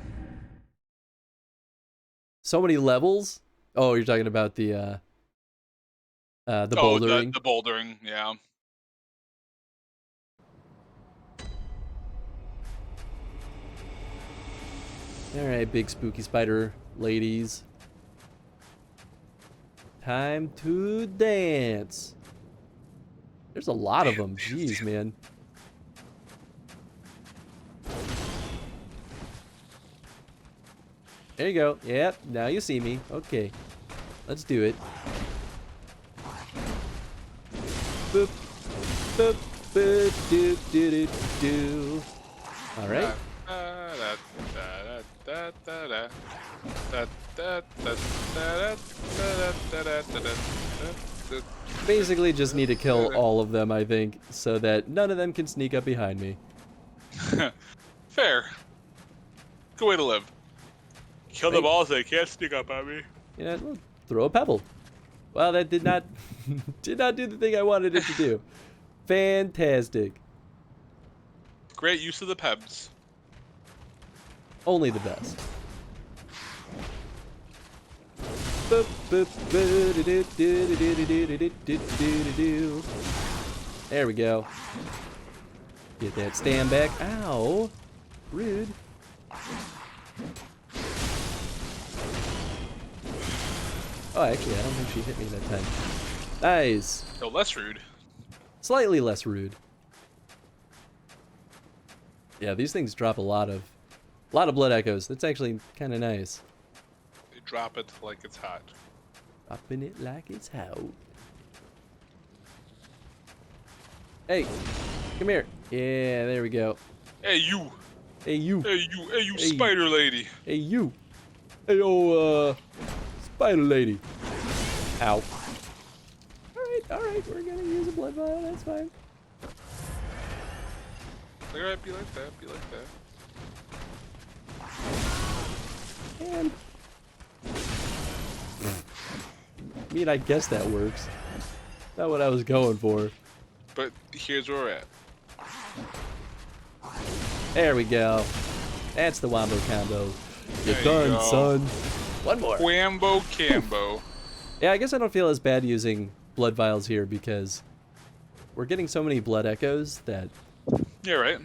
So many levels? Oh, you're talking about the bouldering? The bouldering, yeah. Alright, big spooky spider ladies. Time to dance. There's a lot of them. Jeez, man. There you go. Yep, now you see me. Okay. Let's do it. Boop. Boop. Boop. Doop. Doo. Doo. Doo. Alright. Basically just need to kill all of them, I think, so that none of them can sneak up behind me. Fair. Good way to live. Kill them all so they can't sneak up on me. Yeah, well, throw a pebble. Well, that did not do the thing I wanted it to do. Fantastic. Great use of the pebs. Only the best. Boop, boop, boo, doo, doo, doo, doo, doo, doo, doo, doo, doo, doo. There we go. Get that stand back. Ow. Rude. Oh, actually, I don't think she hit me that time. Nice. No, less rude. Slightly less rude. Yeah, these things drop a lot of blood echoes. That's actually kind of nice. They drop it like it's hot. Dropping it like it's hot. Hey, come here. Yeah, there we go. Hey, you. Hey, you. Hey, you, spider lady. Hey, you. Hey, yo, spider lady. Ow. Alright, we're gonna use a blood vial, that's fine. Alright, be like that. And... I mean, I guess that works. Not what I was going for. But here's where we're at. There we go. That's the wombo combo. You're There you done, go. son. One more. Wambo Cambo. Yeah, I guess I don't feel as bad using blood vials here because we're getting so many blood echoes that, Yeah, right.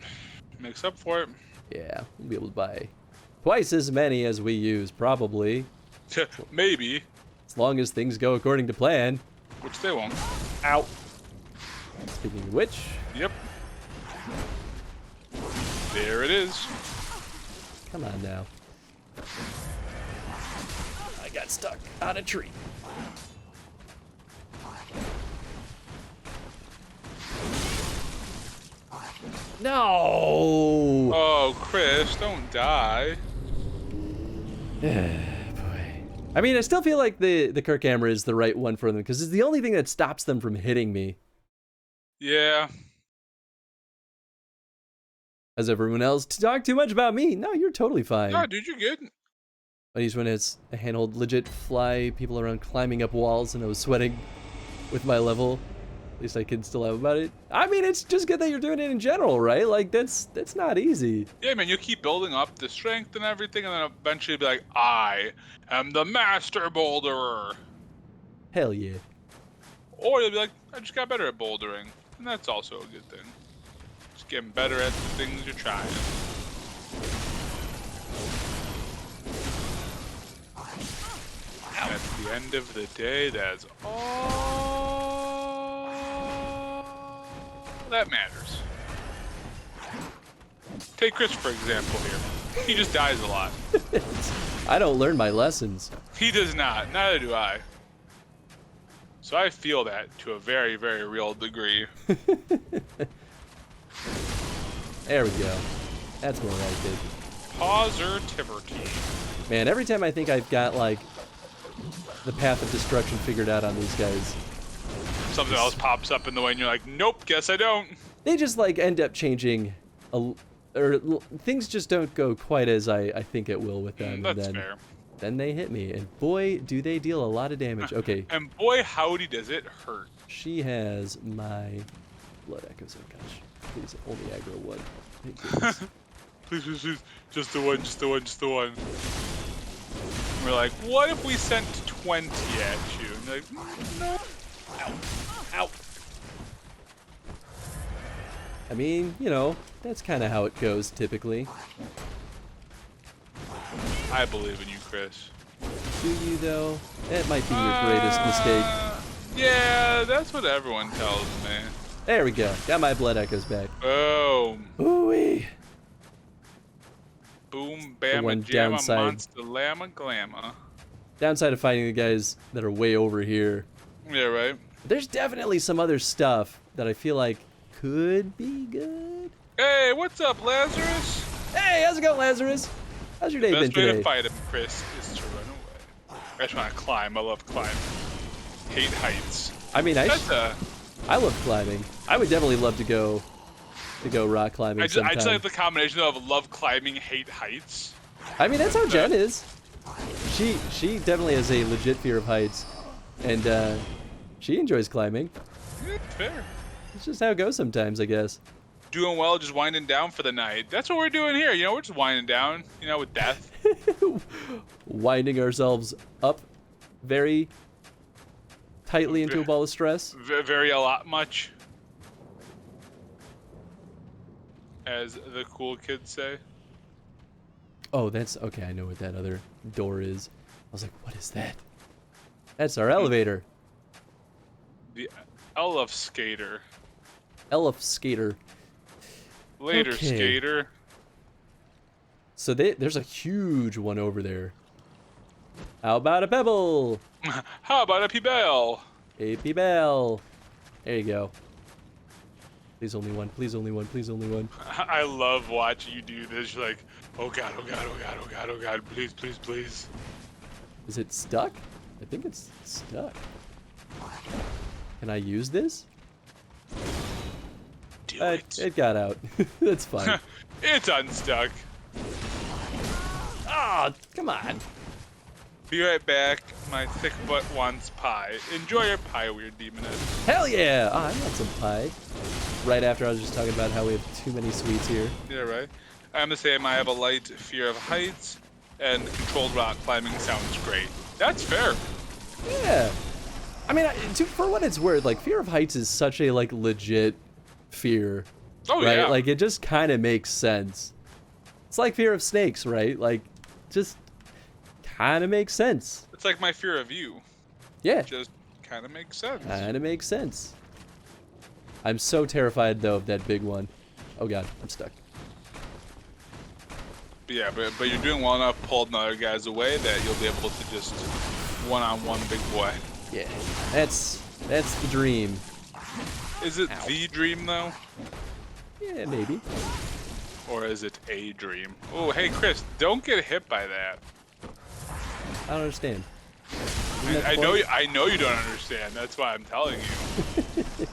Makes up for it. yeah, we'll be able to buy twice as many as we use, probably. Maybe. As long as things go according to plan. Which they won't. Ow. Speaking of which, Yep. There it is. come on now. I got stuck on a tree. No! No, Chris, don't die. Boy. I mean, I still feel like the Kirk hammer is the right one for them because it's the only thing that stops them from hitting me. Yeah. As everyone else talk too much about me. No, you're totally fine. No, dude, you're good. I used when it's a handhold legit fly people around climbing up walls and I was sweating with my level. At least I can still have about it. I mean, it's just good that you're doing it in general, right? Like that's not easy. Yeah, man, you'll keep building up the strength and everything, and then eventually be like, I am the master boulderer. Hell yeah. Or you'll be like, I just got better at bouldering. And that's also a good thing. Just getting better at the things you're trying. At the end of the day, that's all that matters. Take Chris, for example, here. He just dies a lot. I don't learn my lessons. He does not. Neither do I. So I feel that to a very, very real degree. There we go. That's more like it. Positivity. Man, every time I think I've got, like, the path of destruction figured out on these guys, Something else pops up in the way and you're like, nope, guess I don't. they just, like, end up changing, things just don't go quite as I think it will with them. That's and fair. then they hit me, and boy, do they deal a lot of damage. Okay, And boy, howdy does it hurt. she has my blood echoes. Oh gosh, please, only aggro one. Thank goodness. Please, please, please. Just the one, just the one, just the one. And we're like, what if we sent 20 at you? And you're like, no. Ow. Ow. I mean, you know, that's kind of how it goes typically. I believe in you, Chris. Do you though? That might be your greatest mistake. Yeah, that's what everyone tells me. There we go. Got my blood echoes back. Boom. Ooh-wee. Boom, The bam, one jamma, downside. monster, llama, glamma. Downside of fighting the guys that are way over here. Yeah, right. There's definitely some other stuff that I feel like could be good. Hey, what's up, Lazarus? Hey, how's it going, Lazarus? How's your day been Best way today? to fight him, Chris, is to run away. I just want to climb. I love climbing. Hate heights. I mean, I That's love climbing. I would definitely love to go rock climbing I sometime. just like the combination of love climbing, hate heights. I mean, that's how Jen is. She definitely has a legit fear of heights, and she enjoys climbing. Yeah, fair. It's just how it goes sometimes, I guess. Doing well, just winding down for the night. That's what we're doing here. You know, we're just winding down, you know, with death. Winding ourselves up very tightly into a ball of stress. Very a lot much. As the cool kids say. Oh, that's okay. I know what that other door is. I was like, what is that? That's our elevator. The Elf Skater. Elf skater. Later, Okay. Skater. So there's a huge one over there. How about a pebble? How about a P-Bell? AP Bell. There you go. Please only one. Please only one. Please only one. I love watching you do this. You're like, oh god, oh god, oh god, oh god, oh god, please, please, please. Is it stuck? I think it's stuck. Can I use this? Do it. It got out. That's fine. It's unstuck. Ah, come on. Be right back. My thick butt wants pie. Enjoy your pie, weird demoness. Hell yeah! Ah, I want some pie. Right after I was just talking about how we have too many sweets here. Yeah, right. I'm the same. I have a light fear of heights, and controlled rock climbing sounds great. That's fair. Yeah. I mean, for what it's worth, like, fear of heights is such a, like, legit fear. Oh, right? yeah. Like, it just kind of makes sense. It's like fear of snakes, right? Like, just kind of makes sense. It's like my fear of you. Yeah. Just kind of makes sense. Kind of makes sense. I'm so terrified, though, of that big one. Oh, God. I'm stuck. Yeah, but you're doing well enough pulling other guys away that you'll be able to just one-on-one big boy. Yeah. That's the dream. Is it Ow. the dream, though? Yeah, maybe. Or is it a dream? Oh, hey, Chris, don't get hit by that. I don't understand. Isn't that the I know point? you. I know you don't understand. That's why I'm telling you.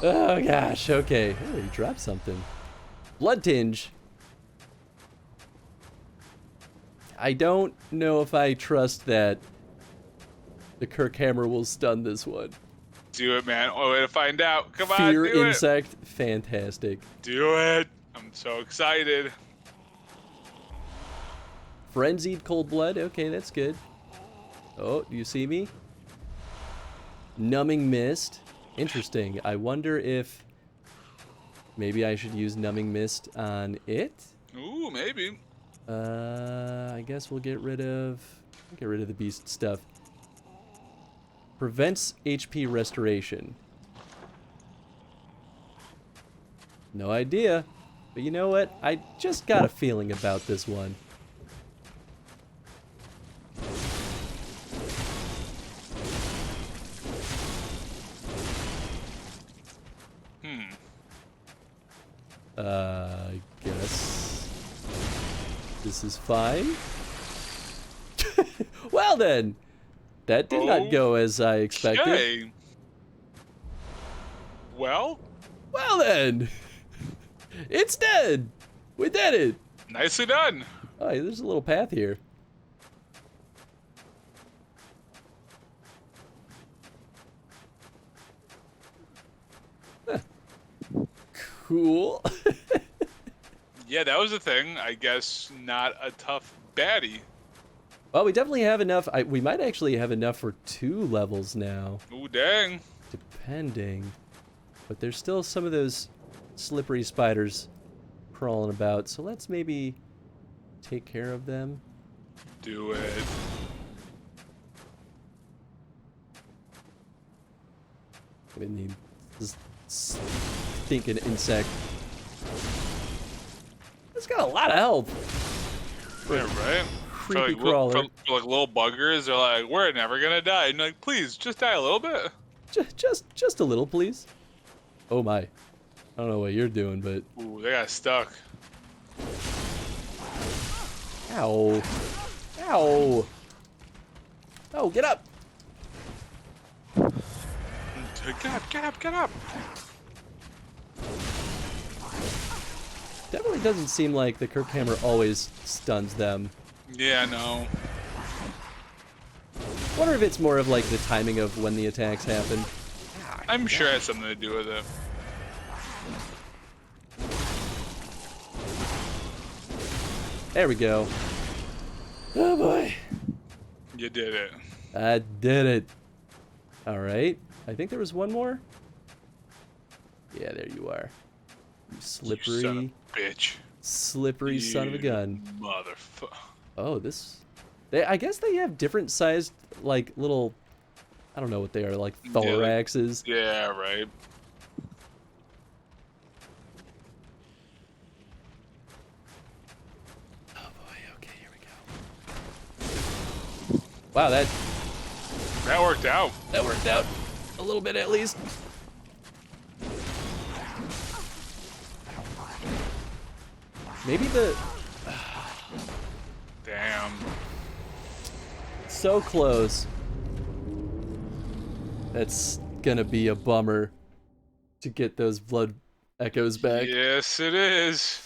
Oh gosh, okay. Oh, he dropped something. Blood tinge. I don't know if I trust that the Kirk Hammer will stun this one. Do it, man. Oh, way to find out. Come on, Fear do it. insect, fantastic. Do it. I'm so excited. Frenzied cold blood, okay, that's good. Oh, do you see me? Numbing mist, interesting. I wonder if maybe I should use numbing mist on it. Ooh, maybe. I guess we'll get rid of the beast stuff. Prevents HP restoration. No idea. But you know what? I just got a feeling about this one. I guess this is fine. Well then, that did not go as I expected. Okay. Well, Well then, it's dead. We did it. nicely done. Oh, yeah, there's a little path here. Huh. Cool. Yeah, that was the thing. I guess not a tough baddie. Well, we definitely have enough. We might actually have enough for 2 levels now, Ooh, dang. depending. But there's still some of those slippery spiders crawling about, so let's maybe take care of them. Do it. I mean, this stinking insect. It's got a lot of health. Yeah, right? Creepy for crawler. like little buggers, they're like, we're never gonna die. And you're like, please, just die a little bit. Just a little, please. Oh my. I don't know what you're doing, but... Ooh, they got stuck. Ow. Ow. Oh, get up. Get up. Definitely doesn't seem like the Kirk Hammer always stuns them. Yeah, no. Wonder if it's more of like the timing of when the attacks happen. I'm sure it has something to do with it. There we go. Oh boy. You did it. I did it. Alright. I think there was one more. Yeah, there you are. You slippery. You son of a bitch. Slippery son of a gun. Motherfucker. Oh, this... I guess they have different sized, like, little... I don't know what they are, like thoraxes. Yeah, right. Oh boy, okay, here we go. Wow, that worked out. That worked out a little bit at least. Maybe the... Damn. So close. That's gonna be a bummer to get those blood echoes back. Yes, it is.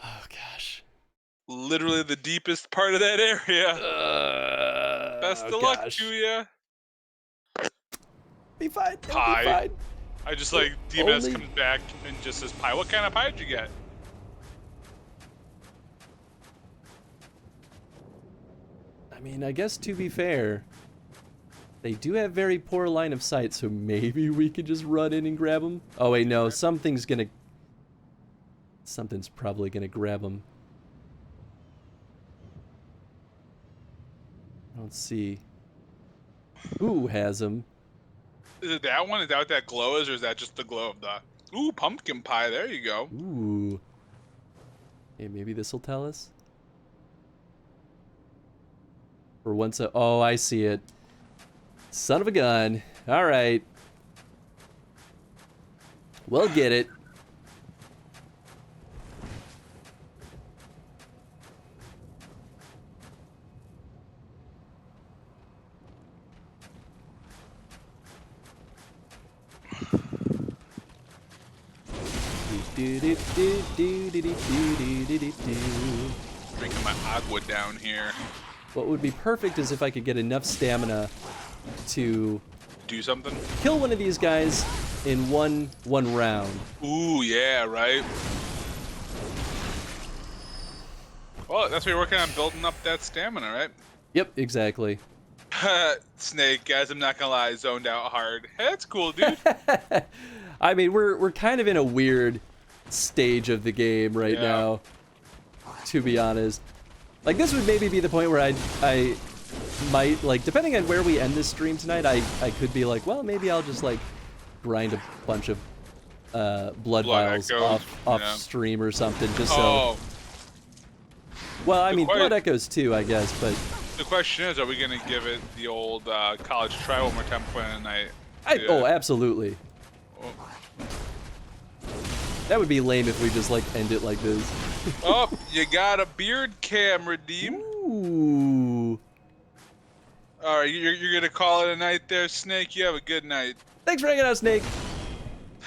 Oh gosh. Literally the deepest part of that area. Best of luck gosh. to ya. Be fine. It'll Pie. be fine. I just like DMS Only- comes back and just says pie. What kind of pie did you get? I mean, I guess to be fair, they do have very poor line of sight, so maybe we could just run in and grab them. Oh wait, no, something's probably gonna grab them. I don't see who has them. Is it that one? Is that what that glow is, or is that just the glow of the... Ooh, pumpkin pie. There you go. Ooh. Hey, maybe this will tell us. For once, oh, I see it. Son of a gun. All right. We'll get it. Drinking my agua down here. What would be perfect is if I could get enough stamina to Do something? kill one of these guys in one round. Ooh, yeah, right? Well, that's what you're working on, building up that stamina, right? Yep, exactly. Snake, guys, I'm not gonna lie, zoned out hard. Hey, that's cool, dude. I mean, we're kind of in a weird stage of the game right now, to be honest. Like, this would maybe be the point where I might, like, depending on where we end this stream tonight, I could be like, well, maybe I'll just, like, grind a bunch of blood vials echoes, off stream or something, just so... Oh, Well, I mean, blood echoes too, I guess, but... the question is, are we gonna give it the old college try one more time before the night? Oh, absolutely. Oh. That would be lame if we just, like, end it like this. Oh, you got a beard cam redeemed. Ooh. All right, you're gonna call it a night there, Snake. You have a good night. Thanks for hanging out, Snake.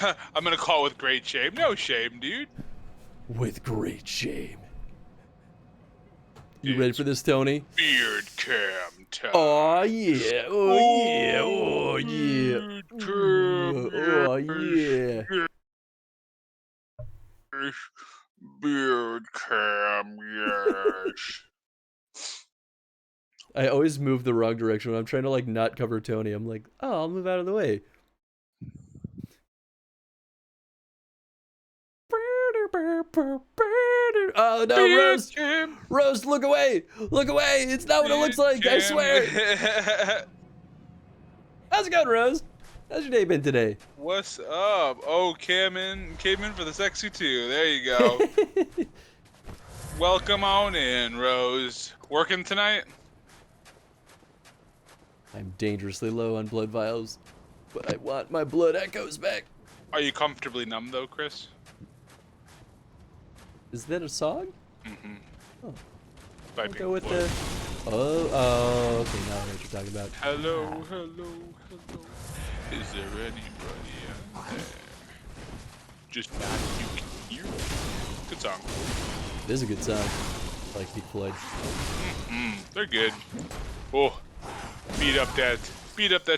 I'm gonna call with great shame. No shame, dude. With great shame. You ready for this, Tony? Beard cam time. Oh yeah! Oh yeah! Oh yeah! Oh yeah! Beard cam, yes. I always move the wrong direction when I'm trying to, like, not cover Tony. I'm like, oh, I'll move out of the way. Oh no, Rose! Rose, look away! Look away! It's not what it looks like, I swear! How's it going, Rose? How's your day been today? What's up? Oh, came in for the sexy too. There you go. Welcome on in, Rose. Working tonight? I'm dangerously low on blood vials, but I want my blood echoes back. Are you comfortably numb though, Chris? Is that a song? Mm-hmm. Oh. By I'll Pink go with Floyd. the... okay, now I know what you're talking about. Hello, hello. Is there anybody out there? Just not you can hear. Good song. It is a good song. I like Pink Floyd. They're good. Oh, beat up that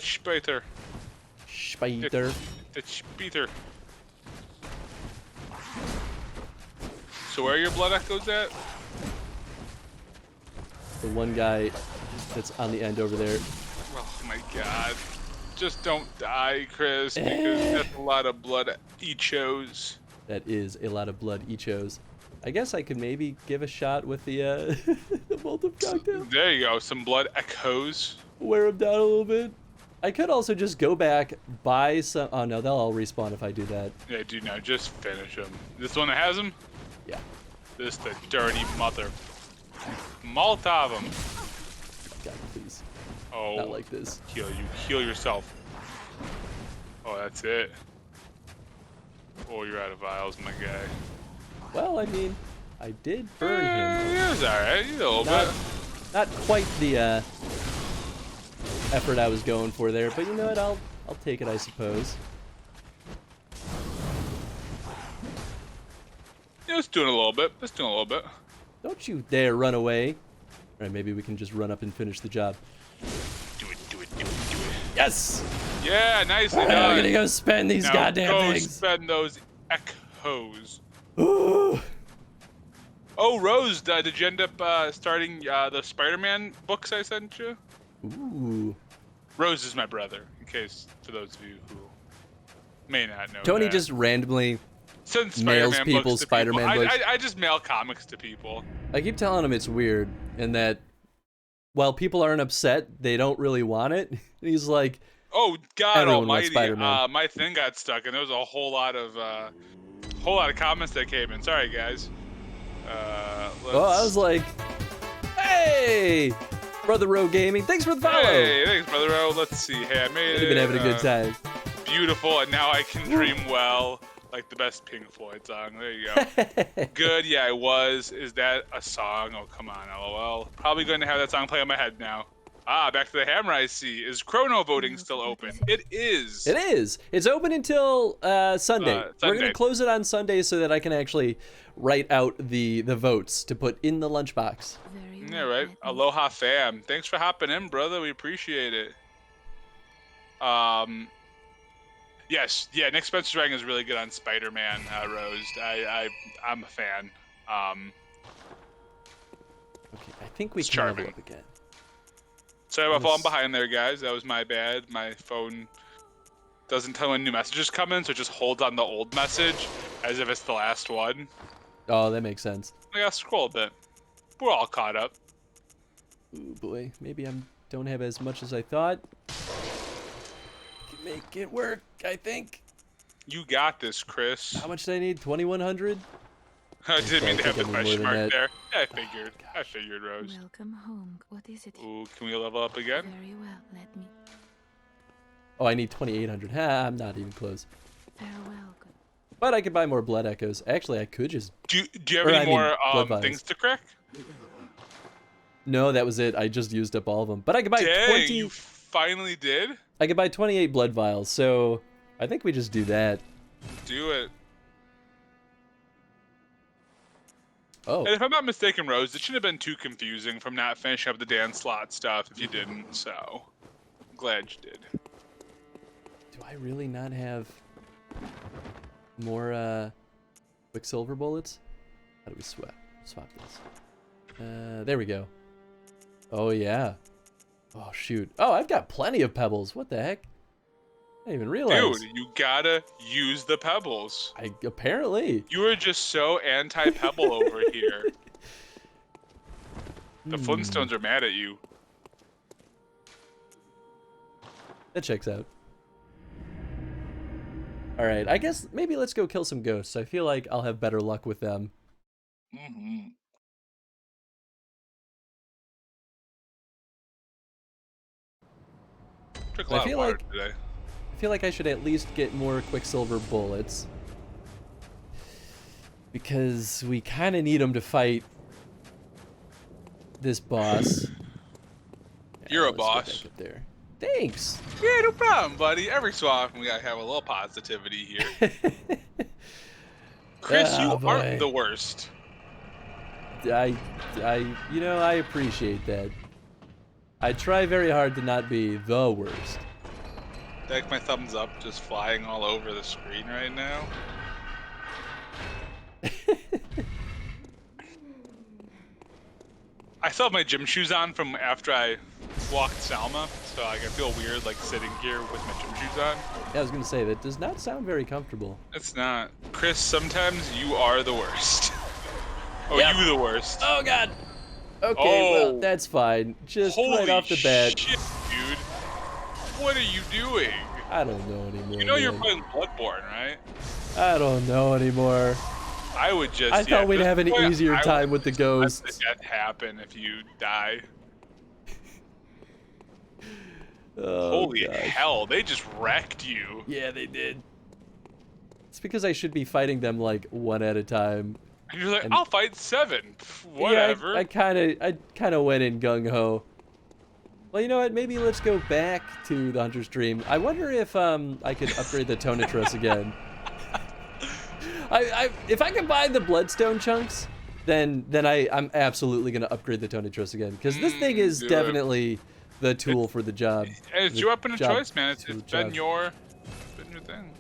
Spiter. Spider. That Spiter. So where are your blood echoes at? The one guy that's on the end over there. Oh my god. Just don't die, Chris, because that's a lot of blood echos. That is a lot of blood echos. I guess I could maybe give a shot with the the Molten cocktail. There you go, some blood echoes. Wear them down a little bit. I could also just go back, buy some... Oh no, they'll all respawn if I do that. Yeah, dude, no, just finish them. This one that has them? Yeah. This the dirty mother. Malt of them. God, please. Oh, Not like this. Heal you. Heal yourself. Oh, that's it. Oh, you're out of vials, my guy. Well, I mean, I did burn him. Yeah, it was alright. A little bit. Not quite the effort I was going for there, but you know what? I'll take it, I suppose. Yeah, let's do it a little bit. Let's do it a little bit. Don't you dare run away. All right, maybe we can just run up and finish the job. Do it, do it, do it, do it. Yes! Yeah, nicely I'm done. gonna go spend these Now goddamn go things. spend those echoes. Ooh. Oh, Rose, did you end up starting the Spider-Man books I sent you? Ooh. Rose is my brother, in case, for those of you who may not know Tony that. just randomly Send mails Spider-Man people books to Spider-Man people. books. I just mail comics to people. I keep telling him it's weird and that while people aren't upset, they don't really want it. He's like, Oh God everyone wants Almighty! Spider-Man. My thing got stuck, and there was a whole lot of comments that came in. Sorry, guys. oh, I was like, hey, Brother Row Gaming, thanks for the follow. Hey, thanks, brother. Oh, let's see. Hey, I made it. You've been having a good time. Beautiful, and now I can dream well, like the best Pink Floyd song. There you go. Good, yeah, I was. Is that a song? Oh, come on, LOL. Probably going to have that song play on my head now. Back to the hammer I see. Is chrono voting still open? It is. It is. It's open until Sunday. We're Sunday. gonna close it on Sunday so that I can actually write out the votes to put in the lunchbox. Very Yeah, well, right. let me- Aloha fam. Thanks for hopping in, brother. We appreciate it. Yes, yeah. Nick Spencer's writing is really good on Spider-Man. Rose. I'm a fan. Okay, I think we It's can level charming. up again. Sorry about falling Yes. behind there, guys. That was my bad. My phone doesn't tell when new messages come in, so it just holds on the old message as if it's the last one. Oh, that makes sense. I gotta scroll a bit. We're all caught up. Ooh boy, maybe I don't have as much as I thought. Can make it work, I think. You got this, Chris. How much did I need? 2,100? I didn't mean to have the I need more question than mark that. there. I figured. I figured, Rose. Welcome home. What is it? Ooh, can we level up again? Very well, let me. Oh, I need 2,800. Ha, I'm not even close. Farewell, good. But I could buy more blood echoes. Actually, I could just... Do you have Or, any I mean, more blood vials. things to crack? No, that was it. I just used up all of them. But I could buy Dang, 20... you finally did? I could buy 28 blood vials, so I think we just do that. Do it. Oh, And if I'm not mistaken, Rose, it shouldn't have been too confusing from not finishing up the Dan slot stuff if you didn't, so I'm glad you did. do I really not have more Quicksilver bullets? How do we swap this? There we go. Oh yeah. Oh shoot. Oh, I've got plenty of pebbles. What the heck? I didn't even realize. Dude, you gotta use the pebbles. Apparently. You are just so anti-pebble over here. The Flintstones are mad at you. That checks out. Alright, I guess maybe let's go kill some ghosts. I feel like I'll have better luck with them. Mm-hmm. Took a I lot of feel water like- today. I feel like I should at least get more Quicksilver bullets. Because we kind of need them to fight this boss. You're a Let's go boss. back up there. Thanks. Yeah, no problem, buddy. Every so often we gotta have a little positivity here. Chris, Oh, you boy. aren't the worst. I appreciate that. I try very hard to not be the worst. Like my thumbs up just flying all over the screen right now. I still have my gym shoes on from after I walked Salma, so like, I feel weird like sitting here with my gym shoes on. Yeah, I was gonna say that does not sound very comfortable. It's not. Chris, sometimes you are the worst. Oh, Yep. you the worst. Oh god. Okay, Oh. well that's fine. Just Holy right off the bat. shit, dude. What are you doing? I don't know anymore. You know you're man. playing Bloodborne, right? I don't know anymore. I would just. I thought at we'd this have an point, easier I time would with the just let ghosts. the death happen if you die. Oh, Holy gosh. hell, they just wrecked you. Yeah, they did. It's because I should be fighting them like one at a time. And you're like, And- I'll fight 7. Pff, whatever. Yeah, I kind of went in gung ho. Well, you know what? Maybe let's go back to the Hunter's Dream. I wonder if I could upgrade the Tonitrus again. If I could buy the Bloodstone chunks, then I'm absolutely gonna upgrade the Tonitrus again because this thing is do it. definitely the tool for the job. And it's The your weapon of job choice, man. It's to the been job. your thing.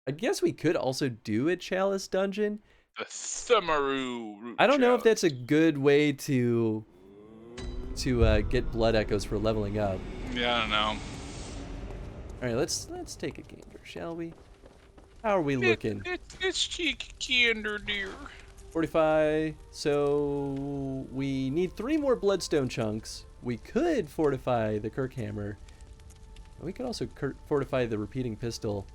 I guess we could also do a Chalice dungeon. The Samaru root I don't know if chalice. that's a good way to get blood echoes for leveling up. Yeah, I don't know. All right, let's take a gander, shall we? How are we looking? It's cheeky candor, dear. 45. So we need 3 more bloodstone chunks. We could fortify the Kirk hammer. We could also fortify the repeating pistol.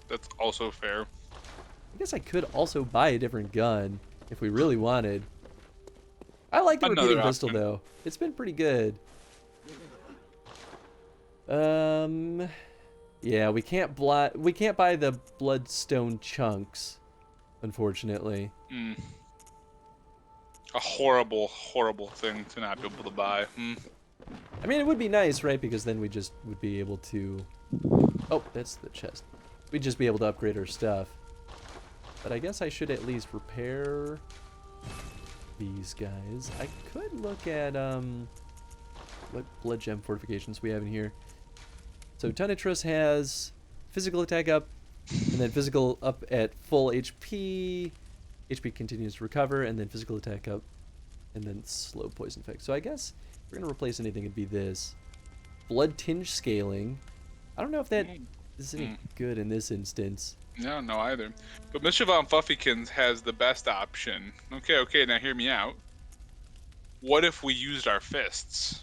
That's also fair. I guess I could also buy a different gun if we really wanted. I like the Another repeating pistol option. though. It's been pretty good. Yeah, we can't buy the bloodstone chunks, unfortunately. A horrible, horrible thing to not be able to buy. I mean, it would be nice, right? Because then we just would be able to... Oh, that's the chest. We'd just be able to upgrade our stuff. But I guess I should at least repair these guys. I could look at what blood gem fortifications we have in here. So Tonitrus has physical attack up, and then physical up at full HP. HP continues to recover, and then physical attack up, and then slow poison effect. So I guess if we're gonna replace anything, it'd be this. Blood tinge scaling. I don't know if that is any good in this instance. No, no either. But Mr. Von Fluffykins has the best option. Okay, now hear me out. What if we used our fists?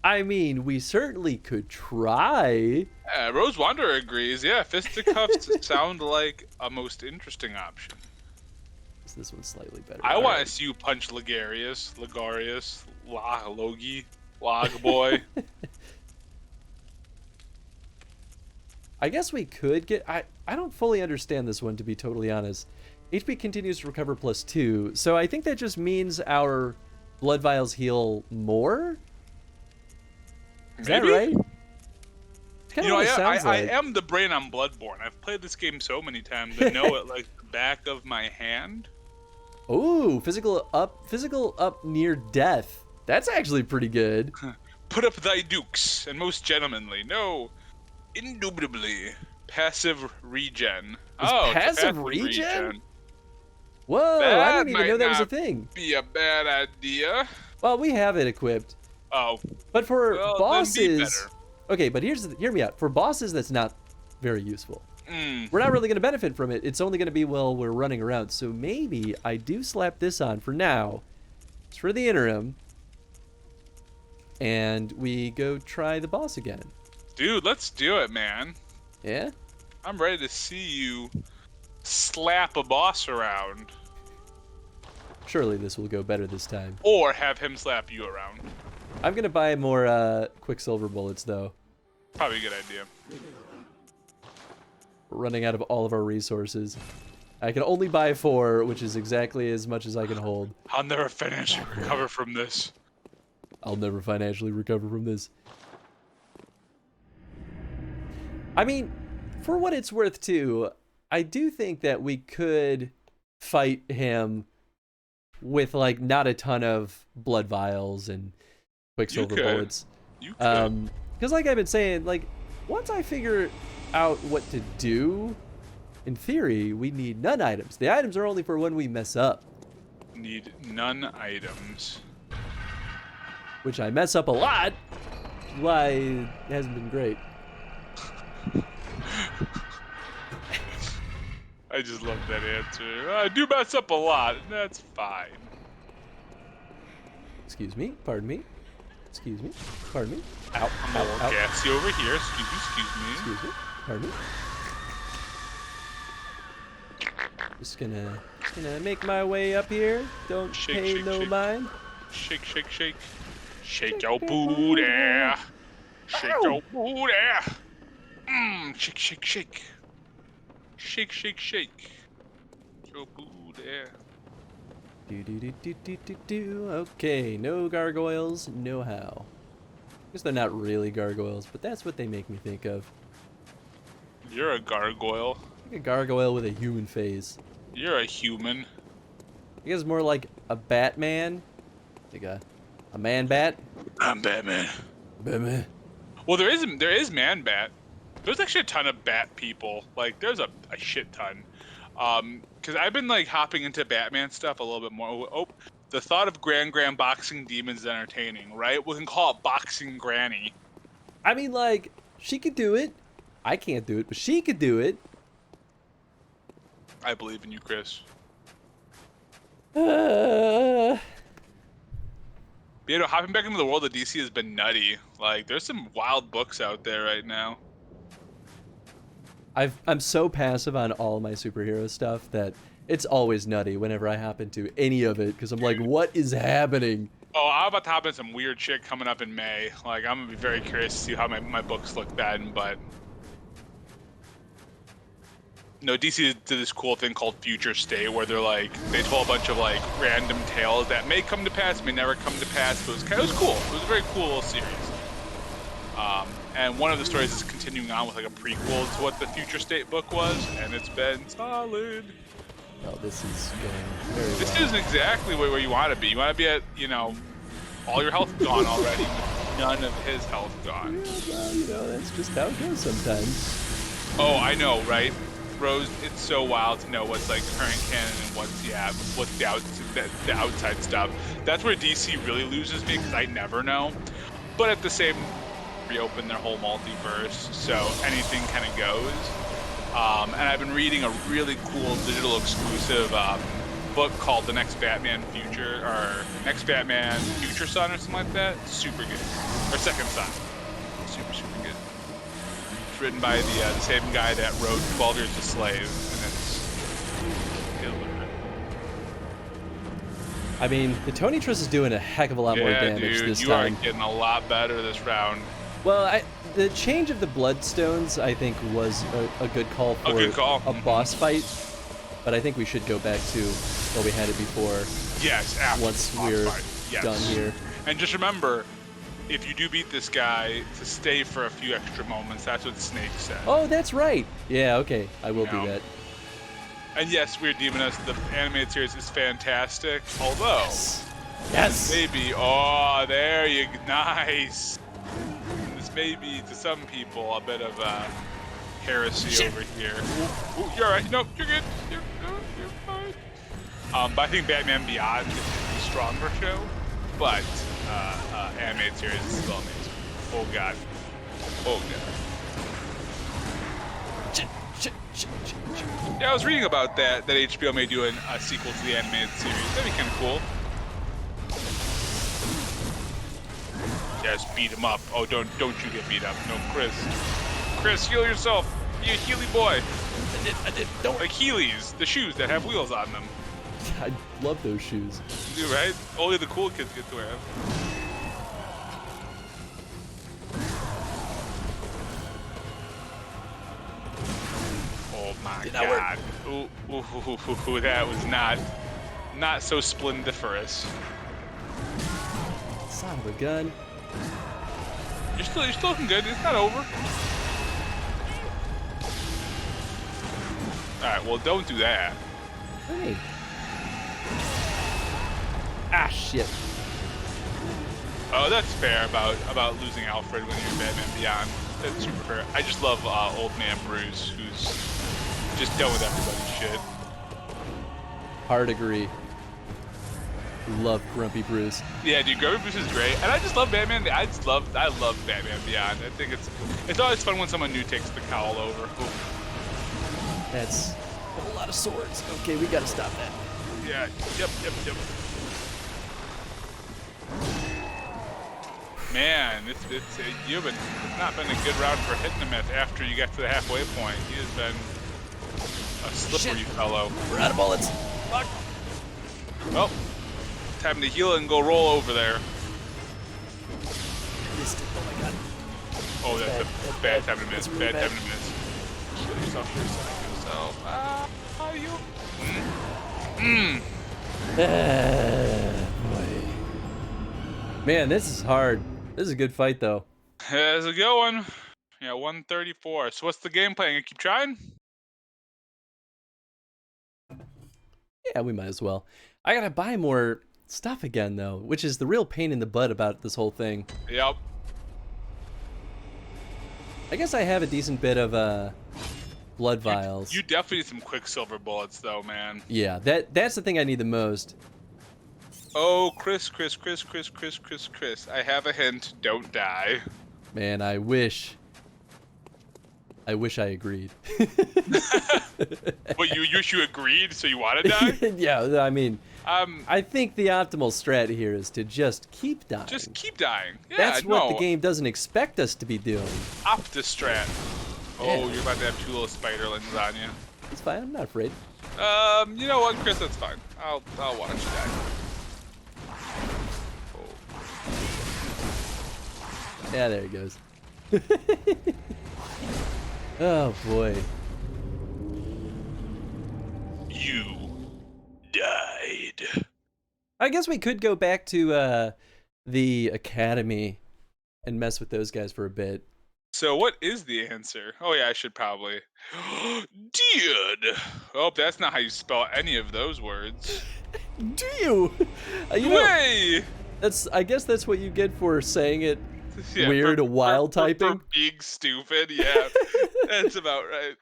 I mean, we certainly could try. Yeah, Rose Wanderer agrees. Yeah, fisticuffs sound like a most interesting option. This one's slightly better. I All want right. to see you punch Ligarius, Logi, Log Boy. I guess we could get... I don't fully understand this one, to be totally honest. HP continues to recover +2, so I think that just means our blood vials heal more? Is that Maybe? right? It's kind You of know, what it sounds I like. am the brain on Bloodborne. I've played this game so many times. I know it like the back of my hand. Ooh, physical up near death. That's actually pretty good. Put up thy dukes, and most gentlemanly. No, indubitably. Passive regen. Is It's a passive regen? Whoa, I That didn't even might know that was a not thing. Be a bad idea. Well, we have it equipped. Oh, But for well, then be bosses... better. Okay, but hear me out. For bosses, that's not very useful. We're not really going to benefit from it. It's only going to be while we're running around. So maybe I do slap this on for now. It's for the interim. And we go try the boss again. Dude, let's do it, man. Yeah? I'm ready to see you slap a boss around. Surely this will go better this time. Or have him slap you around. I'm going to buy more Quicksilver bullets, though. Probably a good idea. We're running out of all of our resources. I can only buy 4, which is exactly as much as I can hold. I'll never financially recover from this. I'll never financially recover from this. I mean, for what it's worth, too, I do think that we could fight him with, like, not a ton of blood vials and Quicksilver could. bullets. You could. Because like I've been saying, like, once I figure out what to do, in theory, we need none items. The items are only for when we mess up, Need none items. which I mess up a lot. Why it hasn't been great. I just love that answer. I do mess up a lot, and that's fine. Excuse me, pardon me. Excuse me, pardon me. Ow, I'm a ow, little ow. gassy over here. Excuse me. Excuse me, pardon me. Just gonna make my way up here. Don't Shake, pay shake, no shake. mind. Shake, shake, shake. Shake your booty. Shake your booty. Shake, shake, shake. Shake, shake, shake. Your booty. Do. Okay, no gargoyles, no how. I guess they're not really gargoyles, but that's what they make me think of. You're a gargoyle. Like a gargoyle with a human face. You're a human. I guess more like a Batman. Like a man bat. I'm Batman. Batman. Well, there is Man Bat. There's actually a ton of Bat people. Like, there's a shit ton. Because I've been, like, hopping into Batman stuff a little bit more. Oh, the thought of Gran boxing demons is entertaining, right? We can call it Boxing Granny. I mean, like, she could do it. I can't do it, but she could do it. I believe in you, Chris. Uh, But, you know, hopping back into the world of DC has been nutty. Like, there's some wild books out there right now. I'm so passive on all my superhero stuff that it's always nutty whenever I hop into any of it because I'm like, what is happening? Oh, I'm about to hop in some weird shit coming up in May. Like, I'm gonna be very curious to see how my books look then, but No, DC did this cool thing called Future State, where they told a bunch of random tales that may come to pass, may never come to pass. But it was cool. It was a very cool little series. And one of the stories is continuing on with a prequel to what the Future State book was, and it's been solid. Oh, this is going very well. This is exactly where you want to be. You want to be at all your health gone already, with none of his health gone. Yeah, well, that's just how it goes sometimes. Oh, I know, right? Rose, it's so wild to know what's current canon and what's the outside stuff. That's where DC really loses me, because I never know. But at the same, reopen their whole multiverse, so anything kind of goes. And I've been reading a really cool digital exclusive book called The Next Batman Future Son or something like that. Super good. Or Second Son. Super good. It's written by the same guy that wrote 12 Years a Slave, and it's killer. I mean, the Tony Triss is doing a heck of a lot more damage this you time. are getting a lot better this round. Well, the change of the Bloodstones, I think, was a good call for a boss fight. But I think we should go back to what we had it before. Yes, after once the boss we're fight. Yes. done here. And just remember, if you do beat this guy, to stay for a few extra moments. That's what Snake said. Oh, that's right. Yeah, okay. I will do that. And yes, Weird Demoness, the animated series is fantastic. Although, yes. Maybe, oh, there you go. Nice. This may be, to some people, a bit of a heresy over here. Ooh, you're all right. Nope, you're good. You're fine. But I think Batman Beyond is a stronger show. But animated series is still amazing. Oh, God. Oh, God. Yeah, I was reading about that HBO may do a sequel to the animated series. That'd be kind of cool. Just beat him up. Oh, don't you get beat up. No, Chris, heal yourself. Be a Healy boy. I did. Don't. Like Heelys, the shoes that have wheels on them. I love those shoes. You do, right? Only the cool kids get to wear them. Oh my God! Ooh, that was not so splendiferous. Son of a gun. You're still looking good. It's not over. All right. Well, don't do that. Hey. Ah, shit. Oh, that's fair about losing Alfred when you're Batman Beyond. That's super fair. I just love old man Bruce, who's just done with everybody's shit. Hard agree. Love Grumpy Bruce. Yeah, dude, Grumpy Bruce is great, and I just love Batman. I love Batman Beyond. I think it's always fun when someone new takes the cowl over. Ooh. That's a whole lot of swords. Okay, we gotta stop that. Yeah. Yep. Man, it's not been a good round for hitting him after you get to the halfway point. He has been a slippery fellow. We're out of bullets. Fuck. Well, time to heal and go roll over there. Missed it. Oh my God. Oh, that's a bad time to miss. Bad time to miss. Heal yourself. Boy. Man, this is hard. This is a good fight, though. How's it going? Yeah, 134. So what's the game plan? You keep trying? Yeah, we might as well. I gotta buy more stuff again, though, which is the real pain in the butt about this whole thing. Yep. I guess I have a decent bit of blood vials. You definitely need some Quicksilver bullets, though, man. Yeah, that's the thing I need the most. Oh, Chris. I have a hint. Don't die. Man, I wish I agreed. What, you wish you agreed, so you want to die? Yeah, I mean, I think the optimal strat here is to just keep dying. Just keep dying. Yeah, That's what the game doesn't expect us to be doing. Optistrat. Oh, Yeah. you're about to have two little spiderlings on you. It's fine, I'm not afraid. You know what, Chris? That's fine. I'll watch you die. Yeah, there he goes. Oh boy. You died. I guess we could go back to the academy and mess with those guys for a bit. So what is the answer? Oh yeah, I should probably. Did. Oh, that's not how you spell any of those words. Do you? You know, Way. I guess that's what you get for saying it Yeah, weird while for typing. being stupid. Yeah, that's about right.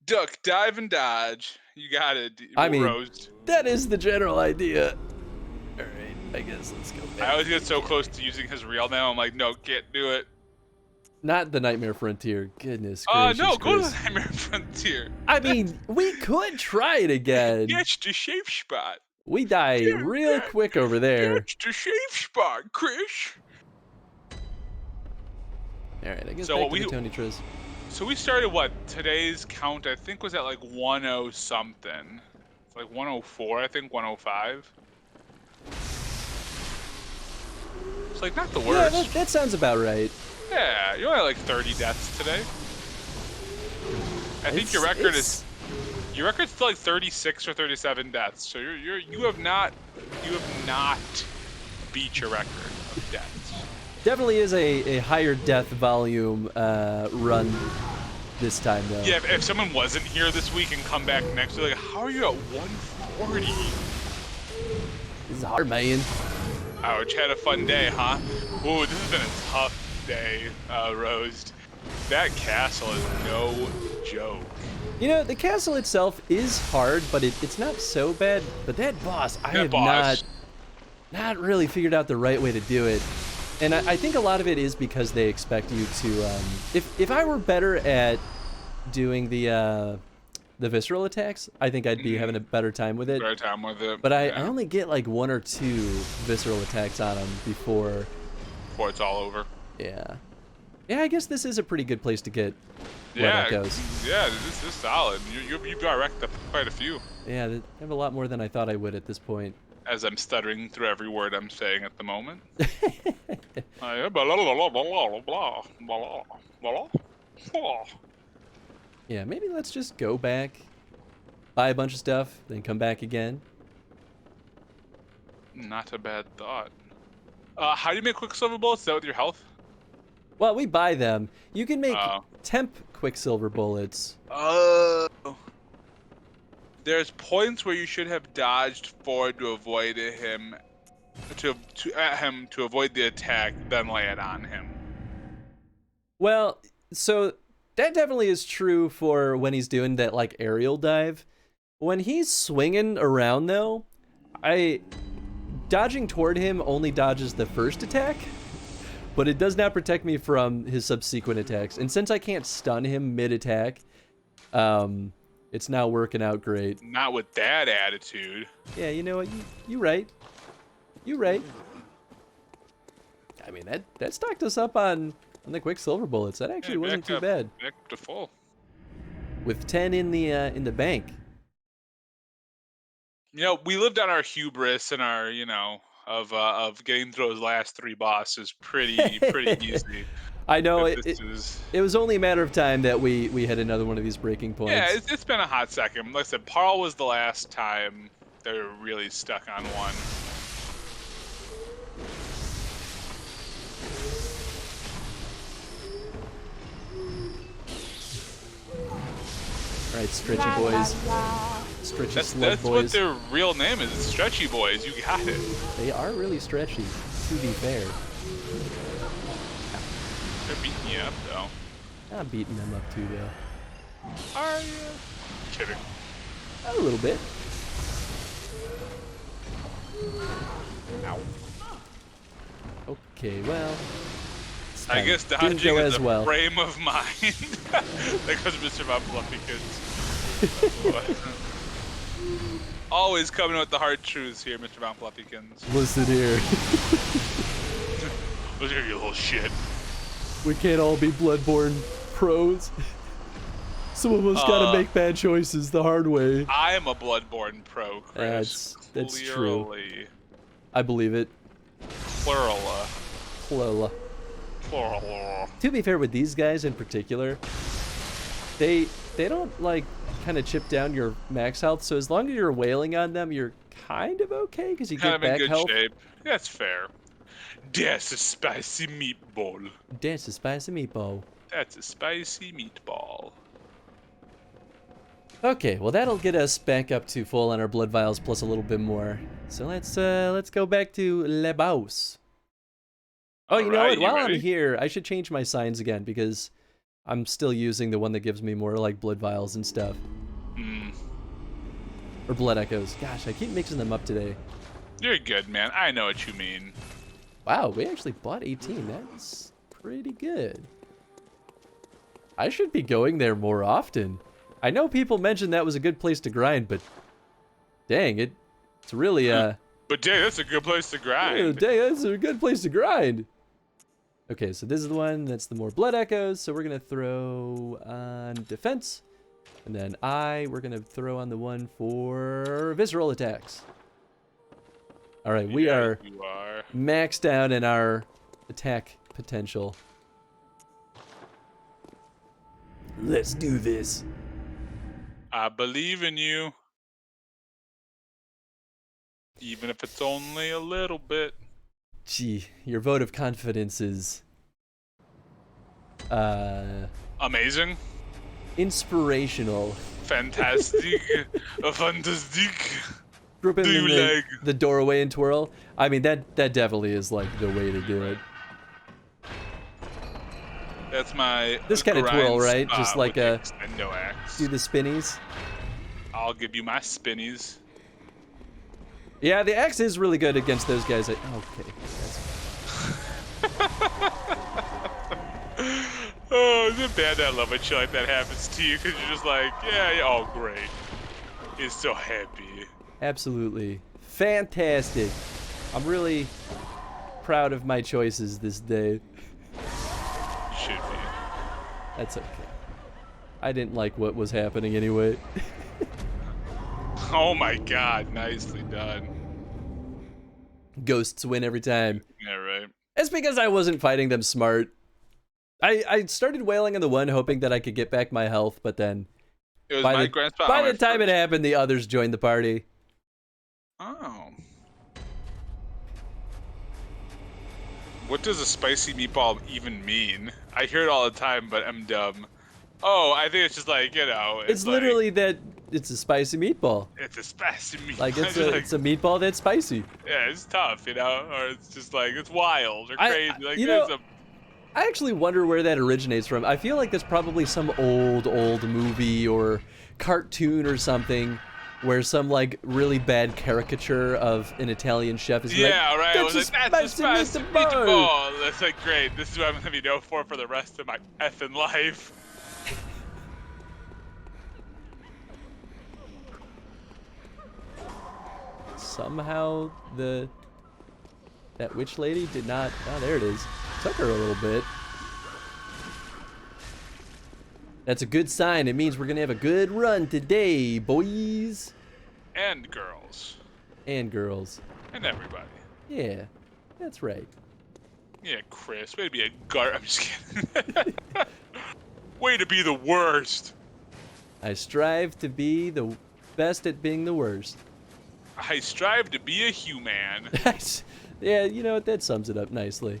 Duck, dive, and dodge. You got it. I mean, Roast. that is the general idea. All right, I guess let's go back. I always get so close to using his real name. I'm like, no, can't do it. Not the Nightmare Frontier. Goodness gracious. No, go to Chris. the Nightmare Frontier. I mean, we could try it again. Get the safe spot. We die real quick over there. Get the safe spot, Chris. All right, I guess So back what to the we- Tony Triz. So we started what? Today's count, I think, was at like 10 something. It's like 104, I think 105. It's like not the Yeah, worst. that sounds about right. Yeah, you only had like 30 deaths today. I think your record's still like 36 or 37 deaths. So you have not beat your record of deaths. Definitely is a higher death volume run this time, though. Yeah, if someone wasn't here this week and come back next week, like, how are you at 140? This is hard, man. Ouch, had a fun day, huh? Ooh, this has been a tough day, Rosed. That castle is no joke. You know, the castle itself is hard, but it's not so bad. But that boss, I have not really figured out the right way to do it. And I think a lot of it is because they expect you to, if I were better at doing the visceral attacks, I think I'd be having a better time with it. Better time with it. But I only get like 1 or 2 visceral attacks on them before it's all over. Yeah. Yeah, I guess this is a pretty good place to get Yeah, echoes. yeah, this is solid. You've wrecked up quite a few. Yeah, I have a lot more than I thought I would at this point. As I'm stuttering through every word I'm saying at the moment. Yeah, maybe let's just go back, buy a bunch of stuff, then come back again. Not a bad thought. How do you make Quicksilver bullets? Is that with your health? Well, we buy them. You can make Oh. temp Quicksilver bullets. Oh. There's points where you should have dodged forward to avoid him, to avoid the attack, then lay it on him. Well, so that definitely is true for when he's doing that like aerial dive. When he's swinging around though, dodging toward him only dodges the first attack, but it does not protect me from his subsequent attacks. And since I can't stun him mid-attack, it's now working out great. Not with that attitude. Yeah, you know what? You right. You right. I mean, that stocked us up on the Quicksilver bullets. That actually wasn't too bad. Back to full. With 10 in the bank. You know, we lived on our hubris and our, of getting through those last 3 bosses pretty easy. I know This it was only a matter of time that we had another one of these breaking points. Yeah, it's been a hot second. Like I said, Parl was the last time they were really stuck on one. All right, stretchy boys. Stretchy slug That's boys. what their real name is. It's Stretchy Boys. You got it. They are really stretchy, to be fair. They're beating you up, though. I'm beating them up too, though. Are you? Kidding. A little bit. Ow. Okay, well. this I time guess didn't dodging go is as a well. frame of mind. That goes Mr. Bob Fluffy Kids. Always coming with the hard truths here, Mr. Von Fluffykins. Listen here. Look at you little shit. We can't all be Bloodborne pros. Some of us gotta make bad choices the hard way. I am a Bloodborne pro, Chris. That's true. Clearly. I believe it. Plurala. Clola. Plural. To be fair with these guys in particular, they they don't like kind of chip down your max health. So as long as you're wailing on them, you're kind of okay because you Kind get of in back good health. shape. That's fair. That's a spicy meatball. That's a spicy meatball. That's a spicy meatball. Okay, well that'll get us back up to full on our blood vials plus a little bit more. So let's go back to Le Baus. Oh, you know Alright, what? you While I'm ready? here, I should change my signs again because I'm still using the one that gives me more like blood vials and stuff. Hmm. Or blood echoes. Gosh, I keep mixing them up today. You're good, man. I know what you mean. Wow, we actually bought 18. That's pretty good. I should be going there more often. I know people mentioned that was a good place to grind, but dang, it's really But dang, that's a good place to oh, grind. dang, that's a good place to grind. Okay, so this is the one that's the more blood echoes. So we're gonna throw on defense, and then we're gonna throw on the one for visceral attacks. All right, we Yeah, are You are. maxed out in our attack potential. Let's do this. I believe in you. Even if it's only a little bit. Gee, your vote of confidence is Amazing. inspirational. Fantastic. Fantastic. Group him Do in you the, like- the doorway and twirl. I mean, that definitely is like the way to do it. That's my This kind of grind twirl, right? spot Just like with the a extendo axe. do the spinnies. I'll give you my spinnies. Yeah, the axe is really good against those guys. Okay. Oh, is it bad that I love when shit like that happens to you? Because you're just like, yeah, oh, great. He's so happy. Absolutely. Fantastic. I'm really proud of my choices this day. Should be. That's okay. I didn't like what was happening anyway. Oh my god, nicely done. Ghosts win every time. Yeah, right. It's because I wasn't fighting them smart. I started wailing on the one hoping that I could get back my health, but then It was by my the, grand spot. by on my the time it first- happened, the others joined the party. Oh. What does a spicy meatball even mean? I hear it all the time, but I'm dumb. Oh, I think it's just like, you know. It's like, literally that it's a spicy meatball. It's a spicy meatball. Like it's Just a meatball that's spicy. yeah, it's tough, you know? Or it's just like, it's wild or I- crazy. Like, you there's know- a. I actually wonder where that originates from. I feel like that's probably some old movie or cartoon or something where some like really bad caricature of an Italian chef is Yeah, like, right. I was "That's like, a that's a spicy spicy meatball." meatball. That's like, great. This is what I'm gonna be known for the rest of my effing life. Somehow that witch lady did not. Oh, there it is. Took her a little bit. That's a good sign. It means we're gonna have a good run today, boys And girls. and girls. And everybody. Yeah, that's right. Yeah, Chris. Way to be a I'm just kidding. Way to be the worst. I strive to be the best at being the worst. I strive to be a human. Yeah, you know what? That sums it up nicely.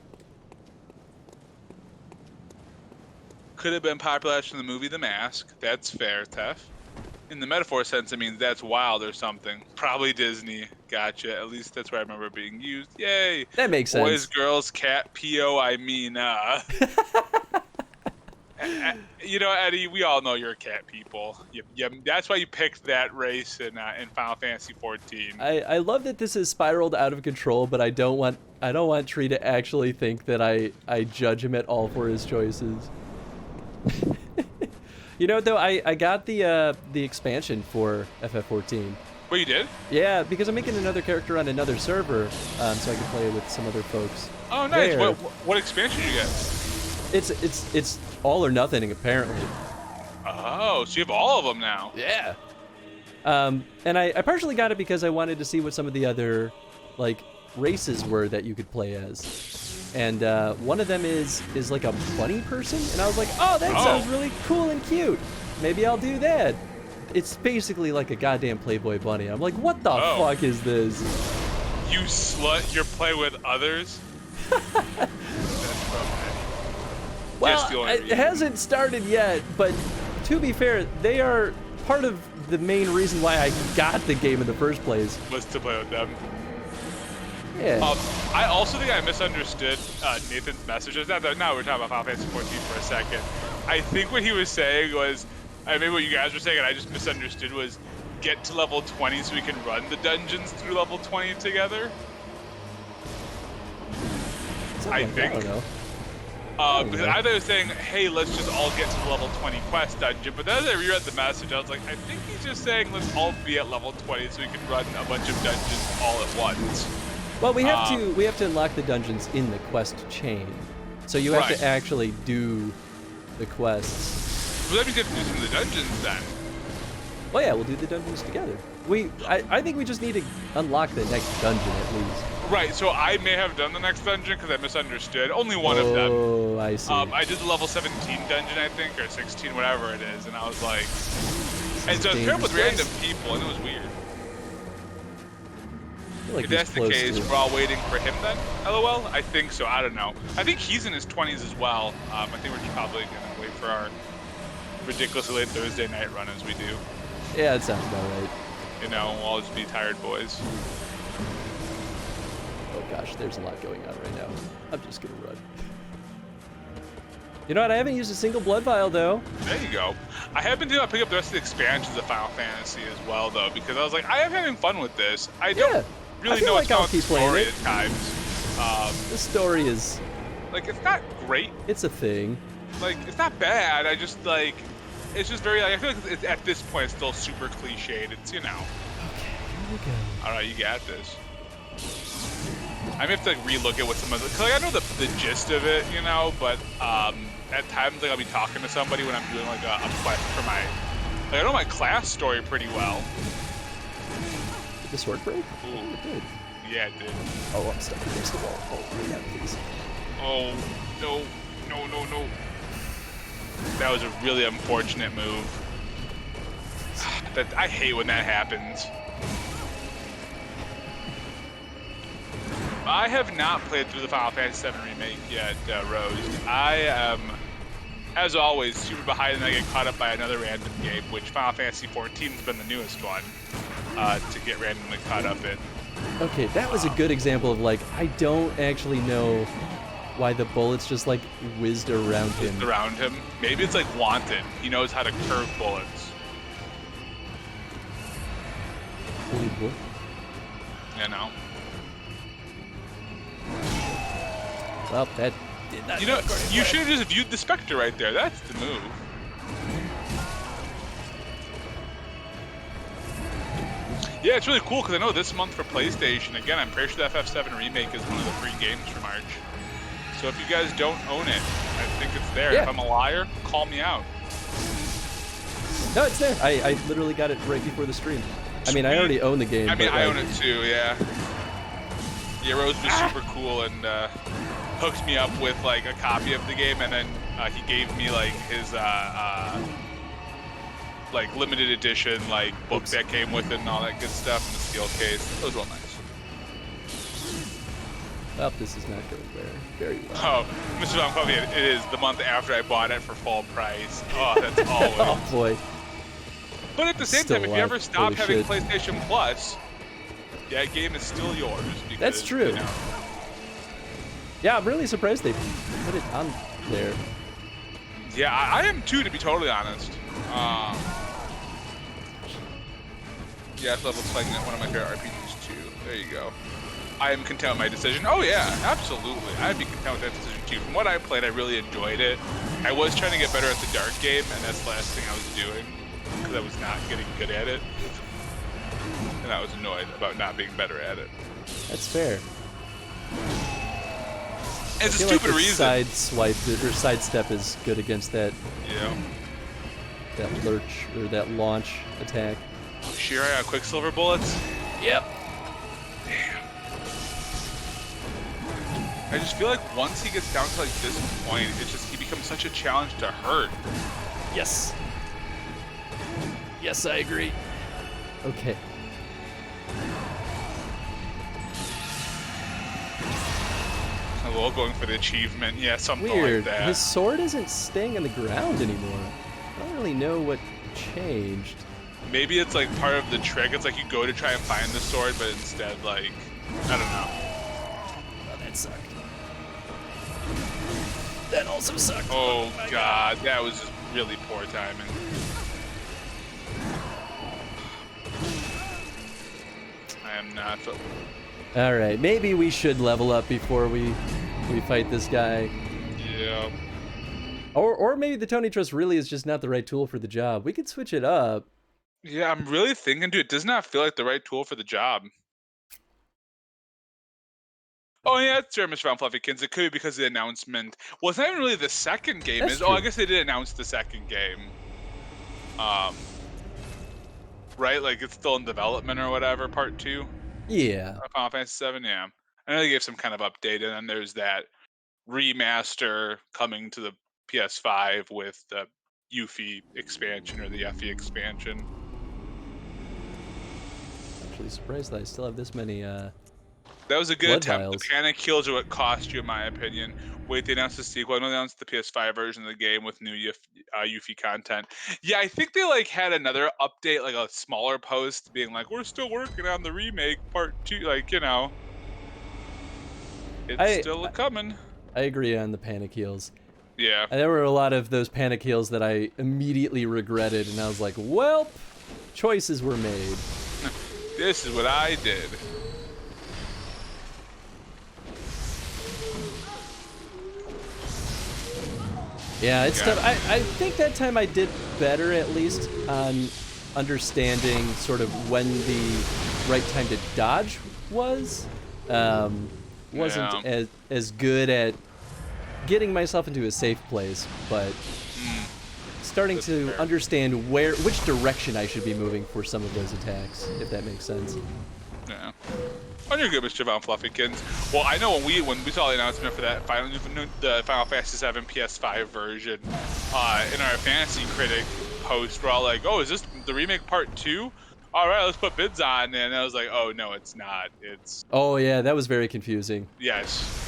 Could have been popularized from the movie The Mask. That's fair, Tef. In the metaphor sense, it means that's wild or something. Probably Disney. Gotcha. At least that's where I remember it being used. Yay. That makes sense. Boys, girls, cat, P.O. I mean, You know, Eddie, we all know you're cat people. That's why you picked that race in Final Fantasy 14. I love that this has spiraled out of control, but I don't want Tree to actually think that I judge him at all for his choices. You know what though? I got the expansion for FF14. What, you did? Yeah, because I'm making another character on another server, so I can play with some other folks. Oh, nice. There. What expansion did you get? It's all or nothing apparently. Oh, so you have all of them now. Yeah. And I partially got it because I wanted to see what some of the other like races were that you could play as. And one of them is like a bunny person, and I was like, oh, that sounds really cool and cute. maybe I'll do that. It's basically like a goddamn Playboy bunny. I'm like, what the Oh. fuck is this? You slut, you're playing with others? That's okay. Well, the only it reason. hasn't started yet, but to be fair, they are part of the main reason why I got the game in the first place. Was to play with them. Yeah. I also think I misunderstood Nathan's messages. Now we're talking about Final Fantasy 14 for a second. I think what he was saying was, maybe what you guys were saying and I just misunderstood was, get to level 20 so we can run the dungeons through level 20 together. Something I like that, think. I don't know. Because I thought he was saying, hey, let's just all get to the level 20 quest dungeon. But then as I reread the message, I was like, I think he's just saying let's all be at level 20 so we can run a bunch of dungeons all at once. Well, we have to unlock the dungeons in the quest chain. So you have Right. to actually do the quests. Well, that means you have to do some of the dungeons then. Well, yeah, we'll do the dungeons together. I think we just need to unlock the next dungeon at least. Right, so I may have done the next dungeon because I misunderstood. Only one of them. Oh, I see. I did the level 17 dungeon, I think, or 16, whatever it is, and I was like... And so I was paired with dangerous. random people, and it was weird. I feel like If he's that's the close case, to it. we're all waiting for him then? LOL? I think so, I don't know. I think he's in his 20s as well. I think we're just probably gonna wait for our ridiculously late Thursday night run as we do. Yeah, that sounds about right. You know, we'll all just be tired boys. Oh gosh, there's a lot going on right now. I'm just gonna run. You know what? I haven't used a single blood vial though. There you go. I have been doing pick up the rest of the expansions of Final Fantasy as well, though, because I was like, I am having fun with this. I don't Yeah, really I feel know like what's I'll going keep the playing story it. at times. The story is, Like, it's not great. it's a thing. Like, it's not bad. I just, like, it's just very, like, I feel like it's, at this point, it's still super cliched. It's, you know, Okay, here we go. all right, you got this. I may have to, like, relook at what some of the, cause, like, I know the gist of it, you know, but, at times, like, I'll be talking to somebody when I'm doing, like, a quest for my, like, I know my class story pretty well. Did the sword break? Ooh. Oh, it did. Yeah, it did. Oh, I'm stuck against the wall. Oh, yeah, please. Oh, no, no, no, no. That was a really unfortunate move. I hate when that happens. I have not played through the Final Fantasy VII Remake yet, Rose. I am, as always, super behind and I get caught up by another random game, which Final Fantasy XIV has been the newest one to get randomly caught up in. Okay, that was a good example of like, I don't actually know why the bullets just like whizzed around him. Around him. Maybe it's like Wanted. He knows how to curve bullets. Holy boy. You know? Well, that did not. You know, go according to you plan. should have just viewed the Spectre right there. That's the move. Yeah, it's really cool because I know this month for PlayStation, again, I'm pretty sure the FF7 Remake is one of the free games for March. So if you guys don't own it, I think it's there. Yeah. If I'm a liar, call me out. No, it's there. I literally got it right before the stream. I mean, I Sweet. already own the game. I mean, but, I like, own it too, yeah. Yeah, Rose was super cool and hooked me up with like a copy of the game, and then he gave me like his like limited edition like book Oops. that came with it and all that good stuff in the steel case. It was real nice. Well, this is not going very well. Oh, Mr. Von Covey, it is the month after I bought it for full price. Oh, that's always. Oh boy. But at the same Still time, if you alive. ever stop Holy having shit. PlayStation Plus, that game is still yours. Because, That's true. You know, Yeah, I'm really surprised they put it on there. yeah, I am too, to be totally honest. Yeah, I love playing one of my favorite RPGs too. There you go. I am content with my decision. Oh yeah, absolutely. I'd be content with that decision too. From what I played, I really enjoyed it. I was trying to get better at the Dark game, and that's the last thing I was doing because I was not getting good at it, and I was annoyed about not being better at it. That's fair. It's a I feel like stupid the reason. Side swipe or sidestep is good against that Yeah. lurch or that launch attack. Shira Quicksilver bullets. Yep. I just feel like once he gets down to like this point, it's just he becomes such a challenge to hurt. Yes. Yes, I agree. Okay. A little going for the achievement. Yeah, something Weird. like that. His sword isn't staying on the ground anymore. I don't really know what changed. Maybe it's like part of the trick. It's like you go to try and find the sword, but instead, like, I don't know. Oh, that sucked. That also sucked. Oh god, that was just really poor timing. I am not. All right, maybe we should level up before we fight this guy. Yeah. Or maybe the Tony Trust really is just not the right tool for the job. We could switch it up. Yeah, I'm really thinking, dude, it does not feel like the right tool for the job. Oh yeah, it's true, Mr. Von Fluffykins. It could be because of the announcement. Well, it's not even really the second game. That's Oh, I true. guess they did announce the second game. Right? Like it's still in development or whatever, part 2 Yeah. of Final Fantasy 7, yeah. I know they gave some kind of update, and then there's that remaster coming to the PS5 with the Yuffie expansion or the Yuffie expansion. Actually surprised that I still have this many That was a good blood attempt. vials. The panic kills are what cost you, in my opinion. Wait, they announced the sequel. I know they announced the PS5 version of the game with new Yuffie content. Yeah, I think they like had another update, like a smaller post, being like, "We're still working on the remake part 2." Like, you know, it's still coming. I agree on the panic heals. Yeah. And there were a lot of those panic heals that I immediately regretted, and I was like, well, choices were made. This is what I did. Yeah, it's tough. I think that time I did better, at least, on understanding sort of when the right time to dodge was. Wasn't as good at getting myself into a safe place, but starting to understand which direction I should be moving for some of those attacks, if that makes sense. Yeah. Oh, you're good, Mr. Von Fluffykins. Well, I know when we saw the announcement for that the Final Fantasy 7 PS5 version, in our Fantasy Critic post, we're all like, "Oh, is this the remake part 2? All right, let's put bids on." And I was like, "Oh no, it's not. It's." Oh yeah, that was very confusing. Yes.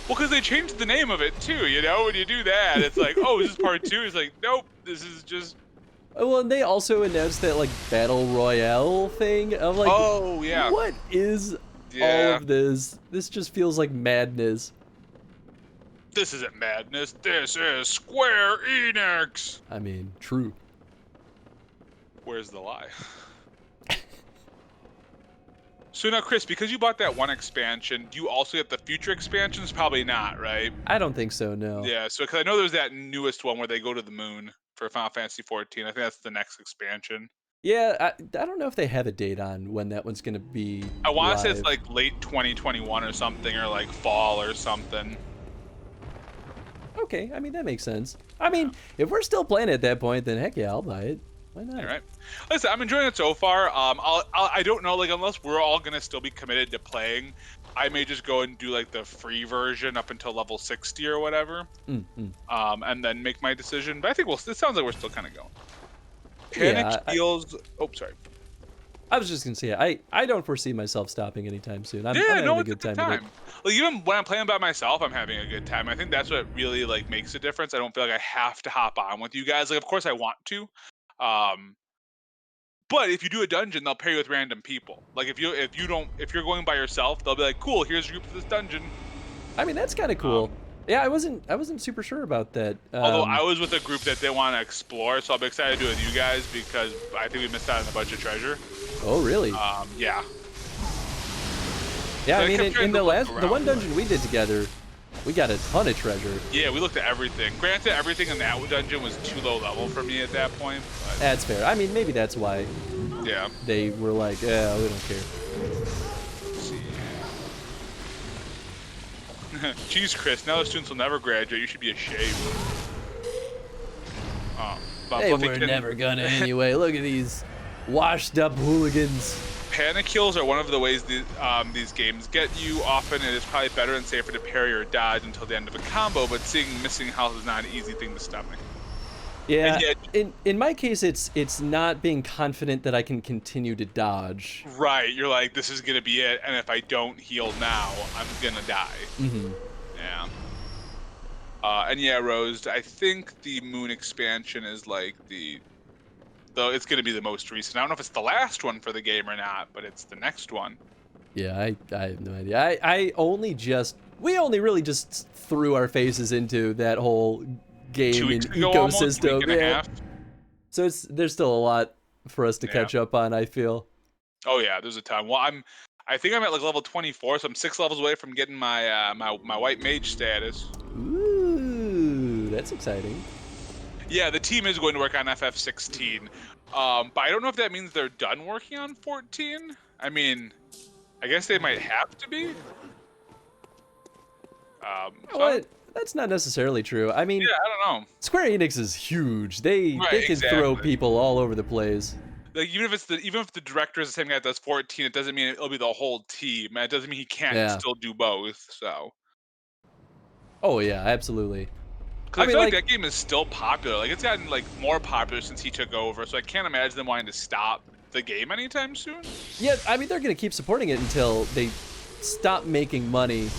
Well, because they changed the name of it too. You know, when you do that, it's like, "Oh, is this part 2?" It's like, "Nope, this is just." Well, and they also announced that like battle royale thing. I'm like, oh yeah, what is all of this? This just feels like madness. This isn't madness. This is Square Enix. I mean, true. Where's the lie? So now, Chris, because you bought that one expansion, do you also get the future expansions? Probably not, right? I don't think so, no. Yeah, so because I know there's that newest one where they go to the moon for Final Fantasy 14. I think that's the next expansion. Yeah, I don't know if they have a date on when that one's gonna be. I want to say live. it's like late 2021 or something, or like fall or something. Okay, I mean that makes sense. I mean, if we're still playing at that point, then heck yeah, I'll buy it. Why not? All right. Listen, I'm enjoying it so far. I don't know, like, unless we're all gonna still be committed to playing, I may just go and do like the free version up until level 60 or whatever, and then make my decision. But I think it sounds like we're still kind of going. Panic heals. Oh, sorry. I was just gonna say, I don't foresee myself stopping anytime soon. I'm Yeah, having no, a it's good a good time. With time. it. Like even when I'm playing by myself, I'm having a good time. I think that's what really like makes a difference. I don't feel like I have to hop on with you guys. Like, of course I want to, but if you do a dungeon, they'll pair you with random people. Like if you're going by yourself, they'll be like, "Cool, here's a group for this dungeon." I mean, that's kind of cool. Yeah, I wasn't super sure about that. Although I was with a group that they want to explore, so I'm excited to do it with you guys because I think we missed out on a bunch of treasure. Oh, really? Yeah. Yeah, So I mean, in the one around, dungeon we did together, we got a ton of treasure. Yeah, we looked at everything. Granted, everything in that dungeon was too low level for me at that point. But That's fair. I mean, maybe that's why. Yeah. They were like, yeah, we don't care. Jeez, Chris, now the students will never graduate. You should be ashamed. Hey, we're never gonna anyway. Look at these washed up hooligans. Panic kills are one of the ways these games get you. Often it is probably better and safer to parry or dodge until the end of a combo, but seeing missing health is not an easy thing to stomach. Yeah, And yet, in my case, it's not being confident that I can continue to dodge. right, you're like, this is gonna be it, and if I don't heal now, I'm gonna die. Mm-hmm. Yeah. And yeah, Rose, I think the moon expansion is like though it's gonna be the most recent. I don't know if it's the last one for the game or not, but it's the next one. Yeah, I have no idea. We only really just threw our faces into that whole game 2 and weeks ago, almost, ecosystem. week and a Yeah. half. So there's still a lot for us to Yeah. catch up on, I feel. Oh yeah, there's a ton. Well, I think I'm at like level 24, so I'm 6 levels away from getting my my white mage status. Ooh, that's exciting. Yeah, the team is going to work on FF16, but I don't know if that means they're done working on 14. I mean, I guess they might have to be. So Well, that's not necessarily true. I mean, yeah, I don't know. Square Enix is huge. They Right, can throw exactly. people all over the place. Like even if the director is the same guy that does 14, it doesn't mean it'll be the whole team. And it doesn't mean he can't Yeah. still do both. So Oh yeah, absolutely. because I mean, feel like that game is still popular. Like it's gotten like more popular since he took over. So I can't imagine them wanting to stop the game anytime soon. Yeah, I mean, they're gonna keep supporting it until they stop making money,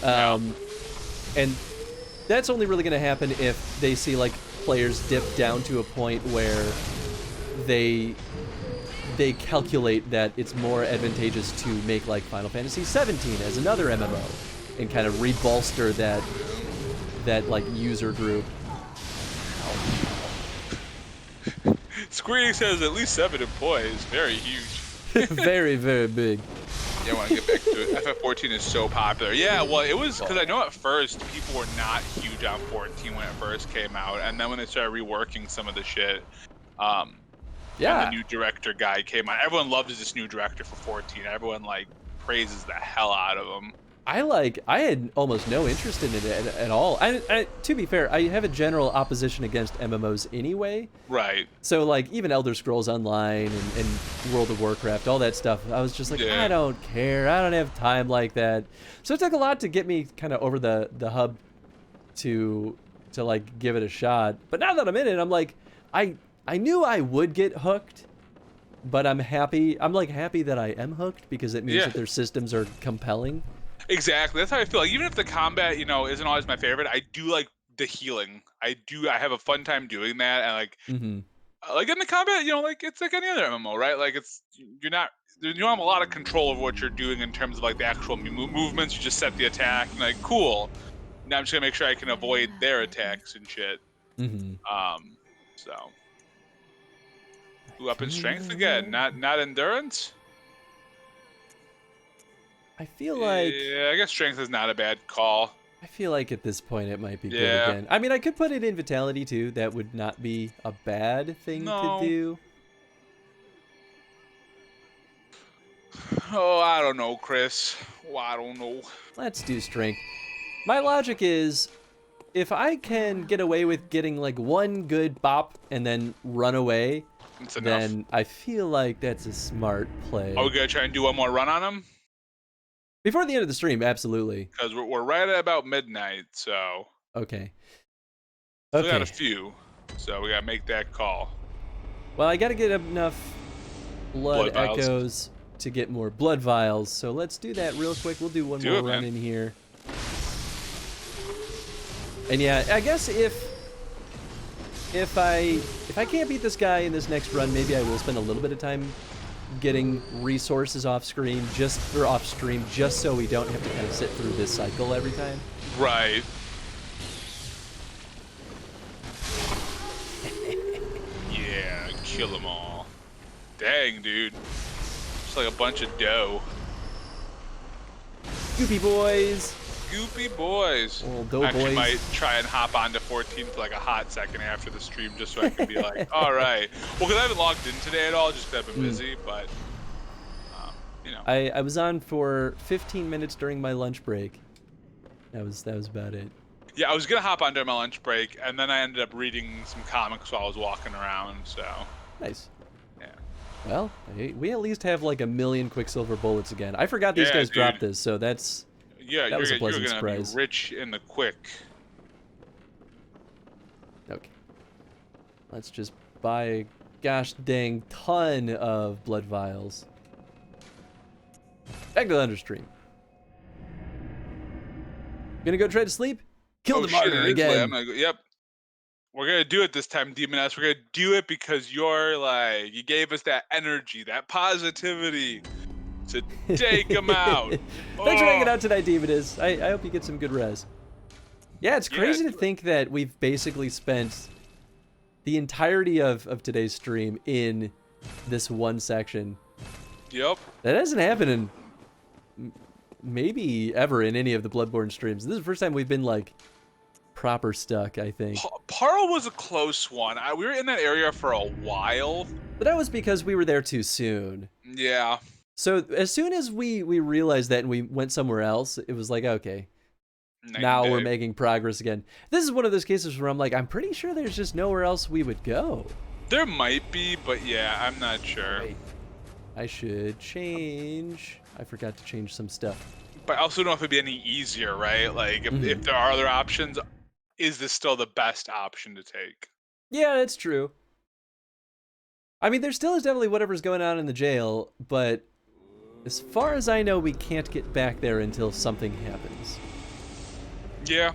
Yeah. and that's only really gonna happen if they see like players dip down to a point where they calculate that it's more advantageous to make like Final Fantasy 17 as another MMO and kind of rebolster that like user group. Square Enix has at least 7 employees. Very huge. Very, very big. Yeah, I want to get back to it. FF14 is so popular. Yeah, well, it was because I know at first people were not huge on 14 when it first came out, and then when they started reworking some of the shit, and Yeah. the new director guy came on, everyone loves this new director for 14. Everyone like praises the hell out of him. I had almost no interest in it at all. To be fair, I have a general opposition against MMOs anyway. Right. So like even Elder Scrolls Online and World of Warcraft, all that stuff, I was just like, Yeah. I don't care. I don't have time like that. So it took a lot to get me kind of over the hub to like give it a shot. But now that I'm in it, I'm like, I knew I would get hooked, but I'm happy. I'm like happy that I am hooked because it means Yeah. that their systems are compelling. Exactly. That's how I feel. Like, even if the combat, isn't always my favorite, I do like the healing. I have a fun time doing that, and Mm-hmm. like in the combat, like it's like any other MMO, right? Like you don't have a lot of control over what you're doing in terms of like the actual movements. You just set the attack, and like cool. Now I'm just gonna make sure I can avoid their attacks and shit. Mm-hmm. So ooh, up in strength again, not endurance. I feel like Yeah, I guess strength is not a bad call. at this point it might be good Yeah. again. I mean, I could put it in Vitality too. That would not be a bad thing No. to do. Oh, I don't know, Chris. Oh, I don't know. Let's do Strength. My logic is, if I can get away with getting like one good bop and then run away, It's enough. then I feel like that's a smart play. Are we gonna try and do one more run on him? Before the end of the stream, absolutely. Because we're right at about midnight, so Okay. we got a Okay. few. So we gotta make that call. Well, I gotta get enough blood Blood vials. echoes to get more blood vials. So let's do that real quick. We'll do one Do more it, run man. in here. And yeah, I guess if I can't beat this guy in this next run, maybe I will spend a little bit of time getting resources off stream just so we don't have to kind of sit through this cycle every time. Right. Yeah, kill them all. Dang, dude. Just like a bunch of dough. Goopy boys. Goopy boys. Little dough Actually, boys. might try and hop onto 14 for like a hot second after the stream, just so I can be like, all right. Well, because I haven't logged in today at all, just 'cause I've been busy. But I was on for 15 minutes during my lunch break. That was about it. yeah, I was gonna hop on during my lunch break, and then I ended up reading some comics while I was walking around. So Nice. yeah. Well, we at least have like 1,000,000 Quicksilver bullets again. I forgot these Yeah, guys dude. dropped this, so that's Yeah, That was a you're pleasant gonna surprise. be rich in the quick. okay. Let's just buy a gosh dang ton of blood vials. Back to the Understream. Gonna go try to sleep? Kill the martyr it is late. again. I'm gonna go, yep. We're gonna do it this time, Demoness. We're gonna do it because you gave us that energy, that positivity to take them out. Thanks for hanging Oh. out tonight, Demoness. I hope you get some good rest. Yeah, it's crazy to think that we've basically spent the entirety of today's stream in this one section. Yep. That hasn't happened in maybe ever in any of the Bloodborne streams. This is the first time we've been like proper stuck, I think. Parl was a close one. We were in that area for a while. But that was because we were there too soon. Yeah. So as soon as we realized that and we went somewhere else, it was like, okay, now we're making progress again. This is one of those cases where I'm like, I'm pretty sure there's just nowhere else we would go. There might be, but yeah, I'm not sure. Wait, I should change. I forgot to change some stuff. But I also don't know if it'd be any easier, right? Like, if there are other options, is this still the best option to take? Yeah, that's true. I mean, there still is definitely whatever's going on in the jail, but as far as I know, we can't get back there until something happens. Yeah.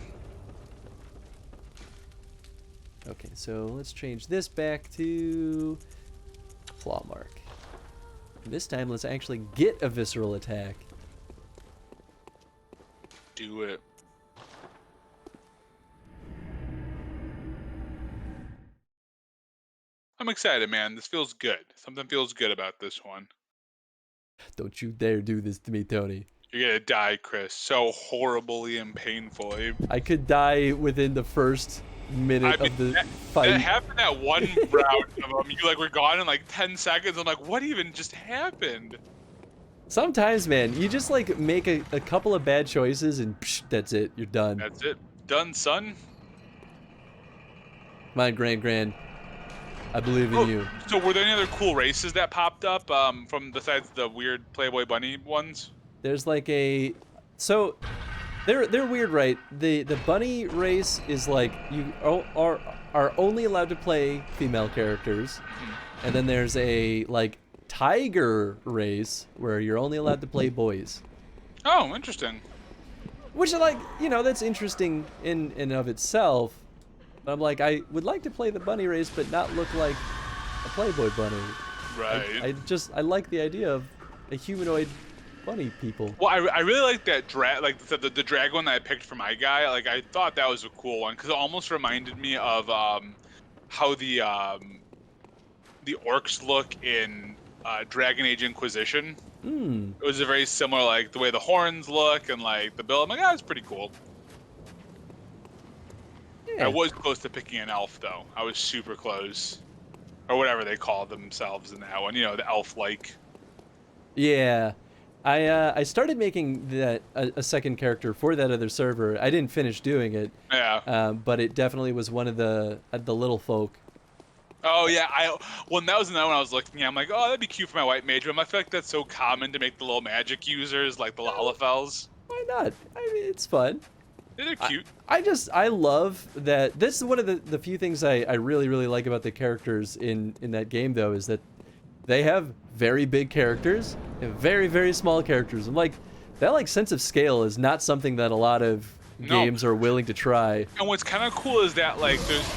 Okay, so let's change this back to claw mark. And this time, let's actually get a visceral attack. Do it. I'm excited, man. This feels good. Something feels good about this one. Don't you dare do this to me, Tony. You're gonna die, Chris. So horribly and painfully. I could die within the first minute of the fight. That happened that one round of them. You like were gone in like 10 seconds. I'm like, what even just happened? Sometimes, man, you just like make a couple of bad choices and psh, that's it. You're done. That's it. Done, son. Come on, Grand. I believe in you. So were there any other cool races that popped up from besides the weird Playboy Bunny ones? There's like a, so they're weird, right? The bunny race is like you are only allowed to play female characters, and then there's a like tiger race where you're only allowed to play boys. Oh, interesting. Which, like, you know, that's interesting in and of itself. But I'm like, I would like to play the bunny race, but not look like a Playboy bunny. Right. I like the idea of a humanoid bunny people. Well, I really like that the drag one that I picked for my guy. Like, I thought that was a cool one because it almost reminded me of how the orcs look in Dragon Age Inquisition. It was a very similar, like the way the horns look and like the build. I'm like, oh, that's pretty cool. Yeah. I was close to picking an elf though. I was super close, or whatever they call themselves in that one. You know, the elf-like. Yeah, I started making that a second character for that other server. I didn't finish doing it. Yeah. But it definitely was one of the little folk. Oh yeah, when that was another one I was looking at. I'm like, oh, that'd be cute for my white mage. But I feel like that's so common to make the little magic users like the Lalafels. Why not? I mean, it's fun. They're cute. I love that. This is one of the few things I really like about the characters in that game, though, is that they have very big characters and very small characters. And like that like sense of scale is not something that a lot of games are willing to try. And what's kind of cool is that like there's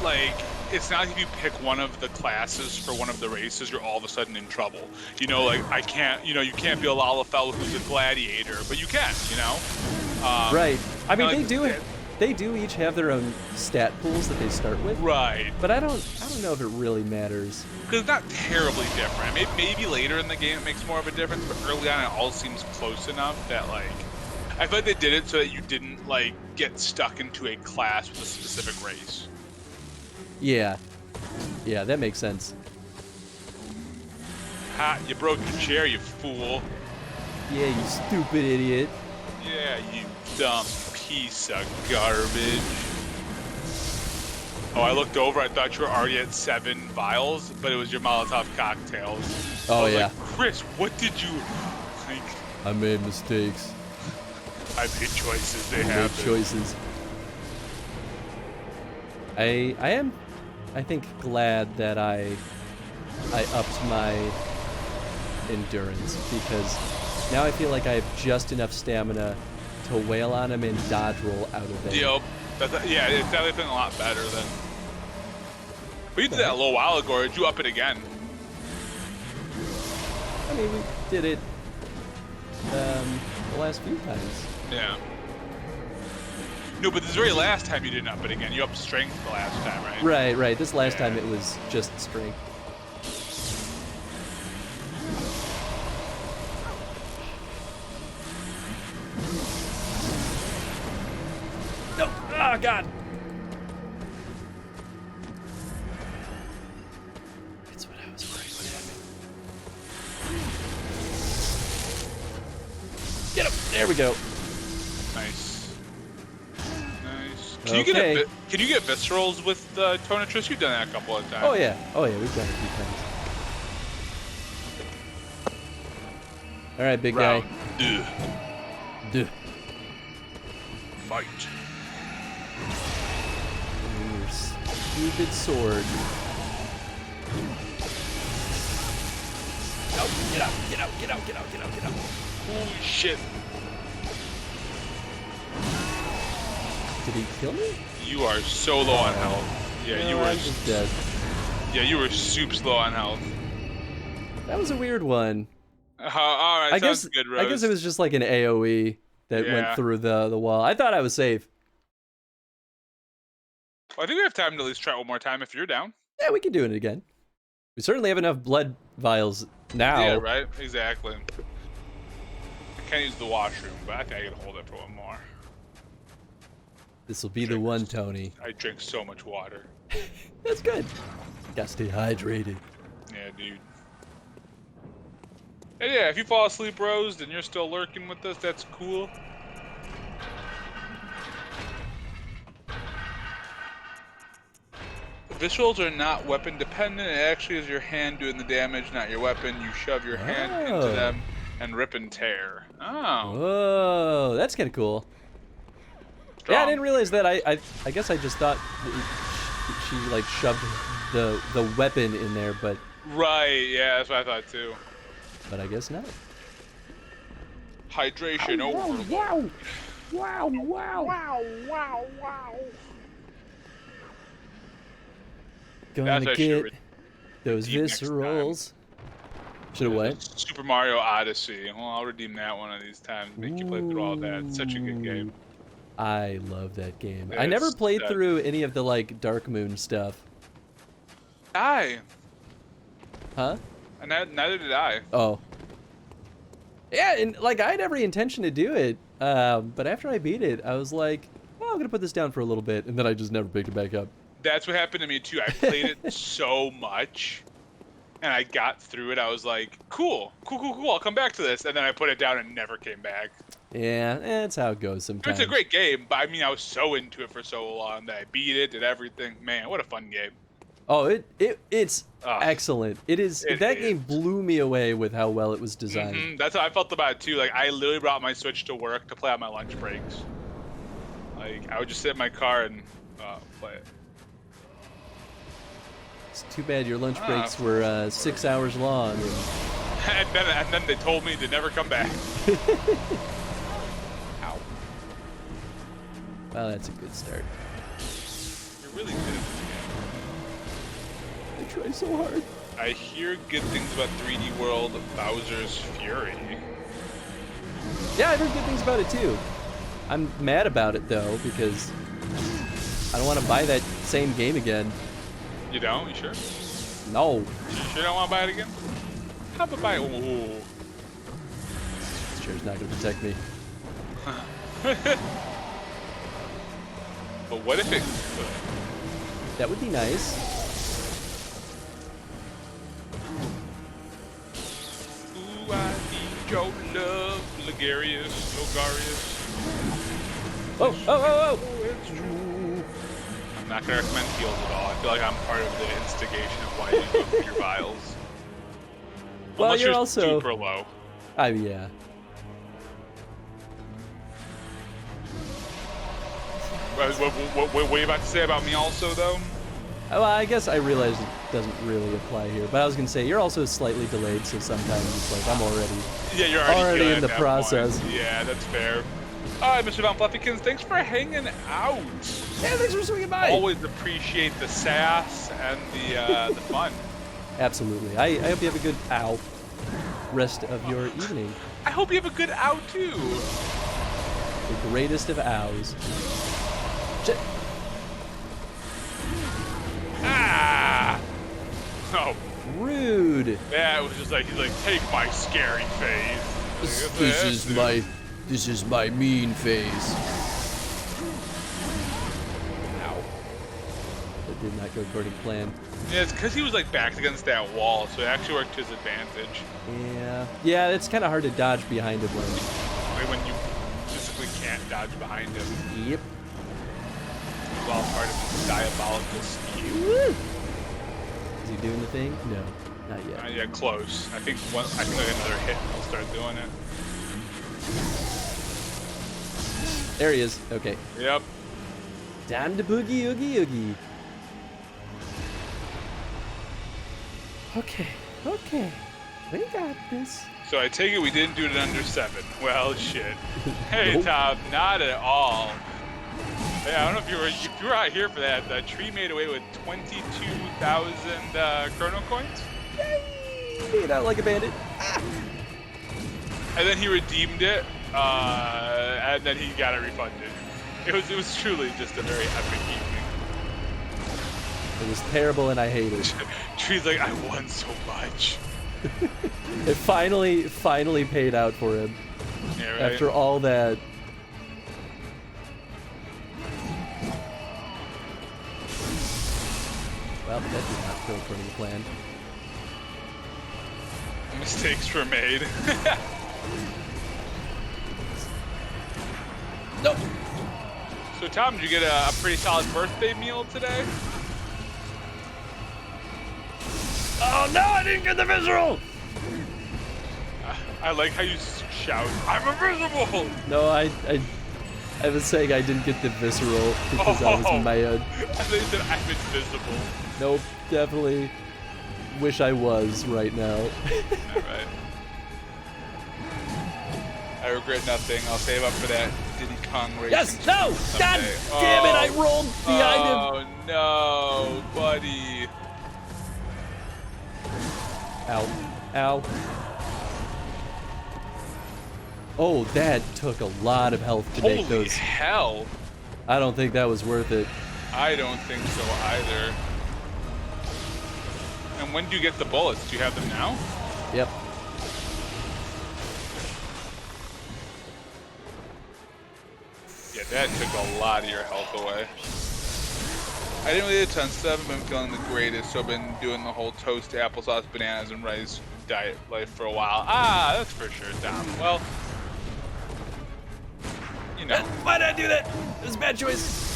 like it's not like if you pick one of the classes for one of the races, you're all of a sudden in trouble. You know, like I can't, you know, you can't be a Lalafell who's a gladiator, but you can, you know. Right. I mean, like, they do each have their own stat pools that they start with. Right. But I don't know if it really matters. Because it's not terribly different. Maybe later in the game it makes more of a difference, but early on it all seems close enough that like I feel like they did it so that you didn't like get stuck into a class with a specific race. Yeah, that makes sense. Ha! You broke your chair, you fool. Yeah, you stupid idiot. Yeah, you dumb piece of garbage. Oh, I looked over. I thought you were already at 7 vials, but it was your Molotov cocktails. Oh, I was yeah. like, Chris, what did you like? I made mistakes. I made choices. They I made happen. choices. I am I think glad that I upped my endurance, because now I feel like I have just enough stamina to wail on him and dodge roll out of it. Yep. Yeah, it's definitely been a lot better than. We did that a little while ago. Or did you up it again? I mean, we did it the last few times. Yeah. No, but this very last time you didn't up it again. You upped strength the last time, right? Right. This last Yeah. time it was just strength. No! Oh, God! It's what I was worried would happen. Get him! There we go. Nice. Nice. Okay. Can you get viscerals with Tonatress? You've done that a couple of times. Oh yeah, we've done it a few times. All right, big Round guy. Duh. Fight. Your stupid sword. No, get out. Holy shit. Did he kill me? You are so low on health. Yeah, No, you were. I'm just dead. Yeah, you were soups low on health. That was a weird one. All right, I sounds guess good, Rose. I guess it was just like an AOE that Yeah. went through the wall. I thought I was safe. Well, I think we have time to at least try it one more time if you're down. Yeah, we can do it again. We certainly have enough blood vials now. Yeah, right? Exactly. I can't use the washroom, but I think I can hold it for one more. This will be the one, Tony. I drink so much water. That's good. Gotta stay hydrated. Yeah, dude. And yeah, if you fall asleep, Rose, and you're still lurking with us, that's cool. Viscerals are not weapon dependent. It actually is your hand doing the damage, not your weapon. You shove your hand into Oh. them and rip and tear. Oh. Whoa, that's kind of cool. Strong. Yeah, I didn't realize that. I guess I just thought that she like shoved the weapon in there, but Right, yeah, that's what I thought too. I guess not. Hydration overload. Gonna That's what I get should those redeem next time. viscerals. Should have what? Super Mario Odyssey. Well, I'll redeem that one of these times. Make you play through all that. It's such a good game. I love that game. Yeah, I never it's played that- through any of the like Dark Moon stuff. I. Huh? And neither did I. Oh. Yeah, and like I had every intention to do it, but after I beat it, I was like, well, I'm gonna put this down for a little bit, and then I just never picked it back up. That's what happened to me too. I played it so much, and I got through it. I was like, cool. I'll come back to this. And then I put it down and never came back. Yeah, that's how it goes sometimes. It's a great game, but I mean, I was so into it for so long that I beat it, did everything. Man, what a fun game. Oh, it's Ah, excellent. It is. it That is. game blew me away with how well it was designed. Mhm, that's how I felt about it too. Like, I literally brought my Switch to work to play on my lunch breaks. Like, I would just sit in my car and play it. It's too bad your lunch breaks were 6 hours long. And And then they told me to never come back. Ow. well, that's a good start. You're really good at this I try so hard. game. I hear good things about 3D World Bowser's Fury. Yeah, I've heard good things about it too. I'm mad about it though because I don't want to buy that same game again. You don't? You sure? No. You sure don't want to buy it again? How about buy it? Ooh. This chair's not gonna protect me. But what if it could? That would be nice. Ooh, I need your love, Logarius. Oh! It's true. I'm not gonna recommend heals at all. I feel like I'm part of the instigation of why you go your vials. Well, Unless you're also super low. yeah. What are you about to say about me also, though? Well, I guess I realize it doesn't really apply here, but I was gonna say you're also slightly delayed, so sometimes it's like I'm already Yeah, you're already healing in the at that process. point. Yeah, that's fair. All right, Mr. Von Fluffykins, thanks for hanging out. Yeah, thanks for swinging by. Always appreciate the sass and the fun. Absolutely. I hope you have a good rest of your evening. I hope you have a good out too. The greatest of ows. Shit. Ah! Oh, Rude. yeah, it was just like he's like, take my scary face. This is my mean face. Ow. That did not go according to plan. Yeah, it's because he was like backed against that wall, so it actually worked to his advantage. Yeah, it's kind of hard to dodge behind him When you physically can't dodge behind him. Yep. It's all part of his diabolical scheme. Woo! Is he doing the thing? No, not yet. Yeah, close. I think like another hit and he'll start doing it. There he is. Okay. Yep. Time to boogie oogie oogie. Okay. We got this. So I take it we didn't do it in under 7. Well, shit. Hey, Nope. Tom, not at all. Hey, I don't know if you were out here for that. The tree made away with 22,000 chrono coins, Yay! Made out like a bandit. Ah! and then he redeemed it, and then he got it refunded. It was truly just a very epic evening. It was terrible and I hate it. Tree's like, I won so much. It finally paid out for him. Yeah, right. After all that. Well, that did not go according to plan. Mistakes were made. Nope. So Tom, did you get a pretty solid birthday meal today? Oh no, I didn't get the visceral! I like how you shout, I'm invisible! No, I was saying I didn't get the visceral because I was mad. I thought you said I'm invisible. Nope, definitely wish I was right now. Alright. I regret nothing. I'll save up for that Diddy Kong racing. Yes! No! God someday. damn it! I rolled behind him! Oh no, buddy. Ow. Oh, that took a lot of health to make Holy those. hell. I don't think that was worth it. I don't think so either. And when do you get the bullets? Do you have them now? Yep. Yeah, that took a lot of your health away. I didn't really eat a ton of stuff. I've been feeling the greatest, so I've been doing the whole toast, applesauce, bananas, and rice diet life for a while. Ah, that's for sure, Tom. Well, you know, Why did I do that? It was a bad choice.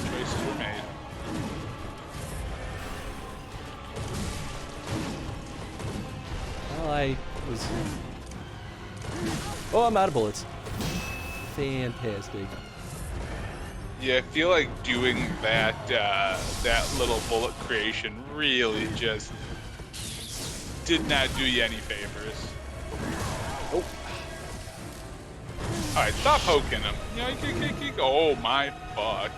choices were made. Well, I was. Oh, I'm out of bullets. Fantastic. Yeah, I feel like doing that that little bullet creation really just did not do you any favors. Oh. All right, stop poking him. You know, oh my fuck.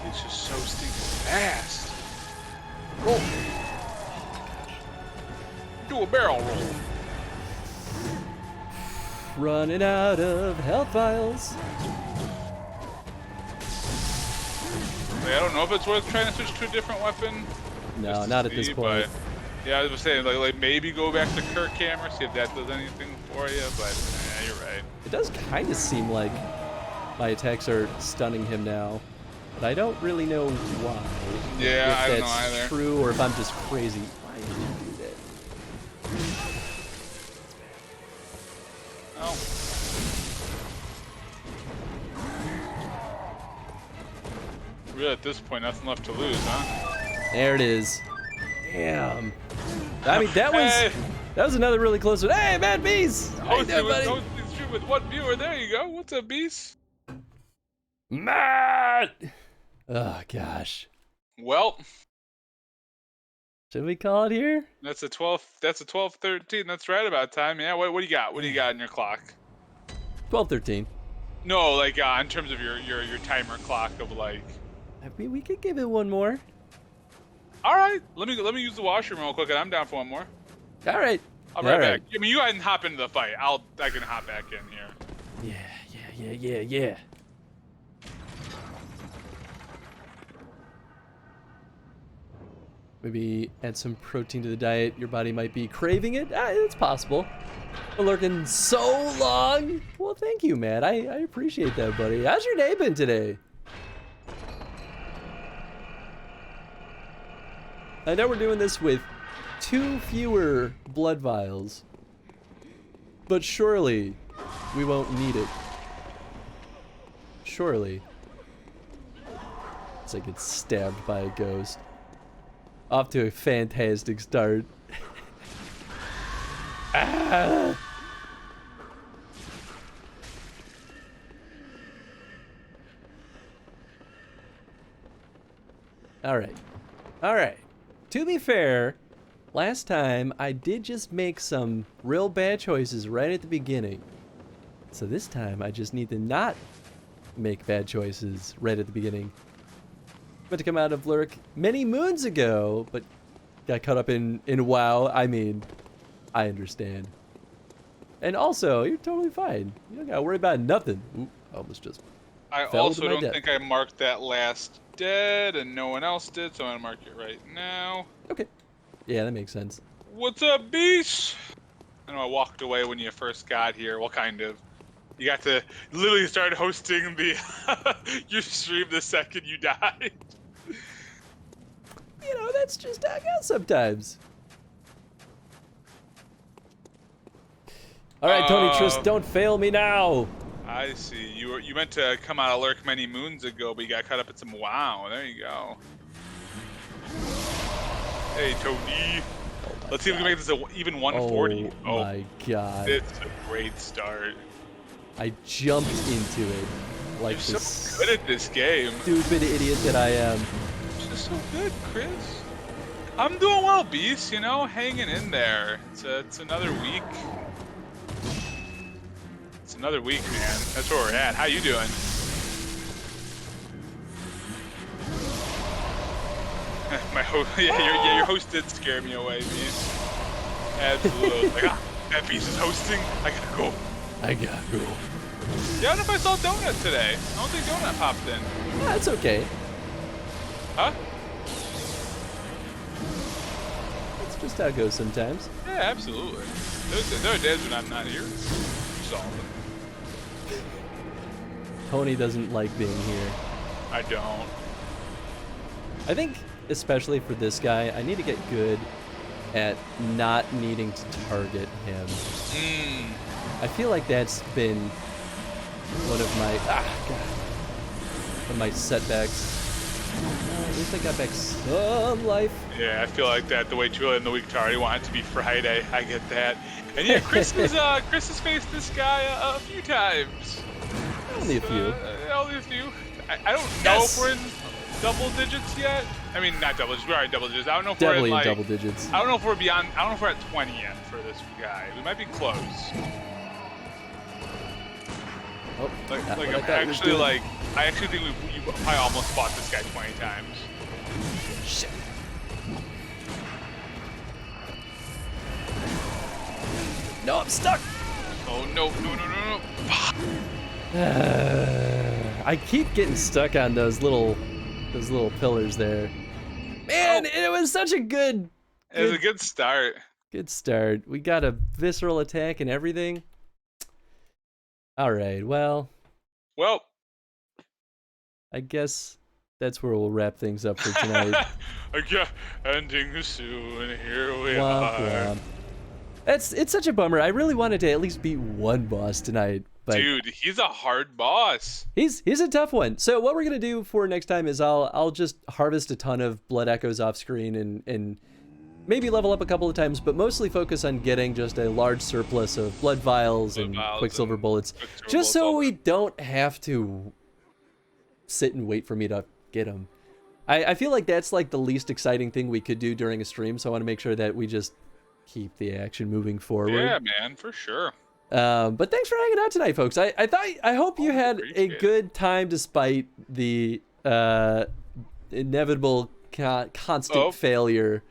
It's just so stinking fast. Roll. Do a barrel roll. Running out of health vials. Like, I don't know if it's worth trying to switch to a different weapon. No, just to not at this see, point. but- yeah, I was saying, like maybe go back to Kirk Hammer, see if that does anything for you, but yeah, you're right. It does kind of seem like my attacks are stunning him now, but I don't really know why. Yeah, if I don't know that's either. true or if I'm just crazy. Why did you do that? Oh. Really, at this point, nothing left to lose, huh? There it is. Damn. I mean, that Hey. was another really close one. Hey, Mad Beast! How you Hosted doing, with, buddy? hosted with one viewer. There you go. What's up, Beast? Matt! Oh, gosh. Well, Should we call it here? that's a 12. That's a 12:13. That's right about time. Yeah. What do you got? What do you got in your clock? 12:13. No, like in terms of your timer clock of like. We could give it one more. All right. Let me use the washroom real quick, and I'm down for one more. All right. I'll be right All back. I mean, you go ahead and hop into the fight. I can hop back in here. Yeah. Maybe add some protein to the diet. Your body might be craving it. It's possible. Been lurking so long. Well, thank you, Matt. I appreciate that, buddy. How's your day been today? I know we're doing this with 2 fewer blood vials, but surely we won't need it. Surely. It's like it's stabbed by a ghost. Off to a fantastic start. Ah! All right. To be fair, last time I did just make some real bad choices right at the beginning. So this time I just need to not make bad choices right at the beginning. Meant to come out of Lurk many moons ago, but got caught up in WoW. I mean, I understand. And also, you're totally fine. You don't gotta worry about nothing. Ooh, I almost just I fell also to my don't death. think I marked that last dead, and no one else did, so I'm gonna mark it right now. Okay. Yeah, that makes sense. What's up, beast? I know I walked away when you first got here. Well, kind of. You got to literally start hosting the your stream the second you died. You know, that's just how it goes sometimes. All right, Tony Trist, don't fail me now. I see. You meant to come out of Lurk many moons ago, but you got caught up in some WoW. There you go. Hey, Tony. Let's see if we can make this even 140. Oh my god. It's a great start. I jumped into it like You're this so good at this game. stupid idiot that I am. You're just so good, Chris. I'm doing well, Beast. You know, hanging in there. It's another week. It's another week, man. That's where we're at. How you doing? My host, yeah, your host did scare me away, Beast. Absolutely. Like, that Beast is hosting. I gotta go. Yeah, I don't know if I saw Donut today. I don't think Donut popped in. That's okay. Huh? That's just how it goes sometimes. Yeah, absolutely. There are days when I'm not here. So Tony doesn't like being here. I don't. I think, especially for this guy, I need to get good at not needing to target him. I feel like that's been one of my one of my setbacks. At least I got back some life. Yeah, I feel like that the way too late in the week to already want it to be Friday. I get that. And yeah, Chris has faced this guy a few times. Only a few. Only a few. I don't know if we're in double digits yet. I mean, not double digits. We are in double digits. I don't know if Definitely we're in, like, double digits. I don't know if we're beyond. I don't know if we're at 20 yet for this guy. We might be close. Oh, Like not what I I'm thought it was actually doing. like, I actually think you probably almost fought this guy 20 times. Shit. No, I'm stuck. Oh no. I keep getting stuck on those little pillars there. Man, it was such a good It was a good start. good start. We got a visceral attack and everything. All right, well, Well, I guess that's where we'll wrap things up for tonight. okay, ending soon. Here we Womp are. womp. It's such a bummer. I really wanted to at least beat one boss tonight, but Dude, he's a hard boss. he's a tough one. So what we're gonna do for next time is I'll just harvest a ton of blood echoes off screen and maybe level up a couple of times, but mostly focus on getting just a large surplus of blood vials and quicksilver bullets, just so we don't have to sit and wait for me to get them. I feel like that's like the least exciting thing we could do during a stream, so I want to make sure that we just keep the action moving forward. Yeah, man, for sure. But thanks for hanging out tonight, folks. I hope you had a good time despite the inevitable constant failure.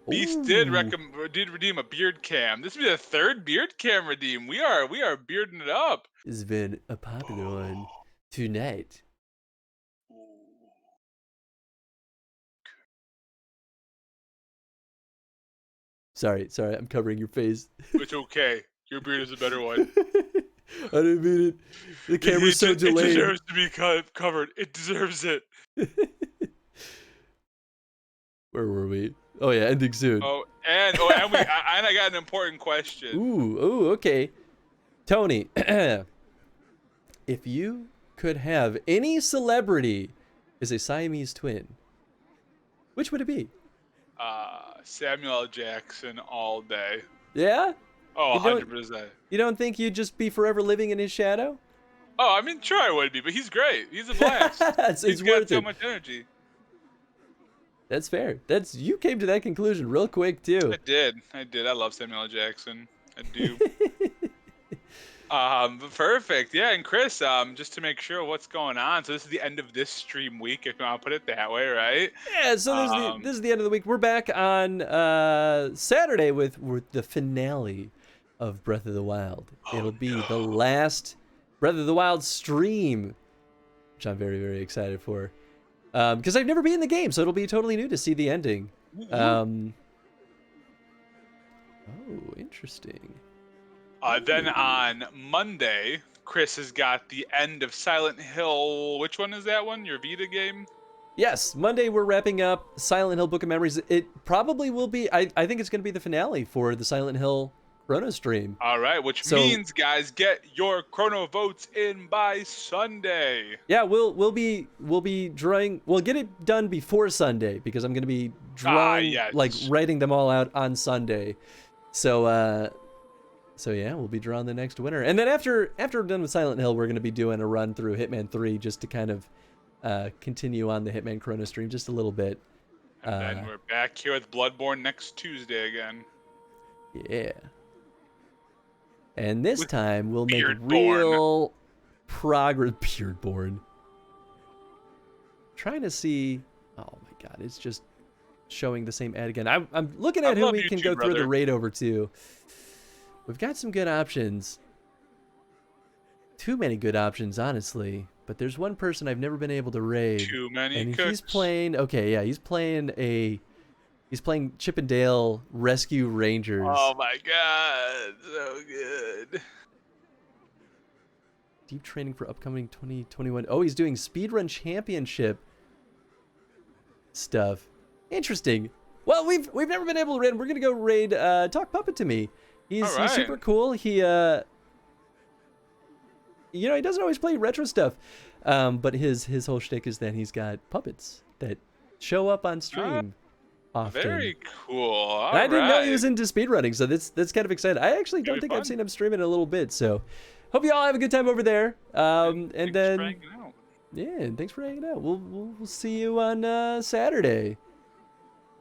Beast did redeem a beard cam. This will be the third beard cam redeem. We are bearding it up. This has been a popular one tonight. Sorry, I'm covering your face. It's okay. Your beard is a better one. I didn't mean it. The camera's so delayed. It deserves to be covered. It deserves it. Where were we? Oh yeah, ending soon. And I got an important question. Ooh, okay. Tony, if you could have any celebrity as a Siamese twin, which would it be? Samuel L. Jackson all day. Yeah? Oh, 100%. You don't think you'd just be forever living in his shadow? Oh, I mean, sure I would be, but he's great. He's a blast. He's got worth so it. much energy. That's fair. You came to that conclusion real quick too. I did. I love Samuel L. Jackson. I do. Perfect. Yeah, and Chris, just to make sure what's going on. So this is the end of this stream week, if you want to put it that way, right? Yeah. So this is the end of the week. We're back on Saturday with the finale of Breath of the Wild. It'll be the last Breath of the Wild stream, which I'm very, very excited for. Because I've never beaten the game, so it'll be totally new to see the ending. Oh, interesting. Then on Monday, Chris has got the end of Silent Hill. Which one is that one? Your Vita game? Yes, Monday we're wrapping up Silent Hill Book of Memories. It probably will be, I think it's going to be the finale for the Silent Hill Chrono stream. All right, which means, guys, get your Chrono votes in by Sunday. Yeah, we'll be drawing. We'll get it done before Sunday because I'm going to be drawing, like writing them all out on Sunday. So yeah, we'll be drawing the next winner. And then after we're done with Silent Hill, we're going to be doing a run through Hitman 3 just to kind of continue on the Hitman Chrono stream just a little bit. And then we're back here with Bloodborne next Tuesday again. Yeah. And this time we'll make Beardborne. real progress. Beardborne. Trying to see. Oh my God, it's just showing the same ad again. I'm looking at who we can go through the raid over to. We've got some good options. Too many good options, honestly. But there's one person I've never been able to raid. Too many and cooks. He's playing. Okay, yeah, he's playing Chip and Dale Rescue Rangers. Oh my God, so good. Deep training for upcoming 2021. Oh, he's doing speedrun championship stuff. Interesting. Well, we've never been able to raid him. We're gonna go raid Talk Puppet to Me. He's super cool. He he doesn't always play retro stuff, but his whole shtick is that he's got puppets that show up on stream often. Very cool. I didn't know he was into speedrunning, so that's kind of exciting. I actually don't think I've seen him stream in a little bit, so hope you all have a good time over there. And then yeah, thanks for hanging out. We'll see you on Saturday.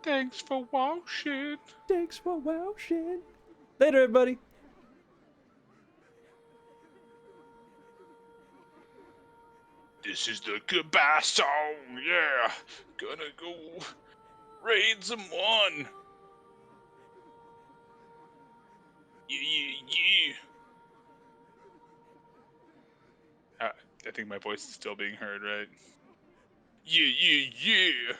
Thanks for watching. Thanks for watching. Later, everybody. This is the goodbye song, yeah. Gonna go raid someone. Yeah. I think my voice is still being heard, right? Yeah.